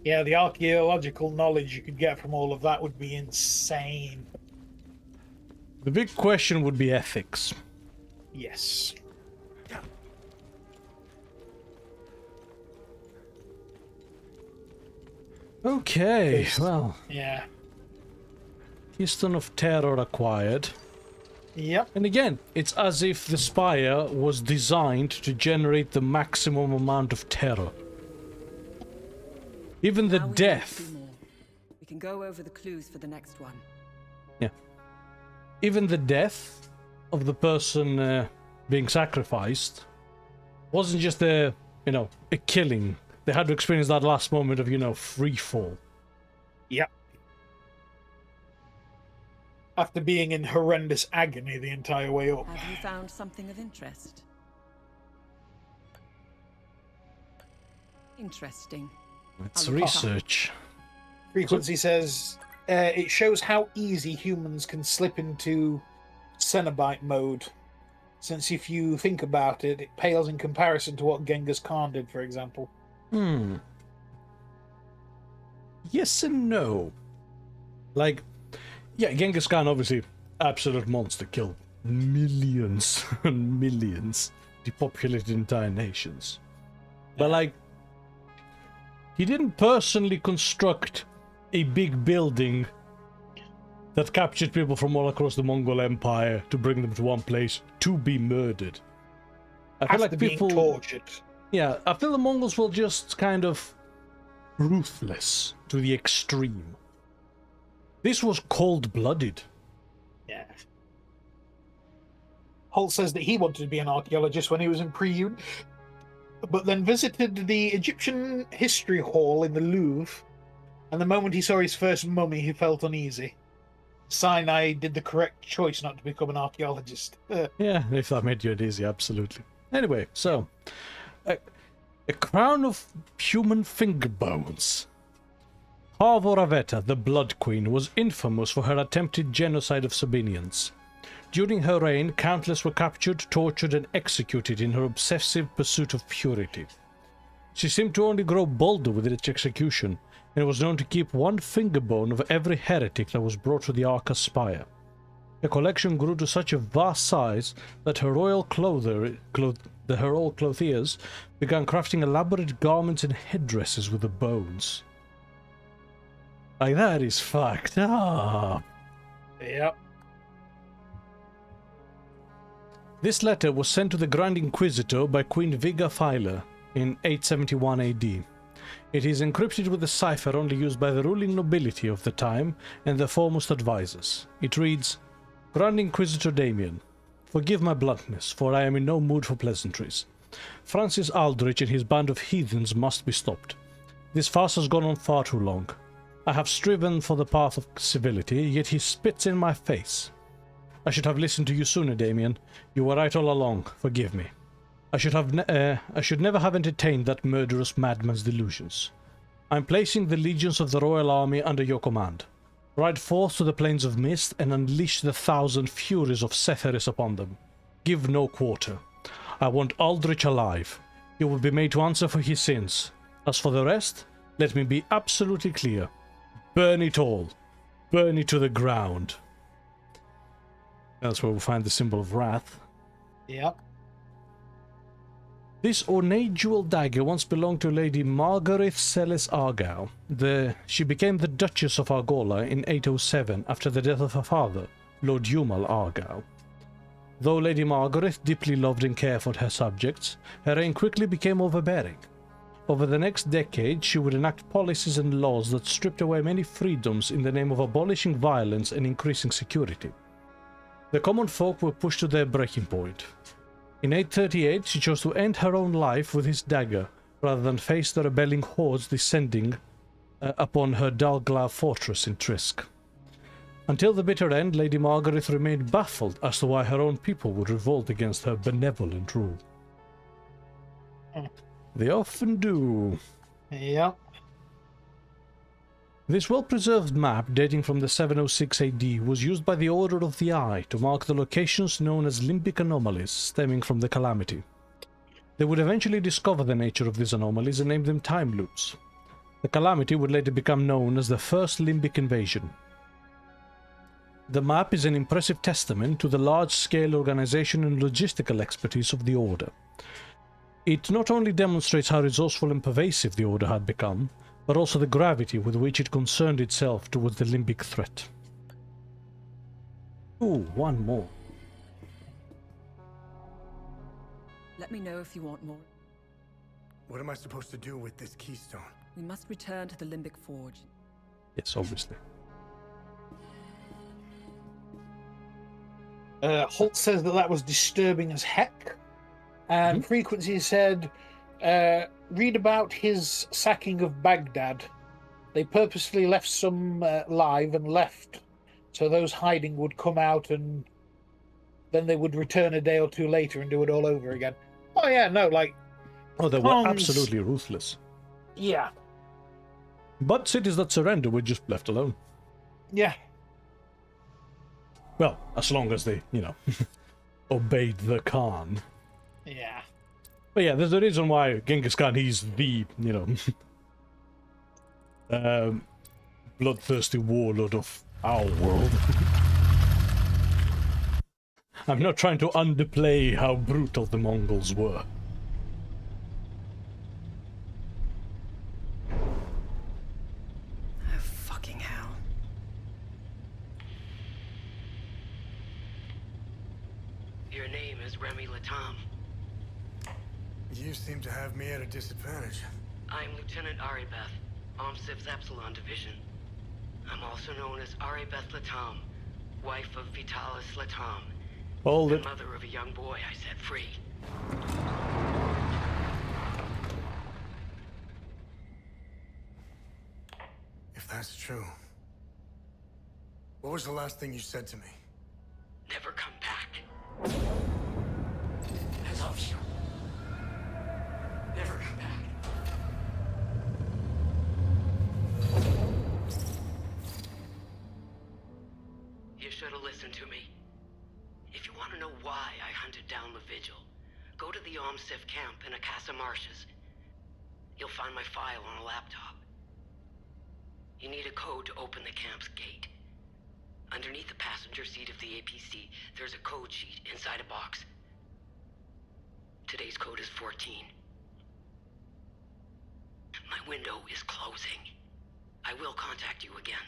Speaker 1: Yeah, the archaeological knowledge you could get from all of that would be insane.
Speaker 2: The big question would be ethics.
Speaker 1: Yes.
Speaker 2: Okay, well.
Speaker 1: Yeah.
Speaker 2: Keystone of Terror acquired.
Speaker 1: Yep.
Speaker 2: And again, it's as if the spire was designed to generate the maximum amount of terror. Even the death
Speaker 3: We can go over the clues for the next one.
Speaker 2: Yeah. Even the death of the person being sacrificed wasn't just a killing. They had to experience that last moment of, free fall.
Speaker 1: Yep. After being in horrendous agony the entire way up.
Speaker 3: Have you found something of interest? Interesting.
Speaker 2: Let's research.
Speaker 1: Frequency says it shows how easy humans can slip into Cenobite mode. Since if you think about it, it pales in comparison to what Genghis Khan did, for example.
Speaker 2: Yes and no. Like, yeah, Genghis Khan, obviously, absolute monster, killed millions and millions, depopulated entire nations. But, like, he didn't personally construct a big building that captured people from all across the Mongol Empire to bring them to one place to be murdered. I feel like people
Speaker 1: being tortured.
Speaker 2: Yeah, I feel the Mongols were just kind of ruthless to the extreme. This was cold-blooded.
Speaker 1: Yeah. Holt says that he wanted to be an archaeologist when he was in pre-uni, but then visited the Egyptian History Hall in the Louvre, and the moment he saw his first mummy, he felt uneasy. Sign I did the correct choice not to become an archaeologist.
Speaker 2: Yeah, if that made you uneasy, absolutely. Anyway, so, a crown of human finger bones. Harvoraveta, the Blood Queen, was infamous for her attempted genocide of Sabinians. During her reign, countless were captured, tortured, and executed in her obsessive pursuit of purity. She seemed to only grow bolder with its execution, and was known to keep one finger bone of every heretic that was brought to the Arca Spire. The collection grew to such a vast size that her royal clothiers began crafting elaborate garments and headdresses with the bones. Like, that is fucked up.
Speaker 1: Yep.
Speaker 2: This letter was sent to the Grand Inquisitor by Queen Viga Filer in 871 AD. It is encrypted with a cipher only used by the ruling nobility of the time and their foremost advisors. It reads, Grand Inquisitor Damien, forgive my bluntness, for I am in no mood for pleasantries. Francis Aldrich and his band of heathens must be stopped. This farce has gone on far too long. I have striven for the path of civility, yet he spits in my face. I should have listened to you sooner, Damien. You were right all along. Forgive me. I should never have entertained that murderous madman's delusions. I am placing the legions of the Royal Army under your command. Ride forth to the Plains of Mist and unleash the 1,000 furies of Cetheris upon them. Give no quarter. I want Aldrich alive. He will be made to answer for his sins. As for the rest, let me be absolutely clear. Burn it all. Burn it to the ground. That's where we'll find the symbol of wrath.
Speaker 1: Yep.
Speaker 2: This ornate jewel dagger once belonged to Lady Margaret Celis Argyll. She became the Duchess of Argola in 807 after the death of her father, Lord Yumal Argyll. Though Lady Margaret deeply loved and cared for her subjects, her reign quickly became overbearing. Over the next decade, she would enact policies and laws that stripped away many freedoms in the name of abolishing violence and increasing security. The common folk were pushed to their breaking point. In 838, she chose to end her own life with his dagger, rather than face the rebelling hordes descending upon her Dalglav fortress in Trisk. Until the bitter end, Lady Margaret remained baffled as to why her own people would revolt against her benevolent rule. They often do.
Speaker 1: Yep.
Speaker 2: This well-preserved map, dating from the 706 AD, was used by the Order of the Eye to mark the locations known as limbic anomalies stemming from the calamity. They would eventually discover the nature of these anomalies and name them time loops. The calamity would later become known as the First Limbic Invasion. The map is an impressive testament to the large-scale organization and logistical expertise of the Order. It not only demonstrates how resourceful and pervasive the Order had become, but also the gravity with which it concerned itself towards the limbic threat. Ooh, one more.
Speaker 3: Let me know if you want more.
Speaker 13: What am I supposed to do with this keystone?
Speaker 3: We must return to the Limbic Forge.
Speaker 2: Yes, obviously.
Speaker 1: Holt says that was disturbing as heck. And Frequency said, read about his sacking of Baghdad. They purposely left some live and left, so those hiding would come out and then they would return a day or two later and do it all over again. Oh yeah, no, like...
Speaker 2: Oh, they were absolutely ruthless.
Speaker 1: Yeah.
Speaker 2: But cities that surrender were just left alone.
Speaker 1: Yeah.
Speaker 2: Well, as long as they, you know, obeyed the Khan.
Speaker 1: Yeah.
Speaker 2: But yeah, there's a reason why Genghis Khan, he's the, you know, bloodthirsty warlord of our world. I'm not trying to underplay how brutal the Mongols were.
Speaker 3: Oh, fucking hell.
Speaker 16: Your name is Remy Latam.
Speaker 13: You seem to have me at a disadvantage.
Speaker 16: I'm Lieutenant Aribeth, OMSIV's Epsilon Division. I'm also known as Aribeth Latam, wife of Vitalis Latam, and mother of a young boy I set free.
Speaker 13: If that's true, what was the last thing you said to me?
Speaker 16: Never come back. I love you. Never come back. You should have listened to me. If you want to know why I hunted down the Vigil, go to the OMSIV camp in Akasa Marshes. You'll find my file on a laptop. You need a code to open the camp's gate. Underneath the passenger seat of the APC, there's a code sheet inside a box. Today's code is 14. My window is closing. I will contact you again.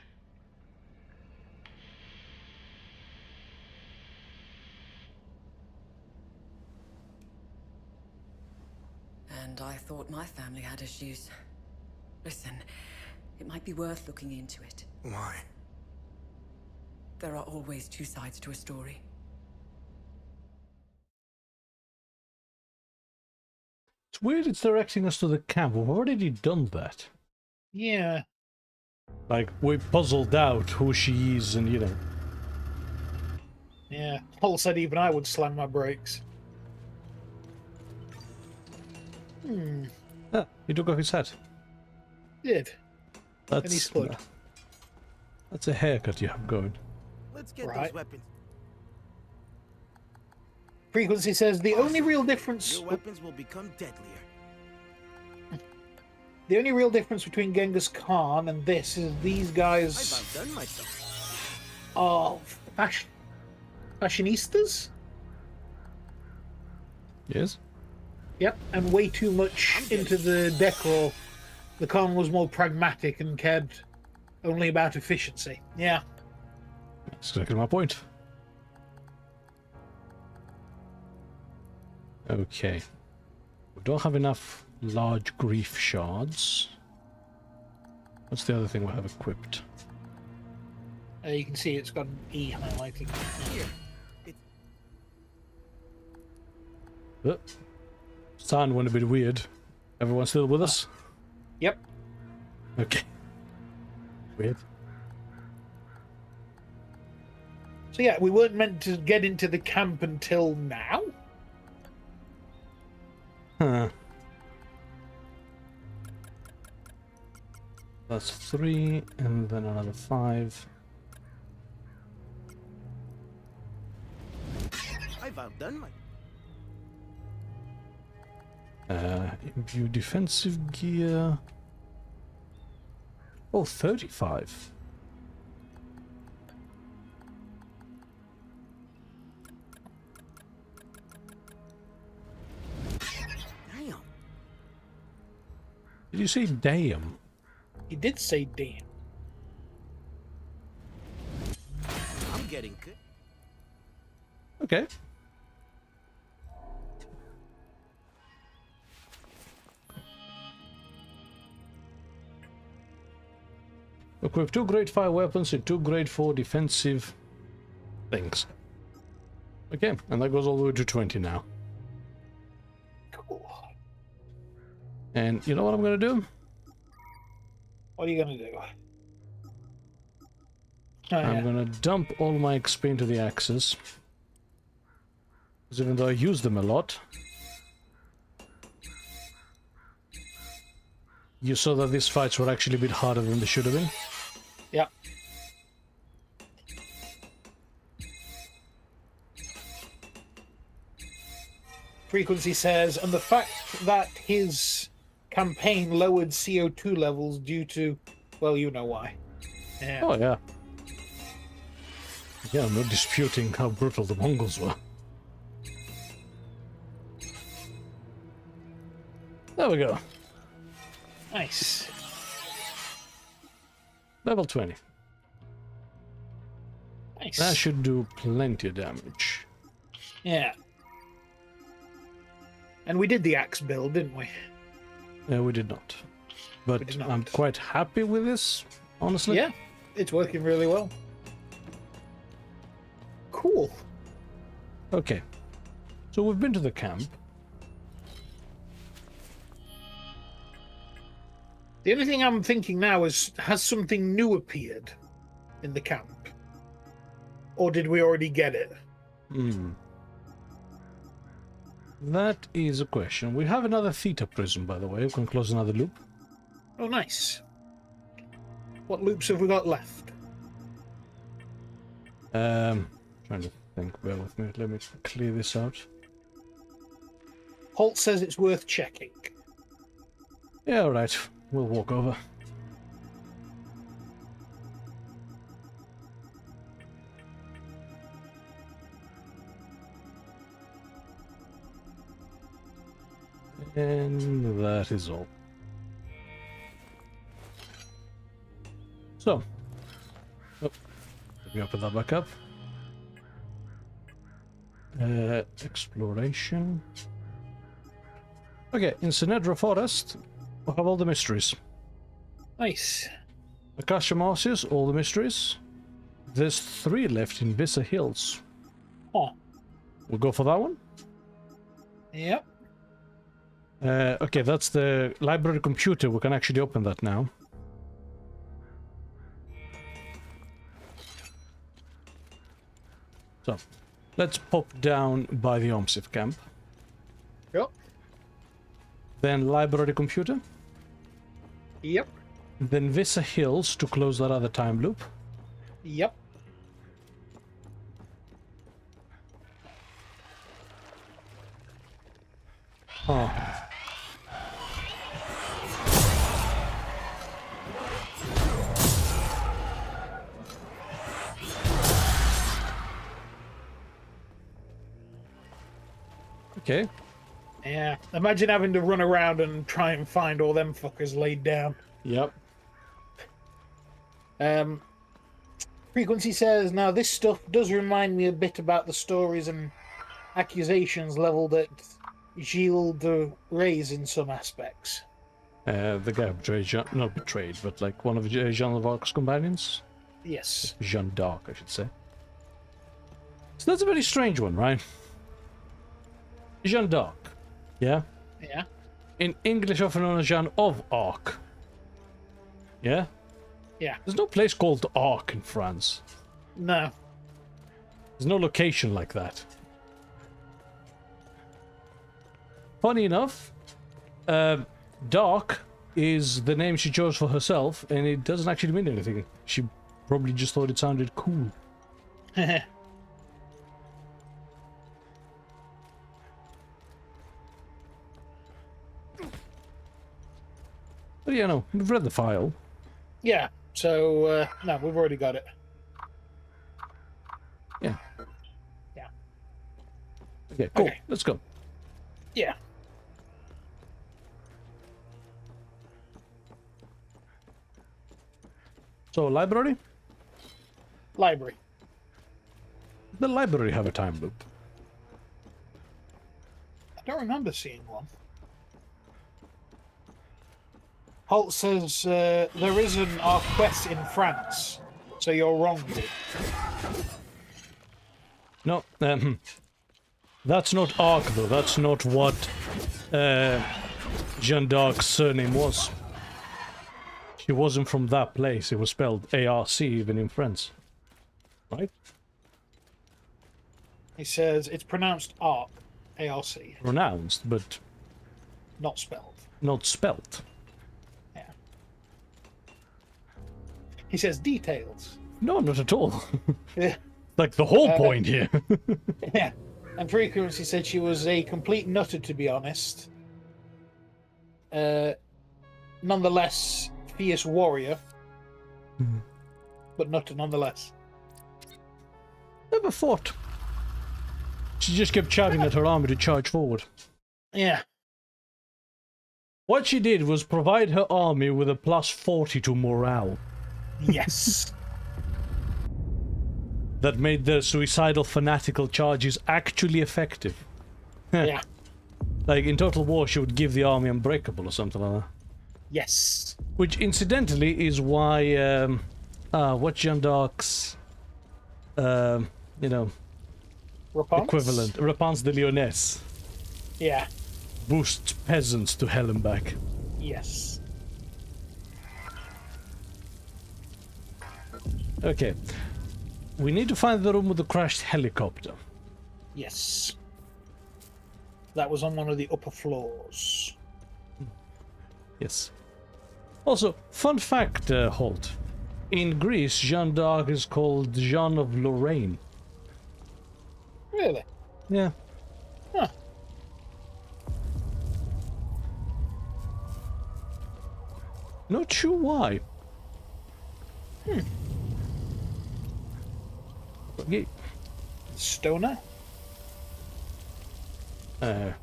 Speaker 3: And I thought my family had issues. Listen, it might be worth looking into it.
Speaker 13: Why?
Speaker 3: There are always two sides to a story.
Speaker 2: It's weird it's directing us to the camp. We've already done that.
Speaker 1: Yeah.
Speaker 2: Like, we puzzled out who she is and, you know.
Speaker 1: Yeah. Holt said even I would slam my brakes.
Speaker 2: Ah, he took off his hat.
Speaker 1: Did. And he split.
Speaker 2: That's a haircut you have going.
Speaker 12: Let's get those weapons.
Speaker 1: Frequency says the only real difference...
Speaker 12: Your weapons will become deadlier.
Speaker 1: The only real difference between Genghis Khan and this is these guys
Speaker 12: I've outdone myself.
Speaker 1: are fashionistas?
Speaker 2: Yes.
Speaker 1: Yep, and way too much into the decor. The Khan was more pragmatic and cared only about efficiency. Yeah.
Speaker 2: That's exactly my point. Okay. We don't have enough large grief shards. What's the other thing we have equipped?
Speaker 1: You can see it's got an E highlighting.
Speaker 2: Here. Sound went a bit weird. Everyone still with us?
Speaker 1: Yep.
Speaker 2: Okay. Weird.
Speaker 1: So yeah, we weren't meant to get into the camp until now?
Speaker 2: Huh. That's 3, and then another 5.
Speaker 12: I've outdone my...
Speaker 2: Imbue defensive gear. Oh, 35.
Speaker 12: Damn.
Speaker 2: Did you say damn?
Speaker 1: He did say damn.
Speaker 12: I'm getting good.
Speaker 2: Okay. Equip 2 grade 5 weapons and 2 grade 4 defensive things. Okay, and that goes all the way to 20 now.
Speaker 1: Cool.
Speaker 2: And you know what I'm gonna do?
Speaker 1: What are you gonna do?
Speaker 2: I'm gonna dump all my XP into the axes. Because even though I use them a lot, you saw that these fights were actually a bit harder than they should have been.
Speaker 1: Yeah. Frequency says, and the fact that his campaign lowered CO2 levels due to, well, you know why. Yeah.
Speaker 2: Oh, yeah. Yeah, I'm not disputing how brutal the Mongols were. There we go.
Speaker 1: Nice.
Speaker 2: Level 20.
Speaker 1: Nice.
Speaker 2: That should do plenty of damage.
Speaker 1: Yeah. And we did the axe build, didn't we?
Speaker 2: We did not. But
Speaker 1: did not.
Speaker 2: I'm quite happy with this, honestly.
Speaker 1: Yeah, it's working really well. Cool.
Speaker 2: Okay. So we've been to the camp.
Speaker 1: The only thing I'm thinking now is, has something new appeared in the camp? Or did we already get it?
Speaker 2: That is a question. We have another theta prism, by the way. We can close another loop.
Speaker 1: Oh, nice. What loops have we got left?
Speaker 2: Trying to think. Bear with me. Let me clear this out.
Speaker 1: Holt says it's worth checking.
Speaker 2: Yeah, alright. We'll walk over. And that is all. So, let me open that back up. Exploration. Okay, in Sinedra Forest, we have all the mysteries.
Speaker 1: Nice.
Speaker 2: Akasha Marcius, all the mysteries. There's 3 left in Vissa Hills.
Speaker 1: Oh.
Speaker 2: We'll go for that one?
Speaker 1: Yep.
Speaker 2: Okay, that's the library computer. We can actually open that now. So, let's pop down by the Omsif camp.
Speaker 1: Yep.
Speaker 2: Then library computer.
Speaker 1: Yep.
Speaker 2: Then Vissa Hills to close that other time loop.
Speaker 1: Yep.
Speaker 2: Oh. Okay.
Speaker 1: Yeah. Imagine having to run around and try and find all them fuckers laid down.
Speaker 2: Yep.
Speaker 1: Frequency says, now this stuff does remind me a bit about the stories and accusations leveled at Gilles de Reyes in some aspects.
Speaker 2: The guy betrayed Jean, not betrayed, but like one of Jean of Arc's companions?
Speaker 1: Yes.
Speaker 2: Jeanne d'Arc, I should say. So that's a very strange one, right? Jeanne d'Arc. Yeah?
Speaker 1: Yeah.
Speaker 2: In English, often known as Jeanne of Arc. Yeah?
Speaker 1: Yeah.
Speaker 2: There's no place called Arc in France.
Speaker 1: No.
Speaker 2: There's no location like that. Funny enough, Dark is the name she chose for herself, and it doesn't actually mean anything. She probably just thought it sounded cool. But yeah, no, we've read the file.
Speaker 1: Yeah, so, no, we've already got it.
Speaker 2: Yeah.
Speaker 1: Yeah.
Speaker 2: Okay, cool.
Speaker 1: Okay.
Speaker 2: Let's go.
Speaker 1: Yeah.
Speaker 2: So, library?
Speaker 1: Library.
Speaker 2: The library have a time loop.
Speaker 1: I don't remember seeing one. Holt says there is an Arquette in France, so you're wrong.
Speaker 2: No, that's not Arc though. That's not what Jeanne d'Arc's surname was. She wasn't from that place. It was spelled ARC even in France, right?
Speaker 1: He says it's pronounced Arc, A-R-C.
Speaker 2: Pronounced, but
Speaker 1: not spelled.
Speaker 2: Not spelled.
Speaker 1: Yeah. He says details.
Speaker 2: No, not at all.
Speaker 1: Yeah.
Speaker 2: Like the whole point here.
Speaker 1: Yeah. And Frequency said she was a complete nutter, to be honest. Nonetheless, fierce warrior. But nutter nonetheless.
Speaker 2: Never thought. She just kept shouting at her army to charge forward.
Speaker 1: Yeah.
Speaker 2: What she did was provide her army with a +40 to morale.
Speaker 1: Yes.
Speaker 2: That made the suicidal fanatical charges actually effective.
Speaker 1: Yeah.
Speaker 2: Like in Total War she would give the army Unbreakable or something like that.
Speaker 1: Yes.
Speaker 2: Which incidentally is why what Jeanne d'Arc's you know,
Speaker 1: Repense?
Speaker 2: equivalent, Repense de Lyonesse.
Speaker 1: Yeah.
Speaker 2: Boosts peasants to hell and back.
Speaker 1: Yes.
Speaker 2: Okay. We need to find the room with the crashed helicopter.
Speaker 1: Yes. That was on one of the upper floors.
Speaker 2: Yes. Also, fun fact, Holt. In Greece, Jeanne d'Arc is called Jeanne of Lorraine.
Speaker 1: Really?
Speaker 2: Yeah.
Speaker 1: Huh.
Speaker 2: Not sure why. Okay.
Speaker 1: Stoner?
Speaker 2: Did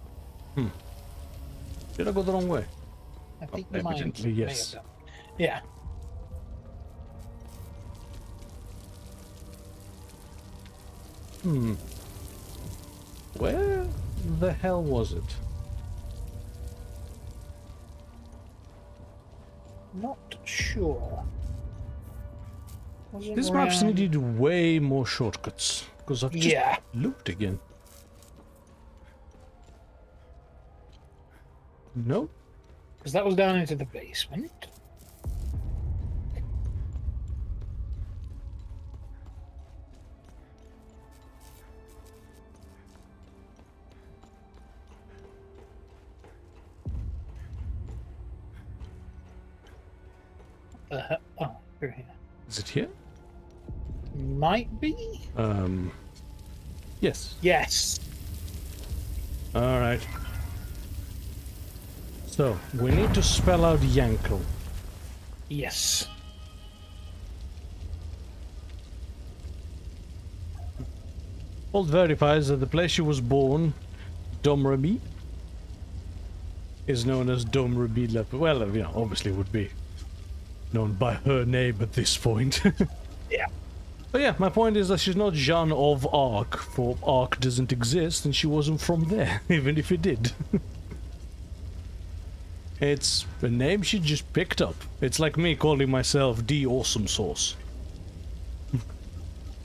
Speaker 2: I go the wrong way?
Speaker 1: I think
Speaker 2: evidently,
Speaker 1: may
Speaker 2: yes.
Speaker 1: have done. Yeah.
Speaker 2: Where the hell was it?
Speaker 1: Not sure.
Speaker 2: This map's needed way more shortcuts, because I've just looped again. No?
Speaker 1: Because that was down into the basement. Oh, through here.
Speaker 2: Is it here?
Speaker 1: Might be?
Speaker 2: Yes.
Speaker 1: Yes.
Speaker 2: Alright. So, we need to spell out Yankel.
Speaker 1: Yes.
Speaker 2: Old verifies that the place she was born, Domremy, is known as Domremy. Well, you know, obviously would be known by her name at this point.
Speaker 1: Yeah.
Speaker 2: But yeah, my point is that she's not Jeanne of Arc, for Arc doesn't exist and she wasn't from there, even if it did. It's a name she just picked up. It's like me calling myself D Awesome Sauce.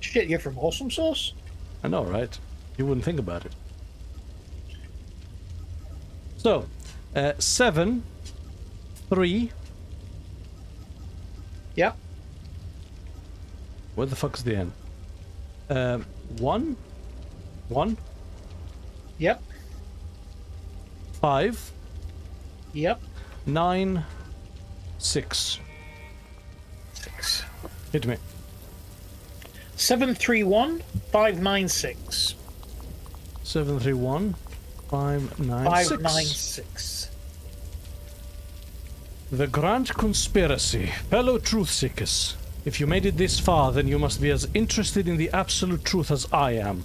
Speaker 1: Shit, you're from Awesome Sauce?
Speaker 2: I know, right? You wouldn't think about it. So, 7, 3.
Speaker 1: Yep.
Speaker 2: Where the fuck's the end? 1. 1.
Speaker 1: Yep.
Speaker 2: 5.
Speaker 1: Yep.
Speaker 2: 9. 6.
Speaker 1: 6.
Speaker 2: Hit me.
Speaker 1: 731 596.
Speaker 2: 731 596.
Speaker 1: 596.
Speaker 2: The Grand Conspiracy. Fellow truth seekers. If you made it this far, then you must be as interested in the absolute truth as I am.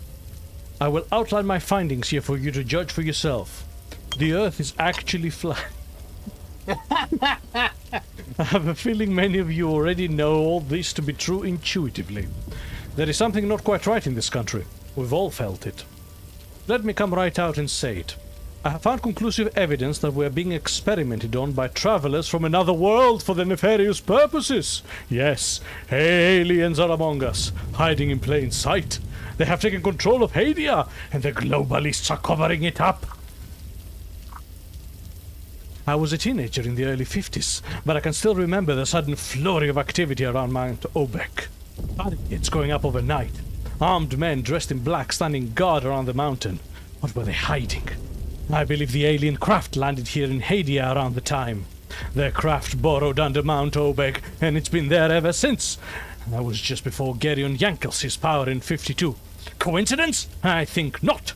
Speaker 2: I will outline my findings here for you to judge for yourself. The Earth is actually flat. I have a feeling many of you already know all this to be true intuitively. There is something not quite right in this country. We've all felt it. Let me come right out and say it. I have found conclusive evidence that we are being experimented on by travelers from another world for their nefarious purposes. Yes, aliens are among us, hiding in plain sight. They have taken control of Hadia, and the globalists are covering it up. I was a teenager in the early 50s, but I can still remember the sudden flurry of activity around Mount Obek. It's going up overnight. Armed men dressed in black standing guard around the mountain. What were they hiding? I believe the alien craft landed here in Hadia around the time. Their craft burrowed under Mount Obek, and it's been there ever since. That was just before Geryon Yankels his power in 52. Coincidence? I think not.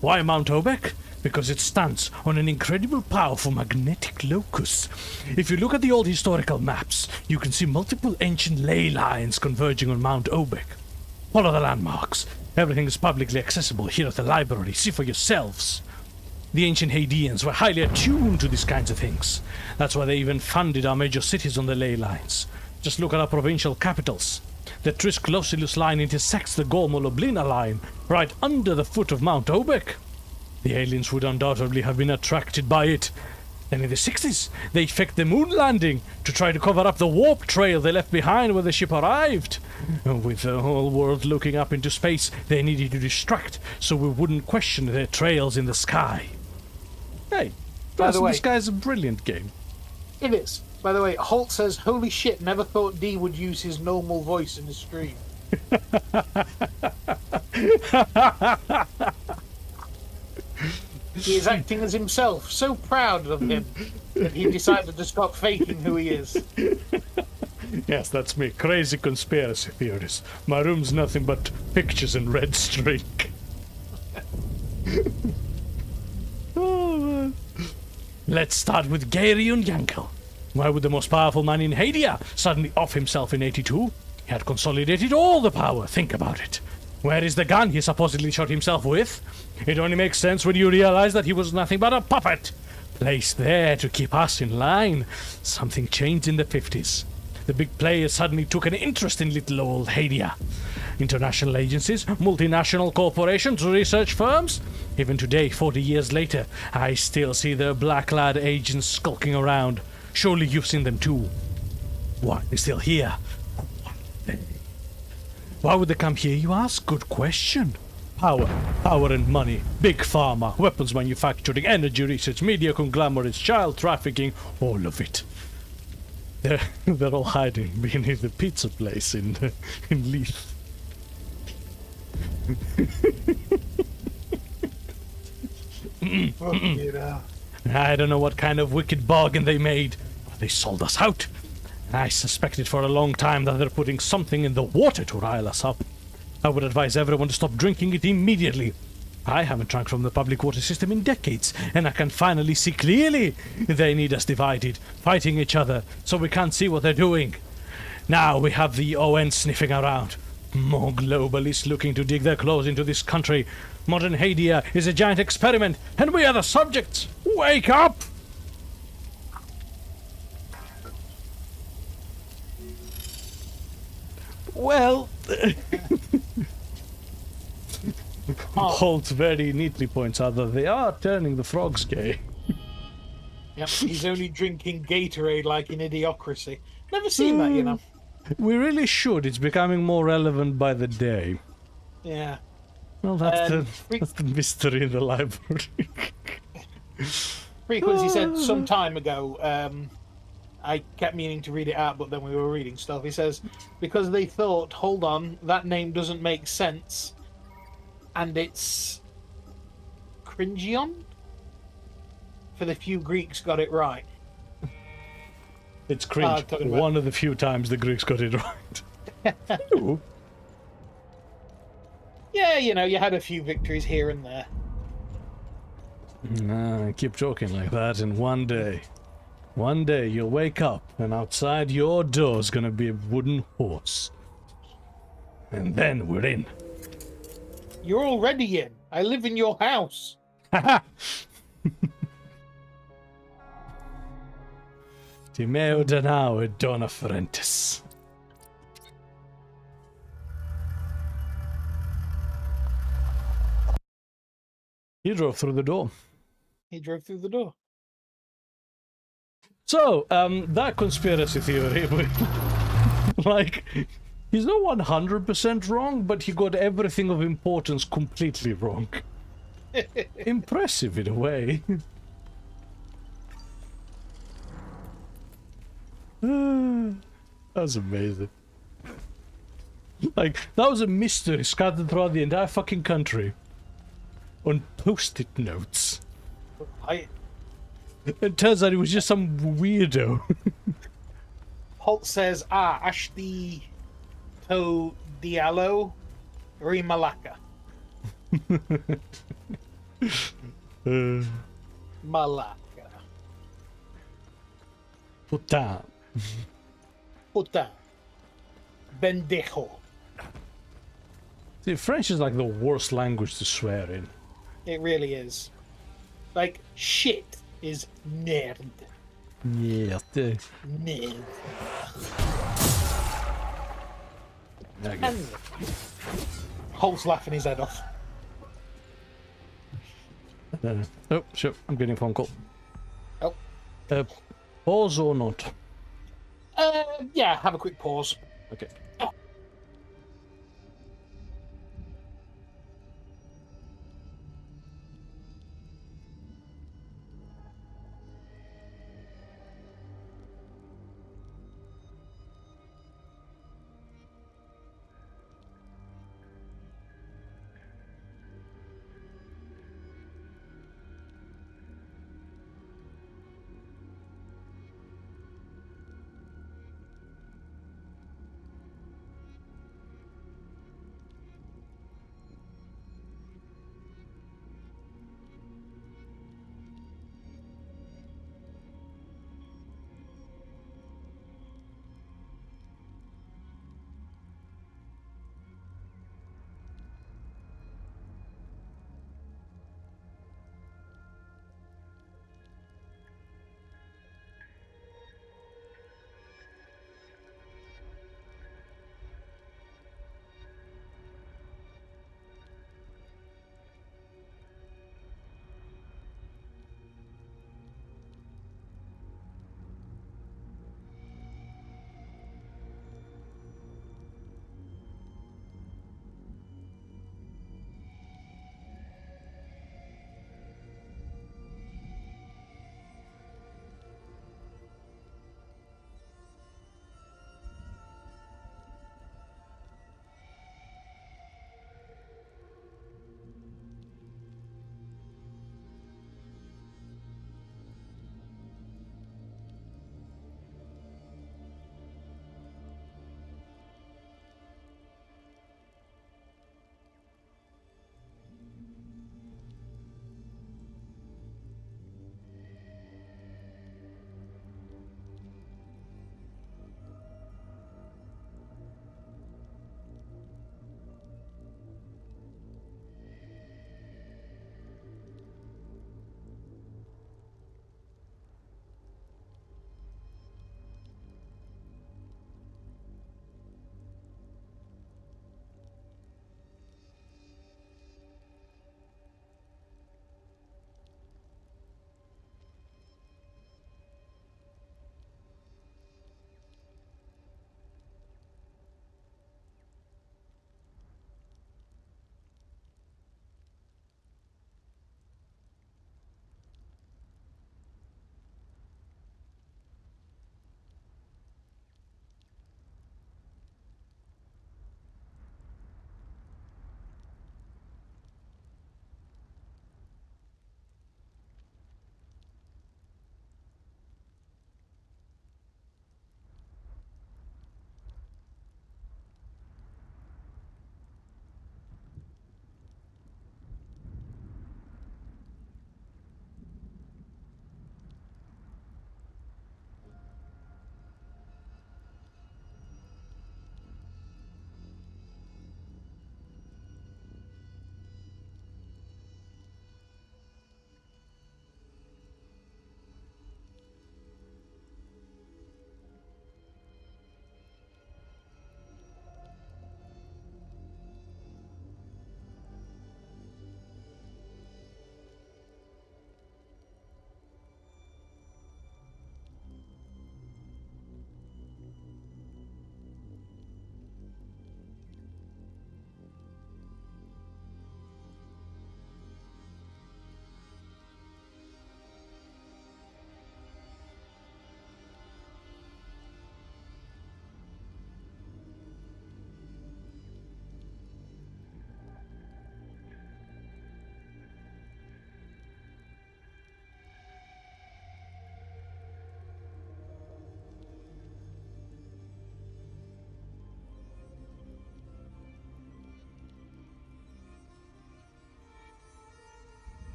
Speaker 2: Why Mount Obek? Because it stands on an incredibly powerful magnetic locus. If you look at the old historical maps, you can see multiple ancient ley lines converging on Mount Obek. Follow the landmarks. Everything is publicly accessible here at the library. See for yourselves. The ancient Hadeans were highly attuned to these kinds of things. That's why they even funded our major cities on the ley lines. Just look at our provincial capitals. The Trisk-Losilus line intersects the Gormol-Oblina line, right under the foot of Mount Obek. The aliens would undoubtedly have been attracted by it. Then in the 60s, they faked the moon landing to try to cover up the warp trail they left behind when the ship arrived. With the whole world looking up into space, they needed to distract so we wouldn't question their trails in the sky. Hey,
Speaker 1: by the way,
Speaker 2: this guy's a brilliant game.
Speaker 1: It is. By the way, Holt says, "Holy shit, never thought D would use his normal voice in the stream." He is acting as himself, so proud of him that he decided to stop faking who he is.
Speaker 2: Yes, that's me. Crazy conspiracy theories. My room's nothing but pictures and red string. Oh, man. Let's start with Geryon Yankel. Why would the most powerful man in Hadia suddenly off himself in 82? He had consolidated all the power. Think about it. Where is the gun he supposedly shot himself with? It only makes sense when you realize that he was nothing but a puppet, placed there to keep us in line. Something changed in the 50s. The big players suddenly took an interest in little old Hadia. International agencies, multinational corporations, research firms. Even today, 40 years later, I still see their black-clad agents skulking around. Surely you've seen them too. Why, they're still here. Why would they come here, you ask? Good question. Power and money, big pharma, weapons manufacturing, energy research, media conglomerates, child trafficking, all of it. They're all hiding beneath the pizza place in Leith. I don't know what kind of wicked bargain they made, but they sold us out. I suspected for a long time that they're putting something in the water to rile us up. I would advise everyone to stop drinking it immediately. I haven't drunk from the public water system in decades, and I can finally see clearly. They need us divided, fighting each other, so we can't see what they're doing. Now we have the ON sniffing around. More globalists looking to dig their claws into this country. Modern Hadia is a giant experiment, and we are the subjects. Wake up! Well, Holt very neatly points out that they are turning the frogs gay.
Speaker 1: Yep, he's only drinking Gatorade like in Idiocracy. Never seen that, you know.
Speaker 2: We really should. It's becoming more relevant by the day.
Speaker 1: Yeah.
Speaker 2: Well, that's the mystery in the library.
Speaker 1: Frequency said some time ago, I kept meaning to read it out, but then we were reading stuff. He says, because they thought, hold on, that name doesn't make sense, and it's Cringion? For the few Greeks got it right.
Speaker 2: It's cringe. One of the few times the Greeks got it right.
Speaker 1: Yeah, you know, you had a few victories here and there.
Speaker 2: Nah, keep talking like that, and one day you'll wake up, and outside your door's gonna be a wooden horse. And then we're in.
Speaker 1: You're already in. I live in your house.
Speaker 2: Timeo Danao et Dona Ferentes. He drove through the door.
Speaker 1: He drove through the door.
Speaker 2: So, that conspiracy theory, like, he's not 100% wrong, but he got everything of importance completely wrong. Impressive in a way. That's amazing. Like, that was a mystery scattered throughout the entire fucking country. On post-it notes. It turns out it was just some weirdo.
Speaker 1: Holt says, Ashti To Diallo Rimalaka. Malaka.
Speaker 2: Putain.
Speaker 1: Putain. Bendejo.
Speaker 2: See, French is like the worst language to swear in.
Speaker 1: It really is. Like, shit is nerd.
Speaker 2: Merde.
Speaker 1: Nerd.
Speaker 2: Okay.
Speaker 1: Holt's laughing his head off.
Speaker 2: Oh, shit, I'm getting a phone call.
Speaker 1: Oh.
Speaker 2: Pause or not?
Speaker 1: Yeah, have a quick pause.
Speaker 2: Okay.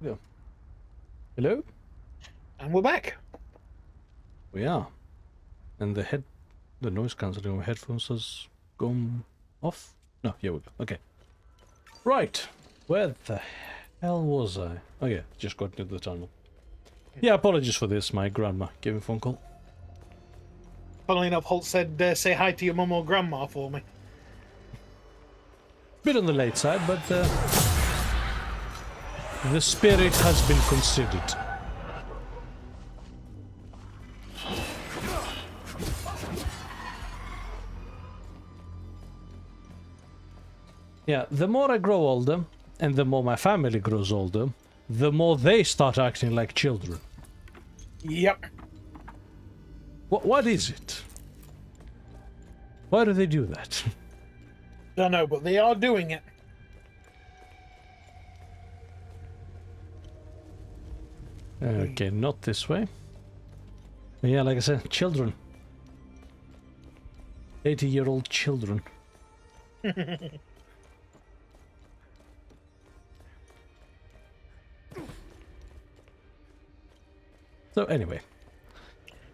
Speaker 2: Yeah. Hello?
Speaker 1: And we're back.
Speaker 2: We are. And the noise cancelling headphones has gone off? No, here we go. Okay. Right. Where the hell was I? Oh yeah, just got into the tunnel. Yeah, apologies for this. My grandma gave me a phone call.
Speaker 1: Funnily enough, Holt said, say hi to your mum or grandma for me.
Speaker 2: Bit on the late side, but the spirit has been considered. Yeah, the more I grow older, and the more my family grows older, the more they start acting like children.
Speaker 1: Yep.
Speaker 2: What is it? Why do they do that?
Speaker 1: Don't know, but they are doing it.
Speaker 2: Okay, not this way. Yeah, like I said, children. 80-year-old children. So anyway.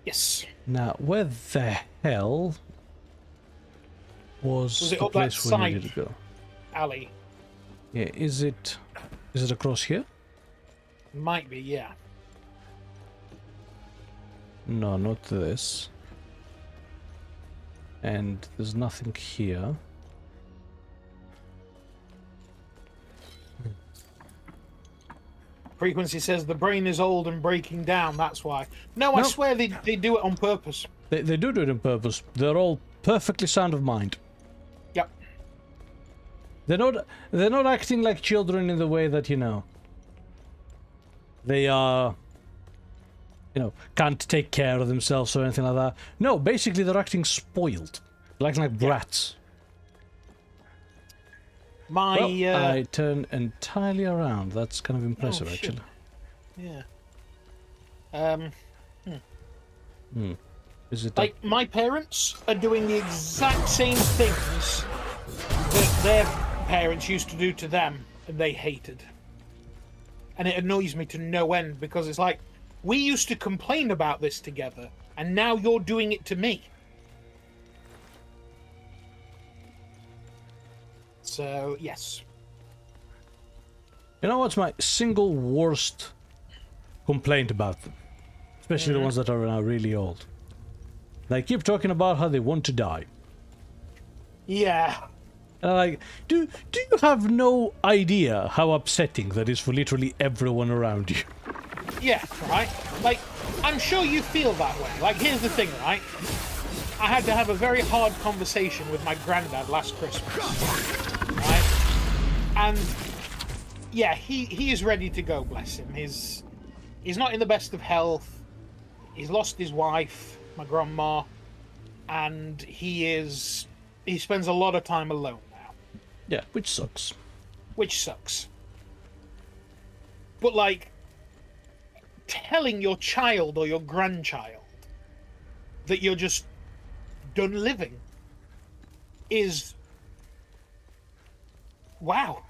Speaker 1: Yes.
Speaker 2: Now, where the hell was
Speaker 1: it
Speaker 2: the
Speaker 1: up that
Speaker 2: place we
Speaker 1: side
Speaker 2: needed to go?
Speaker 1: alley?
Speaker 2: Yeah, is it across here?
Speaker 1: Might be, yeah.
Speaker 2: No, not this. And there's nothing here.
Speaker 1: Frequency says the brain is old and breaking down, that's why. No, I swear they do it on purpose.
Speaker 2: They do it on purpose. They're all perfectly sound of mind.
Speaker 1: Yep.
Speaker 2: They're not acting like children in the way that, you know, they are, you know, can't take care of themselves or anything like that. No, basically they're acting spoiled. They're acting like brats.
Speaker 1: Well,
Speaker 2: I turn entirely around. That's kind of impressive, actually.
Speaker 1: Yeah.
Speaker 2: Is it
Speaker 1: like my parents are doing the exact same things that their parents used to do to them, and they hated. And it annoys me to no end because it's like we used to complain about this together, and now you're doing it to me. So, yes.
Speaker 2: You know what's my single worst complaint about them? Especially the ones that are now really old. They keep talking about how they want to die.
Speaker 1: Yeah.
Speaker 2: And I'm like, do you have no idea how upsetting that is for literally everyone around you?
Speaker 1: Yeah, right? Like, I'm sure you feel that way. Like, here's the thing, right? I had to have a very hard conversation with my granddad last Christmas. Right? And yeah, he is ready to go, bless him. He's not in the best of health. He's lost his wife, my grandma, and he spends a lot of time alone now.
Speaker 2: Yeah, which sucks.
Speaker 1: Which sucks. But like telling your child or your grandchild that you're just done living is wow.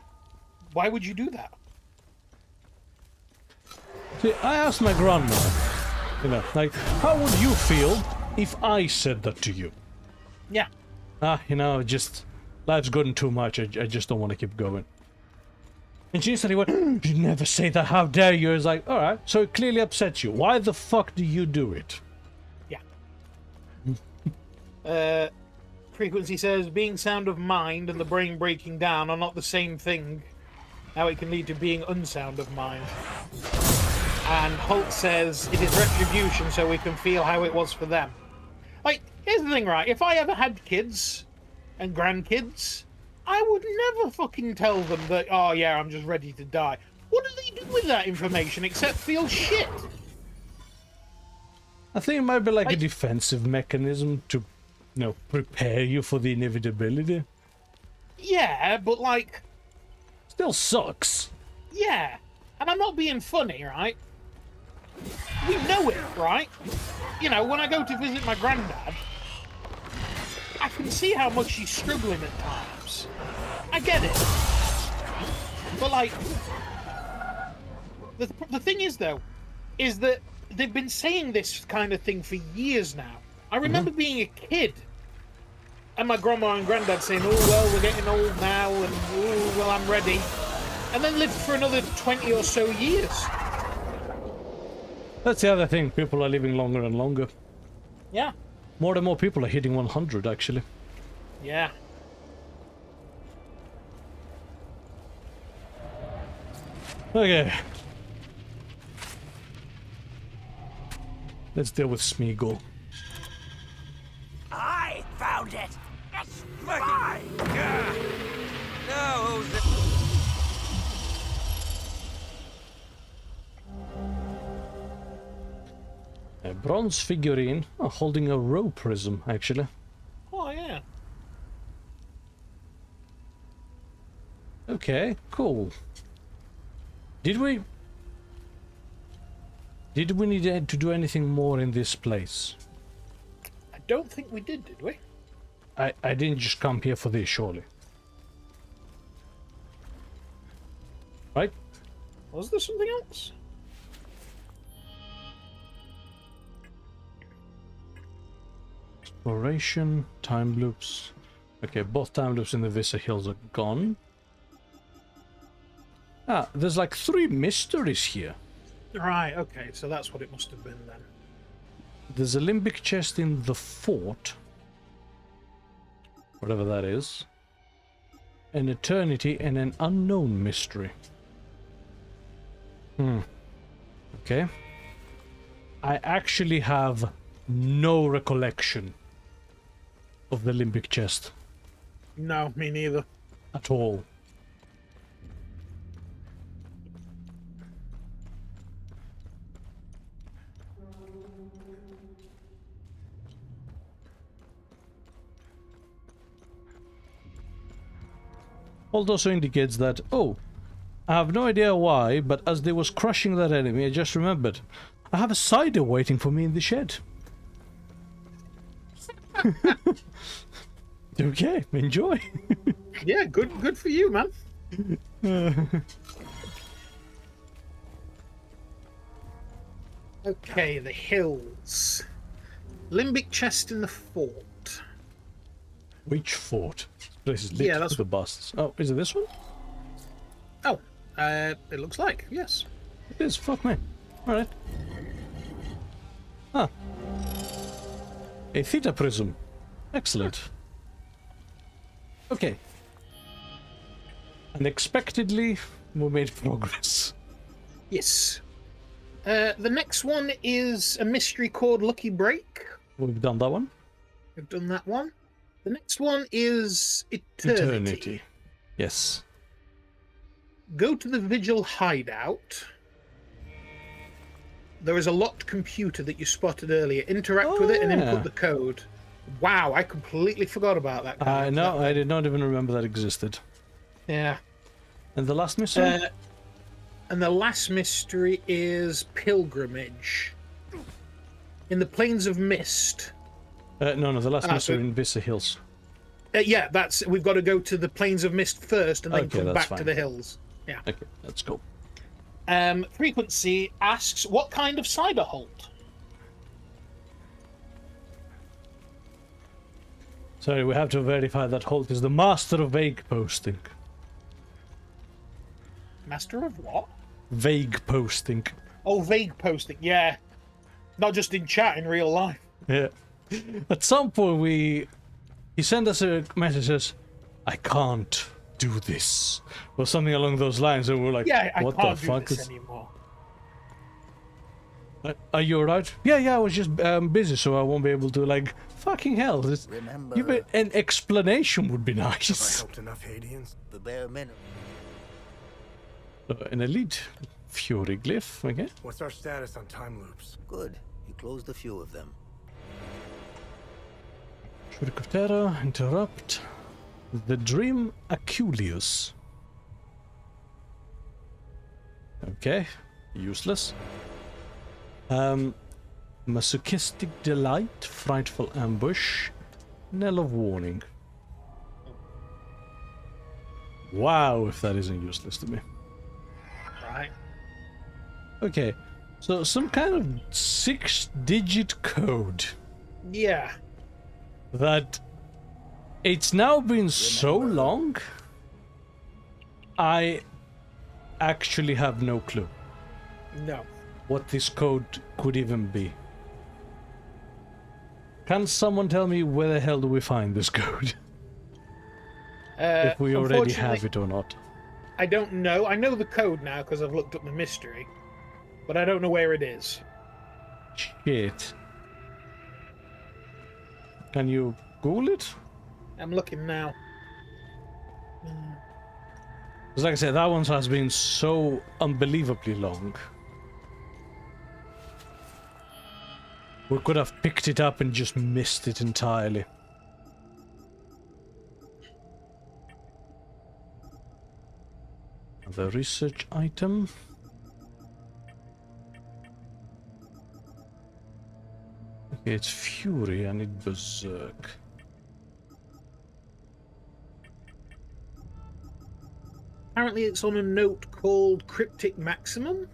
Speaker 1: Why would you do that?
Speaker 2: See, I asked my grandma, you know, like, how would you feel if I said that to you?
Speaker 1: Yeah.
Speaker 2: You know, just, life's gotten too much, I just don't want to keep going. And she instantly went, you never say that, how dare you? It's like, alright, so it clearly upsets you. Why the fuck do you do it?
Speaker 1: Yeah. Frequency says, being sound of mind and the brain breaking down are not the same thing. Now it can lead to being unsound of mind. And Holt says, it is retribution so we can feel how it was for them. Like, here's the thing, right? If I ever had kids and grandkids, I would never fucking tell them that, oh yeah, I'm just ready to die. What do they do with that information except feel shit?
Speaker 2: I think it might be like a defensive mechanism to, you know, prepare you for the inevitability.
Speaker 1: Yeah, but like...
Speaker 2: Still sucks.
Speaker 1: Yeah, and I'm not being funny, right? We know it, right? You know, when I go to visit my granddad, I can see how much he's struggling at times. I get it. But like, the thing is, though, is that they've been saying this kind of thing for years now. I remember being a kid, and my grandma and granddad saying, "Oh well, we're getting old now, and oh well, I'm ready," and then lived for another 20 or so years.
Speaker 2: That's the other thing. People are living longer and longer.
Speaker 1: Yeah.
Speaker 2: More and more people are hitting 100, actually.
Speaker 1: Yeah.
Speaker 2: Okay. Let's deal with Smeagol.
Speaker 11: I found it! It's mine! No,
Speaker 2: A bronze figurine holding a row prism, actually.
Speaker 1: Oh, yeah.
Speaker 2: Okay, cool. Did we need to do anything more in this place?
Speaker 1: I don't think we did we?
Speaker 2: I didn't just come here for this, surely. Right?
Speaker 1: Was there something else?
Speaker 2: Exploration, time loops. Okay, both time loops in the Visa Hills are gone. Ah, there's like 3 mysteries here.
Speaker 1: Right, okay, so that's what it must have been then.
Speaker 2: There's a limbic chest in the fort. Whatever that is. An eternity and an unknown mystery. Okay. I actually have no recollection of the limbic chest.
Speaker 1: No, me neither.
Speaker 2: At all. It also indicates that, oh, I have no idea why, but as they was crushing that enemy, I just remembered, I have a cider waiting for me in the shed. Okay, enjoy.
Speaker 1: Yeah, good for you, man. Okay, the hills. Limbic chest in the fort.
Speaker 2: Which fort? This is lit with the busts. Oh, is it this one?
Speaker 1: Oh, it looks like, yes.
Speaker 2: It is, fuck me. Alright. Ah. A theta prism. Excellent. Okay. Unexpectedly, we made progress.
Speaker 1: Yes. The next one is a mystery called Lucky Break.
Speaker 2: We've done that one.
Speaker 1: We've done that one. The next one is Eternity.
Speaker 2: Yes.
Speaker 1: Go to the Vigil hideout. There is a locked computer that you spotted earlier. Interact with it and input the code. Wow, I completely forgot about that.
Speaker 2: No, I did not even remember that existed.
Speaker 1: Yeah.
Speaker 2: And the last mystery?
Speaker 1: And the last mystery is Pilgrimage. In the Plains of Mist.
Speaker 2: No, the last mystery in Vista Hills.
Speaker 1: Yeah, we've got to go to the Plains of Mist first and then come back to the hills. Yeah.
Speaker 2: Okay, that's cool.
Speaker 1: Frequency asks, what kind of cider halt?
Speaker 2: Sorry, we have to verify that Holt is the master of vague posting.
Speaker 1: Master of what?
Speaker 2: Vague posting.
Speaker 1: Oh, vague posting, yeah. Not just in chat, in real life.
Speaker 2: Yeah. At some point he sent us a message that says, I can't do this. Or something along those lines, and we're like, what the fuck
Speaker 1: is anymore.
Speaker 2: Are you alright? Yeah, I was just busy, so I won't be able to, like, fucking hell. Remember, an explanation would be nice.
Speaker 13: Have I helped enough Hadians?
Speaker 17: The bare minimum.
Speaker 2: An elite Fury glyph, okay.
Speaker 13: What's our status on time loops?
Speaker 17: Good. You closed a few of them.
Speaker 2: Shuriken of Terror, interrupt. The Dream Aculeus. Okay, useless. Masochistic Delight, Frightful Ambush, Knell of Warning. Wow, if that isn't useless to me.
Speaker 1: Right.
Speaker 2: Okay, so some kind of 6-digit code.
Speaker 1: Yeah.
Speaker 2: That it's now been so long, I actually have no clue
Speaker 1: No.
Speaker 2: what this code could even be. Can someone tell me where the hell do we find this code? If we already have it or not.
Speaker 1: I don't know. I know the code now because I've looked up the mystery, but I don't know where it is.
Speaker 2: Shit. Can you Google it?
Speaker 1: I'm looking now.
Speaker 2: Because like I said, that one has been so unbelievably long. We could have picked it up and just missed it entirely. The research item. Okay, it's Fury, I need Berserk.
Speaker 1: Apparently it's on a note called Cryptic Maximum.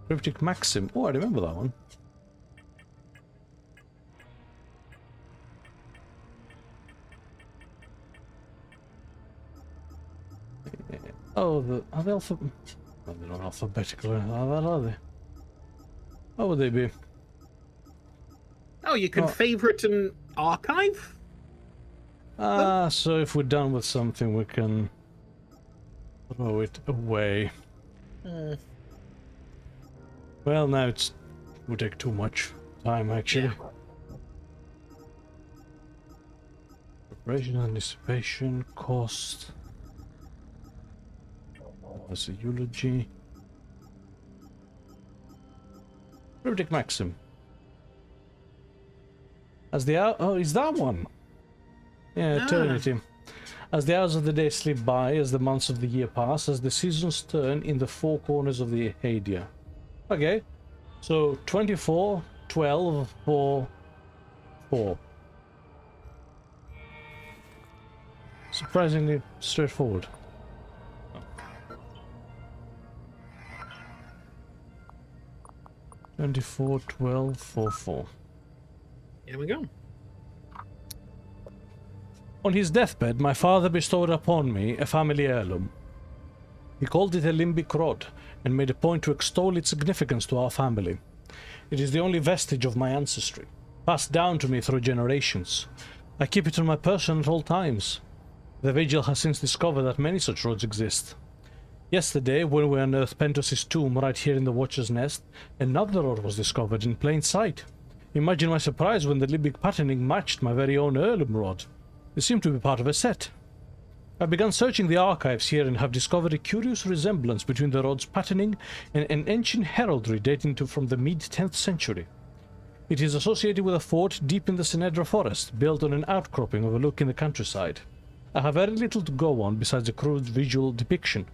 Speaker 2: Cryptic Maxim. Oh, I remember that one. Oh, are they alphabetical? Well, they're not alphabetical or anything like that, are they? How would they be?
Speaker 1: Oh, you can favorite and archive?
Speaker 2: So if we're done with something, we can throw it away. Well, now it would take too much time, actually.
Speaker 1: Yeah.
Speaker 2: Preparation, anticipation, cost. That's a eulogy. Cryptic Maxim. As the hour... Oh, is that one? Yeah, eternity. As the hours of the day slip by, as the months of the year pass, as the seasons turn in the four corners of the Hadia. Okay. So, 24, 12, 4, 4. Surprisingly straightforward. 24, 12, 4, 4.
Speaker 1: Here we go.
Speaker 2: On his deathbed, my father bestowed upon me a family heirloom. He called it a limbic rod, and made a point to extol its significance to our family. It is the only vestige of my ancestry, passed down to me through generations. I keep it on my person at all times. The Vigil has since discovered that many such rods exist. Yesterday, when we unearthed Pentos' tomb right here in the Watcher's Nest, another rod was discovered in plain sight. Imagine my surprise when the limbic patterning matched my very own heirloom rod. It seemed to be part of a set. I began searching the archives here and have discovered a curious resemblance between the rod's patterning and an ancient heraldry dating from the mid-10th century. It is associated with a fort deep in the Senedra forest, built on an outcropping overlooking the countryside. I have very little to go on besides a crude visual depiction.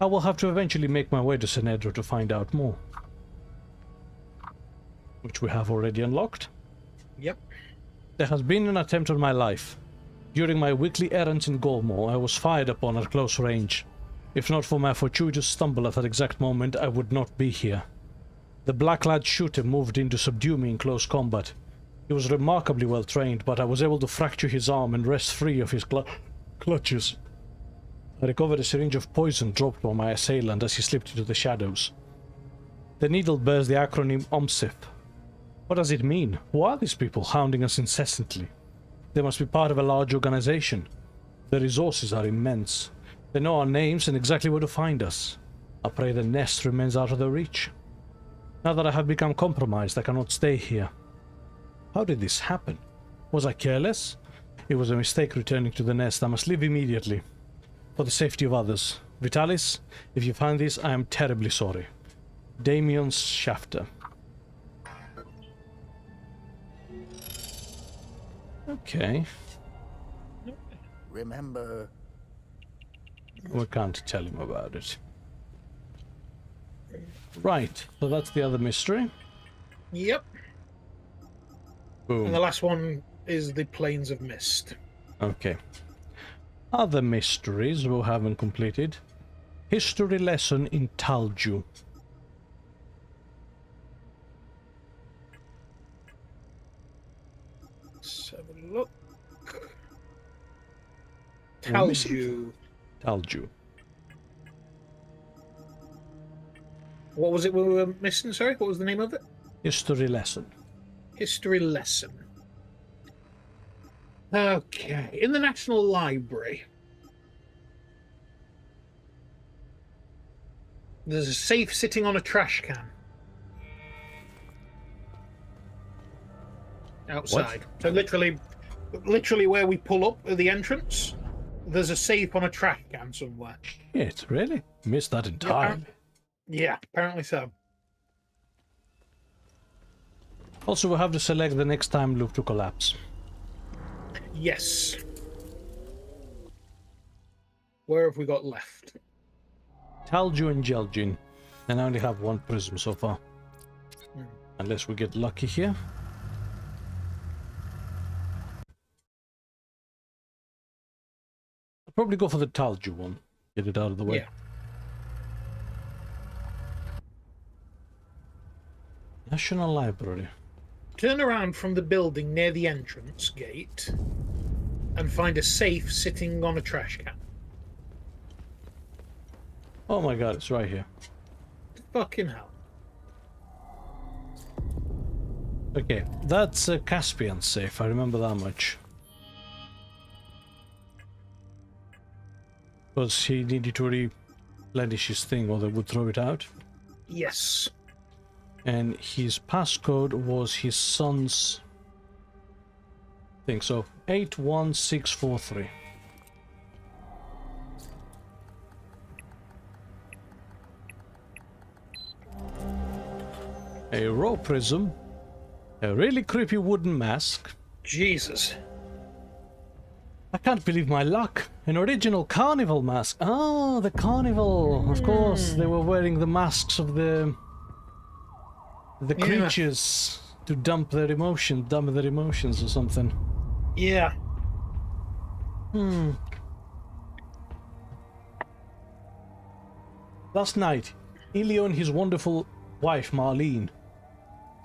Speaker 2: I will have to eventually make my way to Senedra to find out more. Which we have already unlocked.
Speaker 1: Yep.
Speaker 2: There has been an attempt on my life. During my weekly errands in Golmore, I was fired upon at close range. If not for my fortuitous stumble at that exact moment, I would not be here. The black-clad shooter moved in to subdue me in close combat. He was remarkably well trained, but I was able to fracture his arm and wrest free of his clutches. I recovered a syringe of poison dropped by my assailant as he slipped into the shadows. The needle bears the acronym OMSIF. What does it mean? Who are these people hounding us incessantly? They must be part of a large organization. Their resources are immense. They know our names and exactly where to find us. I pray the nest remains out of their reach. Now that I have become compromised, I cannot stay here. How did this happen? Was I careless? It was a mistake returning to the nest. I must leave immediately. For the safety of others. Vitalis, if you find this, I am terribly sorry. Damien Shafter. Okay.
Speaker 17: Remember...
Speaker 2: We can't tell him about it. Right, so that's the other mystery.
Speaker 1: Yep.
Speaker 2: Boom.
Speaker 1: And the last one is the Plains of Mist.
Speaker 2: Okay. Other mysteries we haven't completed. History lesson in Talju.
Speaker 1: Let's have a look.
Speaker 2: We're missing-
Speaker 1: Talju.
Speaker 2: Talju.
Speaker 1: What was it we were missing? Sorry, what was the name of it?
Speaker 2: History lesson.
Speaker 1: History lesson. Okay, in the National Library, there's a safe sitting on a trash can. Outside. So literally where we pull up at the entrance, there's a safe on a trash can somewhere.
Speaker 2: Shit, really? Missed that entirely.
Speaker 1: Yeah, apparently so.
Speaker 2: Also, we'll have to select the next time loop to collapse.
Speaker 1: Yes. Where have we got left?
Speaker 2: Talju and Jelgin. And I only have one prism so far.
Speaker 1: Hmm.
Speaker 2: Unless we get lucky here. I'll probably go for the Talju one. Get it out of the way.
Speaker 1: Yeah.
Speaker 2: National Library.
Speaker 1: Turn around from the building near the entrance gate and find a safe sitting on a trash can.
Speaker 2: Oh my god, it's right here.
Speaker 1: Fucking hell.
Speaker 2: Okay, that's a Caspian safe, I remember that much. Because he needed to replenish his thing or they would throw it out.
Speaker 1: Yes.
Speaker 2: And his passcode was his son's thing, so 81643. A raw prism, a really creepy wooden mask.
Speaker 1: Jesus.
Speaker 2: I can't believe my luck. An original carnival mask. Oh, the carnival. Of course, they were wearing the masks of the creatures to dump their emotions or something.
Speaker 1: Yeah.
Speaker 2: Last night, Elio and his wonderful wife, Marlene,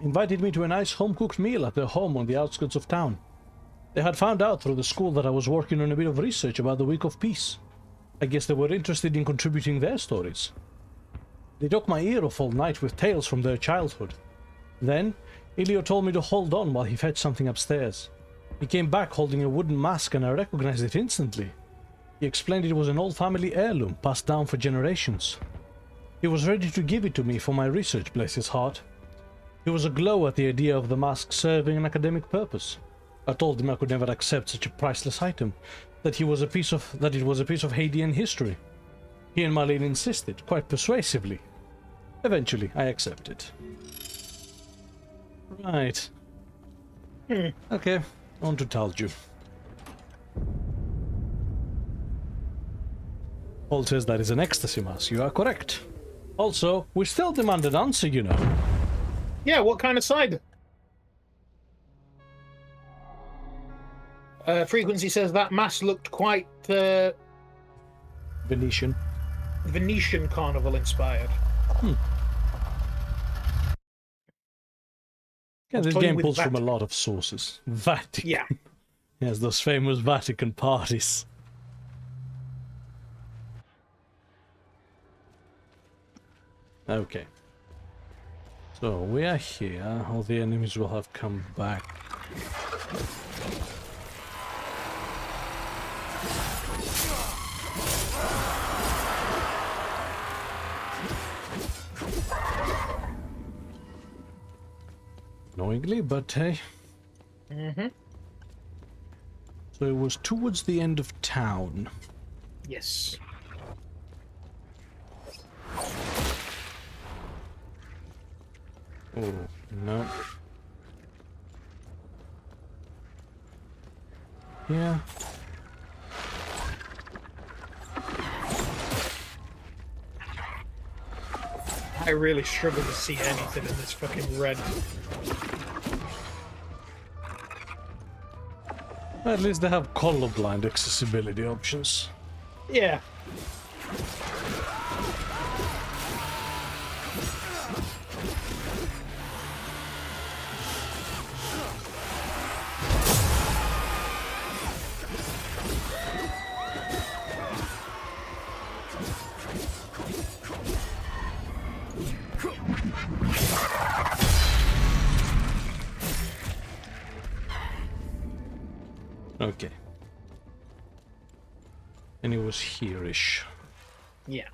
Speaker 2: invited me to a nice home-cooked meal at their home on the outskirts of town. They had found out through the school that I was working on a bit of research about the Week of Peace. I guess they were interested in contributing their stories. They took my ear off all night with tales from their childhood. Then, Elio told me to hold on while he fetched something upstairs. He came back holding a wooden mask and I recognized it instantly. He explained it was an old family heirloom passed down for generations. He was ready to give it to me for my research, bless his heart. He was aglow at the idea of the mask serving an academic purpose. I told him I could never accept such a priceless item, that it was a piece of Hadean history. He and Marlene insisted, quite persuasively. Eventually, I accepted. Right. Okay, on to Talju. Paul says that is an ecstasy mask. You are correct. Also, we still demand an answer, you know.
Speaker 1: Yeah, what kind of side? Frequency says that mask looked quite
Speaker 2: Venetian
Speaker 1: carnival inspired.
Speaker 2: Yeah, this game pulls from a lot of sources. Vatican.
Speaker 1: Yeah.
Speaker 2: Yes, those famous Vatican parties. Okay. So, we are here. All the enemies will have come back. Annoyingly, but hey. So it was towards the end of town.
Speaker 1: Yes.
Speaker 2: Oh, no. Yeah.
Speaker 1: I really struggle to see anything in this fucking red.
Speaker 2: At least they have colorblind accessibility options.
Speaker 1: Yeah.
Speaker 2: Okay. And it was here-ish.
Speaker 1: Yeah.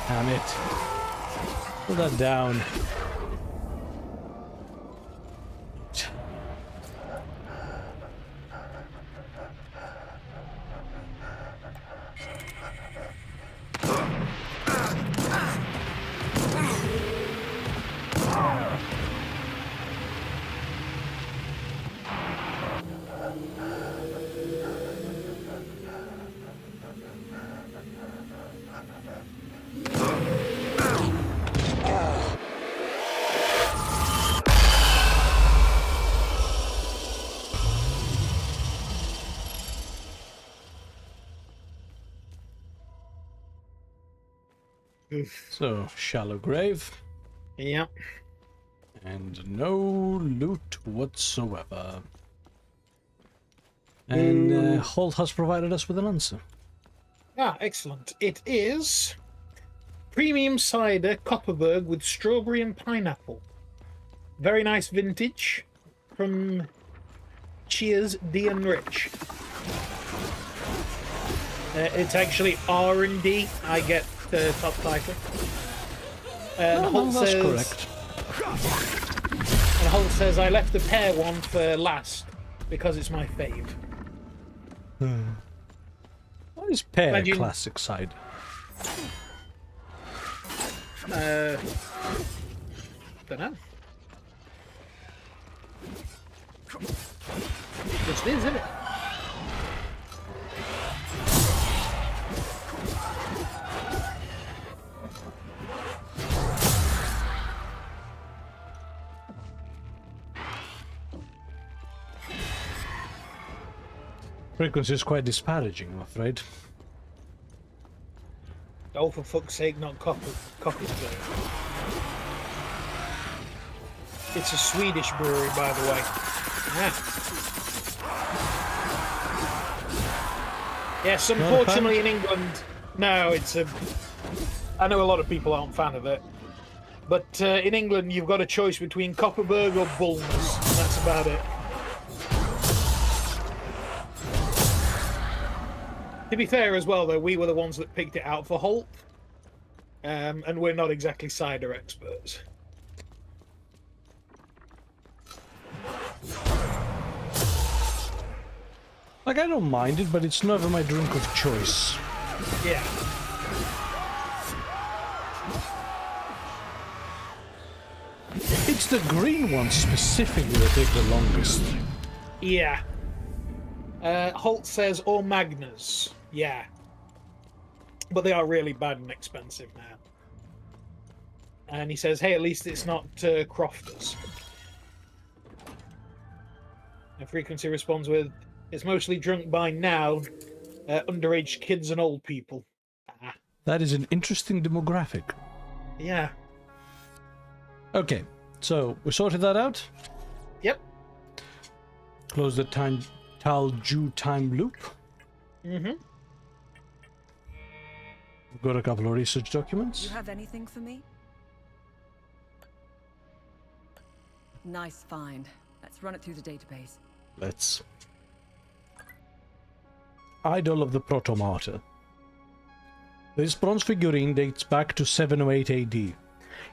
Speaker 2: Damn it. Put that down. So, shallow grave.
Speaker 1: Yep.
Speaker 2: And no loot whatsoever. And Holt has provided us with an answer.
Speaker 1: Ah, excellent. It is premium cider Copperberg with strawberry and pineapple. Very nice vintage from Cheers, D and Rich. It's actually R&D. I get the top title. And Holt
Speaker 2: that's
Speaker 1: says,
Speaker 2: correct.
Speaker 1: And Holt says, I left the pear one for last because it's my fave.
Speaker 2: What is pear
Speaker 1: Imagine-
Speaker 2: classic side?
Speaker 1: Don't know. Just is, isn't it?
Speaker 2: Frequency is quite disparaging, I'm afraid.
Speaker 1: Oh, for fuck's sake, not Copperberg. It's a Swedish brewery, by the way. Yes, unfortunately in England... No, it's a... I know a lot of people aren't a fan of it. But in England, you've got a choice between Copperberg or Bulmers. And that's about it. To be fair as well, though, we were the ones that picked it out for Holt. And we're not exactly cider experts.
Speaker 2: Like, I don't mind it, but it's never my drink of choice.
Speaker 1: Yeah.
Speaker 2: It's the green ones specifically that take the longest.
Speaker 1: Yeah. Holt says all Magners. Yeah. But they are really bad and expensive now. And he says, hey, at least it's not Crofters. And Frequency responds with, it's mostly drunk by now, underage kids and old people. Ah.
Speaker 2: That is an interesting demographic.
Speaker 1: Yeah.
Speaker 2: Okay, so we sorted that out?
Speaker 1: Yep.
Speaker 2: Close the Talju time loop.
Speaker 1: Mm-hmm.
Speaker 2: We've got a couple of research documents.
Speaker 3: You have anything for me? Nice find. Let's run it through the database.
Speaker 2: Let's. Idol of the Protomartyr. This bronze figurine dates back to 708 AD.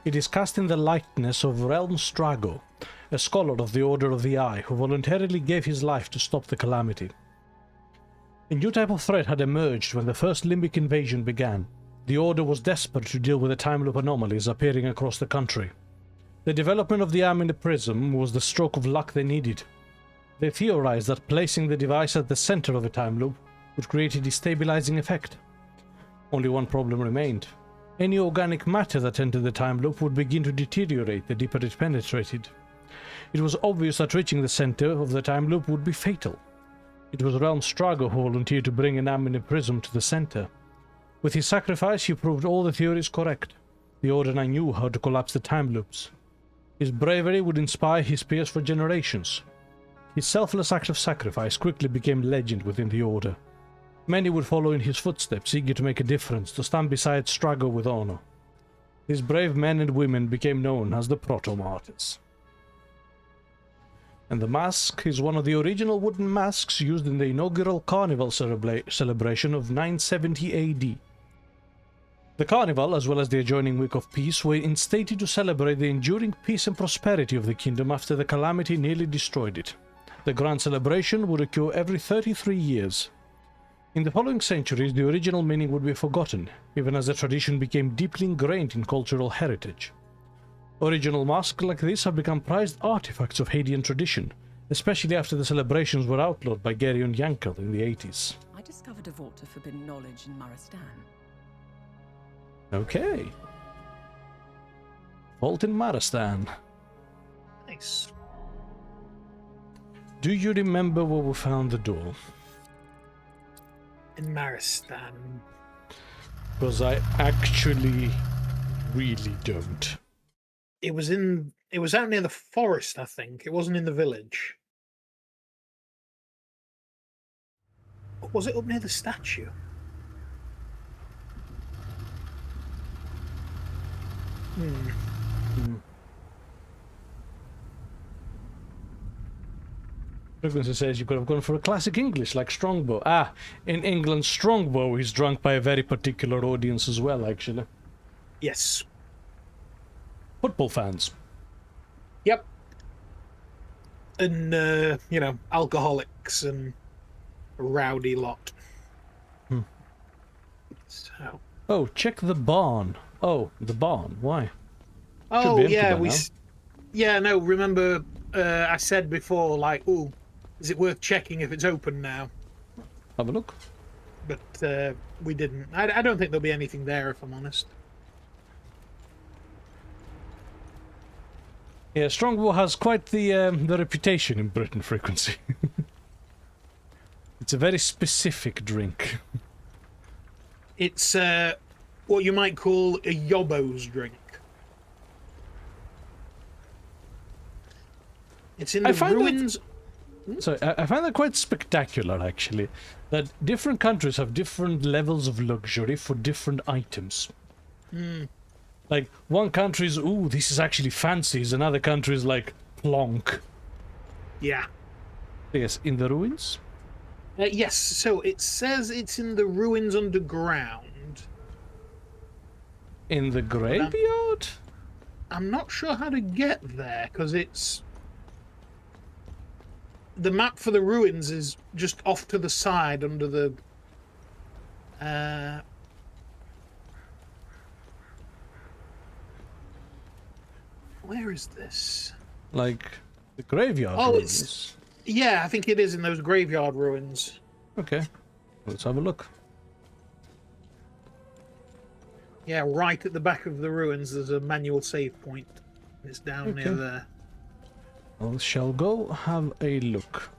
Speaker 2: It is cast in the likeness of Realm Strago, a scholar of the Order of the Eye who voluntarily gave his life to stop the calamity. A new type of threat had emerged when the first Limbic invasion began. The Order was desperate to deal with the time loop anomalies appearing across the country. The development of the Amine Prism was the stroke of luck they needed. They theorized that placing the device at the center of a time loop would create a destabilizing effect. Only one problem remained. Any organic matter that entered the time loop would begin to deteriorate the deeper it penetrated. It was obvious that reaching the center of the time loop would be fatal. It was Realm Strago who volunteered to bring an Amine Prism to the center. With his sacrifice, he proved all the theories correct. the Order knew how to collapse the time loops. His bravery would inspire his peers for generations. His selfless act of sacrifice quickly became legend within the Order. Many would follow in his footsteps, eager to make a difference, to stand beside Strago with honor. These brave men and women became known as the Proto-Martyrs. And the mask is one of the original wooden masks used in the inaugural Carnival celebration of 970 AD. The Carnival, as well as the adjoining Week of Peace, were instated to celebrate the enduring peace and prosperity of the kingdom after the calamity nearly destroyed it. The grand celebration would occur every 33 years. In the following centuries, the original meaning would be forgotten, even as the tradition became deeply ingrained in cultural heritage. Original masks like this have become prized artifacts of Hadean tradition, especially after the celebrations were outlawed by Geryon Yankel in the 80s.
Speaker 3: I discovered a vault of forbidden knowledge in Maristan.
Speaker 2: Okay. Vault in Maristan.
Speaker 1: Nice.
Speaker 2: Do you remember where we found the door?
Speaker 1: In Maristan.
Speaker 2: Because I actually really don't.
Speaker 1: It was out near the forest, I think. It wasn't in the village. Or was it up near the statue?
Speaker 2: Frequency says you could have gone for a classic English like Strongbow. Ah, in England, Strongbow is drunk by a very particular audience as well, actually.
Speaker 1: Yes.
Speaker 2: Football fans.
Speaker 1: Yep. And, alcoholics and a rowdy lot. So.
Speaker 2: Oh, check the barn. Oh, the barn. Why?
Speaker 1: Oh, yeah, remember I said before, like, ooh, is it worth checking if it's open now?
Speaker 2: Have a look.
Speaker 1: But we didn't. I don't think there'll be anything there, if I'm honest.
Speaker 2: Yeah, Strongbow has quite the reputation in Britain, Frequency. It's a very specific drink.
Speaker 1: It's what you might call a yobbo's drink. It's in the ruins.
Speaker 2: Sorry, I find that quite spectacular, actually. That different countries have different levels of luxury for different items. Like, one country's, ooh, this is actually fancy, another country's like, plonk.
Speaker 1: Yeah.
Speaker 2: Yes, in the ruins?
Speaker 1: Yes, so it says it's in the ruins underground.
Speaker 2: In the graveyard?
Speaker 1: I'm not sure how to get there, because it's... The map for the ruins is just off to the side under the... Where is this?
Speaker 2: Like, the graveyard ruins?
Speaker 1: Yeah, I think it is in those graveyard ruins.
Speaker 2: Okay, let's have a look.
Speaker 1: Yeah, right at the back of the ruins there's a manual save point. It's down near there.
Speaker 2: I shall go have a look.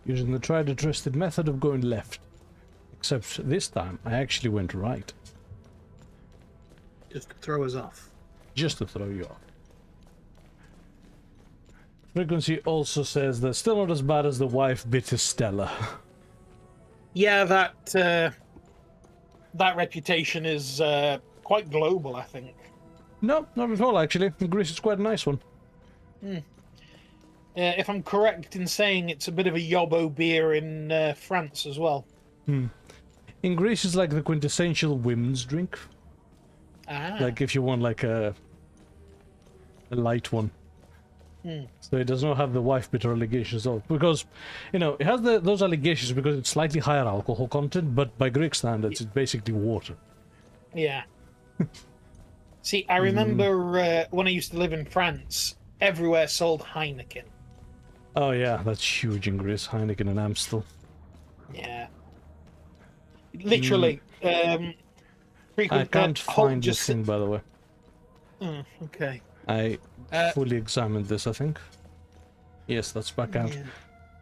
Speaker 2: Using the tried and trusted method of going left. Except this time I actually went right.
Speaker 1: Just to throw us off.
Speaker 2: Just to throw you off. Frequency also says that still not as bad as the wife bitter Stella.
Speaker 1: Yeah, that reputation is quite global, I think.
Speaker 2: No, not at all actually. In Greece it's quite a nice one.
Speaker 1: If I'm correct in saying it's a bit of a yobbo beer in France as well.
Speaker 2: In Greece it's like the quintessential women's drink. Like if you want like a light one. So it does not have the wife bitter allegations of, because, you know, it has those allegations because it's slightly higher alcohol content, but by Greek standards it's basically water.
Speaker 1: Yeah. See, I remember when I used to live in France, everywhere sold Heineken.
Speaker 2: Oh yeah, that's huge in Greece, Heineken and Amstel.
Speaker 1: Yeah. Literally.
Speaker 2: I can't find this thing, by the way.
Speaker 1: Okay.
Speaker 2: I fully examined this, I think. Yes, that's back out.
Speaker 1: Yeah.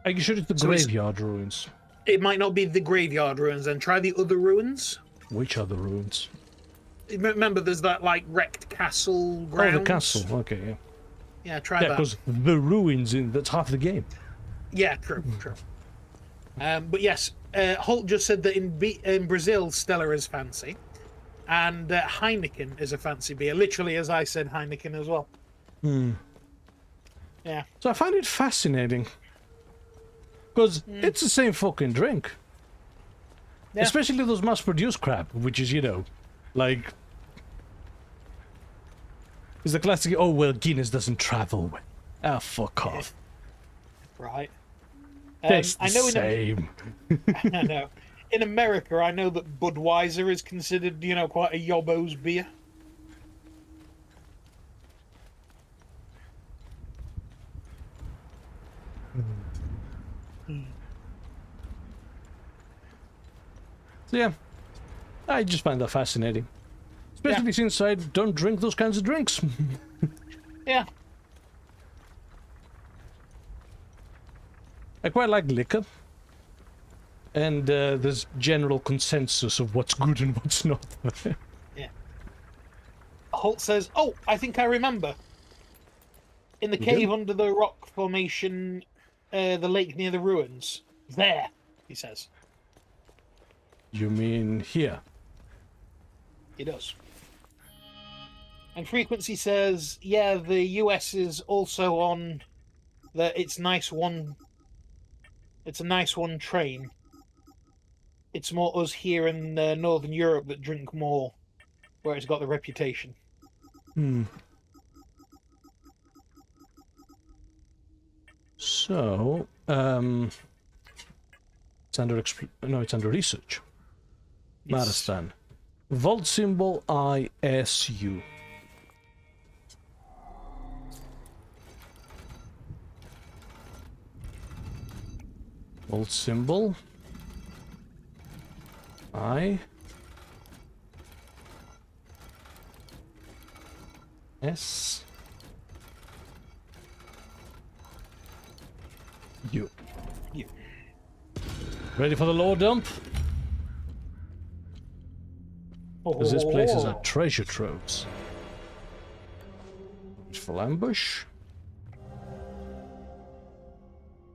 Speaker 2: Are you sure it's the graveyard ruins?
Speaker 1: It might not be the graveyard ruins, then try the other ruins.
Speaker 2: Which other ruins?
Speaker 1: Remember, there's that like wrecked castle grounds.
Speaker 2: Oh, the castle. Okay, yeah.
Speaker 1: Yeah, try
Speaker 2: Yeah,
Speaker 1: that.
Speaker 2: because the ruins that's half the game.
Speaker 1: Yeah, true. But yes, Holt just said that in Brazil, Stella is fancy, and Heineken is a fancy beer. Literally, as I said, Heineken as well. Yeah.
Speaker 2: So I find it fascinating because it's the same fucking drink.
Speaker 1: Yeah.
Speaker 2: Especially those mass-produced crap, which is, you know, like... It's the classic, oh, well, Guinness doesn't travel. Ah, fuck off.
Speaker 1: Right.
Speaker 2: It's the
Speaker 1: I know
Speaker 2: same.
Speaker 1: I know. In America, I know that Budweiser is considered, you know, quite a yobbo's beer.
Speaker 2: So yeah, I just find that fascinating. Especially since I don't drink those kinds of drinks.
Speaker 1: Yeah.
Speaker 2: I quite like liquor. And there's general consensus of what's good and what's not.
Speaker 1: Yeah. Holt says, oh, I think I remember. In the cave under the rock formation, the lake near the ruins. There, he says.
Speaker 2: You mean here?
Speaker 1: He does. And Frequency says, yeah, the US is also on the It's a Nice One train. It's more us here in Northern Europe that drink more, where it's got the reputation.
Speaker 2: So, it's under it's under research.
Speaker 1: Yes.
Speaker 2: Maristan. Vault symbol ISU. Vault symbol I S U. Ready for the lore dump? Because this place is a treasure troves. Full ambush.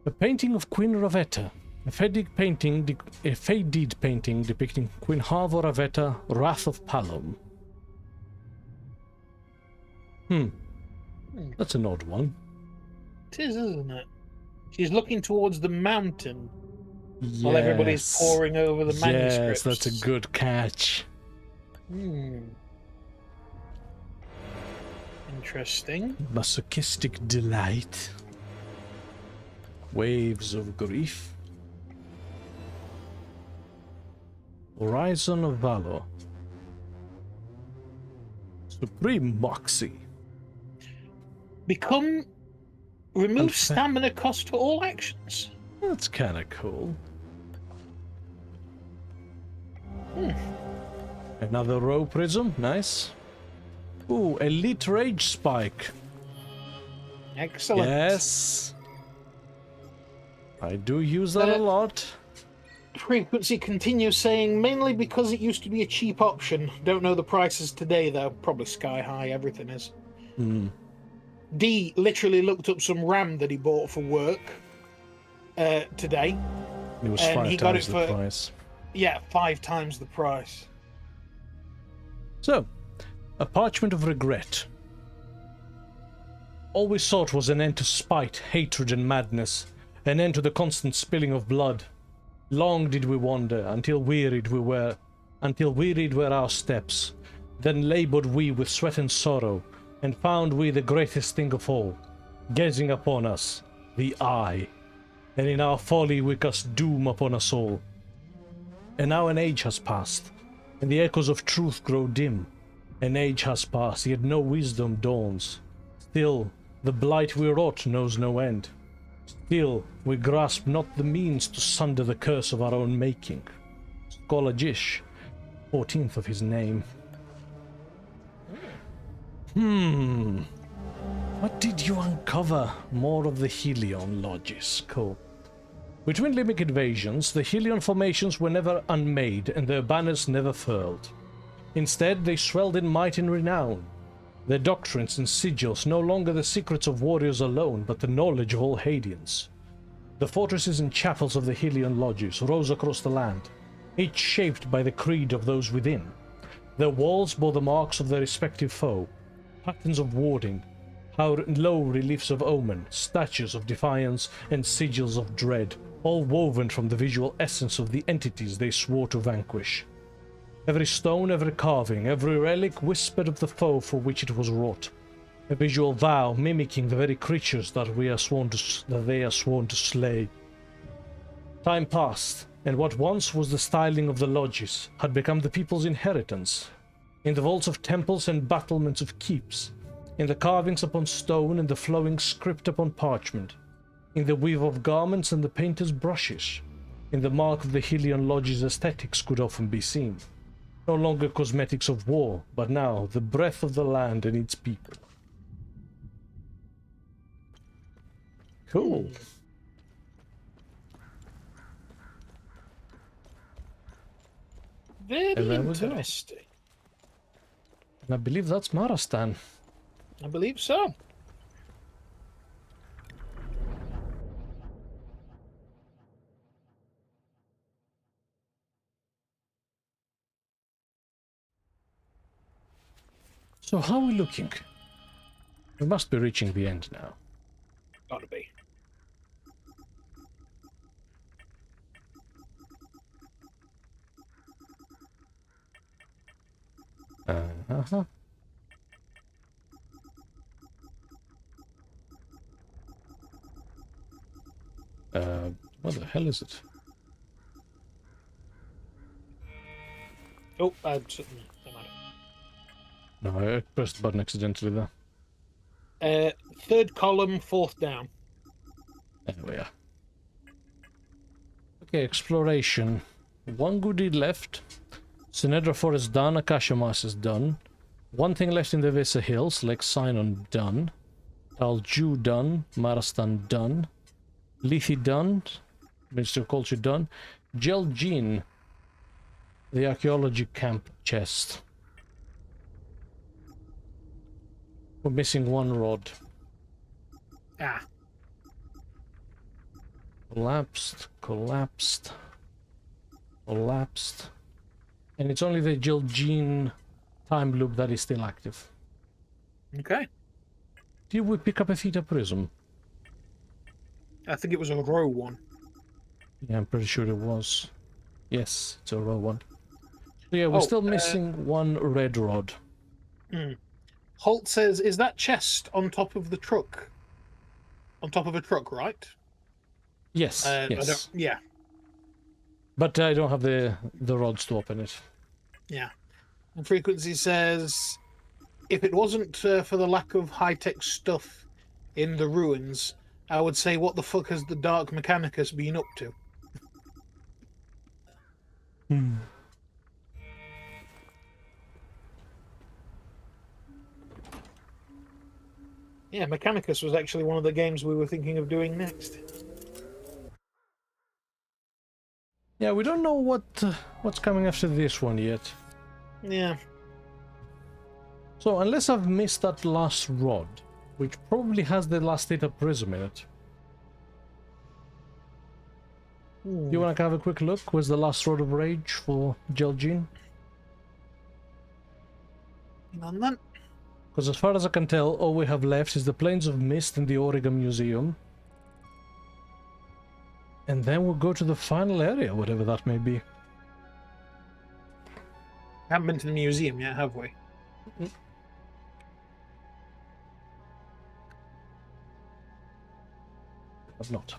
Speaker 2: A painting of Queen Ravetta. A faded painting depicting Queen Harva Ravetta, Wrath of Palom. That's an odd one.
Speaker 1: It is, isn't it? She's looking towards the mountain while everybody's poring over the manuscripts.
Speaker 2: Yes, that's a good catch.
Speaker 1: Interesting.
Speaker 2: Masochistic delight. Waves of grief. Horizon of Valor. Supreme Moxie.
Speaker 1: Remove stamina cost for all actions.
Speaker 2: That's kind of cool. Another row prism, nice. Ooh, elite rage spike.
Speaker 1: Excellent.
Speaker 2: Yes. I do use that a lot.
Speaker 1: Frequency continues saying, mainly because it used to be a cheap option. Don't know the prices today, though. Probably sky high, everything is. D literally looked up some RAM that he bought for work today.
Speaker 2: It was 5 times the price.
Speaker 1: Yeah, 5 times the price.
Speaker 2: So, a parchment of regret. All we sought was an end to spite, hatred, and madness, an end to the constant spilling of blood. Long did we wander, until wearied were our steps. Then labored we with sweat and sorrow, and found we the greatest thing of all, gazing upon us, the Eye. And in our folly we cast doom upon us all. And now an age has passed, and the echoes of truth grow dim. An age has passed, yet no wisdom dawns. Still, the blight we wrought knows no end. Still, we grasp not the means to sunder the curse of our own making. Scholar Jish, 14th of his name. What did you uncover? More of the Helion lodges. Cool. Between Limbic invasions, the Helion formations were never unmade and their banners never furled. Instead, they swelled in might and renown. Their doctrines and sigils no longer the secrets of warriors alone, but the knowledge of all Hadians. The fortresses and chapels of the Hylian lodges rose across the land, each shaped by the creed of those within. Their walls bore the marks of their respective foe, patterns of warding, low reliefs of omen, statues of defiance, and sigils of dread, all woven from the visual essence of the entities they swore to vanquish. Every stone, every carving, every relic whispered of the foe for which it was wrought. A visual vow mimicking the very creatures that they are sworn to slay. Time passed, and what once was the styling of the lodges had become the people's inheritance. In the vaults of temples and battlements of keeps, in the carvings upon stone and the flowing script upon parchment, in the weave of garments and the painter's brushes, in the mark of the Hylian lodge's aesthetics could often be seen. No longer cosmetics of war, but now the breath of the land and its people. Cool.
Speaker 1: Very
Speaker 2: And there we go.
Speaker 1: interesting.
Speaker 2: And I believe that's Marastan.
Speaker 1: I believe so.
Speaker 2: So how are we looking? We must be reaching the end now.
Speaker 1: Gotta be.
Speaker 2: Uh-huh. What the hell is it?
Speaker 1: Oh,
Speaker 2: No, I pressed the button accidentally there.
Speaker 1: third column, fourth down.
Speaker 2: There we are. Okay, exploration. One good deed left. Sinedra Forest done, Akasha Mars is done. One thing left in the Vesa Hills, Lake Sinon done. Talju done, Marastan done. Lithi done, Ministry of Culture done. Jelgin, the archaeology camp chest. We're missing one rod.
Speaker 1: Ah.
Speaker 2: Collapsed. And it's only the Jelgin time loop that is still active.
Speaker 1: Okay.
Speaker 2: Did we pick up a Theta Prism?
Speaker 1: I think it was a row one.
Speaker 2: Yeah, I'm pretty sure it was. Yes, it's a row one. So yeah, we're still missing one red rod.
Speaker 1: Holt says, is that chest on top of the truck? On top of a truck, right?
Speaker 2: Yes, yes.
Speaker 1: Yeah.
Speaker 2: But I don't have the rods to open it.
Speaker 1: Yeah. And Frequency says, if it wasn't for the lack of high-tech stuff in the ruins, I would say, what the fuck has the Dark Mechanicus been up to? Yeah, Mechanicus was actually one of the games we were thinking of doing next.
Speaker 2: Yeah, we don't know what's coming after this one yet.
Speaker 1: Yeah.
Speaker 2: So unless I've missed that last rod, which probably has the last Theta Prism in it. Do you want to have a quick look? Where's the last Rod of Rage for Jelgin?
Speaker 1: Hang on then.
Speaker 2: Because as far as I can tell, all we have left is the Plains of Mist and the Oregon Museum. And then we'll go to the final area, whatever that may be.
Speaker 1: Haven't been to the museum yet, have we?
Speaker 2: Have not.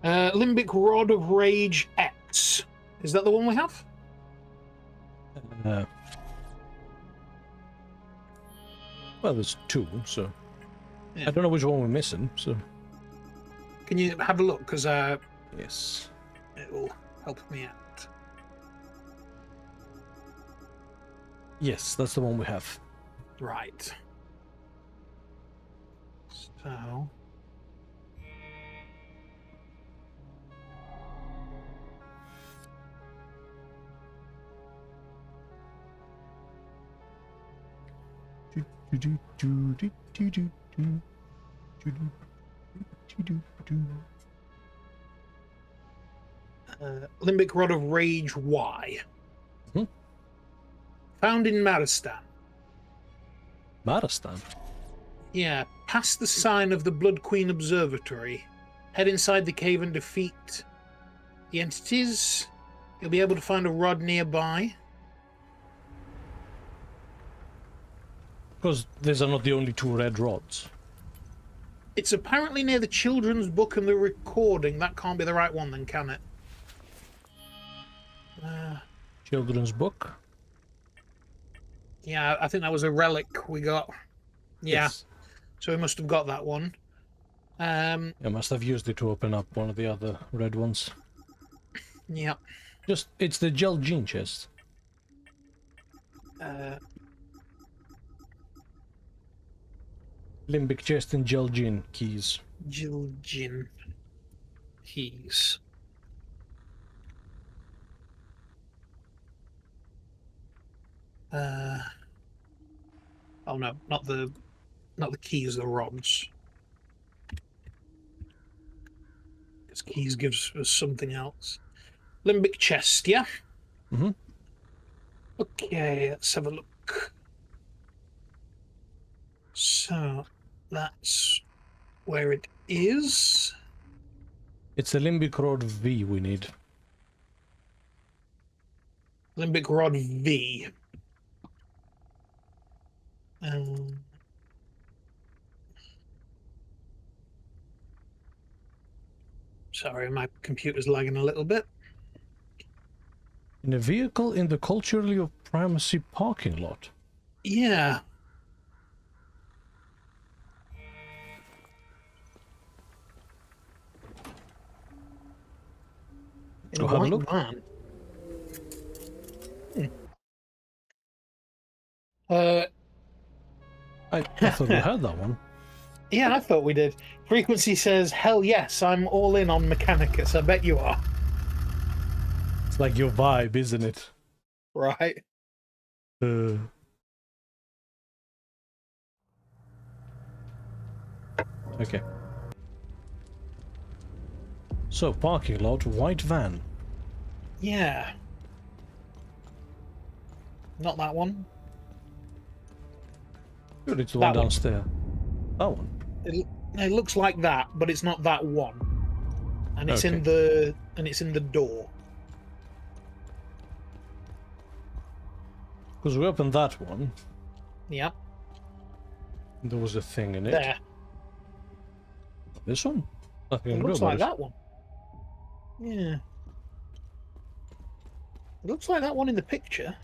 Speaker 1: Limbic Rod of Rage X. Is that the one we have?
Speaker 2: Well, there's two, so...
Speaker 1: Yeah.
Speaker 2: I don't know which one we're missing, so...
Speaker 1: Can you have a look? Because
Speaker 2: yes,
Speaker 1: it will help me out.
Speaker 2: Yes, that's the one we have.
Speaker 1: Right. So... Limbic Rod of Rage Y. Found in Maristan.
Speaker 2: Maristan?
Speaker 1: Yeah, past the sign of the Blood Queen Observatory. Head inside the cave and defeat the entities. You'll be able to find a rod nearby.
Speaker 2: Because these are not the only 2 red rods.
Speaker 1: It's apparently near the children's book and the recording. That can't be the right one then, can it?
Speaker 2: Children's book?
Speaker 1: Yeah, I think that was a relic we got. Yeah.
Speaker 2: Yes.
Speaker 1: So we must have got that one.
Speaker 2: I must have used it to open up one of the other red ones.
Speaker 1: Yeah.
Speaker 2: It's the gel gene chest. Limbic chest and gel gene keys.
Speaker 1: Gel gene keys. Oh no, not the keys, the rods. Because keys gives us something else. Limbic chest, yeah? Okay, let's have a look. So, that's where it is.
Speaker 2: It's the Limbic Rod V we need.
Speaker 1: Limbic Rod V. Sorry, my computer's lagging a little bit.
Speaker 2: In a vehicle in the Culturally of Primacy parking lot.
Speaker 1: Yeah.
Speaker 2: Go have a look.
Speaker 1: Man.
Speaker 2: I thought we had that one.
Speaker 1: Yeah, I thought we did. Frequency says, hell yes, I'm all in on Mechanicus. I bet you are.
Speaker 2: It's like your vibe, isn't it?
Speaker 1: Right.
Speaker 2: Okay. So, parking lot, white van.
Speaker 1: Yeah. Not that one.
Speaker 2: Good, it's the one downstairs. That one.
Speaker 1: It looks like that, but it's not that one. And it's in the door.
Speaker 2: Because we opened that one.
Speaker 1: Yeah.
Speaker 2: There was a thing in it.
Speaker 1: There.
Speaker 2: This one? Nothing
Speaker 1: It looks like that one. Yeah. It looks like that one in the picture.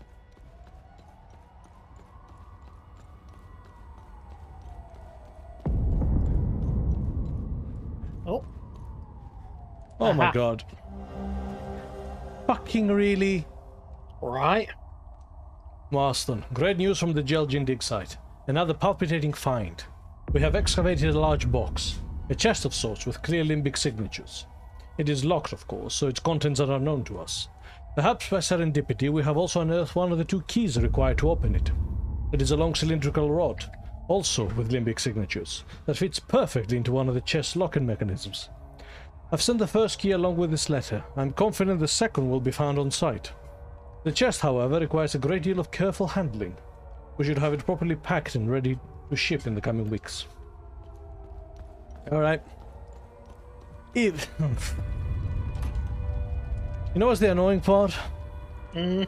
Speaker 1: Oh.
Speaker 2: Oh my god. Fucking really?
Speaker 1: Right.
Speaker 2: Marston, great news from the Gelgin dig site. Another palpitating find. We have excavated a large box. A chest of sorts with clear limbic signatures. It is locked, of course, so its contents are unknown to us. Perhaps by serendipity we have also unearthed one of the 2 keys required to open it. It is a long cylindrical rod, also with limbic signatures, that fits perfectly into one of the chest's locking mechanisms. I've sent the first key along with this letter. I'm confident the second will be found on site. The chest, however, requires a great deal of careful handling. We should have it properly packed and ready to ship in the coming weeks. Alright. You know what's the annoying part? I'm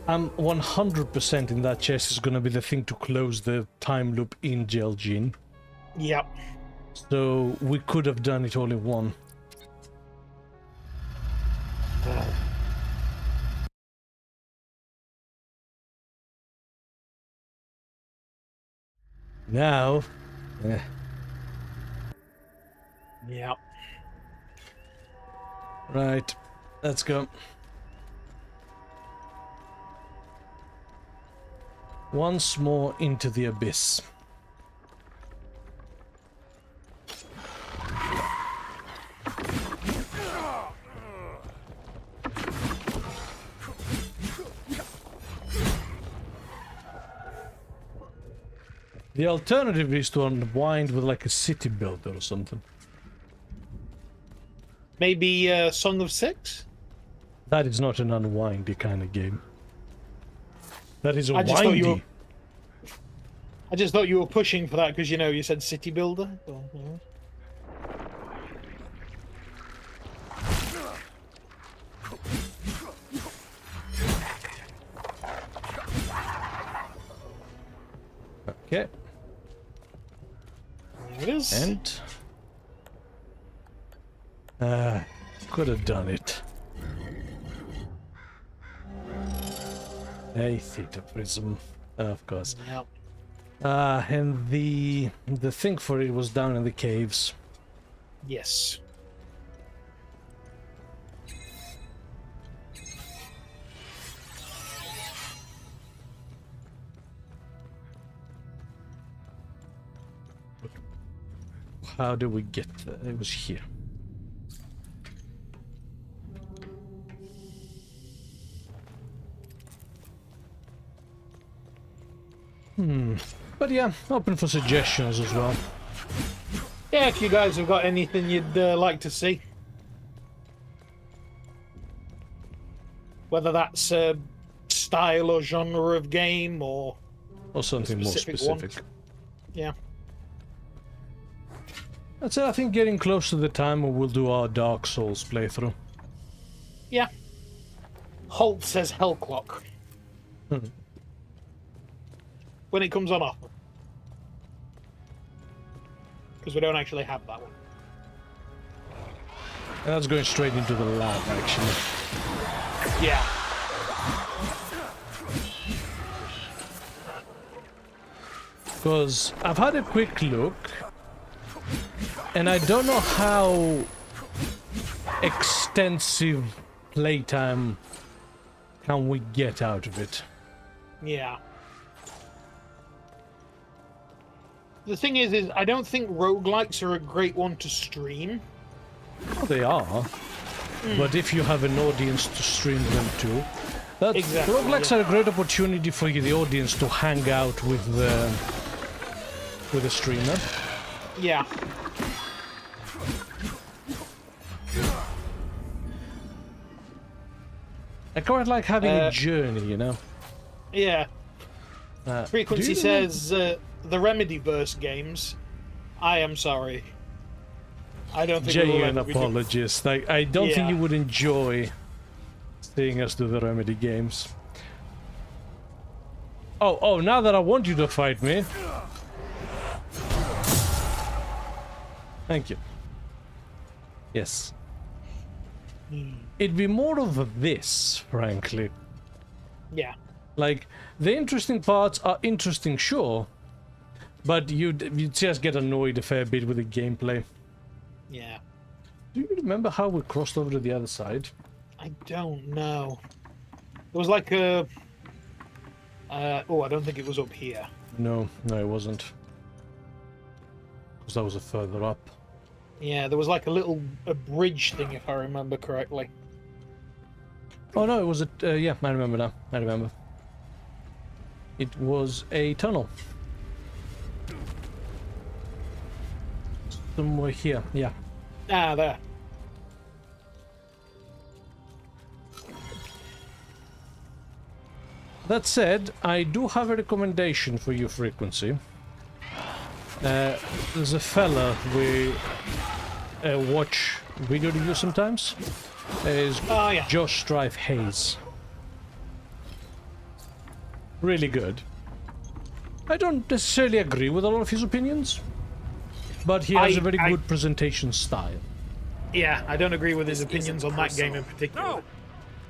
Speaker 2: 100% in that chest is gonna be the thing to close the time loop in Gelgin.
Speaker 1: Yep.
Speaker 2: So we could have done it all in one. Now...
Speaker 1: Yep.
Speaker 2: Right, let's go. Once more into the abyss. The alternative is to unwind with like a city builder or something.
Speaker 1: Maybe Song of Six?
Speaker 2: That is not an unwindy kind of game. That is a
Speaker 1: I just thought you were pushing for that because, you know, you said city builder. Or, you know.
Speaker 2: Okay.
Speaker 1: There it is.
Speaker 2: And could have done it. A theta prism, of course.
Speaker 1: Yep.
Speaker 2: And the thing for it was down in the caves.
Speaker 1: Yes.
Speaker 2: How did we get there? It was here. But yeah, open for suggestions as well.
Speaker 1: Yeah, if you guys have got anything you'd like to see. Whether that's style or genre of game or
Speaker 2: something more specific.
Speaker 1: One. Yeah.
Speaker 2: That's it. I think getting close to the time when we'll do our Dark Souls playthrough.
Speaker 1: Yeah. Holt says Hell Clock. When it comes on offer. Because we don't actually have that one.
Speaker 2: And that's going straight into the lab, actually.
Speaker 1: Yeah.
Speaker 2: Because I've had a quick look, and I don't know how extensive playtime can we get out of it.
Speaker 1: Yeah. The thing is I don't think roguelikes are a great one to stream.
Speaker 2: Well, they are. But if you have an audience to stream them to,
Speaker 1: Exactly,
Speaker 2: roguelikes are a great opportunity for the audience to hang out with the streamer.
Speaker 1: Yeah.
Speaker 2: I quite like having a journey, you know?
Speaker 1: Yeah. Frequency says the Remedyverse games. I am sorry. I don't think
Speaker 2: genuine apologist. Like, I don't think you would enjoy seeing us do the Remedy games. Oh, now that I want you to fight me. Thank you. Yes. It'd be more of this, frankly.
Speaker 1: Yeah.
Speaker 2: Like, the interesting parts are interesting, sure, but you'd just get annoyed a fair bit with the gameplay.
Speaker 1: Yeah.
Speaker 2: Do you remember how we crossed over to the other side?
Speaker 1: I don't know. It was like a... oh, I don't think it was up here.
Speaker 2: No, it wasn't. Because that was a further up.
Speaker 1: Yeah, there was like a bridge thing, if I remember correctly.
Speaker 2: Oh no, it was a... yeah, I remember now. I remember. It was a tunnel. Somewhere here, yeah.
Speaker 1: Ah, there.
Speaker 2: That said, I do have a recommendation for you, Frequency. There's a fella we watch video reviews sometimes. Is Josh Strife Hayes. Really good. I don't necessarily agree with a lot of his opinions, but he has a very good presentation style.
Speaker 1: Yeah, I don't agree with his opinions on that game in particular.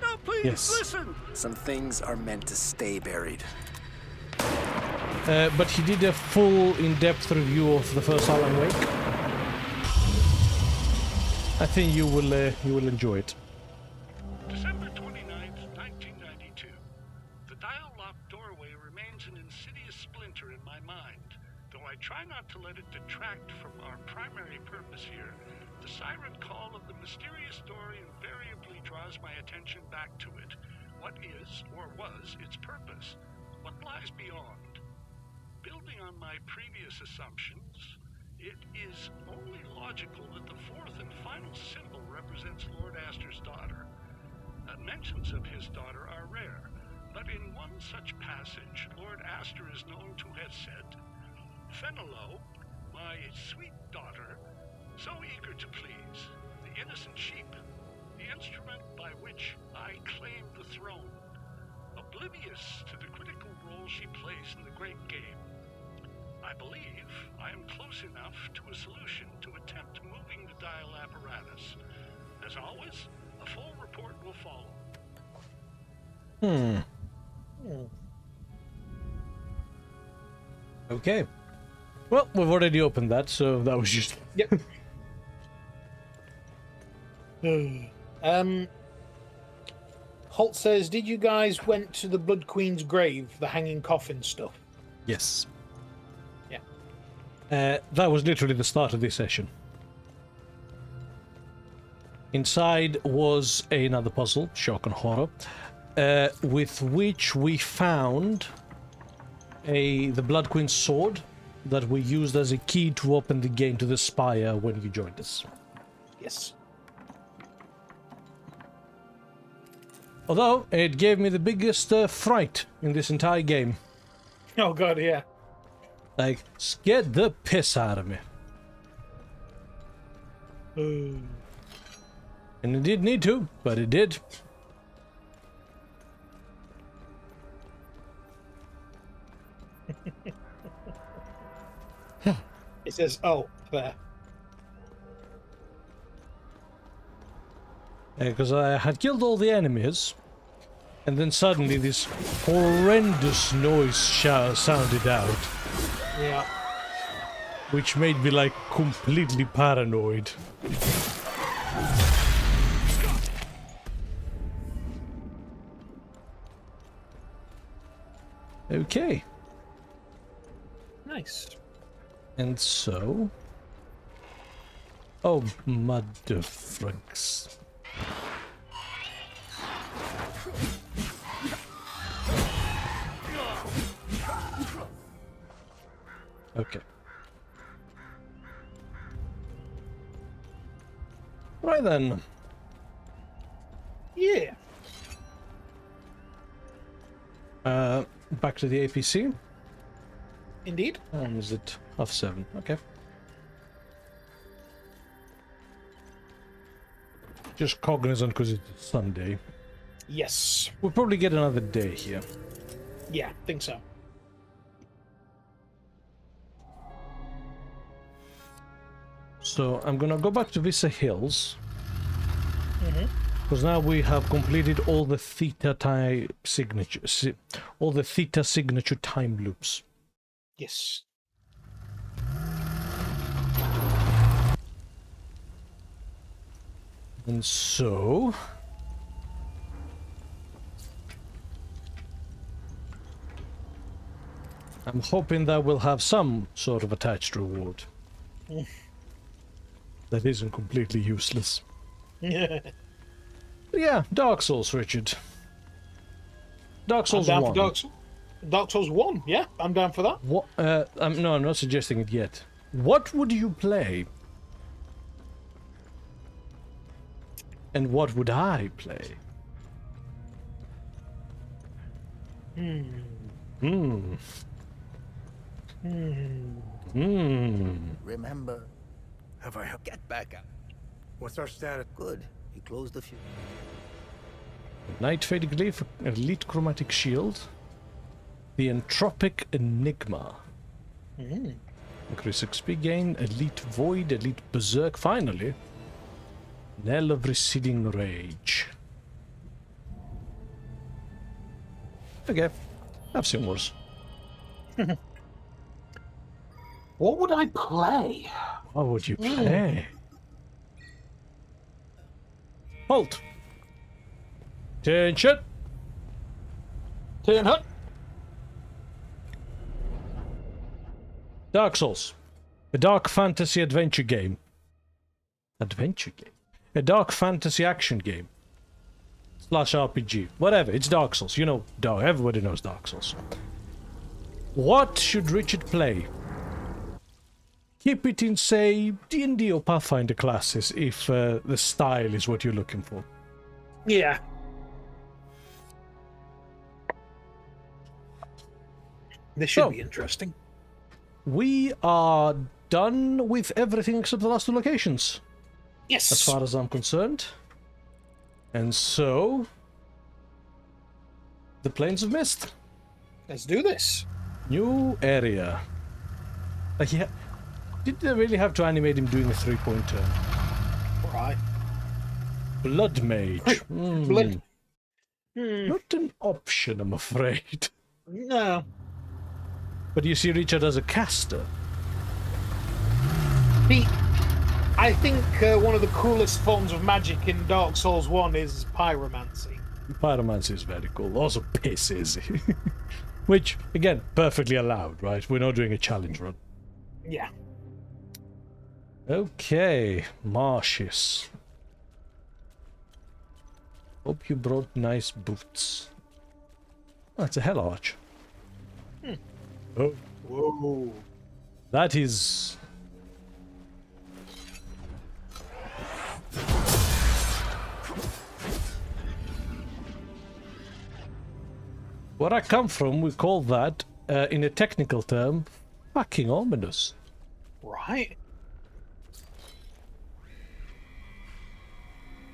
Speaker 18: No, please
Speaker 2: listen.
Speaker 18: Some things are meant to stay buried.
Speaker 2: But he did a full, in-depth review of the first Alan Wake. I think you will enjoy it.
Speaker 19: December 29th, 1992. The dial-locked doorway remains an insidious splinter in my mind, though I try not to let it detract from our primary purpose here. The siren call of the mysterious door invariably draws my attention back to it. What is, or was, its purpose? What lies beyond? building on my previous assumptions, it is only logical that the fourth and final symbol represents Lord Astor's daughter. Mentions of his daughter are rare, but in one such passage, Lord Astor is known to have said, "Fenello, my sweet daughter, so eager to please, the innocent sheep, the instrument by which I claim the throne, oblivious to the critical role she plays in the great game. I believe I am close enough to a solution to attempt moving the dial apparatus. As always, a full report will follow."
Speaker 2: Okay. Well, we've already opened that, so that was just...
Speaker 1: Yep. Holt says, did you guys went to the Blood Queen's grave, the hanging coffin stuff?
Speaker 2: Yes.
Speaker 1: Yeah.
Speaker 2: That was literally the start of this session. Inside was another puzzle, shock and horror, with which we found the Blood Queen's sword that we used as a key to open the gate to the spire when you joined us.
Speaker 1: Yes.
Speaker 2: Although, it gave me the biggest fright in this entire game.
Speaker 1: Oh god, yeah.
Speaker 2: Like, scared the piss out of me. And it didn't need to, but it did.
Speaker 1: It says, oh, there.
Speaker 2: Because I had killed all the enemies, and then suddenly this horrendous noise sounded out.
Speaker 1: Yeah.
Speaker 2: Which made me, like, completely paranoid. Okay.
Speaker 1: Nice.
Speaker 2: And so... Oh, motherfricks. Okay. Right then.
Speaker 1: Yeah.
Speaker 2: Back to the APC.
Speaker 1: Indeed.
Speaker 2: And is it 7:30? Okay. Just cognizant because it's Sunday.
Speaker 1: Yes.
Speaker 2: We'll probably get another day here.
Speaker 1: Yeah, think so.
Speaker 2: So I'm gonna go back to Visa Hills. Because now we have completed all the theta signature time loops.
Speaker 1: Yes.
Speaker 2: And so... I'm hoping that we'll have some sort of attached reward. That isn't completely useless. Yeah, Dark Souls, Richard. Dark Souls 1.
Speaker 1: I'm down for Dark Souls 1, yeah, I'm down for that.
Speaker 2: What? No, I'm not suggesting it yet. What would you play? And what would I play?
Speaker 17: Remember.
Speaker 13: Have I helped?
Speaker 17: Get back up.
Speaker 13: What's our status?
Speaker 17: Good. You closed the fuse.
Speaker 2: Nightfade Glyph, Elite Chromatic Shield. The Entropic Enigma. Increase XP gain, Elite Void, Elite Berserk, finally. Knell of Receding Rage. Okay, I've seen worse.
Speaker 1: What would I play?
Speaker 2: What would you play? Halt! Attention!
Speaker 1: Turn hut.
Speaker 2: Dark Souls. A dark fantasy adventure game. Adventure game? A dark fantasy action game. / RPG. Whatever, it's Dark Souls. You know, everybody knows Dark Souls. what should Richard play? Keep it in, say, D&D or Pathfinder classes if the style is what you're looking for.
Speaker 1: Yeah. This should be interesting.
Speaker 2: We are done with everything except the last 2 locations.
Speaker 1: Yes.
Speaker 2: As far as I'm concerned. And so... the Plains of Mist.
Speaker 1: Let's do this.
Speaker 2: New area. Yeah. Did they really have to animate him doing a 3-point turn?
Speaker 1: Right.
Speaker 2: Blood Mage.
Speaker 1: Blood.
Speaker 2: Not an option, I'm afraid.
Speaker 1: No.
Speaker 2: But you see Richard as a caster.
Speaker 1: I think one of the coolest forms of magic in Dark Souls 1 is pyromancy.
Speaker 2: Pyromancy is very cool. Also pisses. Which, again, perfectly allowed, right? We're not doing a challenge run.
Speaker 1: Yeah.
Speaker 2: Okay, marshes. Hope you brought nice boots. Oh, it's a Hell Arch. Oh.
Speaker 1: Whoa.
Speaker 2: That is... where I come from, we call that, in a technical term, fucking ominous.
Speaker 1: Right.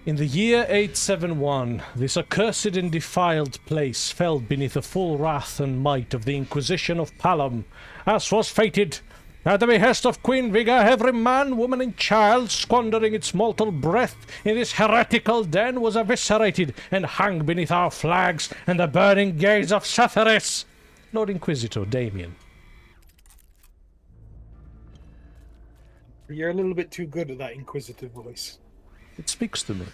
Speaker 2: In the year 871, this accursed and defiled place fell beneath the full wrath and might of the Inquisition of Palom, as was fated. At the behest of Queen Viga, every man, woman, and child, squandering its mortal breath in this heretical den, was eviscerated and hung beneath our flags and the burning gaze of Setharis. Lord Inquisitor Damien.
Speaker 1: You're a little bit too good at that inquisitive voice.
Speaker 2: It speaks to me.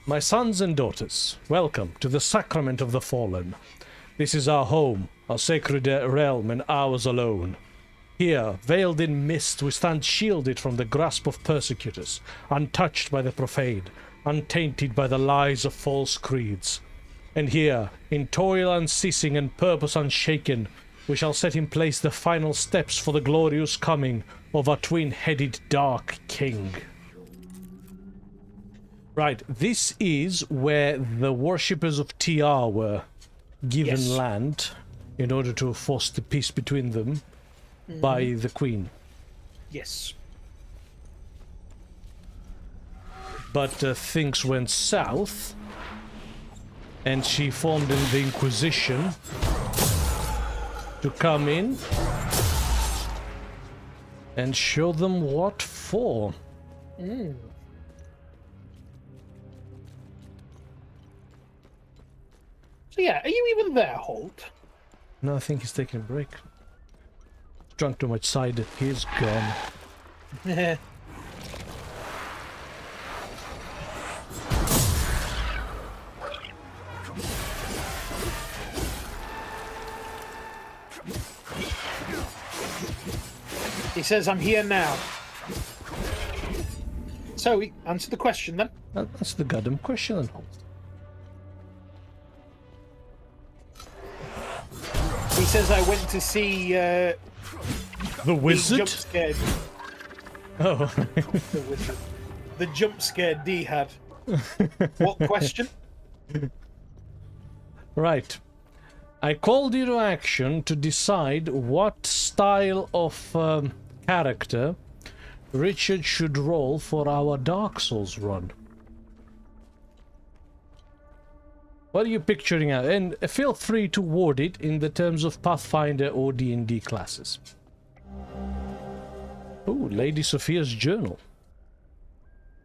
Speaker 2: My sons and daughters, welcome to the sacrament of the fallen. This is our home, our sacred realm, and ours alone. Here, veiled in mist, we stand shielded from the grasp of persecutors, untouched by the profane, untainted by the lies of false creeds. And here, in toil unceasing and purpose unshaken, we shall set in place the final steps for the glorious coming of our twin-headed Dark King. Right, this is where the worshippers of TR were given land in order to foster peace between them by the Queen.
Speaker 1: Yes.
Speaker 2: But things went south, and she formed the Inquisition to come in and show them what for.
Speaker 1: So yeah, are you even there, Holt?
Speaker 2: No, I think he's taking a break. Drunk too much cider. He's gone.
Speaker 1: He says, I'm here now. So, answer the question then.
Speaker 2: That's the goddamn question then, Holt.
Speaker 1: He says I went to see
Speaker 2: the wizard.
Speaker 1: Jump scared.
Speaker 2: Oh,
Speaker 1: the wizard. The jump scare D had. What question?
Speaker 2: Right. I called you to action to decide what style of character Richard should roll for our Dark Souls run. What are you picturing out? And feel free to word it in the terms of Pathfinder or D&D classes. Oh, Lady Sophia's journal.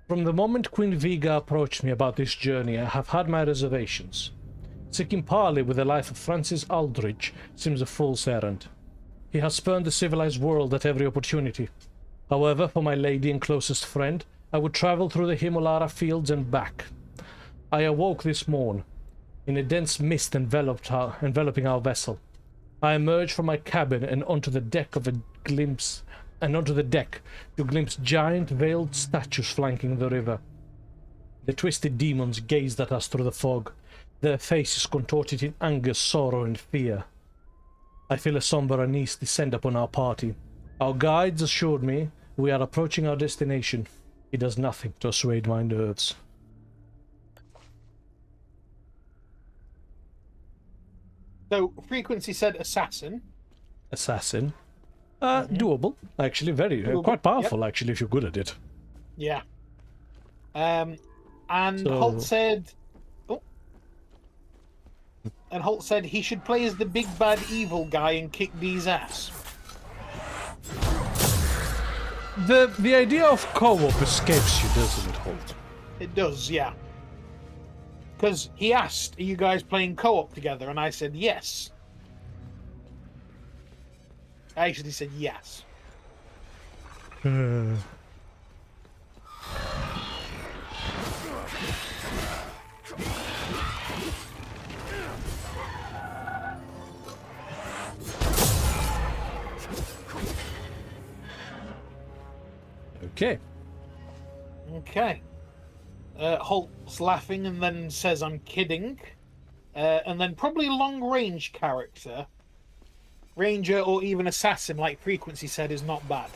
Speaker 2: From the moment Queen Viga approached me about this journey, I have had my reservations. Seeking parley with the life of Francis Aldrich seems a fool's errand. He has spurned the civilized world at every opportunity. However, for my lady and closest friend, I would travel through the Himalara fields and back. I awoke this morn, in a dense mist enveloping our vessel. I emerged from my cabin and onto the deck to glimpse giant veiled statues flanking the river. The twisted demons gazed at us through the fog, their faces contorted in anger, sorrow, and fear. I feel a somber unease descend upon our party. Our guides assured me we are approaching our destination. It does nothing to assuage my nerves.
Speaker 1: So, Frequency said assassin.
Speaker 2: Assassin. Doable. Actually, very quite powerful, actually, if you're good at it.
Speaker 1: Yeah. And
Speaker 2: So-
Speaker 1: Holt said... Oh. And Holt said he should play as the big bad evil guy and kick Dee's ass.
Speaker 2: The idea of co-op escapes you, doesn't it, Holt?
Speaker 1: It does, yeah. Because he asked, are you guys playing co-op together? And I said yes. I actually said yes.
Speaker 2: Okay.
Speaker 1: Okay. Holt's laughing and then says I'm kidding. And then probably long-range character. Ranger or even assassin, like Frequency said, is not bad.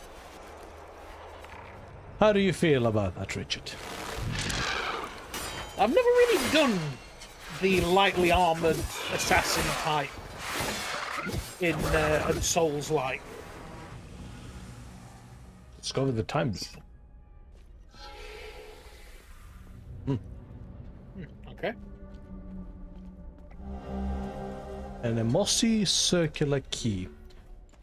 Speaker 2: How do you feel about that, Richard?
Speaker 1: I've never really done the lightly armoured assassin type in Souls-like.
Speaker 2: Let's go with the time.
Speaker 1: Okay.
Speaker 2: And a mossy circular key.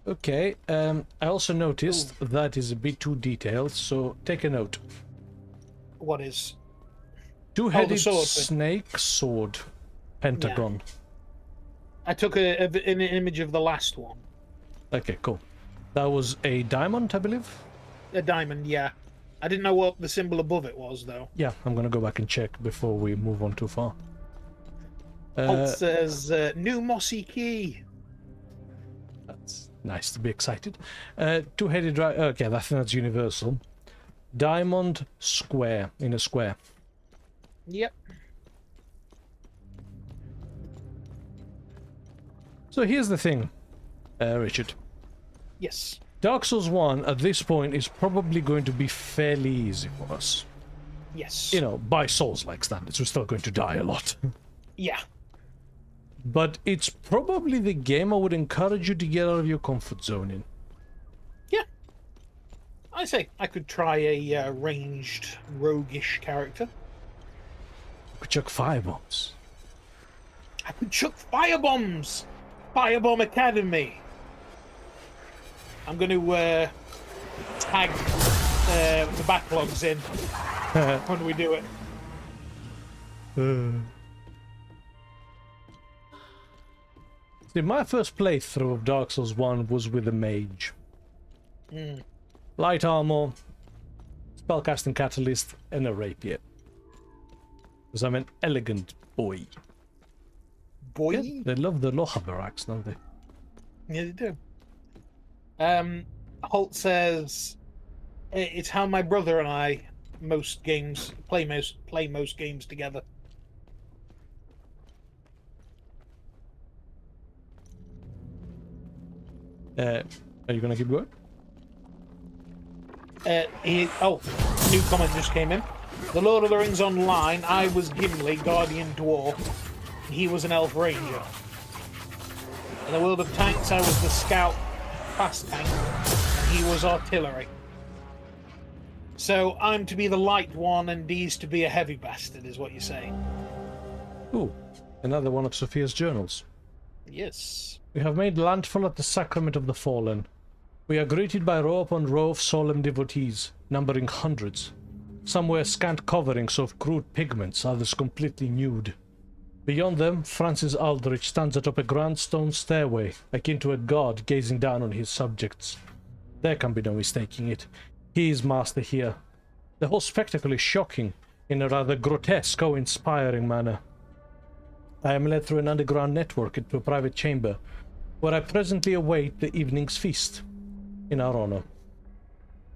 Speaker 2: Okay, I also noticed that is a bit too detailed, so take a note.
Speaker 1: What is?
Speaker 2: Two-headed
Speaker 1: sword.
Speaker 2: snake sword. Pentagon.
Speaker 1: I took an image of the last one.
Speaker 2: Okay, cool. That was a diamond, I believe?
Speaker 1: A diamond, yeah. I didn't know what the symbol above it was, though.
Speaker 2: Yeah, I'm gonna go back and check before we move on too far.
Speaker 1: Holt says, new mossy key.
Speaker 2: That's nice to be excited. Two-headed okay, I think that's universal. Diamond square, in a square.
Speaker 1: Yep.
Speaker 2: So here's the thing, Richard.
Speaker 1: Yes.
Speaker 2: Dark Souls 1 at this point is probably going to be fairly easy for us.
Speaker 1: Yes.
Speaker 2: You know, by Souls-like standards, we're still going to die a lot.
Speaker 1: Yeah.
Speaker 2: But it's probably the game I would encourage you to get out of your comfort zone in.
Speaker 1: Yeah. I say I could try a ranged, roguish character.
Speaker 2: You could chuck firebombs.
Speaker 1: I could chuck firebombs! Firebomb Academy! I'm going to tag the backlogs in when we do it.
Speaker 2: See, my first playthrough of Dark Souls 1 was with a mage. Light armor, spellcasting catalyst, and a rapier. Because I'm an elegant boy.
Speaker 1: Boy?
Speaker 2: Yeah, they love the Loha barracks, don't they?
Speaker 1: Yeah, they do. Holt says it's how my brother and I play most games together.
Speaker 2: Are you gonna keep going?
Speaker 1: New comment just came in. The Lord of the Rings Online, I was Gimli, Guardian Dwarf. He was an Elf Ranger. In the World of Tanks, I was the Scout Fast Tank, and he was Artillery. So I'm to be the light one, and Dee's to be a heavy bastard, is what you're saying.
Speaker 2: Ooh, another one of Sophia's journals.
Speaker 1: Yes.
Speaker 2: We have made landfall at the Sacrament of the Fallen. We are greeted by row upon row of solemn devotees, numbering hundreds. Some wear scant coverings of crude pigments, others completely nude. Beyond them, Francis Aldrich stands atop a grand stone stairway, akin to a god gazing down on his subjects. There can be no mistaking it. He is master here. The whole spectacle is shocking, in a rather grotesque, inspiring manner. I am led through an underground network into a private chamber, where I presently await the evening's feast, in our honor.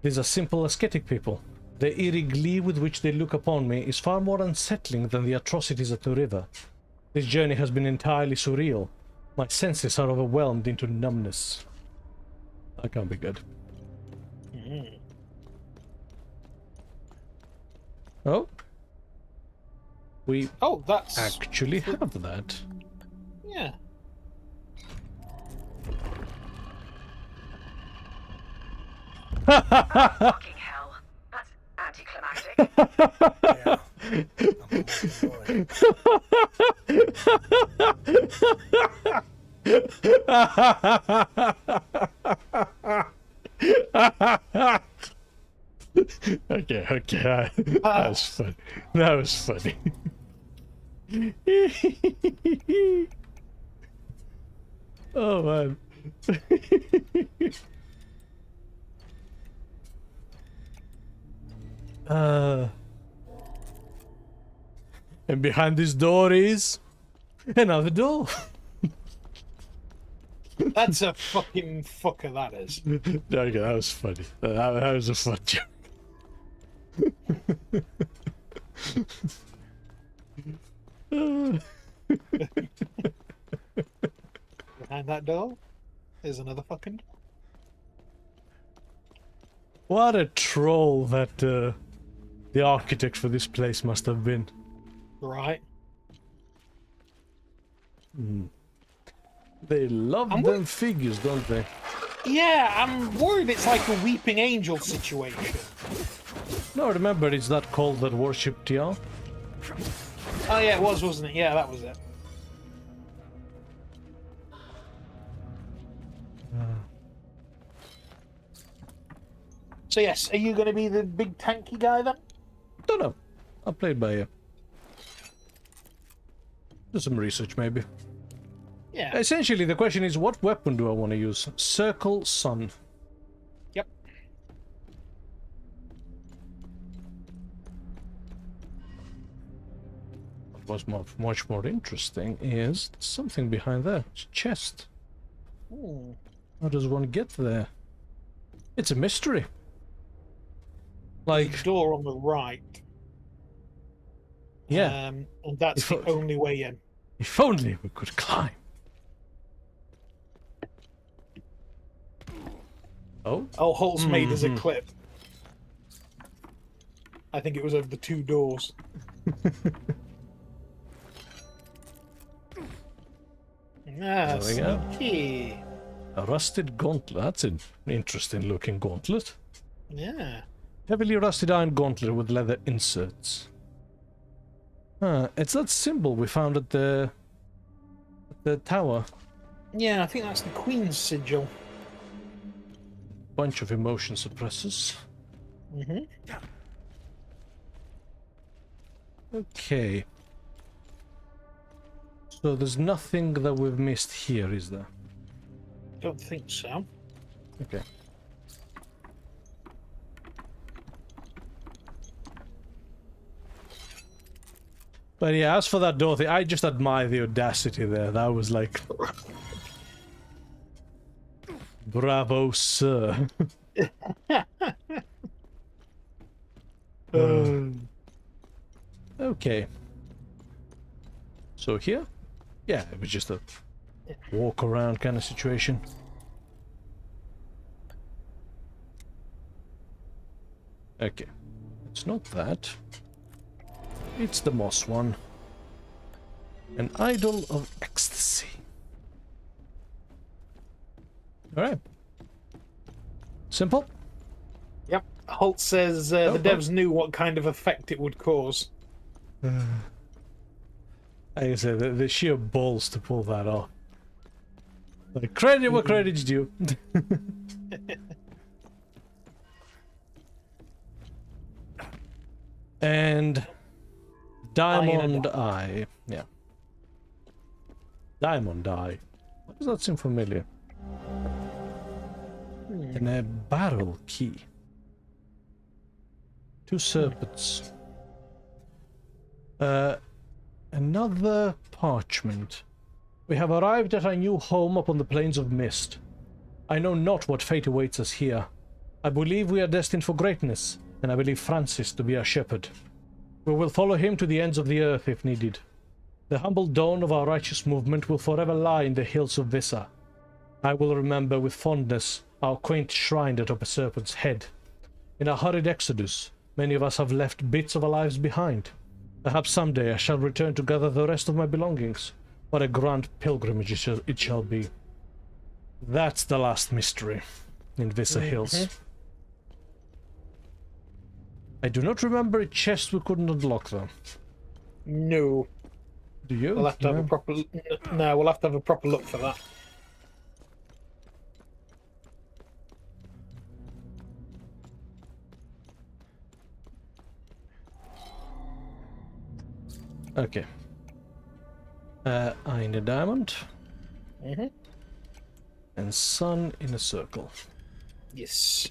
Speaker 2: These are simple, ascetic people. The eerie glee with which they look upon me is far more unsettling than the atrocities at the river. This journey has been entirely surreal. My senses are overwhelmed into numbness. That can't be good.
Speaker 1: Mm.
Speaker 2: Oh. We
Speaker 1: that's
Speaker 2: actually have that.
Speaker 1: Yeah.
Speaker 14: Fucking hell. That's anticlimactic.
Speaker 2: Okay. That was funny. That was funny. Oh man. And behind this door is another door.
Speaker 1: That's a fucking fucker, that is.
Speaker 2: Okay, that was funny. That was a fun joke.
Speaker 1: Behind that door is another fucking.
Speaker 2: What a troll that the architect for this place must have been.
Speaker 1: Right.
Speaker 2: They love them figures, don't they?
Speaker 1: Yeah, I'm worried it's like a weeping angel situation.
Speaker 2: No, remember, it's that cult that worshipped Tia.
Speaker 1: Oh yeah, it was, wasn't it? Yeah, that was it. So yes, are you going to be the big tanky guy then?
Speaker 2: Don't know. I'll play it by ear. Do some research, maybe.
Speaker 1: Yeah.
Speaker 2: Essentially, the question is, what weapon do I want to use? Circle, sun.
Speaker 1: Yep.
Speaker 2: What was much more interesting is something behind there. It's a chest.
Speaker 1: Ooh.
Speaker 2: How does one get there? It's a mystery. Like
Speaker 1: the door on the right.
Speaker 2: Yeah.
Speaker 1: And that's the only way in.
Speaker 2: If only we could climb. Oh?
Speaker 1: Oh, Holt's made as a clip. I think it was over the two doors. Ah,
Speaker 2: There we go.
Speaker 1: sneaky.
Speaker 2: A rusted gauntlet. That's an interesting looking gauntlet.
Speaker 1: Yeah.
Speaker 2: Heavily rusted iron gauntlet with leather inserts. It's that symbol we found at the tower.
Speaker 1: Yeah, I think that's the Queen's sigil.
Speaker 2: Bunch of emotion suppressors.
Speaker 1: Mm-hmm.
Speaker 2: Okay. So there's nothing that we've missed here, is there?
Speaker 1: Don't think so.
Speaker 2: Okay. But yeah, as for that door thing, I just admire the audacity there. That was like... Bravo, sir. Okay. So here? Yeah, it was just a walk around kind of situation. Okay. It's not that. It's the moss one. An idol of ecstasy. Alright. Simple?
Speaker 1: Yep. Holt says the devs knew what kind of effect it would cause.
Speaker 2: Like I said, the sheer balls to pull that off. Like, credit where credit's due. And Diamond Eye. Yeah. Diamond Eye. Why does that seem familiar? And a barrel key. 2 serpents. Another parchment. We have arrived at our new home upon the plains of mist. I know not what fate awaits us here. I believe we are destined for greatness, and I believe Francis to be our shepherd. We will follow him to the ends of the earth if needed. The humble dawn of our righteous movement will forever lie in the hills of Vissa. I will remember with fondness our quaint shrine atop a serpent's head. In our hurried exodus, many of us have left bits of our lives behind. Perhaps someday I shall return to gather the rest of my belongings. What a grand pilgrimage it shall be. That's the last mystery in Vissa Hills. I do not remember a chest we couldn't unlock though.
Speaker 1: No.
Speaker 2: Do you?
Speaker 1: We'll have to have a proper... No, we'll have to have a proper look for that.
Speaker 2: Okay. Eye in a diamond. And sun in a circle.
Speaker 1: Yes.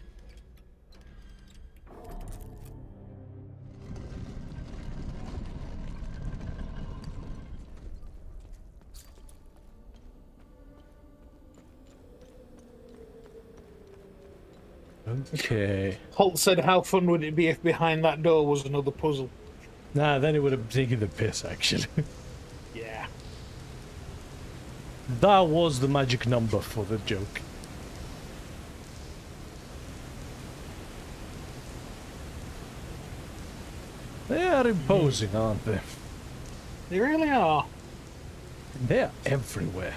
Speaker 2: Okay.
Speaker 1: Holt said, how fun would it be if behind that door was another puzzle?
Speaker 2: Nah, then it would have taken the piss, actually.
Speaker 1: Yeah.
Speaker 2: That was the magic number for the joke. They are imposing, aren't they?
Speaker 1: They really are.
Speaker 2: They're everywhere.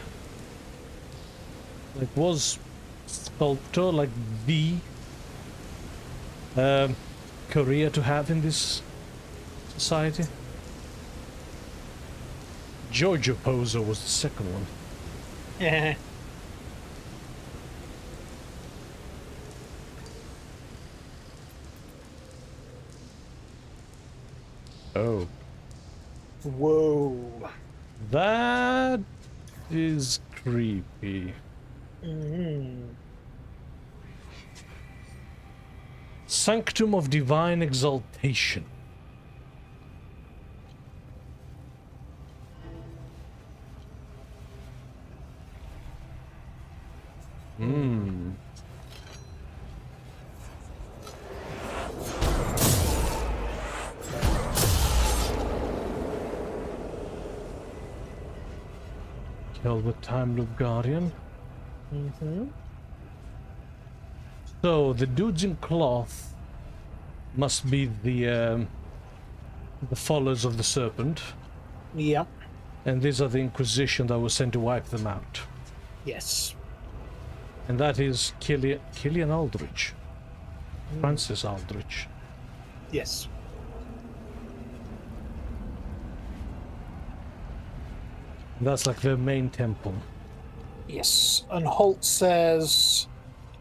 Speaker 2: Like, was sculptor like the career to have in this society? Giorgio Poser was the second one.
Speaker 1: Yeah.
Speaker 2: Oh.
Speaker 1: Whoa.
Speaker 2: That is creepy. Sanctum of Divine Exaltation. Kill the Time Loop Guardian. So the dudes in cloth must be the followers of the serpent.
Speaker 1: Yeah.
Speaker 2: And these are the Inquisition that was sent to wipe them out.
Speaker 1: Yes.
Speaker 2: And that is Killian Aldrich. Francis Aldrich.
Speaker 1: Yes.
Speaker 2: That's like their main temple.
Speaker 1: Yes. And Holt says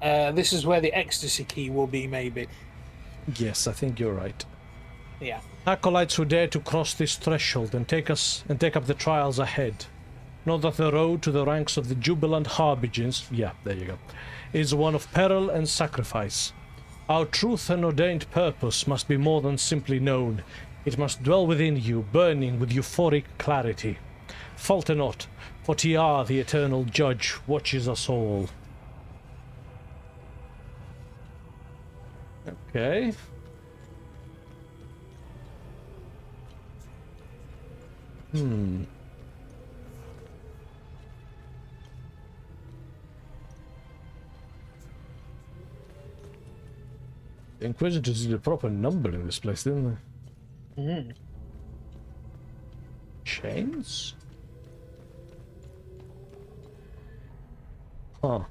Speaker 1: this is where the ecstasy key will be, maybe.
Speaker 2: Yes, I think you're right.
Speaker 1: Yeah.
Speaker 2: Acolytes who dare to cross this threshold and take up the trials ahead. Know that the road to the ranks of the jubilant harbingers, yeah, there you go, is one of peril and sacrifice. Our truth and ordained purpose must be more than simply known. It must dwell within you, burning with euphoric clarity. Falter not, for Tiar, the eternal judge, watches us all. Okay. The Inquisitors did a proper number in this place, didn't they? Chains? Huh.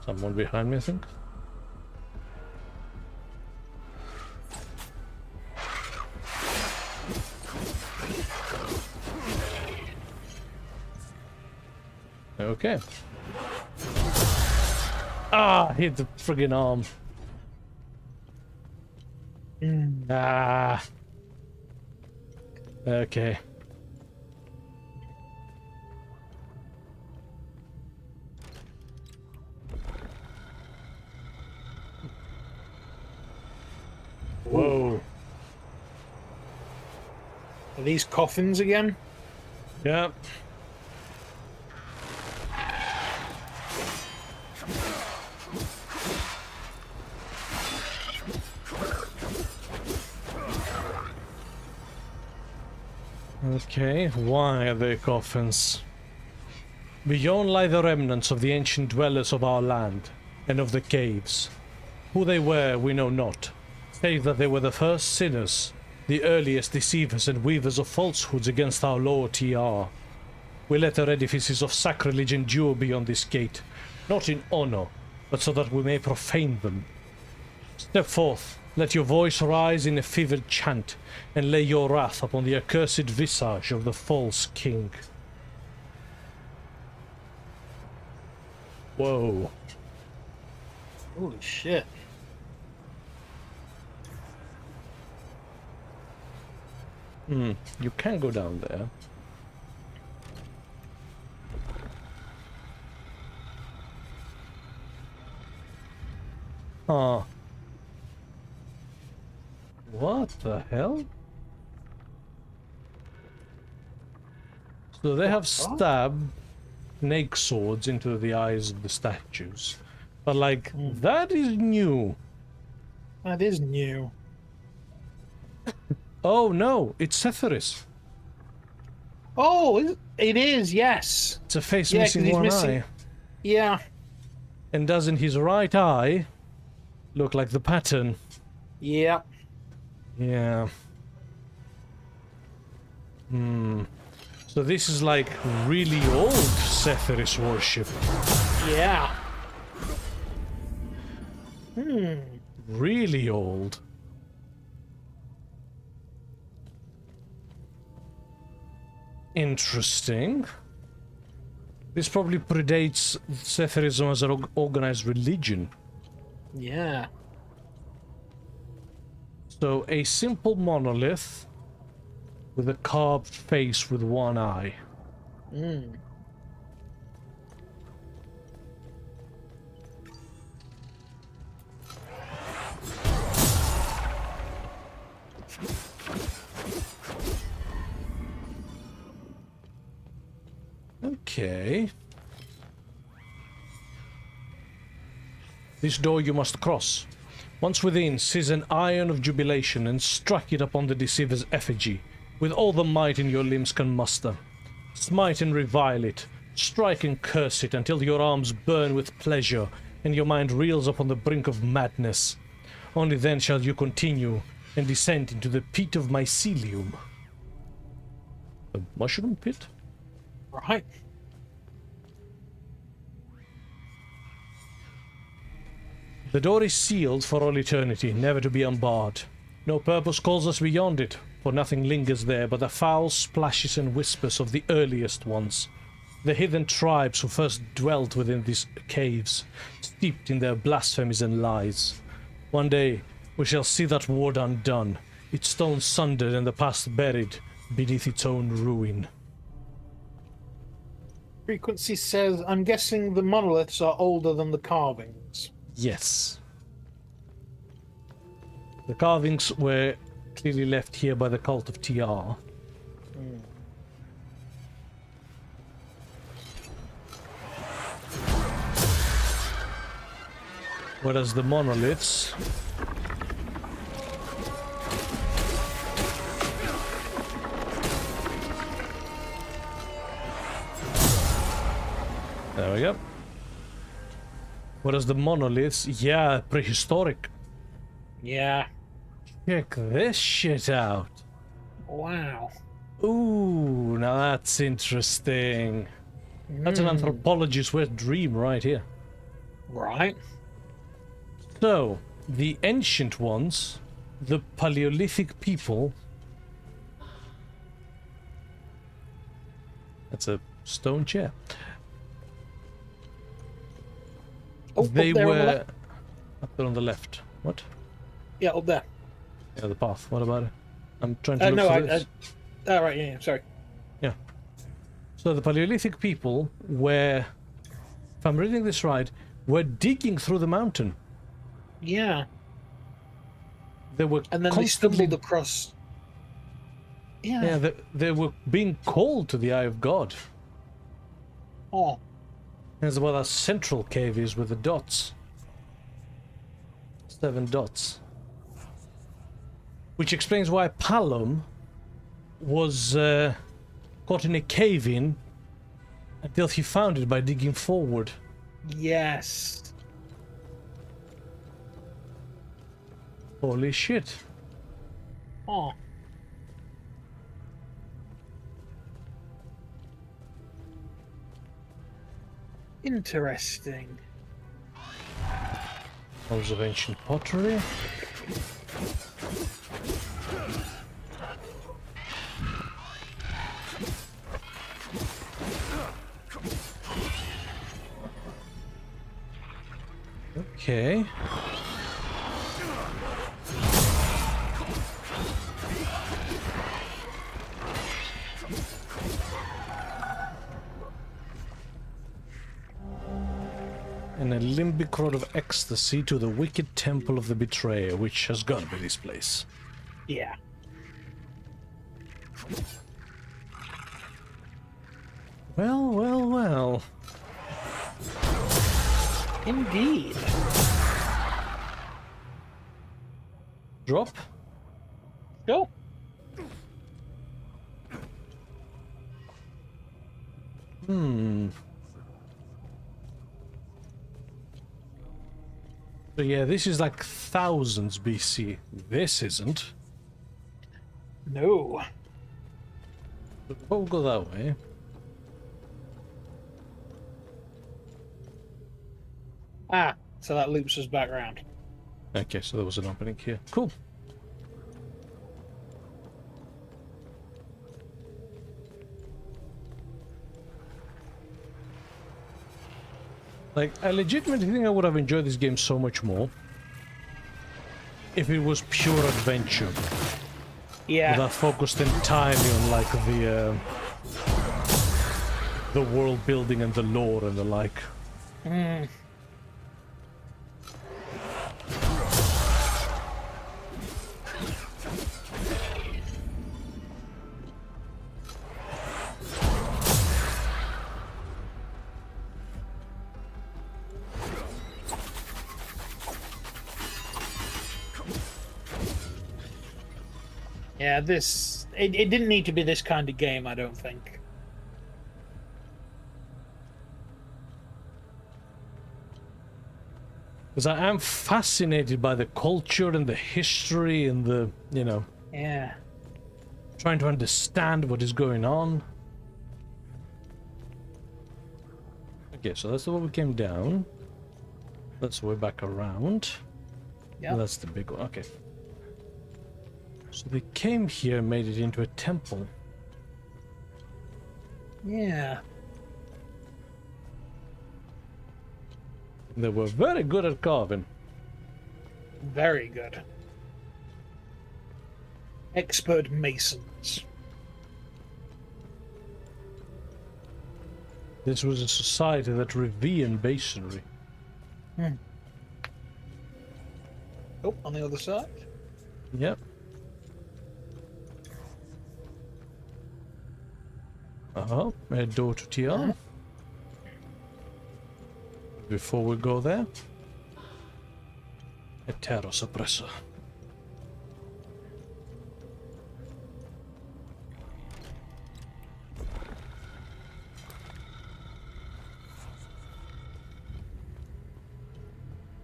Speaker 2: Someone behind me, I think. Okay. Ah, hit the friggin' arm. Ah. Okay. Whoa.
Speaker 1: Are these coffins again?
Speaker 2: Yeah. Okay, why are they coffins? Beyond lie the remnants of the ancient dwellers of our land, and of the caves. Who they were we know not, save that they were the first sinners, the earliest deceivers and weavers of falsehoods against our Lord TR. We let their edifices of sacrilege endure beyond this gate, not in honor, but so that we may profane them. Step forth, let your voice rise in a fevered chant, and lay your wrath upon the accursed visage of the false king. Whoa.
Speaker 1: Holy shit.
Speaker 2: You can go down there. Ah. What the hell? So they have stabbed snake swords into the eyes of the statues. But like, that is new.
Speaker 1: That is new.
Speaker 2: Oh no, it's Setharis.
Speaker 1: Oh, it is, yes.
Speaker 2: It's a face
Speaker 1: Yeah,
Speaker 2: missing
Speaker 1: 'cause he's
Speaker 2: one
Speaker 1: missing-
Speaker 2: eye.
Speaker 1: Yeah.
Speaker 2: And doesn't his right eye look like the pattern?
Speaker 1: Yeah.
Speaker 2: Yeah. So this is like really old Setharis worship.
Speaker 1: Yeah.
Speaker 2: Really old. Interesting. This probably predates Setharism as an organized religion.
Speaker 1: Yeah.
Speaker 2: So a simple monolith with a carved face with one eye. Okay. This door you must cross. Once within, seize an iron of jubilation and strike it upon the deceiver's effigy, with all the might in your limbs can muster. Smite and revile it, strike and curse it until your arms burn with pleasure and your mind reels upon the brink of madness. Only then shall you continue and descend into the pit of mycelium. A mushroom pit?
Speaker 1: Right.
Speaker 2: The door is sealed for all eternity, never to be unbarred. No purpose calls us beyond it, for nothing lingers there but the foul splashes and whispers of the earliest ones. The heathen tribes who first dwelt within these caves, steeped in their blasphemies and lies. One day, we shall see that ward undone, its stones sundered and the past buried beneath its own ruin.
Speaker 1: Frequency says, I'm guessing the monoliths are older than the carvings.
Speaker 2: Yes. The carvings were clearly left here by the cult of TR. Whereas the monoliths there we go. Whereas the monoliths, yeah, prehistoric.
Speaker 1: Yeah.
Speaker 2: Check this shit out.
Speaker 1: Wow.
Speaker 2: Ooh, now that's interesting. That's an anthropologist's wet dream right here.
Speaker 1: Right.
Speaker 2: So, the ancient ones, the Paleolithic people... That's a stone chair.
Speaker 1: Oh,
Speaker 2: They
Speaker 1: up there on the
Speaker 2: were...
Speaker 1: left.
Speaker 2: Up there on the left. What?
Speaker 1: Yeah, up there.
Speaker 2: Yeah, the path. What about it? I'm trying to look
Speaker 1: No,
Speaker 2: for this.
Speaker 1: oh, right, yeah, sorry.
Speaker 2: Yeah. So the Paleolithic people were, if I'm reading this right, were digging through the mountain.
Speaker 1: Yeah.
Speaker 2: They were
Speaker 1: And then they
Speaker 2: constantly...
Speaker 1: stumbled across...
Speaker 2: Yeah, they were being called to the Eye of God.
Speaker 1: Oh.
Speaker 2: That's where that central cave is with the dots. 7 dots. Which explains why Palom was caught in a cave-in until he found it by digging forward.
Speaker 1: Yes.
Speaker 2: Holy shit.
Speaker 1: Oh. Interesting.
Speaker 2: House of ancient pottery. Okay. And a limbic rod of ecstasy to the wicked temple of the betrayer, which has got to be this place.
Speaker 1: Yeah.
Speaker 2: Well, well, well.
Speaker 1: Indeed.
Speaker 2: Drop?
Speaker 1: Go.
Speaker 2: So yeah, this is like thousands BC. This isn't.
Speaker 1: No.
Speaker 2: We'll go that way.
Speaker 1: Ah, so that loops us back round.
Speaker 2: Okay, so there was an opening here. Cool. Like, I legitimately think I would have enjoyed this game so much more if it was pure adventure.
Speaker 1: Yeah.
Speaker 2: That focused entirely on like the world building and the lore and the like.
Speaker 1: Hmm. Yeah, it didn't need to be this kind of game, I don't think.
Speaker 2: Because I am fascinated by the culture and the history and the, you know...
Speaker 1: Yeah.
Speaker 2: Trying to understand what is going on. Okay, so that's the way we came down. That's the way back around.
Speaker 1: Yeah.
Speaker 2: That's the big one, okay. So they came here and made it into a temple.
Speaker 1: Yeah.
Speaker 2: They were very good at carving.
Speaker 1: Very good. Expert masons.
Speaker 2: This was a society that revered masonry.
Speaker 1: Hmm. Oh, on the other side?
Speaker 2: Yep. A door to TR. Before we go there, a terror suppressor.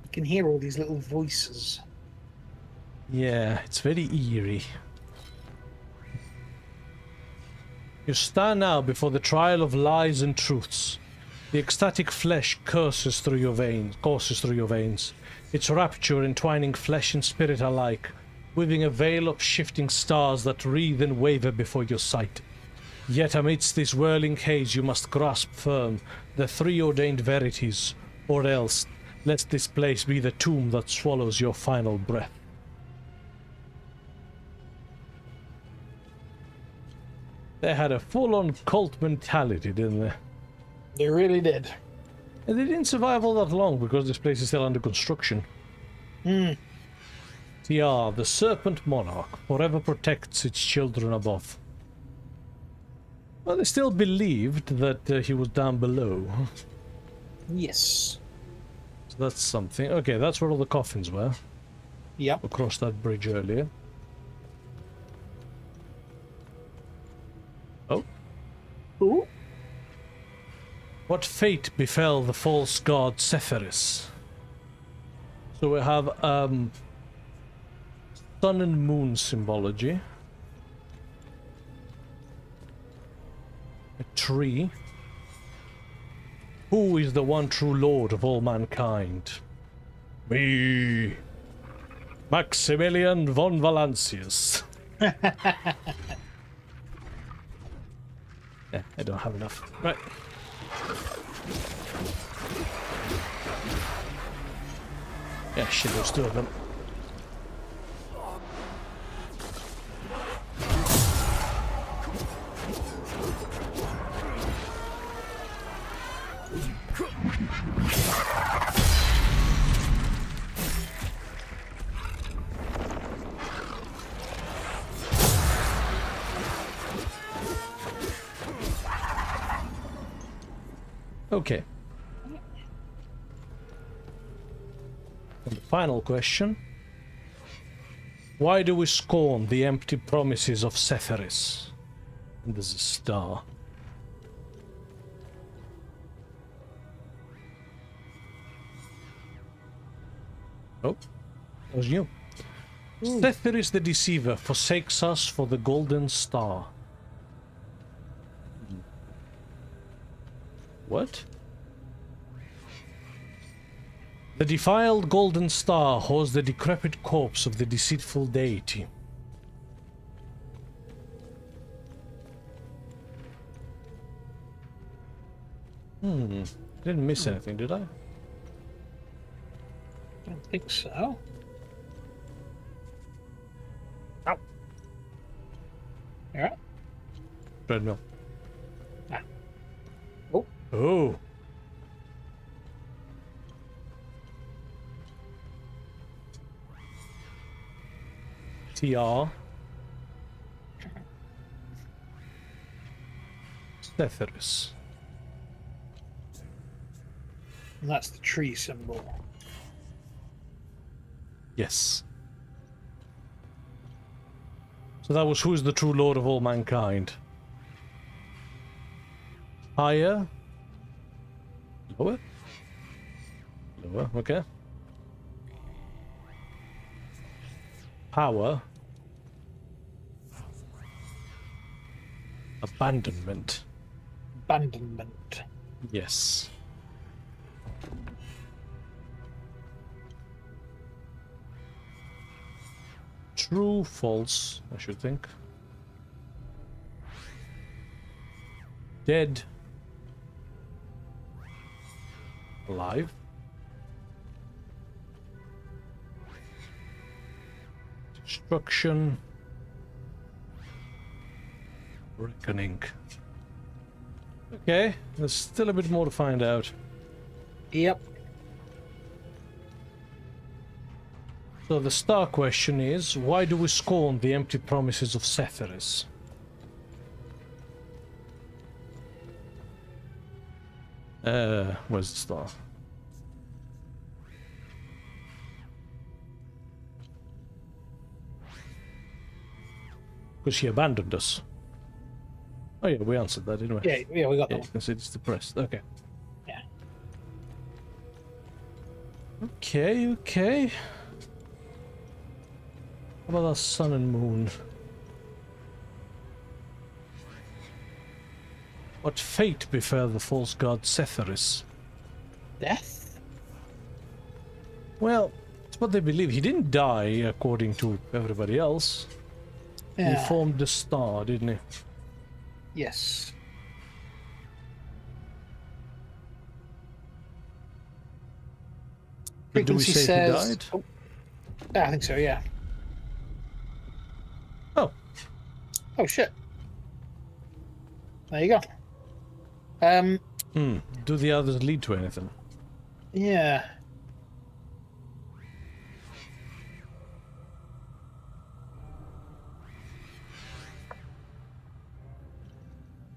Speaker 1: You can hear all these little voices.
Speaker 2: Yeah, it's very eerie. You stand now before the trial of lies and truths. The ecstatic flesh courses through your veins, its rapture entwining flesh and spirit alike, weaving a veil of shifting stars that wreathe and waver before your sight. Yet amidst this whirling haze you must grasp firm the three ordained verities, or else let this place be the tomb that swallows your final breath. They had a full-on cult mentality, didn't they?
Speaker 1: They really did.
Speaker 2: And they didn't survive all that long because this place is still under construction.
Speaker 1: Hmm.
Speaker 2: TR, the Serpent Monarch, forever protects its children above. Well, they still believed that he was down below.
Speaker 1: Yes.
Speaker 2: So that's something. Okay, that's where all the coffins were.
Speaker 1: Yep.
Speaker 2: Across that bridge earlier. Oh.
Speaker 1: Ooh.
Speaker 2: What fate befell the false god Sephiris? So we have sun and moon symbology. A tree. Who is the one true lord of all mankind? Me. Maximilian von Valancius. Yeah, I don't have enough. Right. Yeah, shit, there's two of them. Okay. And the final question. Why do we scorn the empty promises of Sephiris? And there's a star. Oh, that was you. Sephiris the Deceiver forsakes us for the golden star. What? The defiled golden star holds the decrepit corpse of the deceitful deity. Didn't miss anything, did I?
Speaker 1: I don't think so. Ow. Yeah.
Speaker 2: Treadmill.
Speaker 1: Ah. Oh.
Speaker 2: Oh. TR. Sephiris.
Speaker 1: And that's the tree symbol.
Speaker 2: Yes. So that was who is the true lord of all mankind. Higher. Lower. Lower, okay. Power. Abandonment.
Speaker 1: Abandonment.
Speaker 2: Yes. True, false, I should think. Dead. Alive. Destruction. Reckoning. Okay, there's still a bit more to find out.
Speaker 1: Yep.
Speaker 2: So the star question is, why do we scorn the empty promises of Sephiris? Where's the star? Because he abandoned us. Oh yeah, we answered that, didn't we?
Speaker 1: Yeah, we got that.
Speaker 2: You can see it's depressed. Okay.
Speaker 1: Yeah.
Speaker 2: Okay. How about our sun and moon? What fate befell the false god Sephiris?
Speaker 1: Death?
Speaker 2: Well, it's what they believe. He didn't die, according to everybody else.
Speaker 1: Yeah.
Speaker 2: He formed the star, didn't he?
Speaker 1: Yes.
Speaker 2: But do we
Speaker 1: Frequency
Speaker 2: say
Speaker 1: says...
Speaker 2: he died?
Speaker 1: Oh. Yeah, I think so, yeah.
Speaker 2: Oh.
Speaker 1: Oh, shit. There you go.
Speaker 2: Do the others lead to anything?
Speaker 1: Yeah.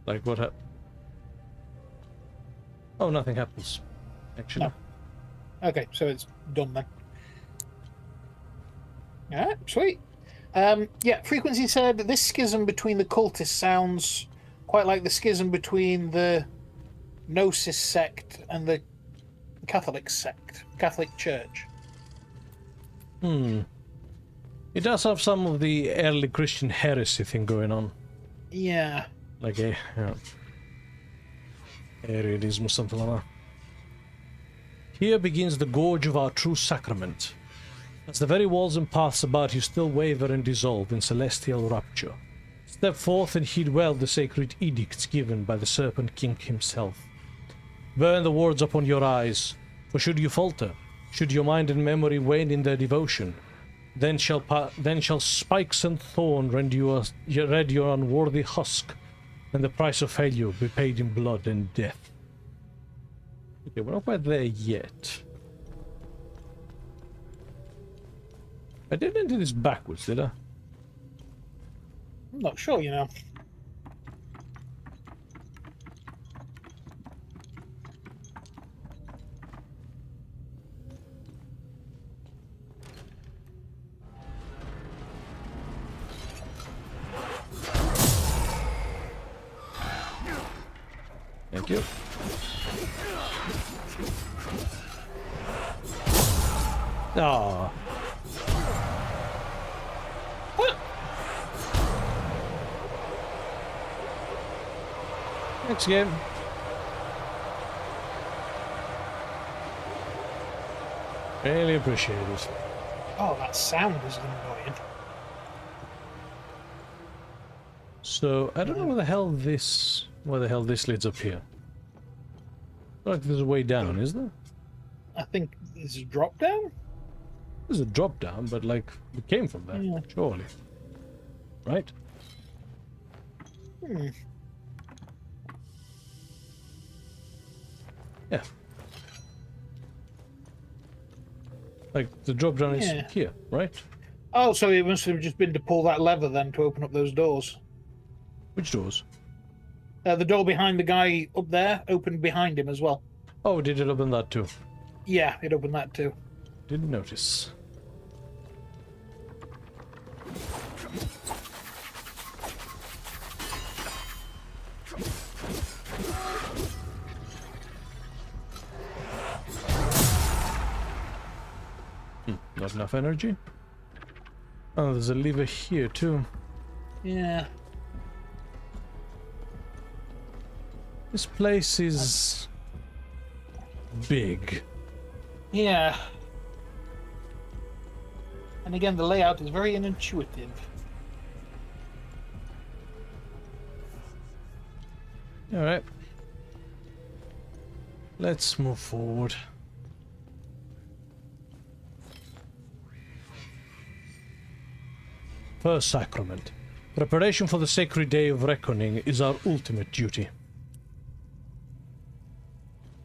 Speaker 2: Like what Oh, nothing happens. Actually.
Speaker 1: No. Okay, so it's done then. Alright, sweet. Yeah, Frequency said this schism between the cultists sounds quite like the schism between the Gnosis sect and the Catholic sect, Catholic Church.
Speaker 2: It does have some of the early Christian heresy thing going on.
Speaker 1: Yeah.
Speaker 2: Like a Arianism or something like that. Here begins the gorge of our true sacrament. As the very walls and paths about you still waver and dissolve in celestial rapture, step forth and heed well the sacred edicts given by the Serpent King himself. Burn the words upon your eyes, for should you falter, should your mind and memory wane in their devotion, then shall spikes and thorn rend your unworthy husk, and the price of failure be paid in blood and death. Okay, we're not quite there yet. I didn't do this backwards, did I?
Speaker 1: I'm not sure, you know.
Speaker 2: Thank you. Ah. Next game. Really appreciate it.
Speaker 1: Oh, that sound is annoying.
Speaker 2: So I don't know where the hell this leads up here. Like there's a way down, is there?
Speaker 1: I think there's a drop down.
Speaker 2: There's a drop down, but like we came from there,
Speaker 1: Yeah.
Speaker 2: surely. Right? Yeah. Like the drop down is here, right?
Speaker 1: Oh, so it must have just been to pull that lever then to open up those doors.
Speaker 2: Which doors?
Speaker 1: The door behind the guy up there opened behind him as well.
Speaker 2: Oh, did it open that too?
Speaker 1: Yeah, it opened that too.
Speaker 2: Didn't notice. Not enough energy. Oh, there's a lever here too.
Speaker 1: Yeah.
Speaker 2: This place is big.
Speaker 1: Yeah. And again, the layout is very unintuitive.
Speaker 2: Alright. Let's move forward. First sacrament. Preparation for the sacred day of reckoning is our ultimate duty.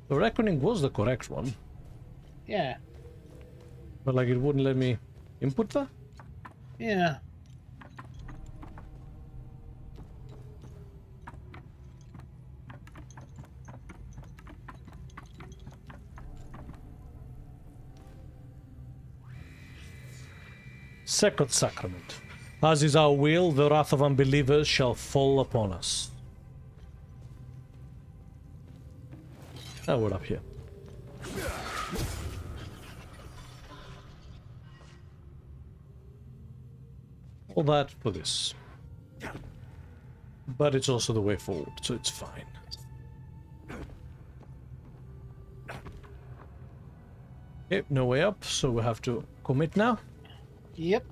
Speaker 2: The reckoning was the correct one.
Speaker 1: Yeah.
Speaker 2: But like it wouldn't let me input that?
Speaker 1: Yeah.
Speaker 2: Second sacrament. As is our will, the wrath of unbelievers shall fall upon us. Oh, we're up here. All that for this. But it's also the way forward, so it's fine. Okay, no way up, so we have to commit now.
Speaker 1: Yep.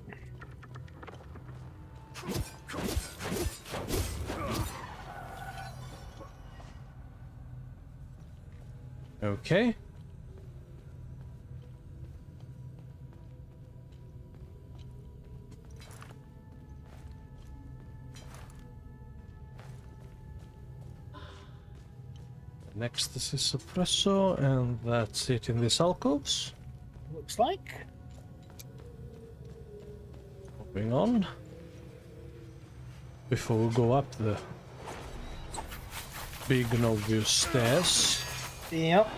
Speaker 2: Okay. Next, this is suppressor, and that's it in this alcoves.
Speaker 1: Looks like.
Speaker 2: Moving on. Before we go up the big and obvious stairs.
Speaker 1: Yep.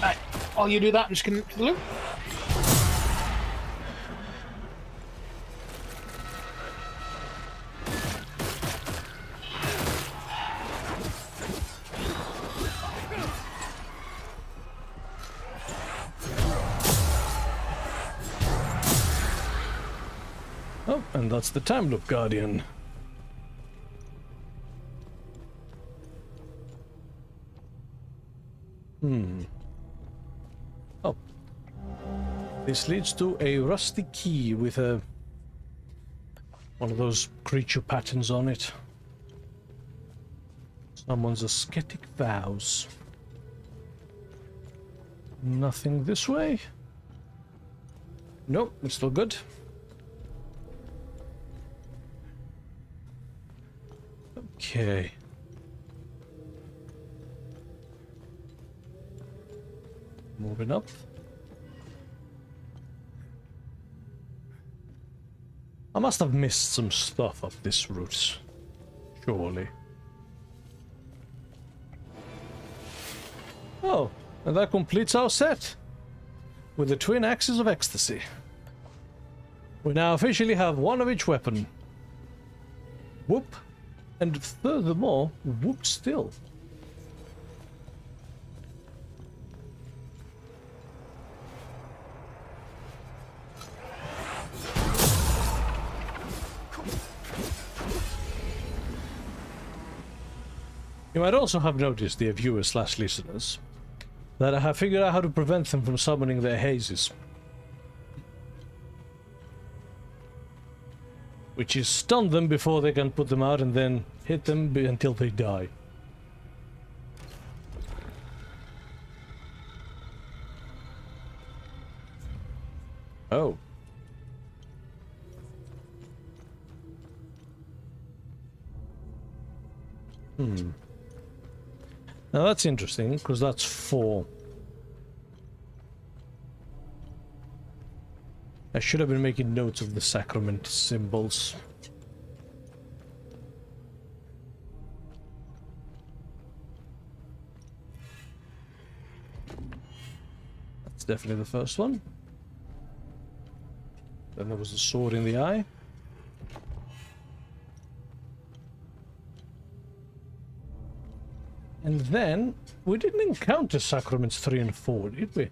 Speaker 1: Right, while you do that, I'm just going to look.
Speaker 2: Oh, and that's the time loop guardian. Oh. This leads to a rusty key with a one of those creature patterns on it. Someone's ascetic vows. Nothing this way? Nope, it's still good. Okay. Moving up. I must have missed some stuff up this route. Surely. Oh, and that completes our set. With the twin axes of ecstasy. We now officially have one of each weapon. Whoop. And furthermore, whoop still. You might also have noticed, dear viewers/listeners, that I have figured out how to prevent them from summoning their hazes. Which is stun them before they can put them out and then hit them until they die. Oh. Now that's interesting, because that's 4. I should have been making notes of the sacrament symbols. That's definitely the first one. Then there was the sword in the eye. And then, we didn't encounter Sacraments 3 and 4, did we?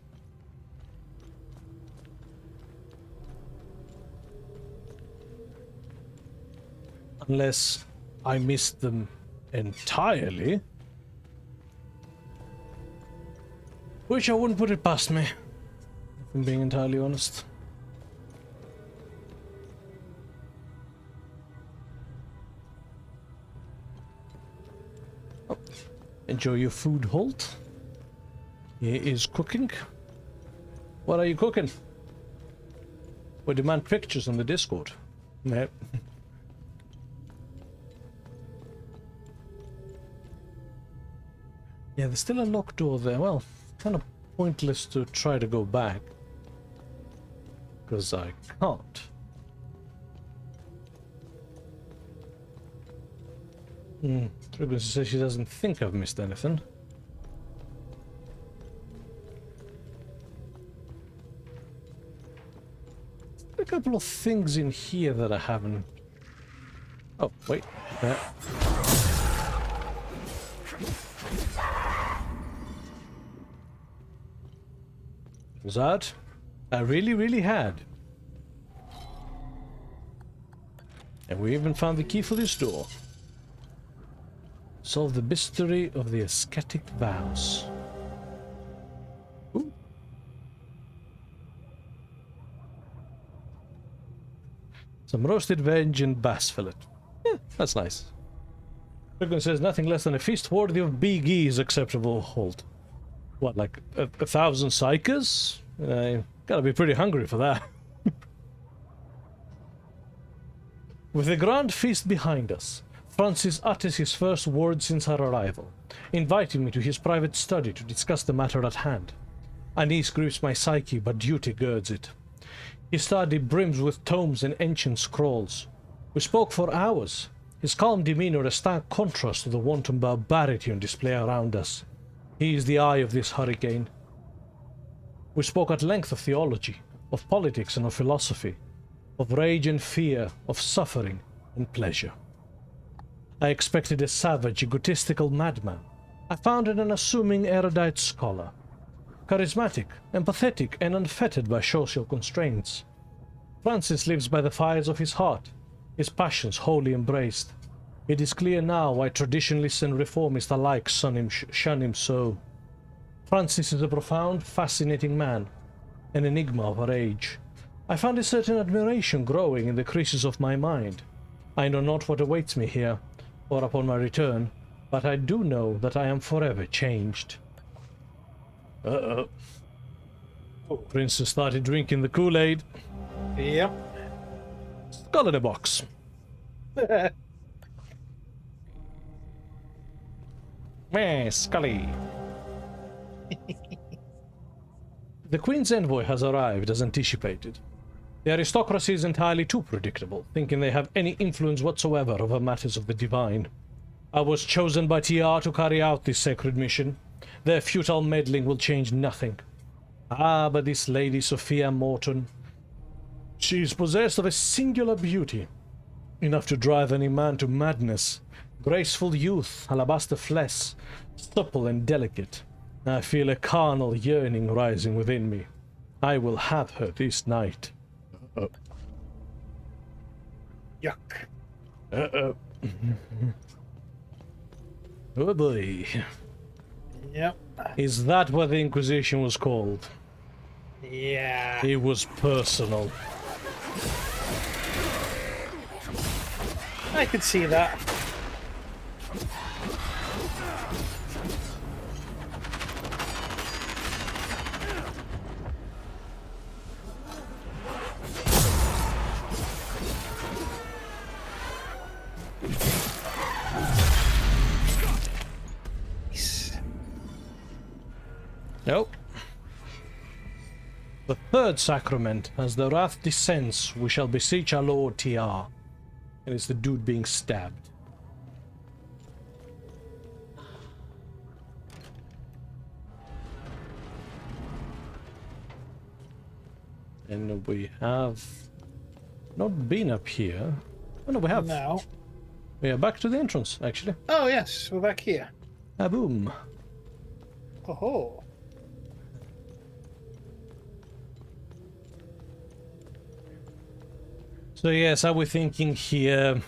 Speaker 2: Unless I missed them entirely. Which I wouldn't put it past me, if I'm being entirely honest. Oh. Enjoy your food, Holt. Here is cooking. What are you cooking? We demand pictures on the Discord. No. Yeah, there's still a locked door there. Well, kind of pointless to try to go back. Because I can't. Trigger says she doesn't think I've missed anything. A couple of things in here that I haven't... Oh, wait. There. That I really had. And we even found the key for this door. Solve the mystery of the ascetic vows. Ooh. Some roasted veg and bass fillet. Yeah, that's nice. Friggin says nothing less than a feast worthy of big E is acceptable. Hold. What, like 1,000 psychers? Gotta be pretty hungry for that. With the grand feast behind us, Francis utters his first words since our arrival, inviting me to his private study to discuss the matter at hand. Unease grips my psyche, but duty girds it. His study brims with tomes and ancient scrolls. We spoke for hours, his calm demeanor a stark contrast to the wanton barbarity on display around us. He is the eye of this hurricane. We spoke at length of theology, of politics and of philosophy, of rage and fear, of suffering and pleasure. I expected a savage, egotistical madman. I found an unassuming, erudite scholar, charismatic, empathetic, and unfettered by social constraints. Francis lives by the fires of his heart, his passions wholly embraced. It is clear now why traditionalists and reformists alike shun him so. Francis is a profound, fascinating man, an enigma of our age. I found a certain admiration growing in the creases of my mind. I know not what awaits me here, or upon my return, but I do know that I am forever changed. Uh-oh. Princess started drinking the Kool-Aid.
Speaker 1: Yep.
Speaker 2: Skull in a box. Meh, Scully. The Queen's envoy has arrived as anticipated. The aristocracy is entirely too predictable, thinking they have any influence whatsoever over matters of the divine. I was chosen by TR to carry out this sacred mission. Their futile meddling will change nothing. Ah, but this Lady Sophia Morton, she is possessed of a singular beauty, enough to drive any man to madness. Graceful youth, alabaster flesh, supple and delicate. I feel a carnal yearning rising within me. I will have her this night. Uh-oh.
Speaker 1: Yuck.
Speaker 2: Uh-oh. Oh boy.
Speaker 1: Yep.
Speaker 2: Is that what the Inquisition was called?
Speaker 1: Yeah.
Speaker 2: It was personal.
Speaker 1: I could see that.
Speaker 2: Nope. The third sacrament, as the wrath descends, we shall beseech our Lord TR. And it's the dude being stabbed. And we have not been up here. Oh no, we have.
Speaker 1: No.
Speaker 2: We are back to the entrance, actually.
Speaker 1: Oh yes, we're back here.
Speaker 2: Ah, boom.
Speaker 1: Oh.
Speaker 2: So yes, are we thinking here?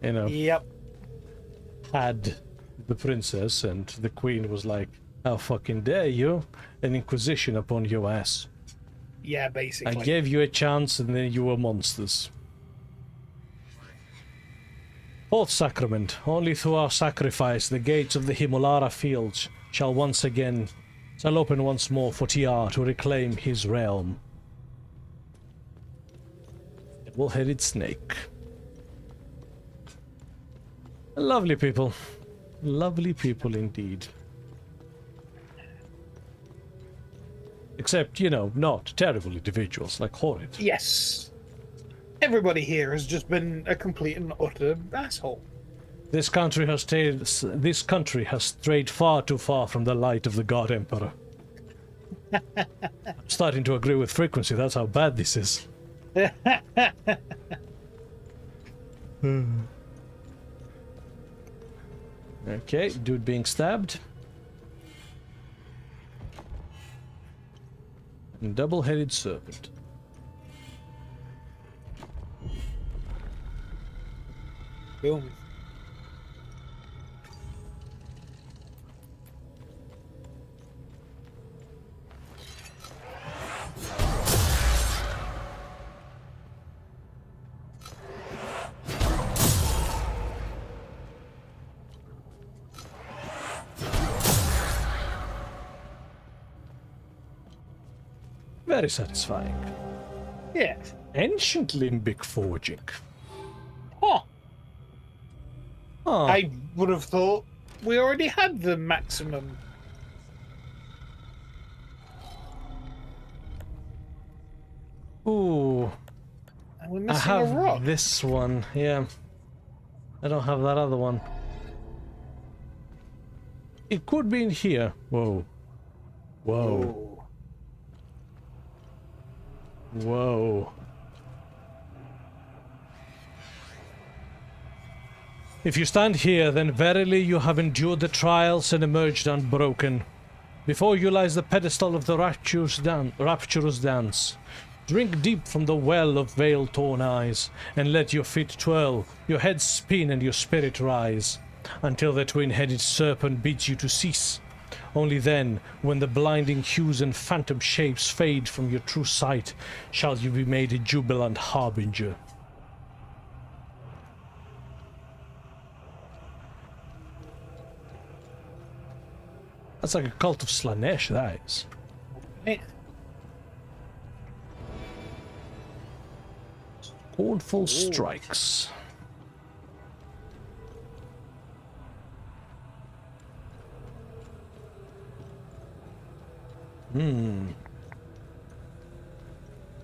Speaker 2: You know.
Speaker 1: Yep.
Speaker 2: Had the princess and the queen was like, "How fucking dare you? An inquisition upon your ass."
Speaker 1: Yeah, basically.
Speaker 2: I gave you a chance and then you were monsters. Fourth sacrament. Only through our sacrifice the gates of the Himolara fields shall open once more for TR to reclaim his realm. Double-headed snake. Lovely people. Lovely people indeed. Except, you know, not terrible individuals like Horrid.
Speaker 1: Yes. Everybody here has just been a complete and utter asshole.
Speaker 2: This country has strayed far too far from the light of the God Emperor. I'm starting to agree with Frequency, that's how bad this is. Okay, dude being stabbed. And double-headed serpent.
Speaker 1: Boom.
Speaker 2: Very satisfying.
Speaker 1: Yes.
Speaker 2: Ancient limbic forging.
Speaker 1: Huh.
Speaker 2: Oh.
Speaker 1: I would have thought we already had the maximum.
Speaker 2: Ooh.
Speaker 1: And we're
Speaker 2: I
Speaker 1: missing a rock.
Speaker 2: have this one, yeah. I don't have that other one. It could be in here. Whoa. Whoa. Whoa. If you stand here, then verily you have endured the trials and emerged unbroken. Before you lies the pedestal of the rapturous dance. Drink deep from the well of veil-torn eyes, and let your feet twirl, your head spin, and your spirit rise, until the twin-headed serpent bids you to cease. Only then, when the blinding hues and phantom shapes fade from your true sight, shall you be made a jubilant harbinger. That's like a cult of Slanesh, that is.
Speaker 1: Hey.
Speaker 2: Scornful strikes.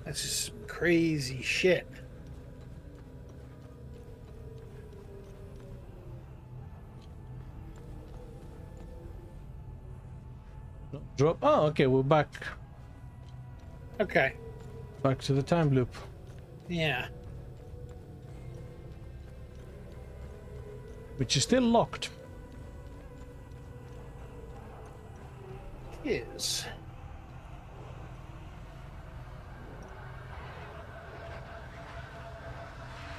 Speaker 1: That's just some crazy shit.
Speaker 2: Drop. Oh, okay, we're back.
Speaker 1: Okay.
Speaker 2: Back to the time loop.
Speaker 1: Yeah.
Speaker 2: Which is still locked.
Speaker 1: Is.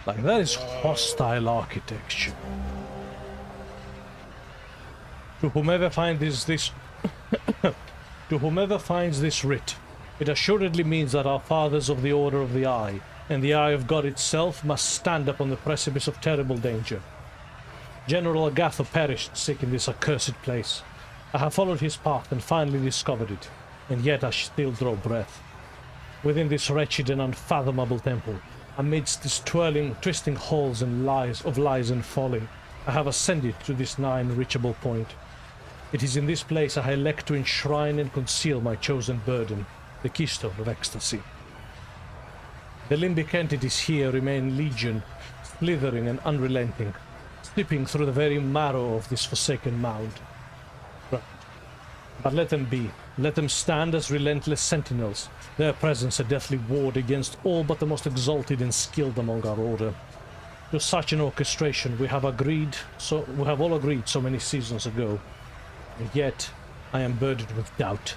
Speaker 2: Like, that is hostile architecture. To whomever finds this to whomever finds this writ, it assuredly means that our fathers of the Order of the Eye, and the Eye of God itself, must stand upon the precipice of terrible danger. General Agatha perished sick in this accursed place. I have followed his path and finally discovered it, and yet I still draw breath. Within this wretched and unfathomable temple, amidst these twisting halls and lies and folly, I have ascended to this nigh unreachable point. It is in this place I elect to enshrine and conceal my chosen burden, the keystone of ecstasy. The limbic entities here remain legion, slithering and unrelenting, slipping through the very marrow of this forsaken mound. But let them be. Let them stand as relentless sentinels, their presence a deathly ward against all but the most exalted and skilled among our order. To such an orchestration we have all agreed so many seasons ago. And yet, I am burdened with doubt.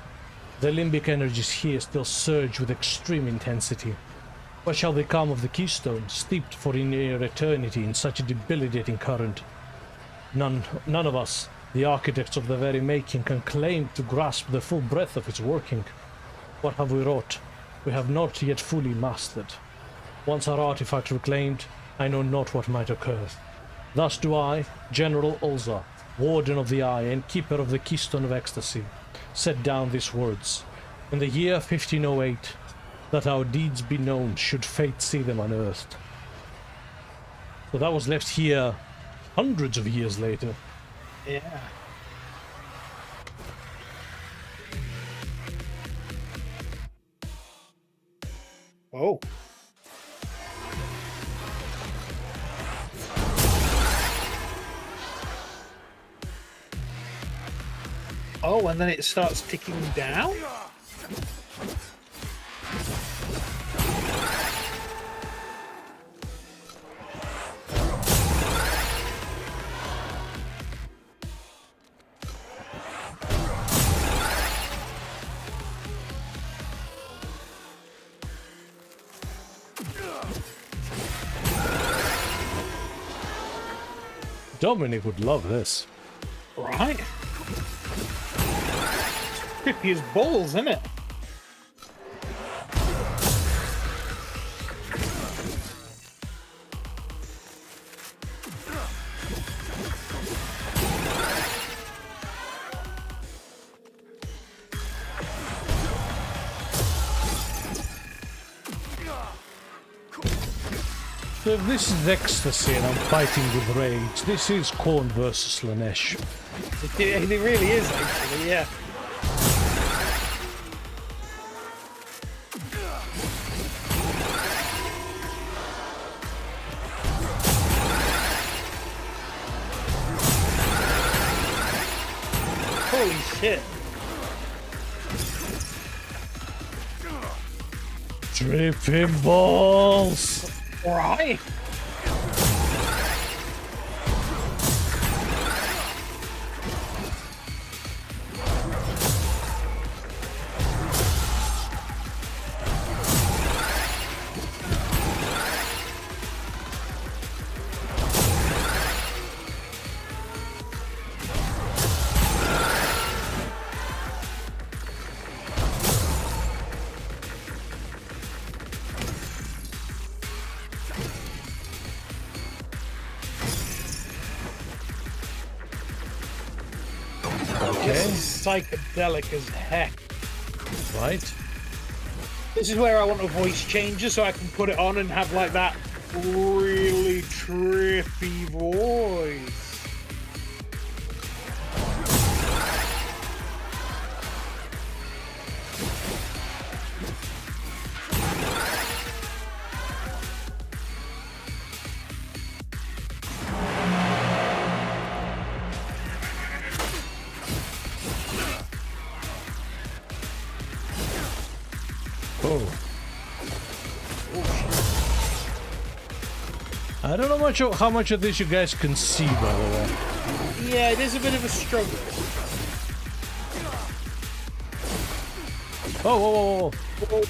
Speaker 2: The limbic energies here still surge with extreme intensity. What shall become of the keystone, steeped for near eternity in such a debilitating current? None of us, the architects of the very making, can claim to grasp the full breadth of its working. What have we wrought? We have not yet fully mastered. Once our artifact reclaimed, I know not what might occur. Thus do I, General Ulza, Warden of the Eye and Keeper of the Keystone of Ecstasy, set down these words. In the year 1508, that our deeds be known should fate see them unearthed. So that was left here hundreds of years later.
Speaker 1: Yeah. Oh. Oh, and then it starts ticking down?
Speaker 2: Dominic would love this.
Speaker 1: Right? Trippy as balls, isn't it?
Speaker 2: So if this is ecstasy and I'm fighting with rage, this is Khorne versus Slanesh.
Speaker 1: It really is, actually, yeah. shit.
Speaker 2: Tripping balls!
Speaker 1: Right. Psychedelic as heck.
Speaker 2: Right.
Speaker 1: This is where I want a voice changer so I can put it on and have like that really trippy voice.
Speaker 2: I don't know how much of this you guys can see, by the way.
Speaker 1: Yeah, it is a bit of a struggle.
Speaker 2: Oh, whoa, whoa, whoa.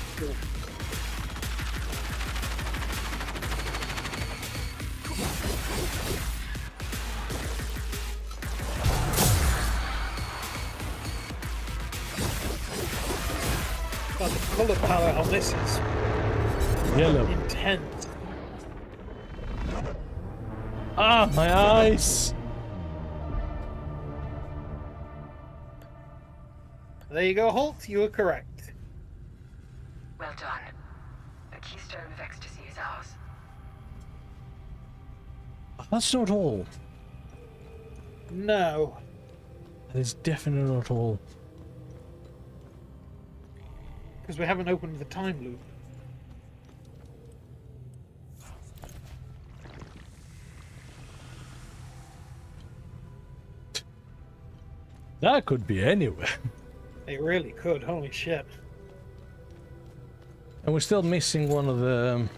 Speaker 1: God, the colour palette on this is
Speaker 2: yellow.
Speaker 1: Intense.
Speaker 2: Ah, my eyes!
Speaker 1: There you go, Holt. You were correct.
Speaker 14: Well done. The keystone of ecstasy is ours.
Speaker 2: That's not all.
Speaker 1: No.
Speaker 2: That is definitely not all.
Speaker 1: Because we haven't opened the time loop.
Speaker 2: That could be anywhere.
Speaker 1: It really could. Holy shit.
Speaker 2: And we're still missing one of the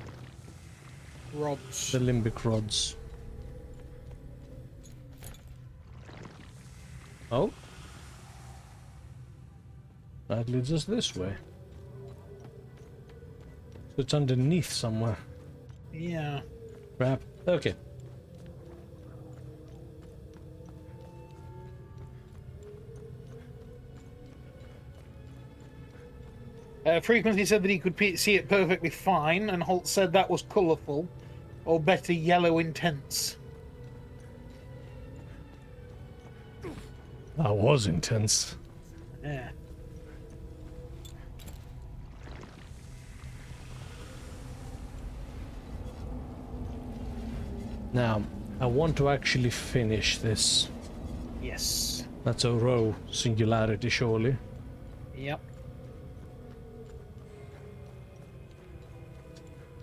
Speaker 1: rods.
Speaker 2: The limbic rods. Oh. That leads us this way. So it's underneath somewhere.
Speaker 1: Yeah.
Speaker 2: Crap. Okay.
Speaker 1: Frequency said that he could see it perfectly fine, and Holt said that was colourful, or better, yellow intense.
Speaker 2: That was intense.
Speaker 1: Yeah.
Speaker 2: Now, I want to actually finish this.
Speaker 1: Yes.
Speaker 2: That's a row singularity, surely.
Speaker 1: Yep.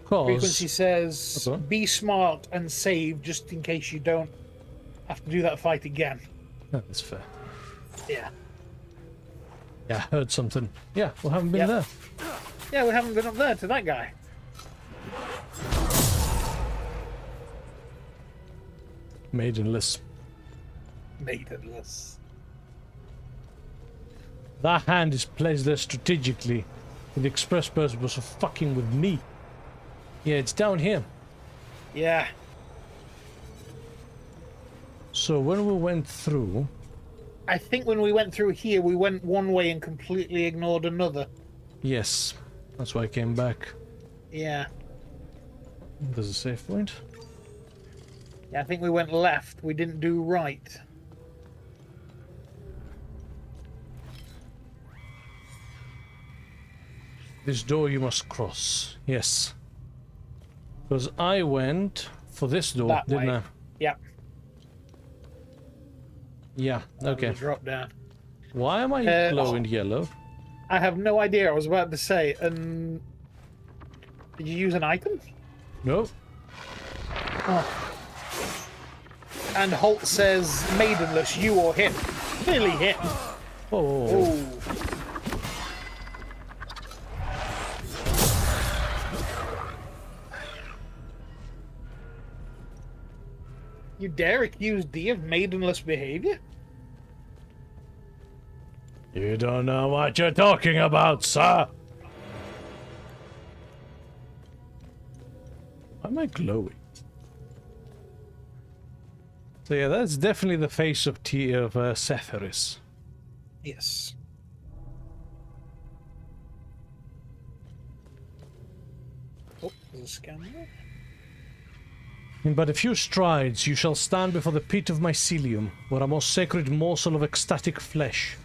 Speaker 2: Because
Speaker 1: Frequency says, be smart and save just in case you don't have to do that fight again.
Speaker 2: That's fair.
Speaker 1: Yeah.
Speaker 2: Yeah, I heard something. Yeah, we haven't been there.
Speaker 1: Yeah, we haven't been up there to that guy.
Speaker 2: Maidenless.
Speaker 1: Maidenless.
Speaker 2: That hand is placed there strategically with the express purpose of fucking with me. Yeah, it's down here.
Speaker 1: Yeah.
Speaker 2: So when we went through...
Speaker 1: I think when we went through here, we went one way and completely ignored another.
Speaker 2: Yes. That's why I came back.
Speaker 1: Yeah.
Speaker 2: There's a save point.
Speaker 1: Yeah, I think we went left. We didn't do right.
Speaker 2: This door you must cross. Yes. Because I went for this door,
Speaker 1: That
Speaker 2: didn't
Speaker 1: way.
Speaker 2: I?
Speaker 1: Yeah.
Speaker 2: Yeah, okay.
Speaker 1: Drop down.
Speaker 2: Why am I glowing yellow?
Speaker 1: I have no idea. I was about to say, and did you use an item?
Speaker 2: No.
Speaker 1: Oh. And Holt says, maidenless, you or him. Clearly him.
Speaker 2: Oh.
Speaker 1: You dare accuse D of maidenless behavior?
Speaker 2: You don't know what you're talking about, sir. Why am I glowing? So yeah, that's definitely the face of Setharis.
Speaker 1: Yes. Oh, there's a scan there.
Speaker 2: In but a few strides, you shall stand before the pit of mycelium, where a most sacred morsel of ecstatic flesh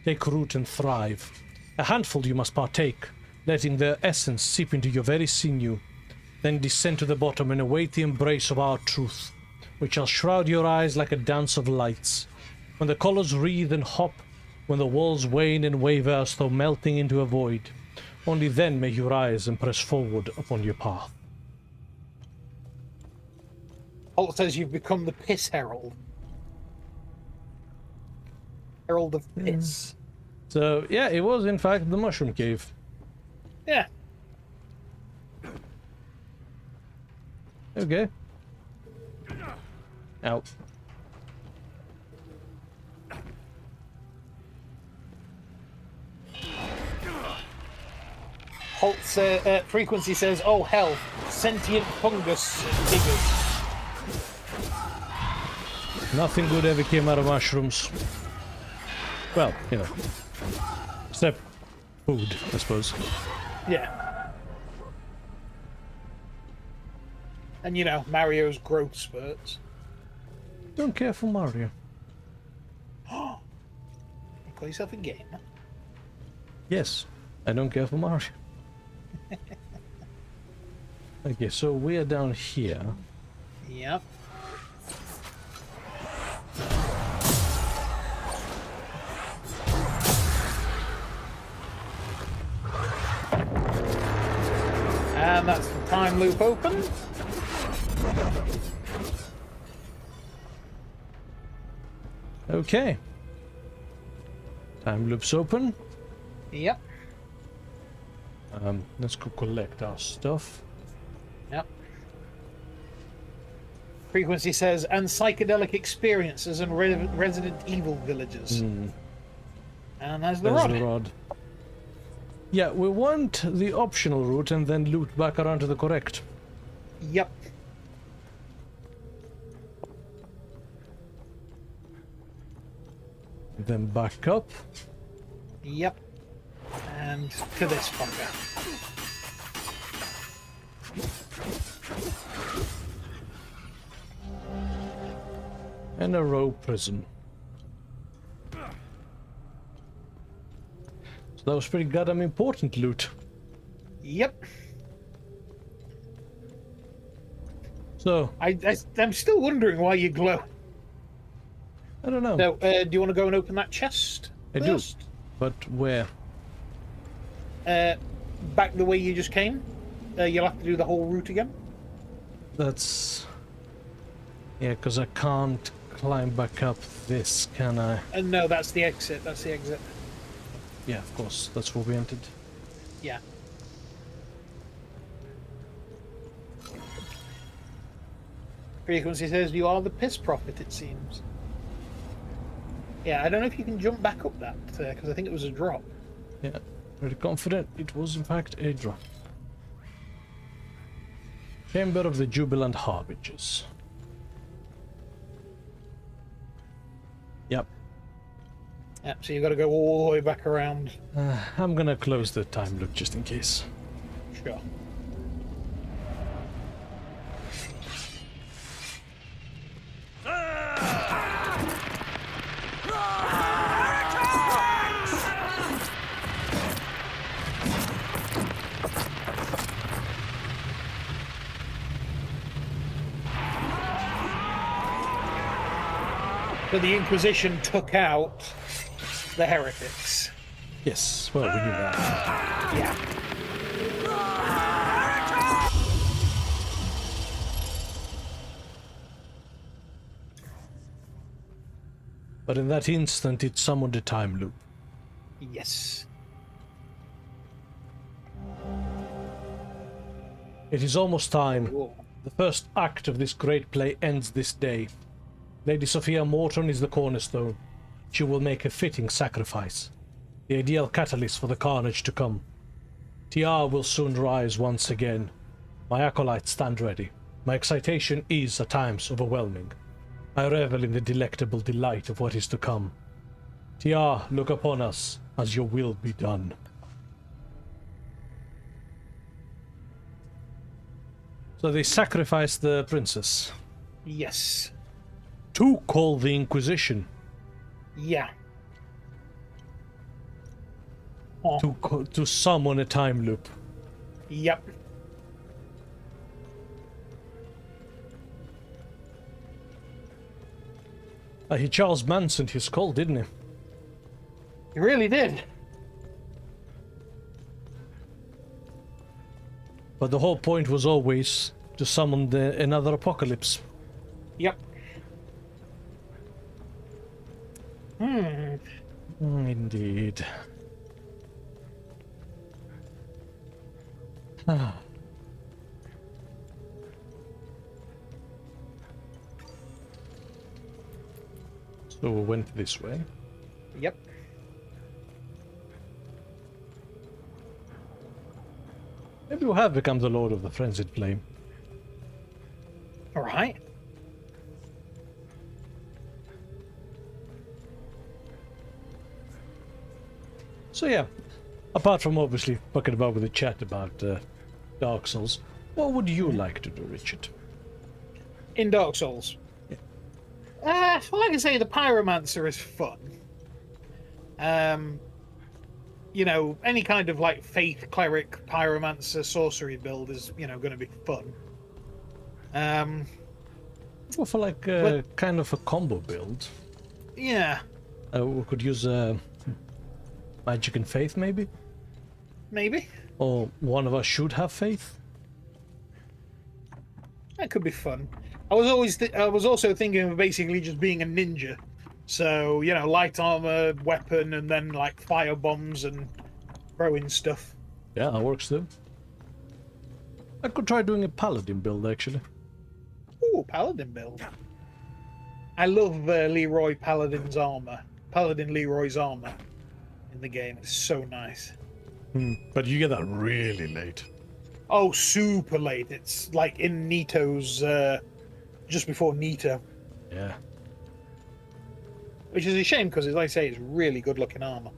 Speaker 2: take root and thrive. A handful you must partake, letting their essence seep into your very sinew. Then descend to the bottom and await the embrace of our truth, which shall shroud your eyes like a dance of lights. When the colors wreathe and hop, when the walls wane and waver as though melting into a void, only then may you rise and press forward upon your path.
Speaker 1: Holt says you've become the Piss Herald. Herald of Piss.
Speaker 2: So, yeah, it was in fact the Mushroom Cave.
Speaker 1: Yeah.
Speaker 2: Okay. Out.
Speaker 1: Holt's frequency says, oh hell, sentient fungus diggers.
Speaker 2: Nothing good ever came out of mushrooms. Well, you know. Except food, I suppose.
Speaker 1: Yeah. And you know, Mario's growth spurts.
Speaker 2: Don't care for Mario.
Speaker 1: You call yourself a gamer?
Speaker 2: Yes, I don't care for Mario. Okay, so we are down here.
Speaker 1: Yep. And that's the time loop open.
Speaker 2: Okay. Time loop's open.
Speaker 1: Yep.
Speaker 2: Let's go collect our stuff.
Speaker 1: Yep. Frequency says, and psychedelic experiences and Resident Evil villages. And there's the rod.
Speaker 2: Yeah, we want the optional route and then loop back around to the correct.
Speaker 1: Yep.
Speaker 2: Then back up.
Speaker 1: Yep. And to this fucker.
Speaker 2: And a row prism. So that was pretty goddamn important loot.
Speaker 1: Yep.
Speaker 2: So
Speaker 1: I'm still wondering why you glow.
Speaker 2: I don't know.
Speaker 1: So, do you want to go and open that chest?
Speaker 2: I
Speaker 1: first?
Speaker 2: do. But where?
Speaker 1: Back the way you just came. You'll have to do the whole route again.
Speaker 2: That's... Yeah, because I can't climb back up this, can I?
Speaker 1: No, that's the exit. That's the exit.
Speaker 2: Yeah, of course. That's where we entered.
Speaker 1: Yeah. Frequency says you are the piss prophet, it seems. Yeah, I don't know if you can jump back up that, because I think it was a drop.
Speaker 2: Yeah, very confident it was in fact a drop. Chamber of the Jubilant Harbingers. Yep.
Speaker 1: Yep, so you've got to go all the way back around.
Speaker 2: I'm gonna close the time loop just in case.
Speaker 1: Sure. So the Inquisition took out the heretics.
Speaker 2: Yes, well, we knew that.
Speaker 1: Yeah.
Speaker 2: But in that instant, it summoned a time loop.
Speaker 1: Yes.
Speaker 2: It is almost time. The first act of this great play ends this day. Lady Sophia Morton is the cornerstone. She will make a fitting sacrifice, the ideal catalyst for the carnage to come. TR will soon rise once again. My acolytes stand ready. My excitation is at times overwhelming. I revel in the delectable delight of what is to come. TR, look upon us as your will be done. So they sacrificed the princess.
Speaker 1: Yes.
Speaker 2: To call the Inquisition.
Speaker 1: Yeah.
Speaker 2: To summon a time loop.
Speaker 1: Yep.
Speaker 2: He Charles Mansoned his call, didn't he?
Speaker 1: He really did.
Speaker 2: But the whole point was always to summon another apocalypse.
Speaker 1: Yep.
Speaker 2: Indeed. So we went this way.
Speaker 1: Yep.
Speaker 2: Maybe we have become the Lord of the Frenzied Flame.
Speaker 1: Alright.
Speaker 2: So yeah, apart from obviously fucking about with the chat about Dark Souls, what would you like to do, Richard?
Speaker 1: In Dark Souls?
Speaker 2: Yeah.
Speaker 1: Well, like I say, the Pyromancer is fun. You know, any kind of like Faith Cleric, Pyromancer, Sorcery build is, you know, going to be fun.
Speaker 2: Well, for like kind of a combo build.
Speaker 1: Yeah.
Speaker 2: We could use Magic and Faith, maybe?
Speaker 1: Maybe.
Speaker 2: Or one of us should have Faith?
Speaker 1: That could be fun. I was also thinking of basically just being a ninja. So, you know, light armor, weapon, and then like fire bombs and throwing stuff.
Speaker 2: Yeah, that works too. I could try doing a paladin build, actually.
Speaker 1: Ooh, paladin build. I love Leroy Paladin's armor. Paladin Leroy's armor in the game. It's so nice.
Speaker 2: But you get that really late.
Speaker 1: Oh, super late. It's like in Nito's, just before Nito.
Speaker 2: Yeah.
Speaker 1: Which is a shame because, as I say, it's really good looking armor.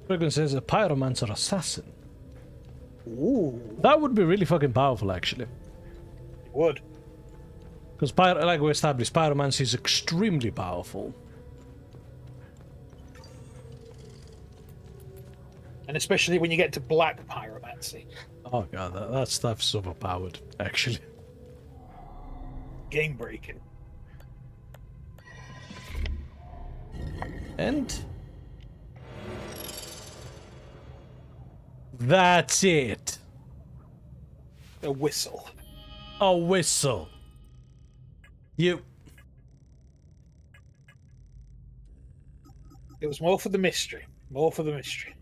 Speaker 2: Dragon says a Pyromancer Assassin.
Speaker 1: Ooh.
Speaker 2: That would be really fucking powerful, actually.
Speaker 1: It would.
Speaker 2: Because, like we established, Pyromancy is extremely powerful.
Speaker 1: And especially when you get to Black Pyromancy.
Speaker 2: Oh god, that stuff's overpowered, actually.
Speaker 1: Game breaking.
Speaker 2: And that's it.
Speaker 1: A whistle.
Speaker 2: A whistle. You.
Speaker 1: It was more for the mystery. More for the mystery.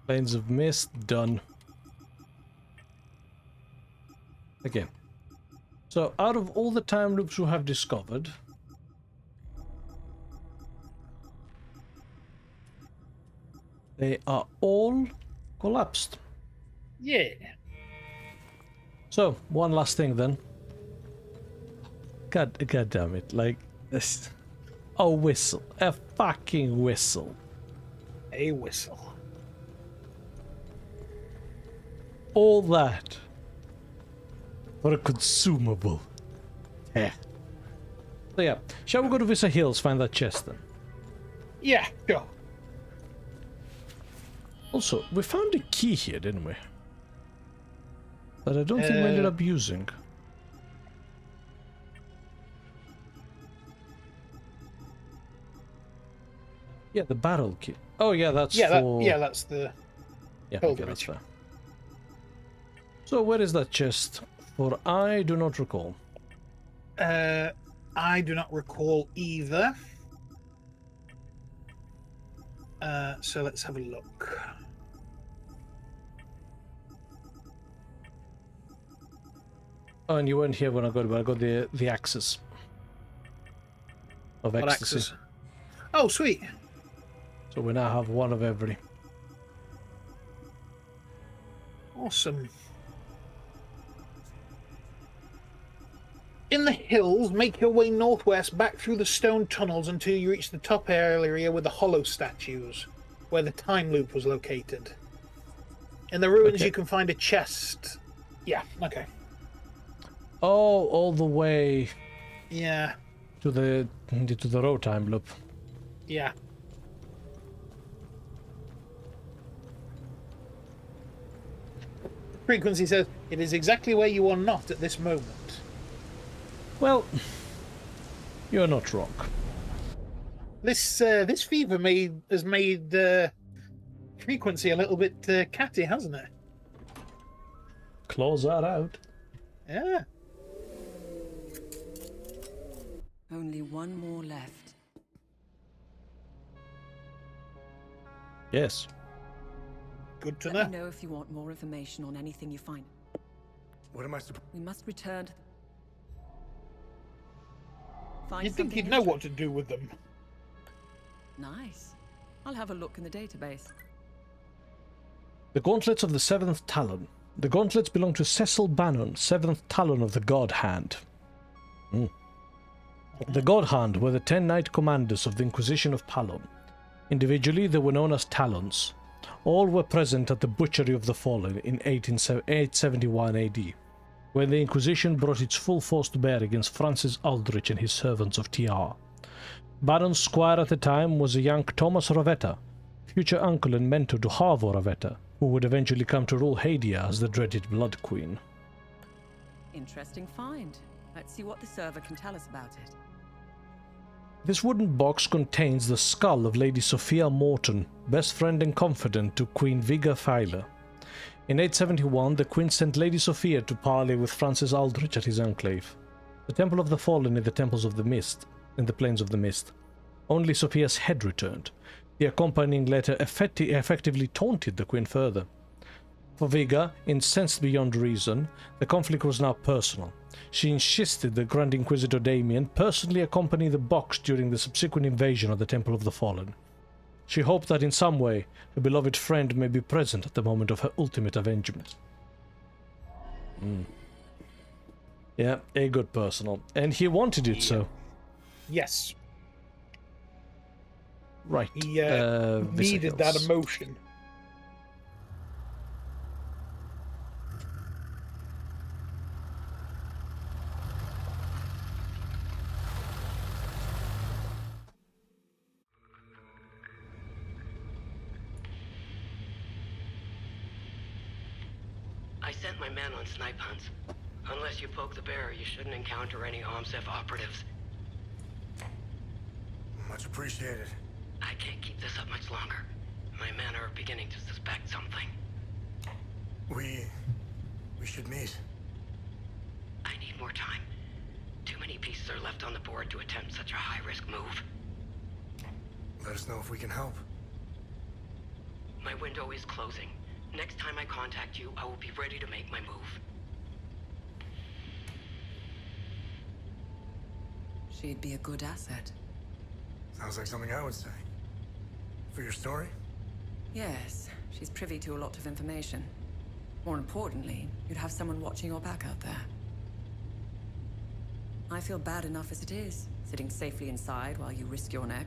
Speaker 2: Plains of Mist, done. Again. So, out of all the time loops we have discovered, they are all collapsed.
Speaker 1: Yeah.
Speaker 2: So, one last thing then. God damn it, like this. A whistle. A fucking whistle.
Speaker 1: A whistle.
Speaker 2: All that for a consumable. Yeah. So yeah, shall we go to Visa Hills, find that chest then?
Speaker 1: Yeah, go.
Speaker 2: Also, we found a key here, didn't we? That I don't think we ended up using. Yeah, the barrel key. Oh yeah, that's for...
Speaker 1: yeah, that's the...
Speaker 2: Yeah, okay, that's fair. So where is that chest? For I do not recall.
Speaker 1: I do not recall either. So let's have a look.
Speaker 2: Oh, and you weren't here when I got it, but I got the axes of
Speaker 1: What
Speaker 2: ecstasy.
Speaker 1: axes? Oh, sweet.
Speaker 2: So we now have one of every.
Speaker 1: Awesome. In the hills, make your way northwest back through the stone tunnels until you reach the top area with the hollow statues, where the time loop was located. In the ruins, you can find a chest. Yeah, okay.
Speaker 2: Oh, all the way.
Speaker 1: Yeah.
Speaker 2: To the road time loop.
Speaker 1: Yeah. Frequency says it is exactly where you are not at this moment.
Speaker 2: Well, you're not wrong.
Speaker 1: This fever has made Frequency a little bit catty, hasn't it?
Speaker 2: Claws are out.
Speaker 1: Yeah.
Speaker 3: Only one more left.
Speaker 2: Yes.
Speaker 1: Good to
Speaker 3: Let me know if you want more information on anything you find.
Speaker 13: What am I supposed?
Speaker 3: We must return to... Find
Speaker 1: You'd think
Speaker 3: something
Speaker 1: you'd know what to do with them.
Speaker 3: Nice. I'll have a look in the database.
Speaker 2: The gauntlets of the Seventh Talon. The gauntlets belong to Cecil Bannon, Seventh Talon of the God Hand. The God Hand were the 10 knight commanders of the Inquisition of Palom. Individually, they were known as Talons. All were present at the Butchery of the Fallen in 871 AD, when the Inquisition brought its full force to bear against Francis Aldrich and his servants of TR. Bannon's squire at the time was a young Thomas Ravetta, future uncle and mentor to Harvo Ravetta, who would eventually come to rule Hadia as the dreaded Blood Queen.
Speaker 3: Interesting find. Let's see what the server can tell us about it.
Speaker 2: This wooden box contains the skull of Lady Sophia Morton, best friend and confidant to Queen Viga Feiler. In 871, the Queen sent Lady Sophia to parley with Francis Aldrich at his enclave, the Temple of the Fallen in the Temples of the Mist, in the Plains of the Mist. Only Sophia's head returned. The accompanying letter effectively taunted the Queen further. For Viga, incensed beyond reason, the conflict was now personal. She insisted that Grand Inquisitor Damien personally accompany the box during the subsequent invasion of the Temple of the Fallen. She hoped that in some way her beloved friend may be present at the moment of her ultimate avengement. Yeah, a good personal. And he wanted it so.
Speaker 1: Yes.
Speaker 2: Right.
Speaker 1: He needed that emotion.
Speaker 16: I sent my men on snipe hunts. Unless you poke the bear, you shouldn't encounter any OMSEF operatives.
Speaker 13: Much appreciated.
Speaker 16: I can't keep this up much longer. My men are beginning to suspect something.
Speaker 13: We should meet.
Speaker 16: I need more time. Too many pieces are left on the board to attempt such a high-risk move.
Speaker 13: Let us know if we can help.
Speaker 16: My window is closing. Next time I contact you, I will be ready to make my move.
Speaker 3: She'd be a good asset.
Speaker 13: Sounds like something I would say. For your story?
Speaker 3: Yes, she's privy to a lot of information. More importantly, you'd have someone watching your back out there. I feel bad enough as it is, sitting safely inside while you risk your neck.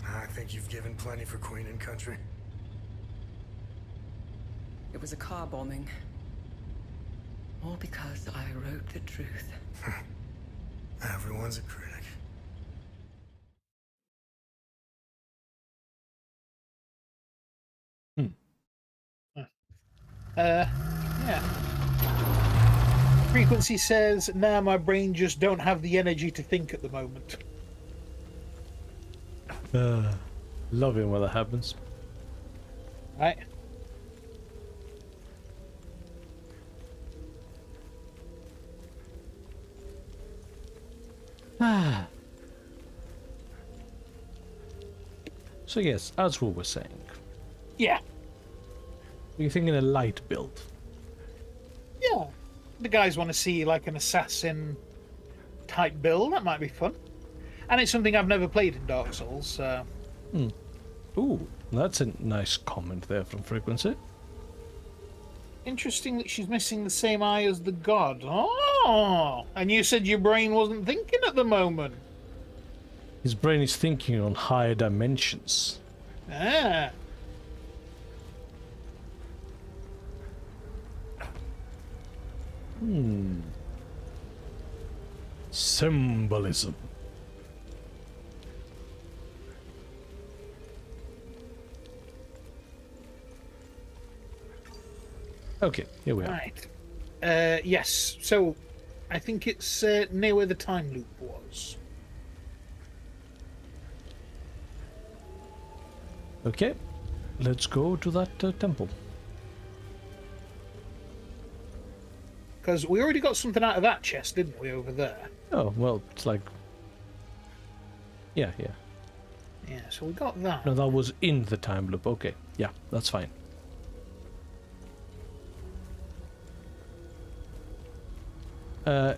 Speaker 13: I think you've given plenty for Queen and Country.
Speaker 3: It was a car bombing. All because I wrote the truth.
Speaker 13: Everyone's a critic.
Speaker 1: Yeah. Frequency says, nah, my brain just don't have the energy to think at the moment.
Speaker 2: Love it when that happens.
Speaker 1: Right.
Speaker 2: So yes, as we were saying.
Speaker 1: Yeah.
Speaker 2: You're thinking a light build?
Speaker 1: Yeah. The guys want to see like an assassin type build. That might be fun. And it's something I've never played in Dark Souls, so...
Speaker 2: Ooh, that's a nice comment there from Frequency.
Speaker 1: Interesting that she's missing the same eye as the god. Oh! And you said your brain wasn't thinking at the moment.
Speaker 2: His brain is thinking on higher dimensions.
Speaker 1: Ah.
Speaker 2: Symbolism. Okay, here we are.
Speaker 1: Right. Yes, so I think it's near where the time loop was.
Speaker 2: Okay, let's go to that temple.
Speaker 1: Because we already got something out of that chest, didn't we, over there?
Speaker 2: Oh, well, it's like... Yeah.
Speaker 1: Yeah, so we got that.
Speaker 2: No, that was in the time loop. Okay, yeah, that's fine.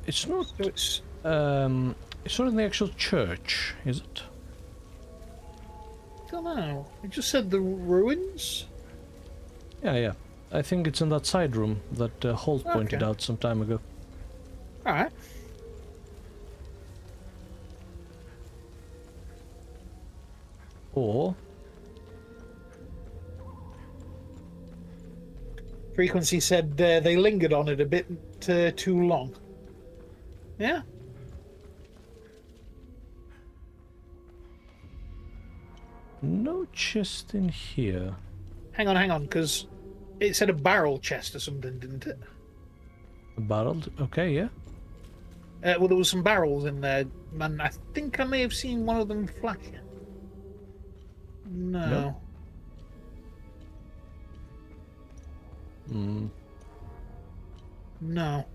Speaker 2: It's not...
Speaker 1: So it's
Speaker 2: not in the actual church, is it?
Speaker 1: I don't know. It just said the ruins?
Speaker 2: Yeah. I think it's in that side room that Holt pointed out some time ago.
Speaker 1: Alright.
Speaker 2: Or...
Speaker 1: Frequency said they lingered on it a bit too long. Yeah.
Speaker 2: No chest in here.
Speaker 1: Hang on, because it said a barrel chest or something, didn't it?
Speaker 2: A barrel? Okay, yeah.
Speaker 1: Well, there was some barrels in there, and I think I may have seen one of them flashing. No. No.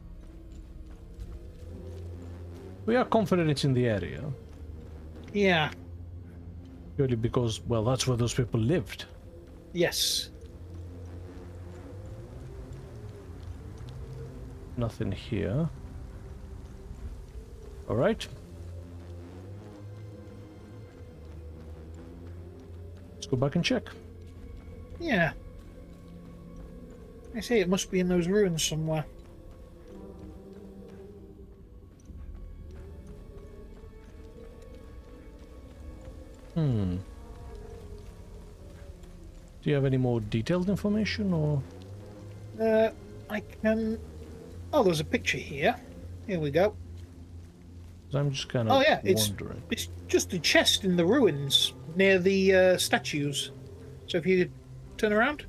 Speaker 2: We are confident it's in the area.
Speaker 1: Yeah.
Speaker 2: Purely because, well, that's where those people lived.
Speaker 1: Yes.
Speaker 2: Nothing here. Alright. Let's go back and check.
Speaker 1: Yeah. I say it must be in those ruins somewhere.
Speaker 2: Do you have any more detailed information, or...?
Speaker 1: I can... Oh, there's a picture here. Here we go.
Speaker 2: I'm just kind of wondering.
Speaker 1: It's just a chest in the ruins near the statues. So if you turn around...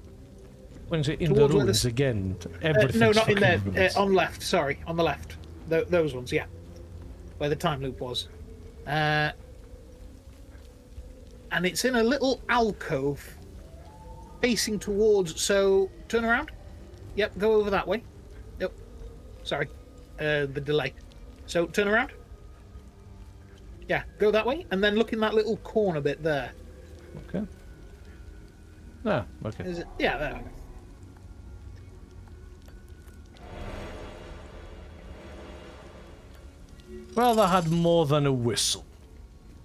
Speaker 2: When you say in the ruins again, everything's
Speaker 1: no, not in there.
Speaker 2: ruins.
Speaker 1: On left, sorry. On the left. Those ones, yeah. Where the time loop was. And it's in a little alcove facing towards... So, turn around. Yep, go over that way. Yep. Sorry. The delay. So, turn around. Yeah, go that way. And then look in that little corner bit there.
Speaker 2: Okay. Ah, okay.
Speaker 1: Yeah, there we go.
Speaker 2: Well, that had more than a whistle.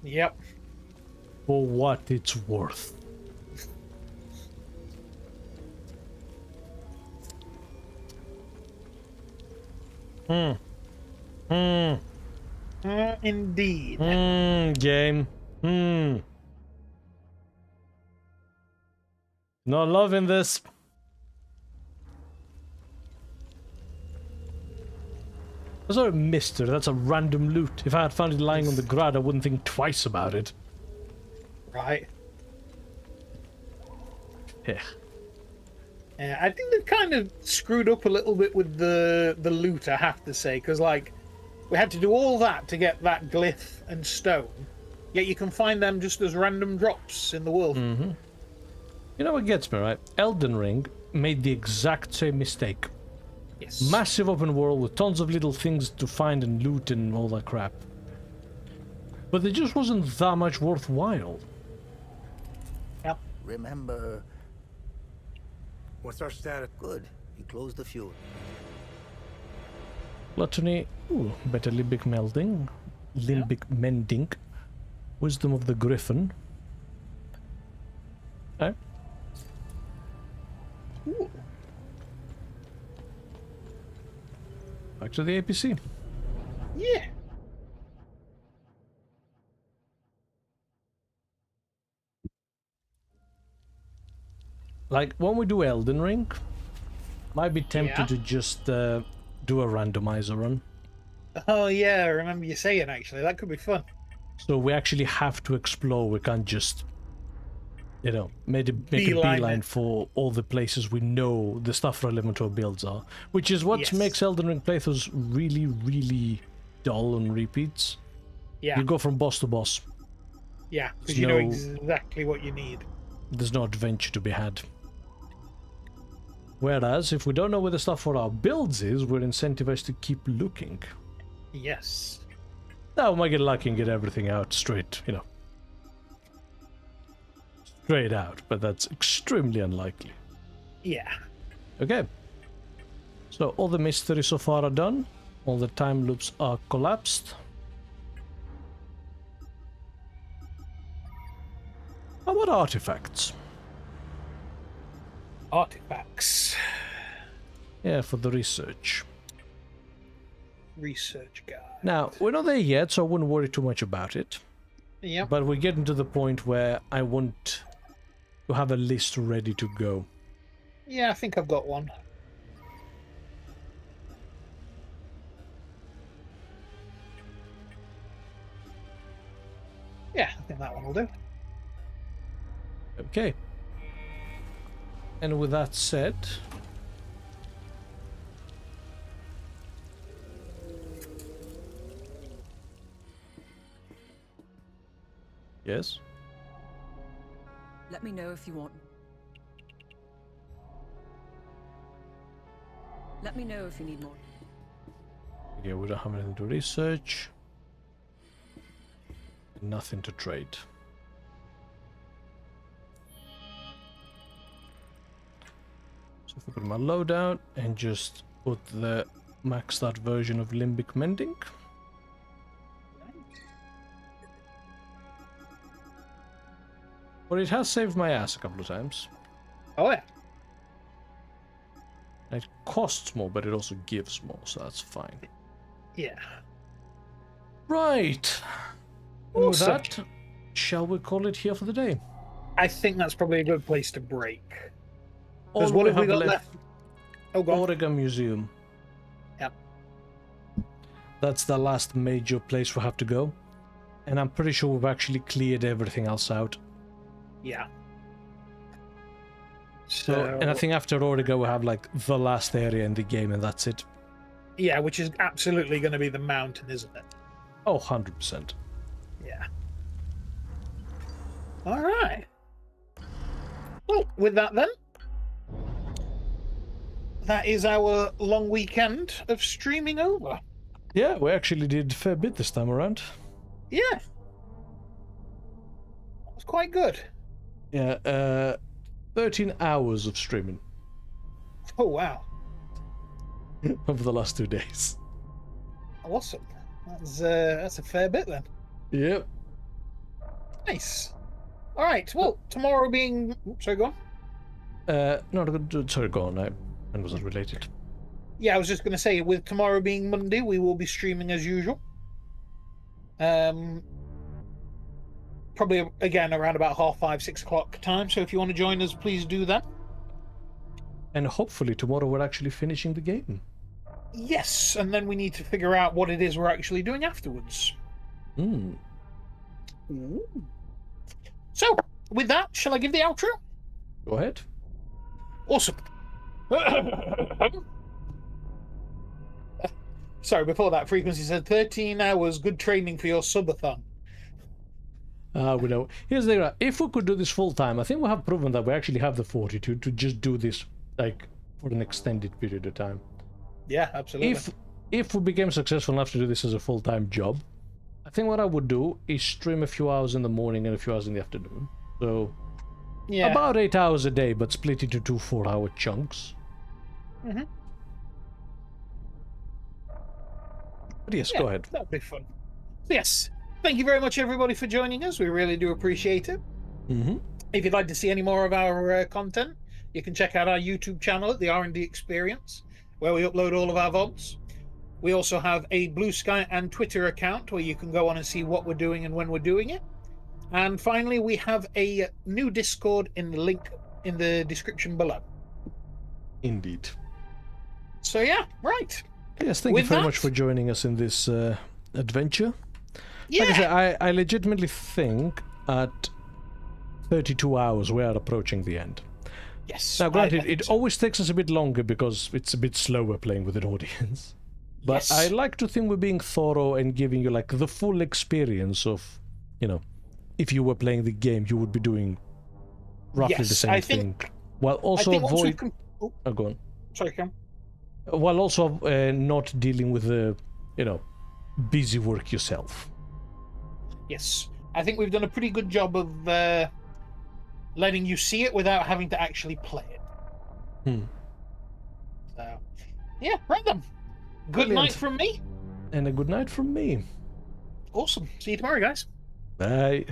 Speaker 1: Yep.
Speaker 2: For what it's worth.
Speaker 1: Indeed.
Speaker 2: Game. Not loving this. That's not a mystery, that's a random loot. If I had found it lying on the ground, I wouldn't think twice about it.
Speaker 1: Right.
Speaker 2: Yeah.
Speaker 1: Yeah, I think they've kind of screwed up a little bit with the loot, I have to say, because, like, we had to do all that to get that glyph and stone, yet you can find them just as random drops in the world.
Speaker 2: You know what gets me, right? Elden Ring made the exact same mistake.
Speaker 1: Yes.
Speaker 2: Massive open world with tons of little things to find and loot and all that crap. But it just wasn't that much worthwhile.
Speaker 1: Yep.
Speaker 17: Remember...
Speaker 13: What's our status?
Speaker 17: Good. You closed the fuel.
Speaker 2: Gluttony. Ooh, better limbic melding. Limbic mending. Wisdom of the Griffin. Okay.
Speaker 1: Ooh.
Speaker 2: Back to the APC.
Speaker 1: Yeah.
Speaker 2: Like, when we do Elden Ring, might be tempted to just do a randomizer run.
Speaker 1: Oh yeah, I remember you saying, actually. That could be fun.
Speaker 2: So we actually have to explore. We can't just, you know, make a beeline for all the places we know the stuff relevant to our builds are. Which is what makes Elden Ring playthroughs really, really dull on repeats.
Speaker 1: Yeah.
Speaker 2: You go from boss to boss.
Speaker 1: Yeah, because you know exactly what you need.
Speaker 2: There's no adventure to be had. Whereas, if we don't know where the stuff for our builds is, we're incentivized to keep looking.
Speaker 1: Yes.
Speaker 2: Now we might get lucky and get everything out straight, you know. Straight out, but that's extremely unlikely.
Speaker 1: Yeah.
Speaker 2: Okay. So all the mysteries so far are done. All the time loops are collapsed. How about artifacts?
Speaker 1: Artifacts.
Speaker 2: Yeah, for the research.
Speaker 1: Research guide.
Speaker 2: Now, we're not there yet, so I wouldn't worry too much about it.
Speaker 1: Yeah.
Speaker 2: But we're getting to the point where I want to have a list ready to go.
Speaker 1: Yeah, I think I've got one. Yeah, I think that one will do.
Speaker 2: Okay. And with that said... Yes?
Speaker 3: Let me know if you want. Let me know if you need more.
Speaker 2: Okay, we don't have anything to research. Nothing to trade. So if we put my loadout and just put the maxed out version of Limbic Mending. But it has saved my ass a couple of times.
Speaker 1: Oh yeah.
Speaker 2: It costs more, but it also gives more, so that's fine.
Speaker 1: Yeah.
Speaker 2: Right.
Speaker 1: Awesome.
Speaker 2: With that, shall we call it here for the day?
Speaker 1: I think that's probably a good place to break.
Speaker 2: All
Speaker 1: what
Speaker 2: we
Speaker 1: have we
Speaker 2: have
Speaker 1: got left? Oh, go on.
Speaker 2: Oregon Museum.
Speaker 1: Yep.
Speaker 2: That's the last major place we have to go. And I'm pretty sure we've actually cleared everything else out.
Speaker 1: Yeah.
Speaker 2: So, and I think after Oregon we have like the last area in the game and that's it.
Speaker 1: Yeah, which is absolutely going to be the mountain, isn't it?
Speaker 2: Oh, 100%.
Speaker 1: Yeah. All right. Well, with that then, that is our long weekend of streaming over.
Speaker 2: Yeah, we actually did a fair bit this time around.
Speaker 1: Yeah. It was quite good.
Speaker 2: Yeah, 13 hours of streaming.
Speaker 1: Oh, wow.
Speaker 2: Over the last 2 days.
Speaker 1: Awesome. That's a fair bit then.
Speaker 2: Yep.
Speaker 1: Nice. All right. Well, tomorrow being... Oops, sorry, go on.
Speaker 2: No, sorry, go on. I wasn't related.
Speaker 1: Yeah, I was just going to say, with tomorrow being Monday, we will be streaming as usual. Probably, again, around about 5:30, 6 o'clock time. So if you want to join us, please do that.
Speaker 2: And hopefully tomorrow we're actually finishing the game.
Speaker 1: Yes, and then we need to figure out what it is we're actually doing afterwards.
Speaker 2: Hmm.
Speaker 1: So, with that, shall I give the outro?
Speaker 2: Go ahead.
Speaker 1: Awesome. Sorry, before that, Frequency said 13 hours, good training for your subathon.
Speaker 2: We know. Here's the thing. If we could do this full time, I think we have proven that we actually have the fortitude to just do this like for an extended period of time.
Speaker 1: Yeah, absolutely.
Speaker 2: If we became successful enough to do this as a full-time job, I think what I would do is stream a few hours in the morning and a few hours in the afternoon. So
Speaker 1: Yeah.
Speaker 2: about 8 hours a day, but split into 2 4-hour chunks.
Speaker 1: Mm-hmm.
Speaker 2: But yes,
Speaker 1: Yeah,
Speaker 2: go ahead.
Speaker 1: That'd be fun. Yes. Thank you very much, everybody, for joining us. We really do appreciate it.
Speaker 2: Mm-hmm.
Speaker 1: If you'd like to see any more of our content, you can check out our YouTube channel at the R&D Experience, where we upload all of our VODs. We also have a Blue Sky and Twitter account where you can go on and see what we're doing and when we're doing it. And finally, we have a new Discord in the link in the description below.
Speaker 2: Indeed.
Speaker 1: So yeah, right.
Speaker 2: Yes, thank you very much for joining us in this adventure.
Speaker 1: Yeah.
Speaker 2: Like I said, I legitimately think at 32 hours we are approaching the end.
Speaker 1: Yes.
Speaker 2: Now, granted, it always takes us a bit longer because it's a bit slower playing with an audience. But
Speaker 1: Yes.
Speaker 2: I like to think we're being thorough and giving you like the full experience of, you know, if you were playing the game, you would be doing roughly the
Speaker 1: Yes,
Speaker 2: same
Speaker 1: I
Speaker 2: thing.
Speaker 1: think-
Speaker 2: While also avoid.
Speaker 1: Oh,
Speaker 2: go on.
Speaker 1: sorry, Cam.
Speaker 2: While also not dealing with the, you know, busy work yourself.
Speaker 1: Yes. I think we've done a pretty good job of letting you see it without having to actually play it. So, yeah, right then. Good
Speaker 2: Brilliant.
Speaker 1: night from me.
Speaker 2: And a good night from me.
Speaker 1: Awesome. See you tomorrow, guys.
Speaker 2: Bye.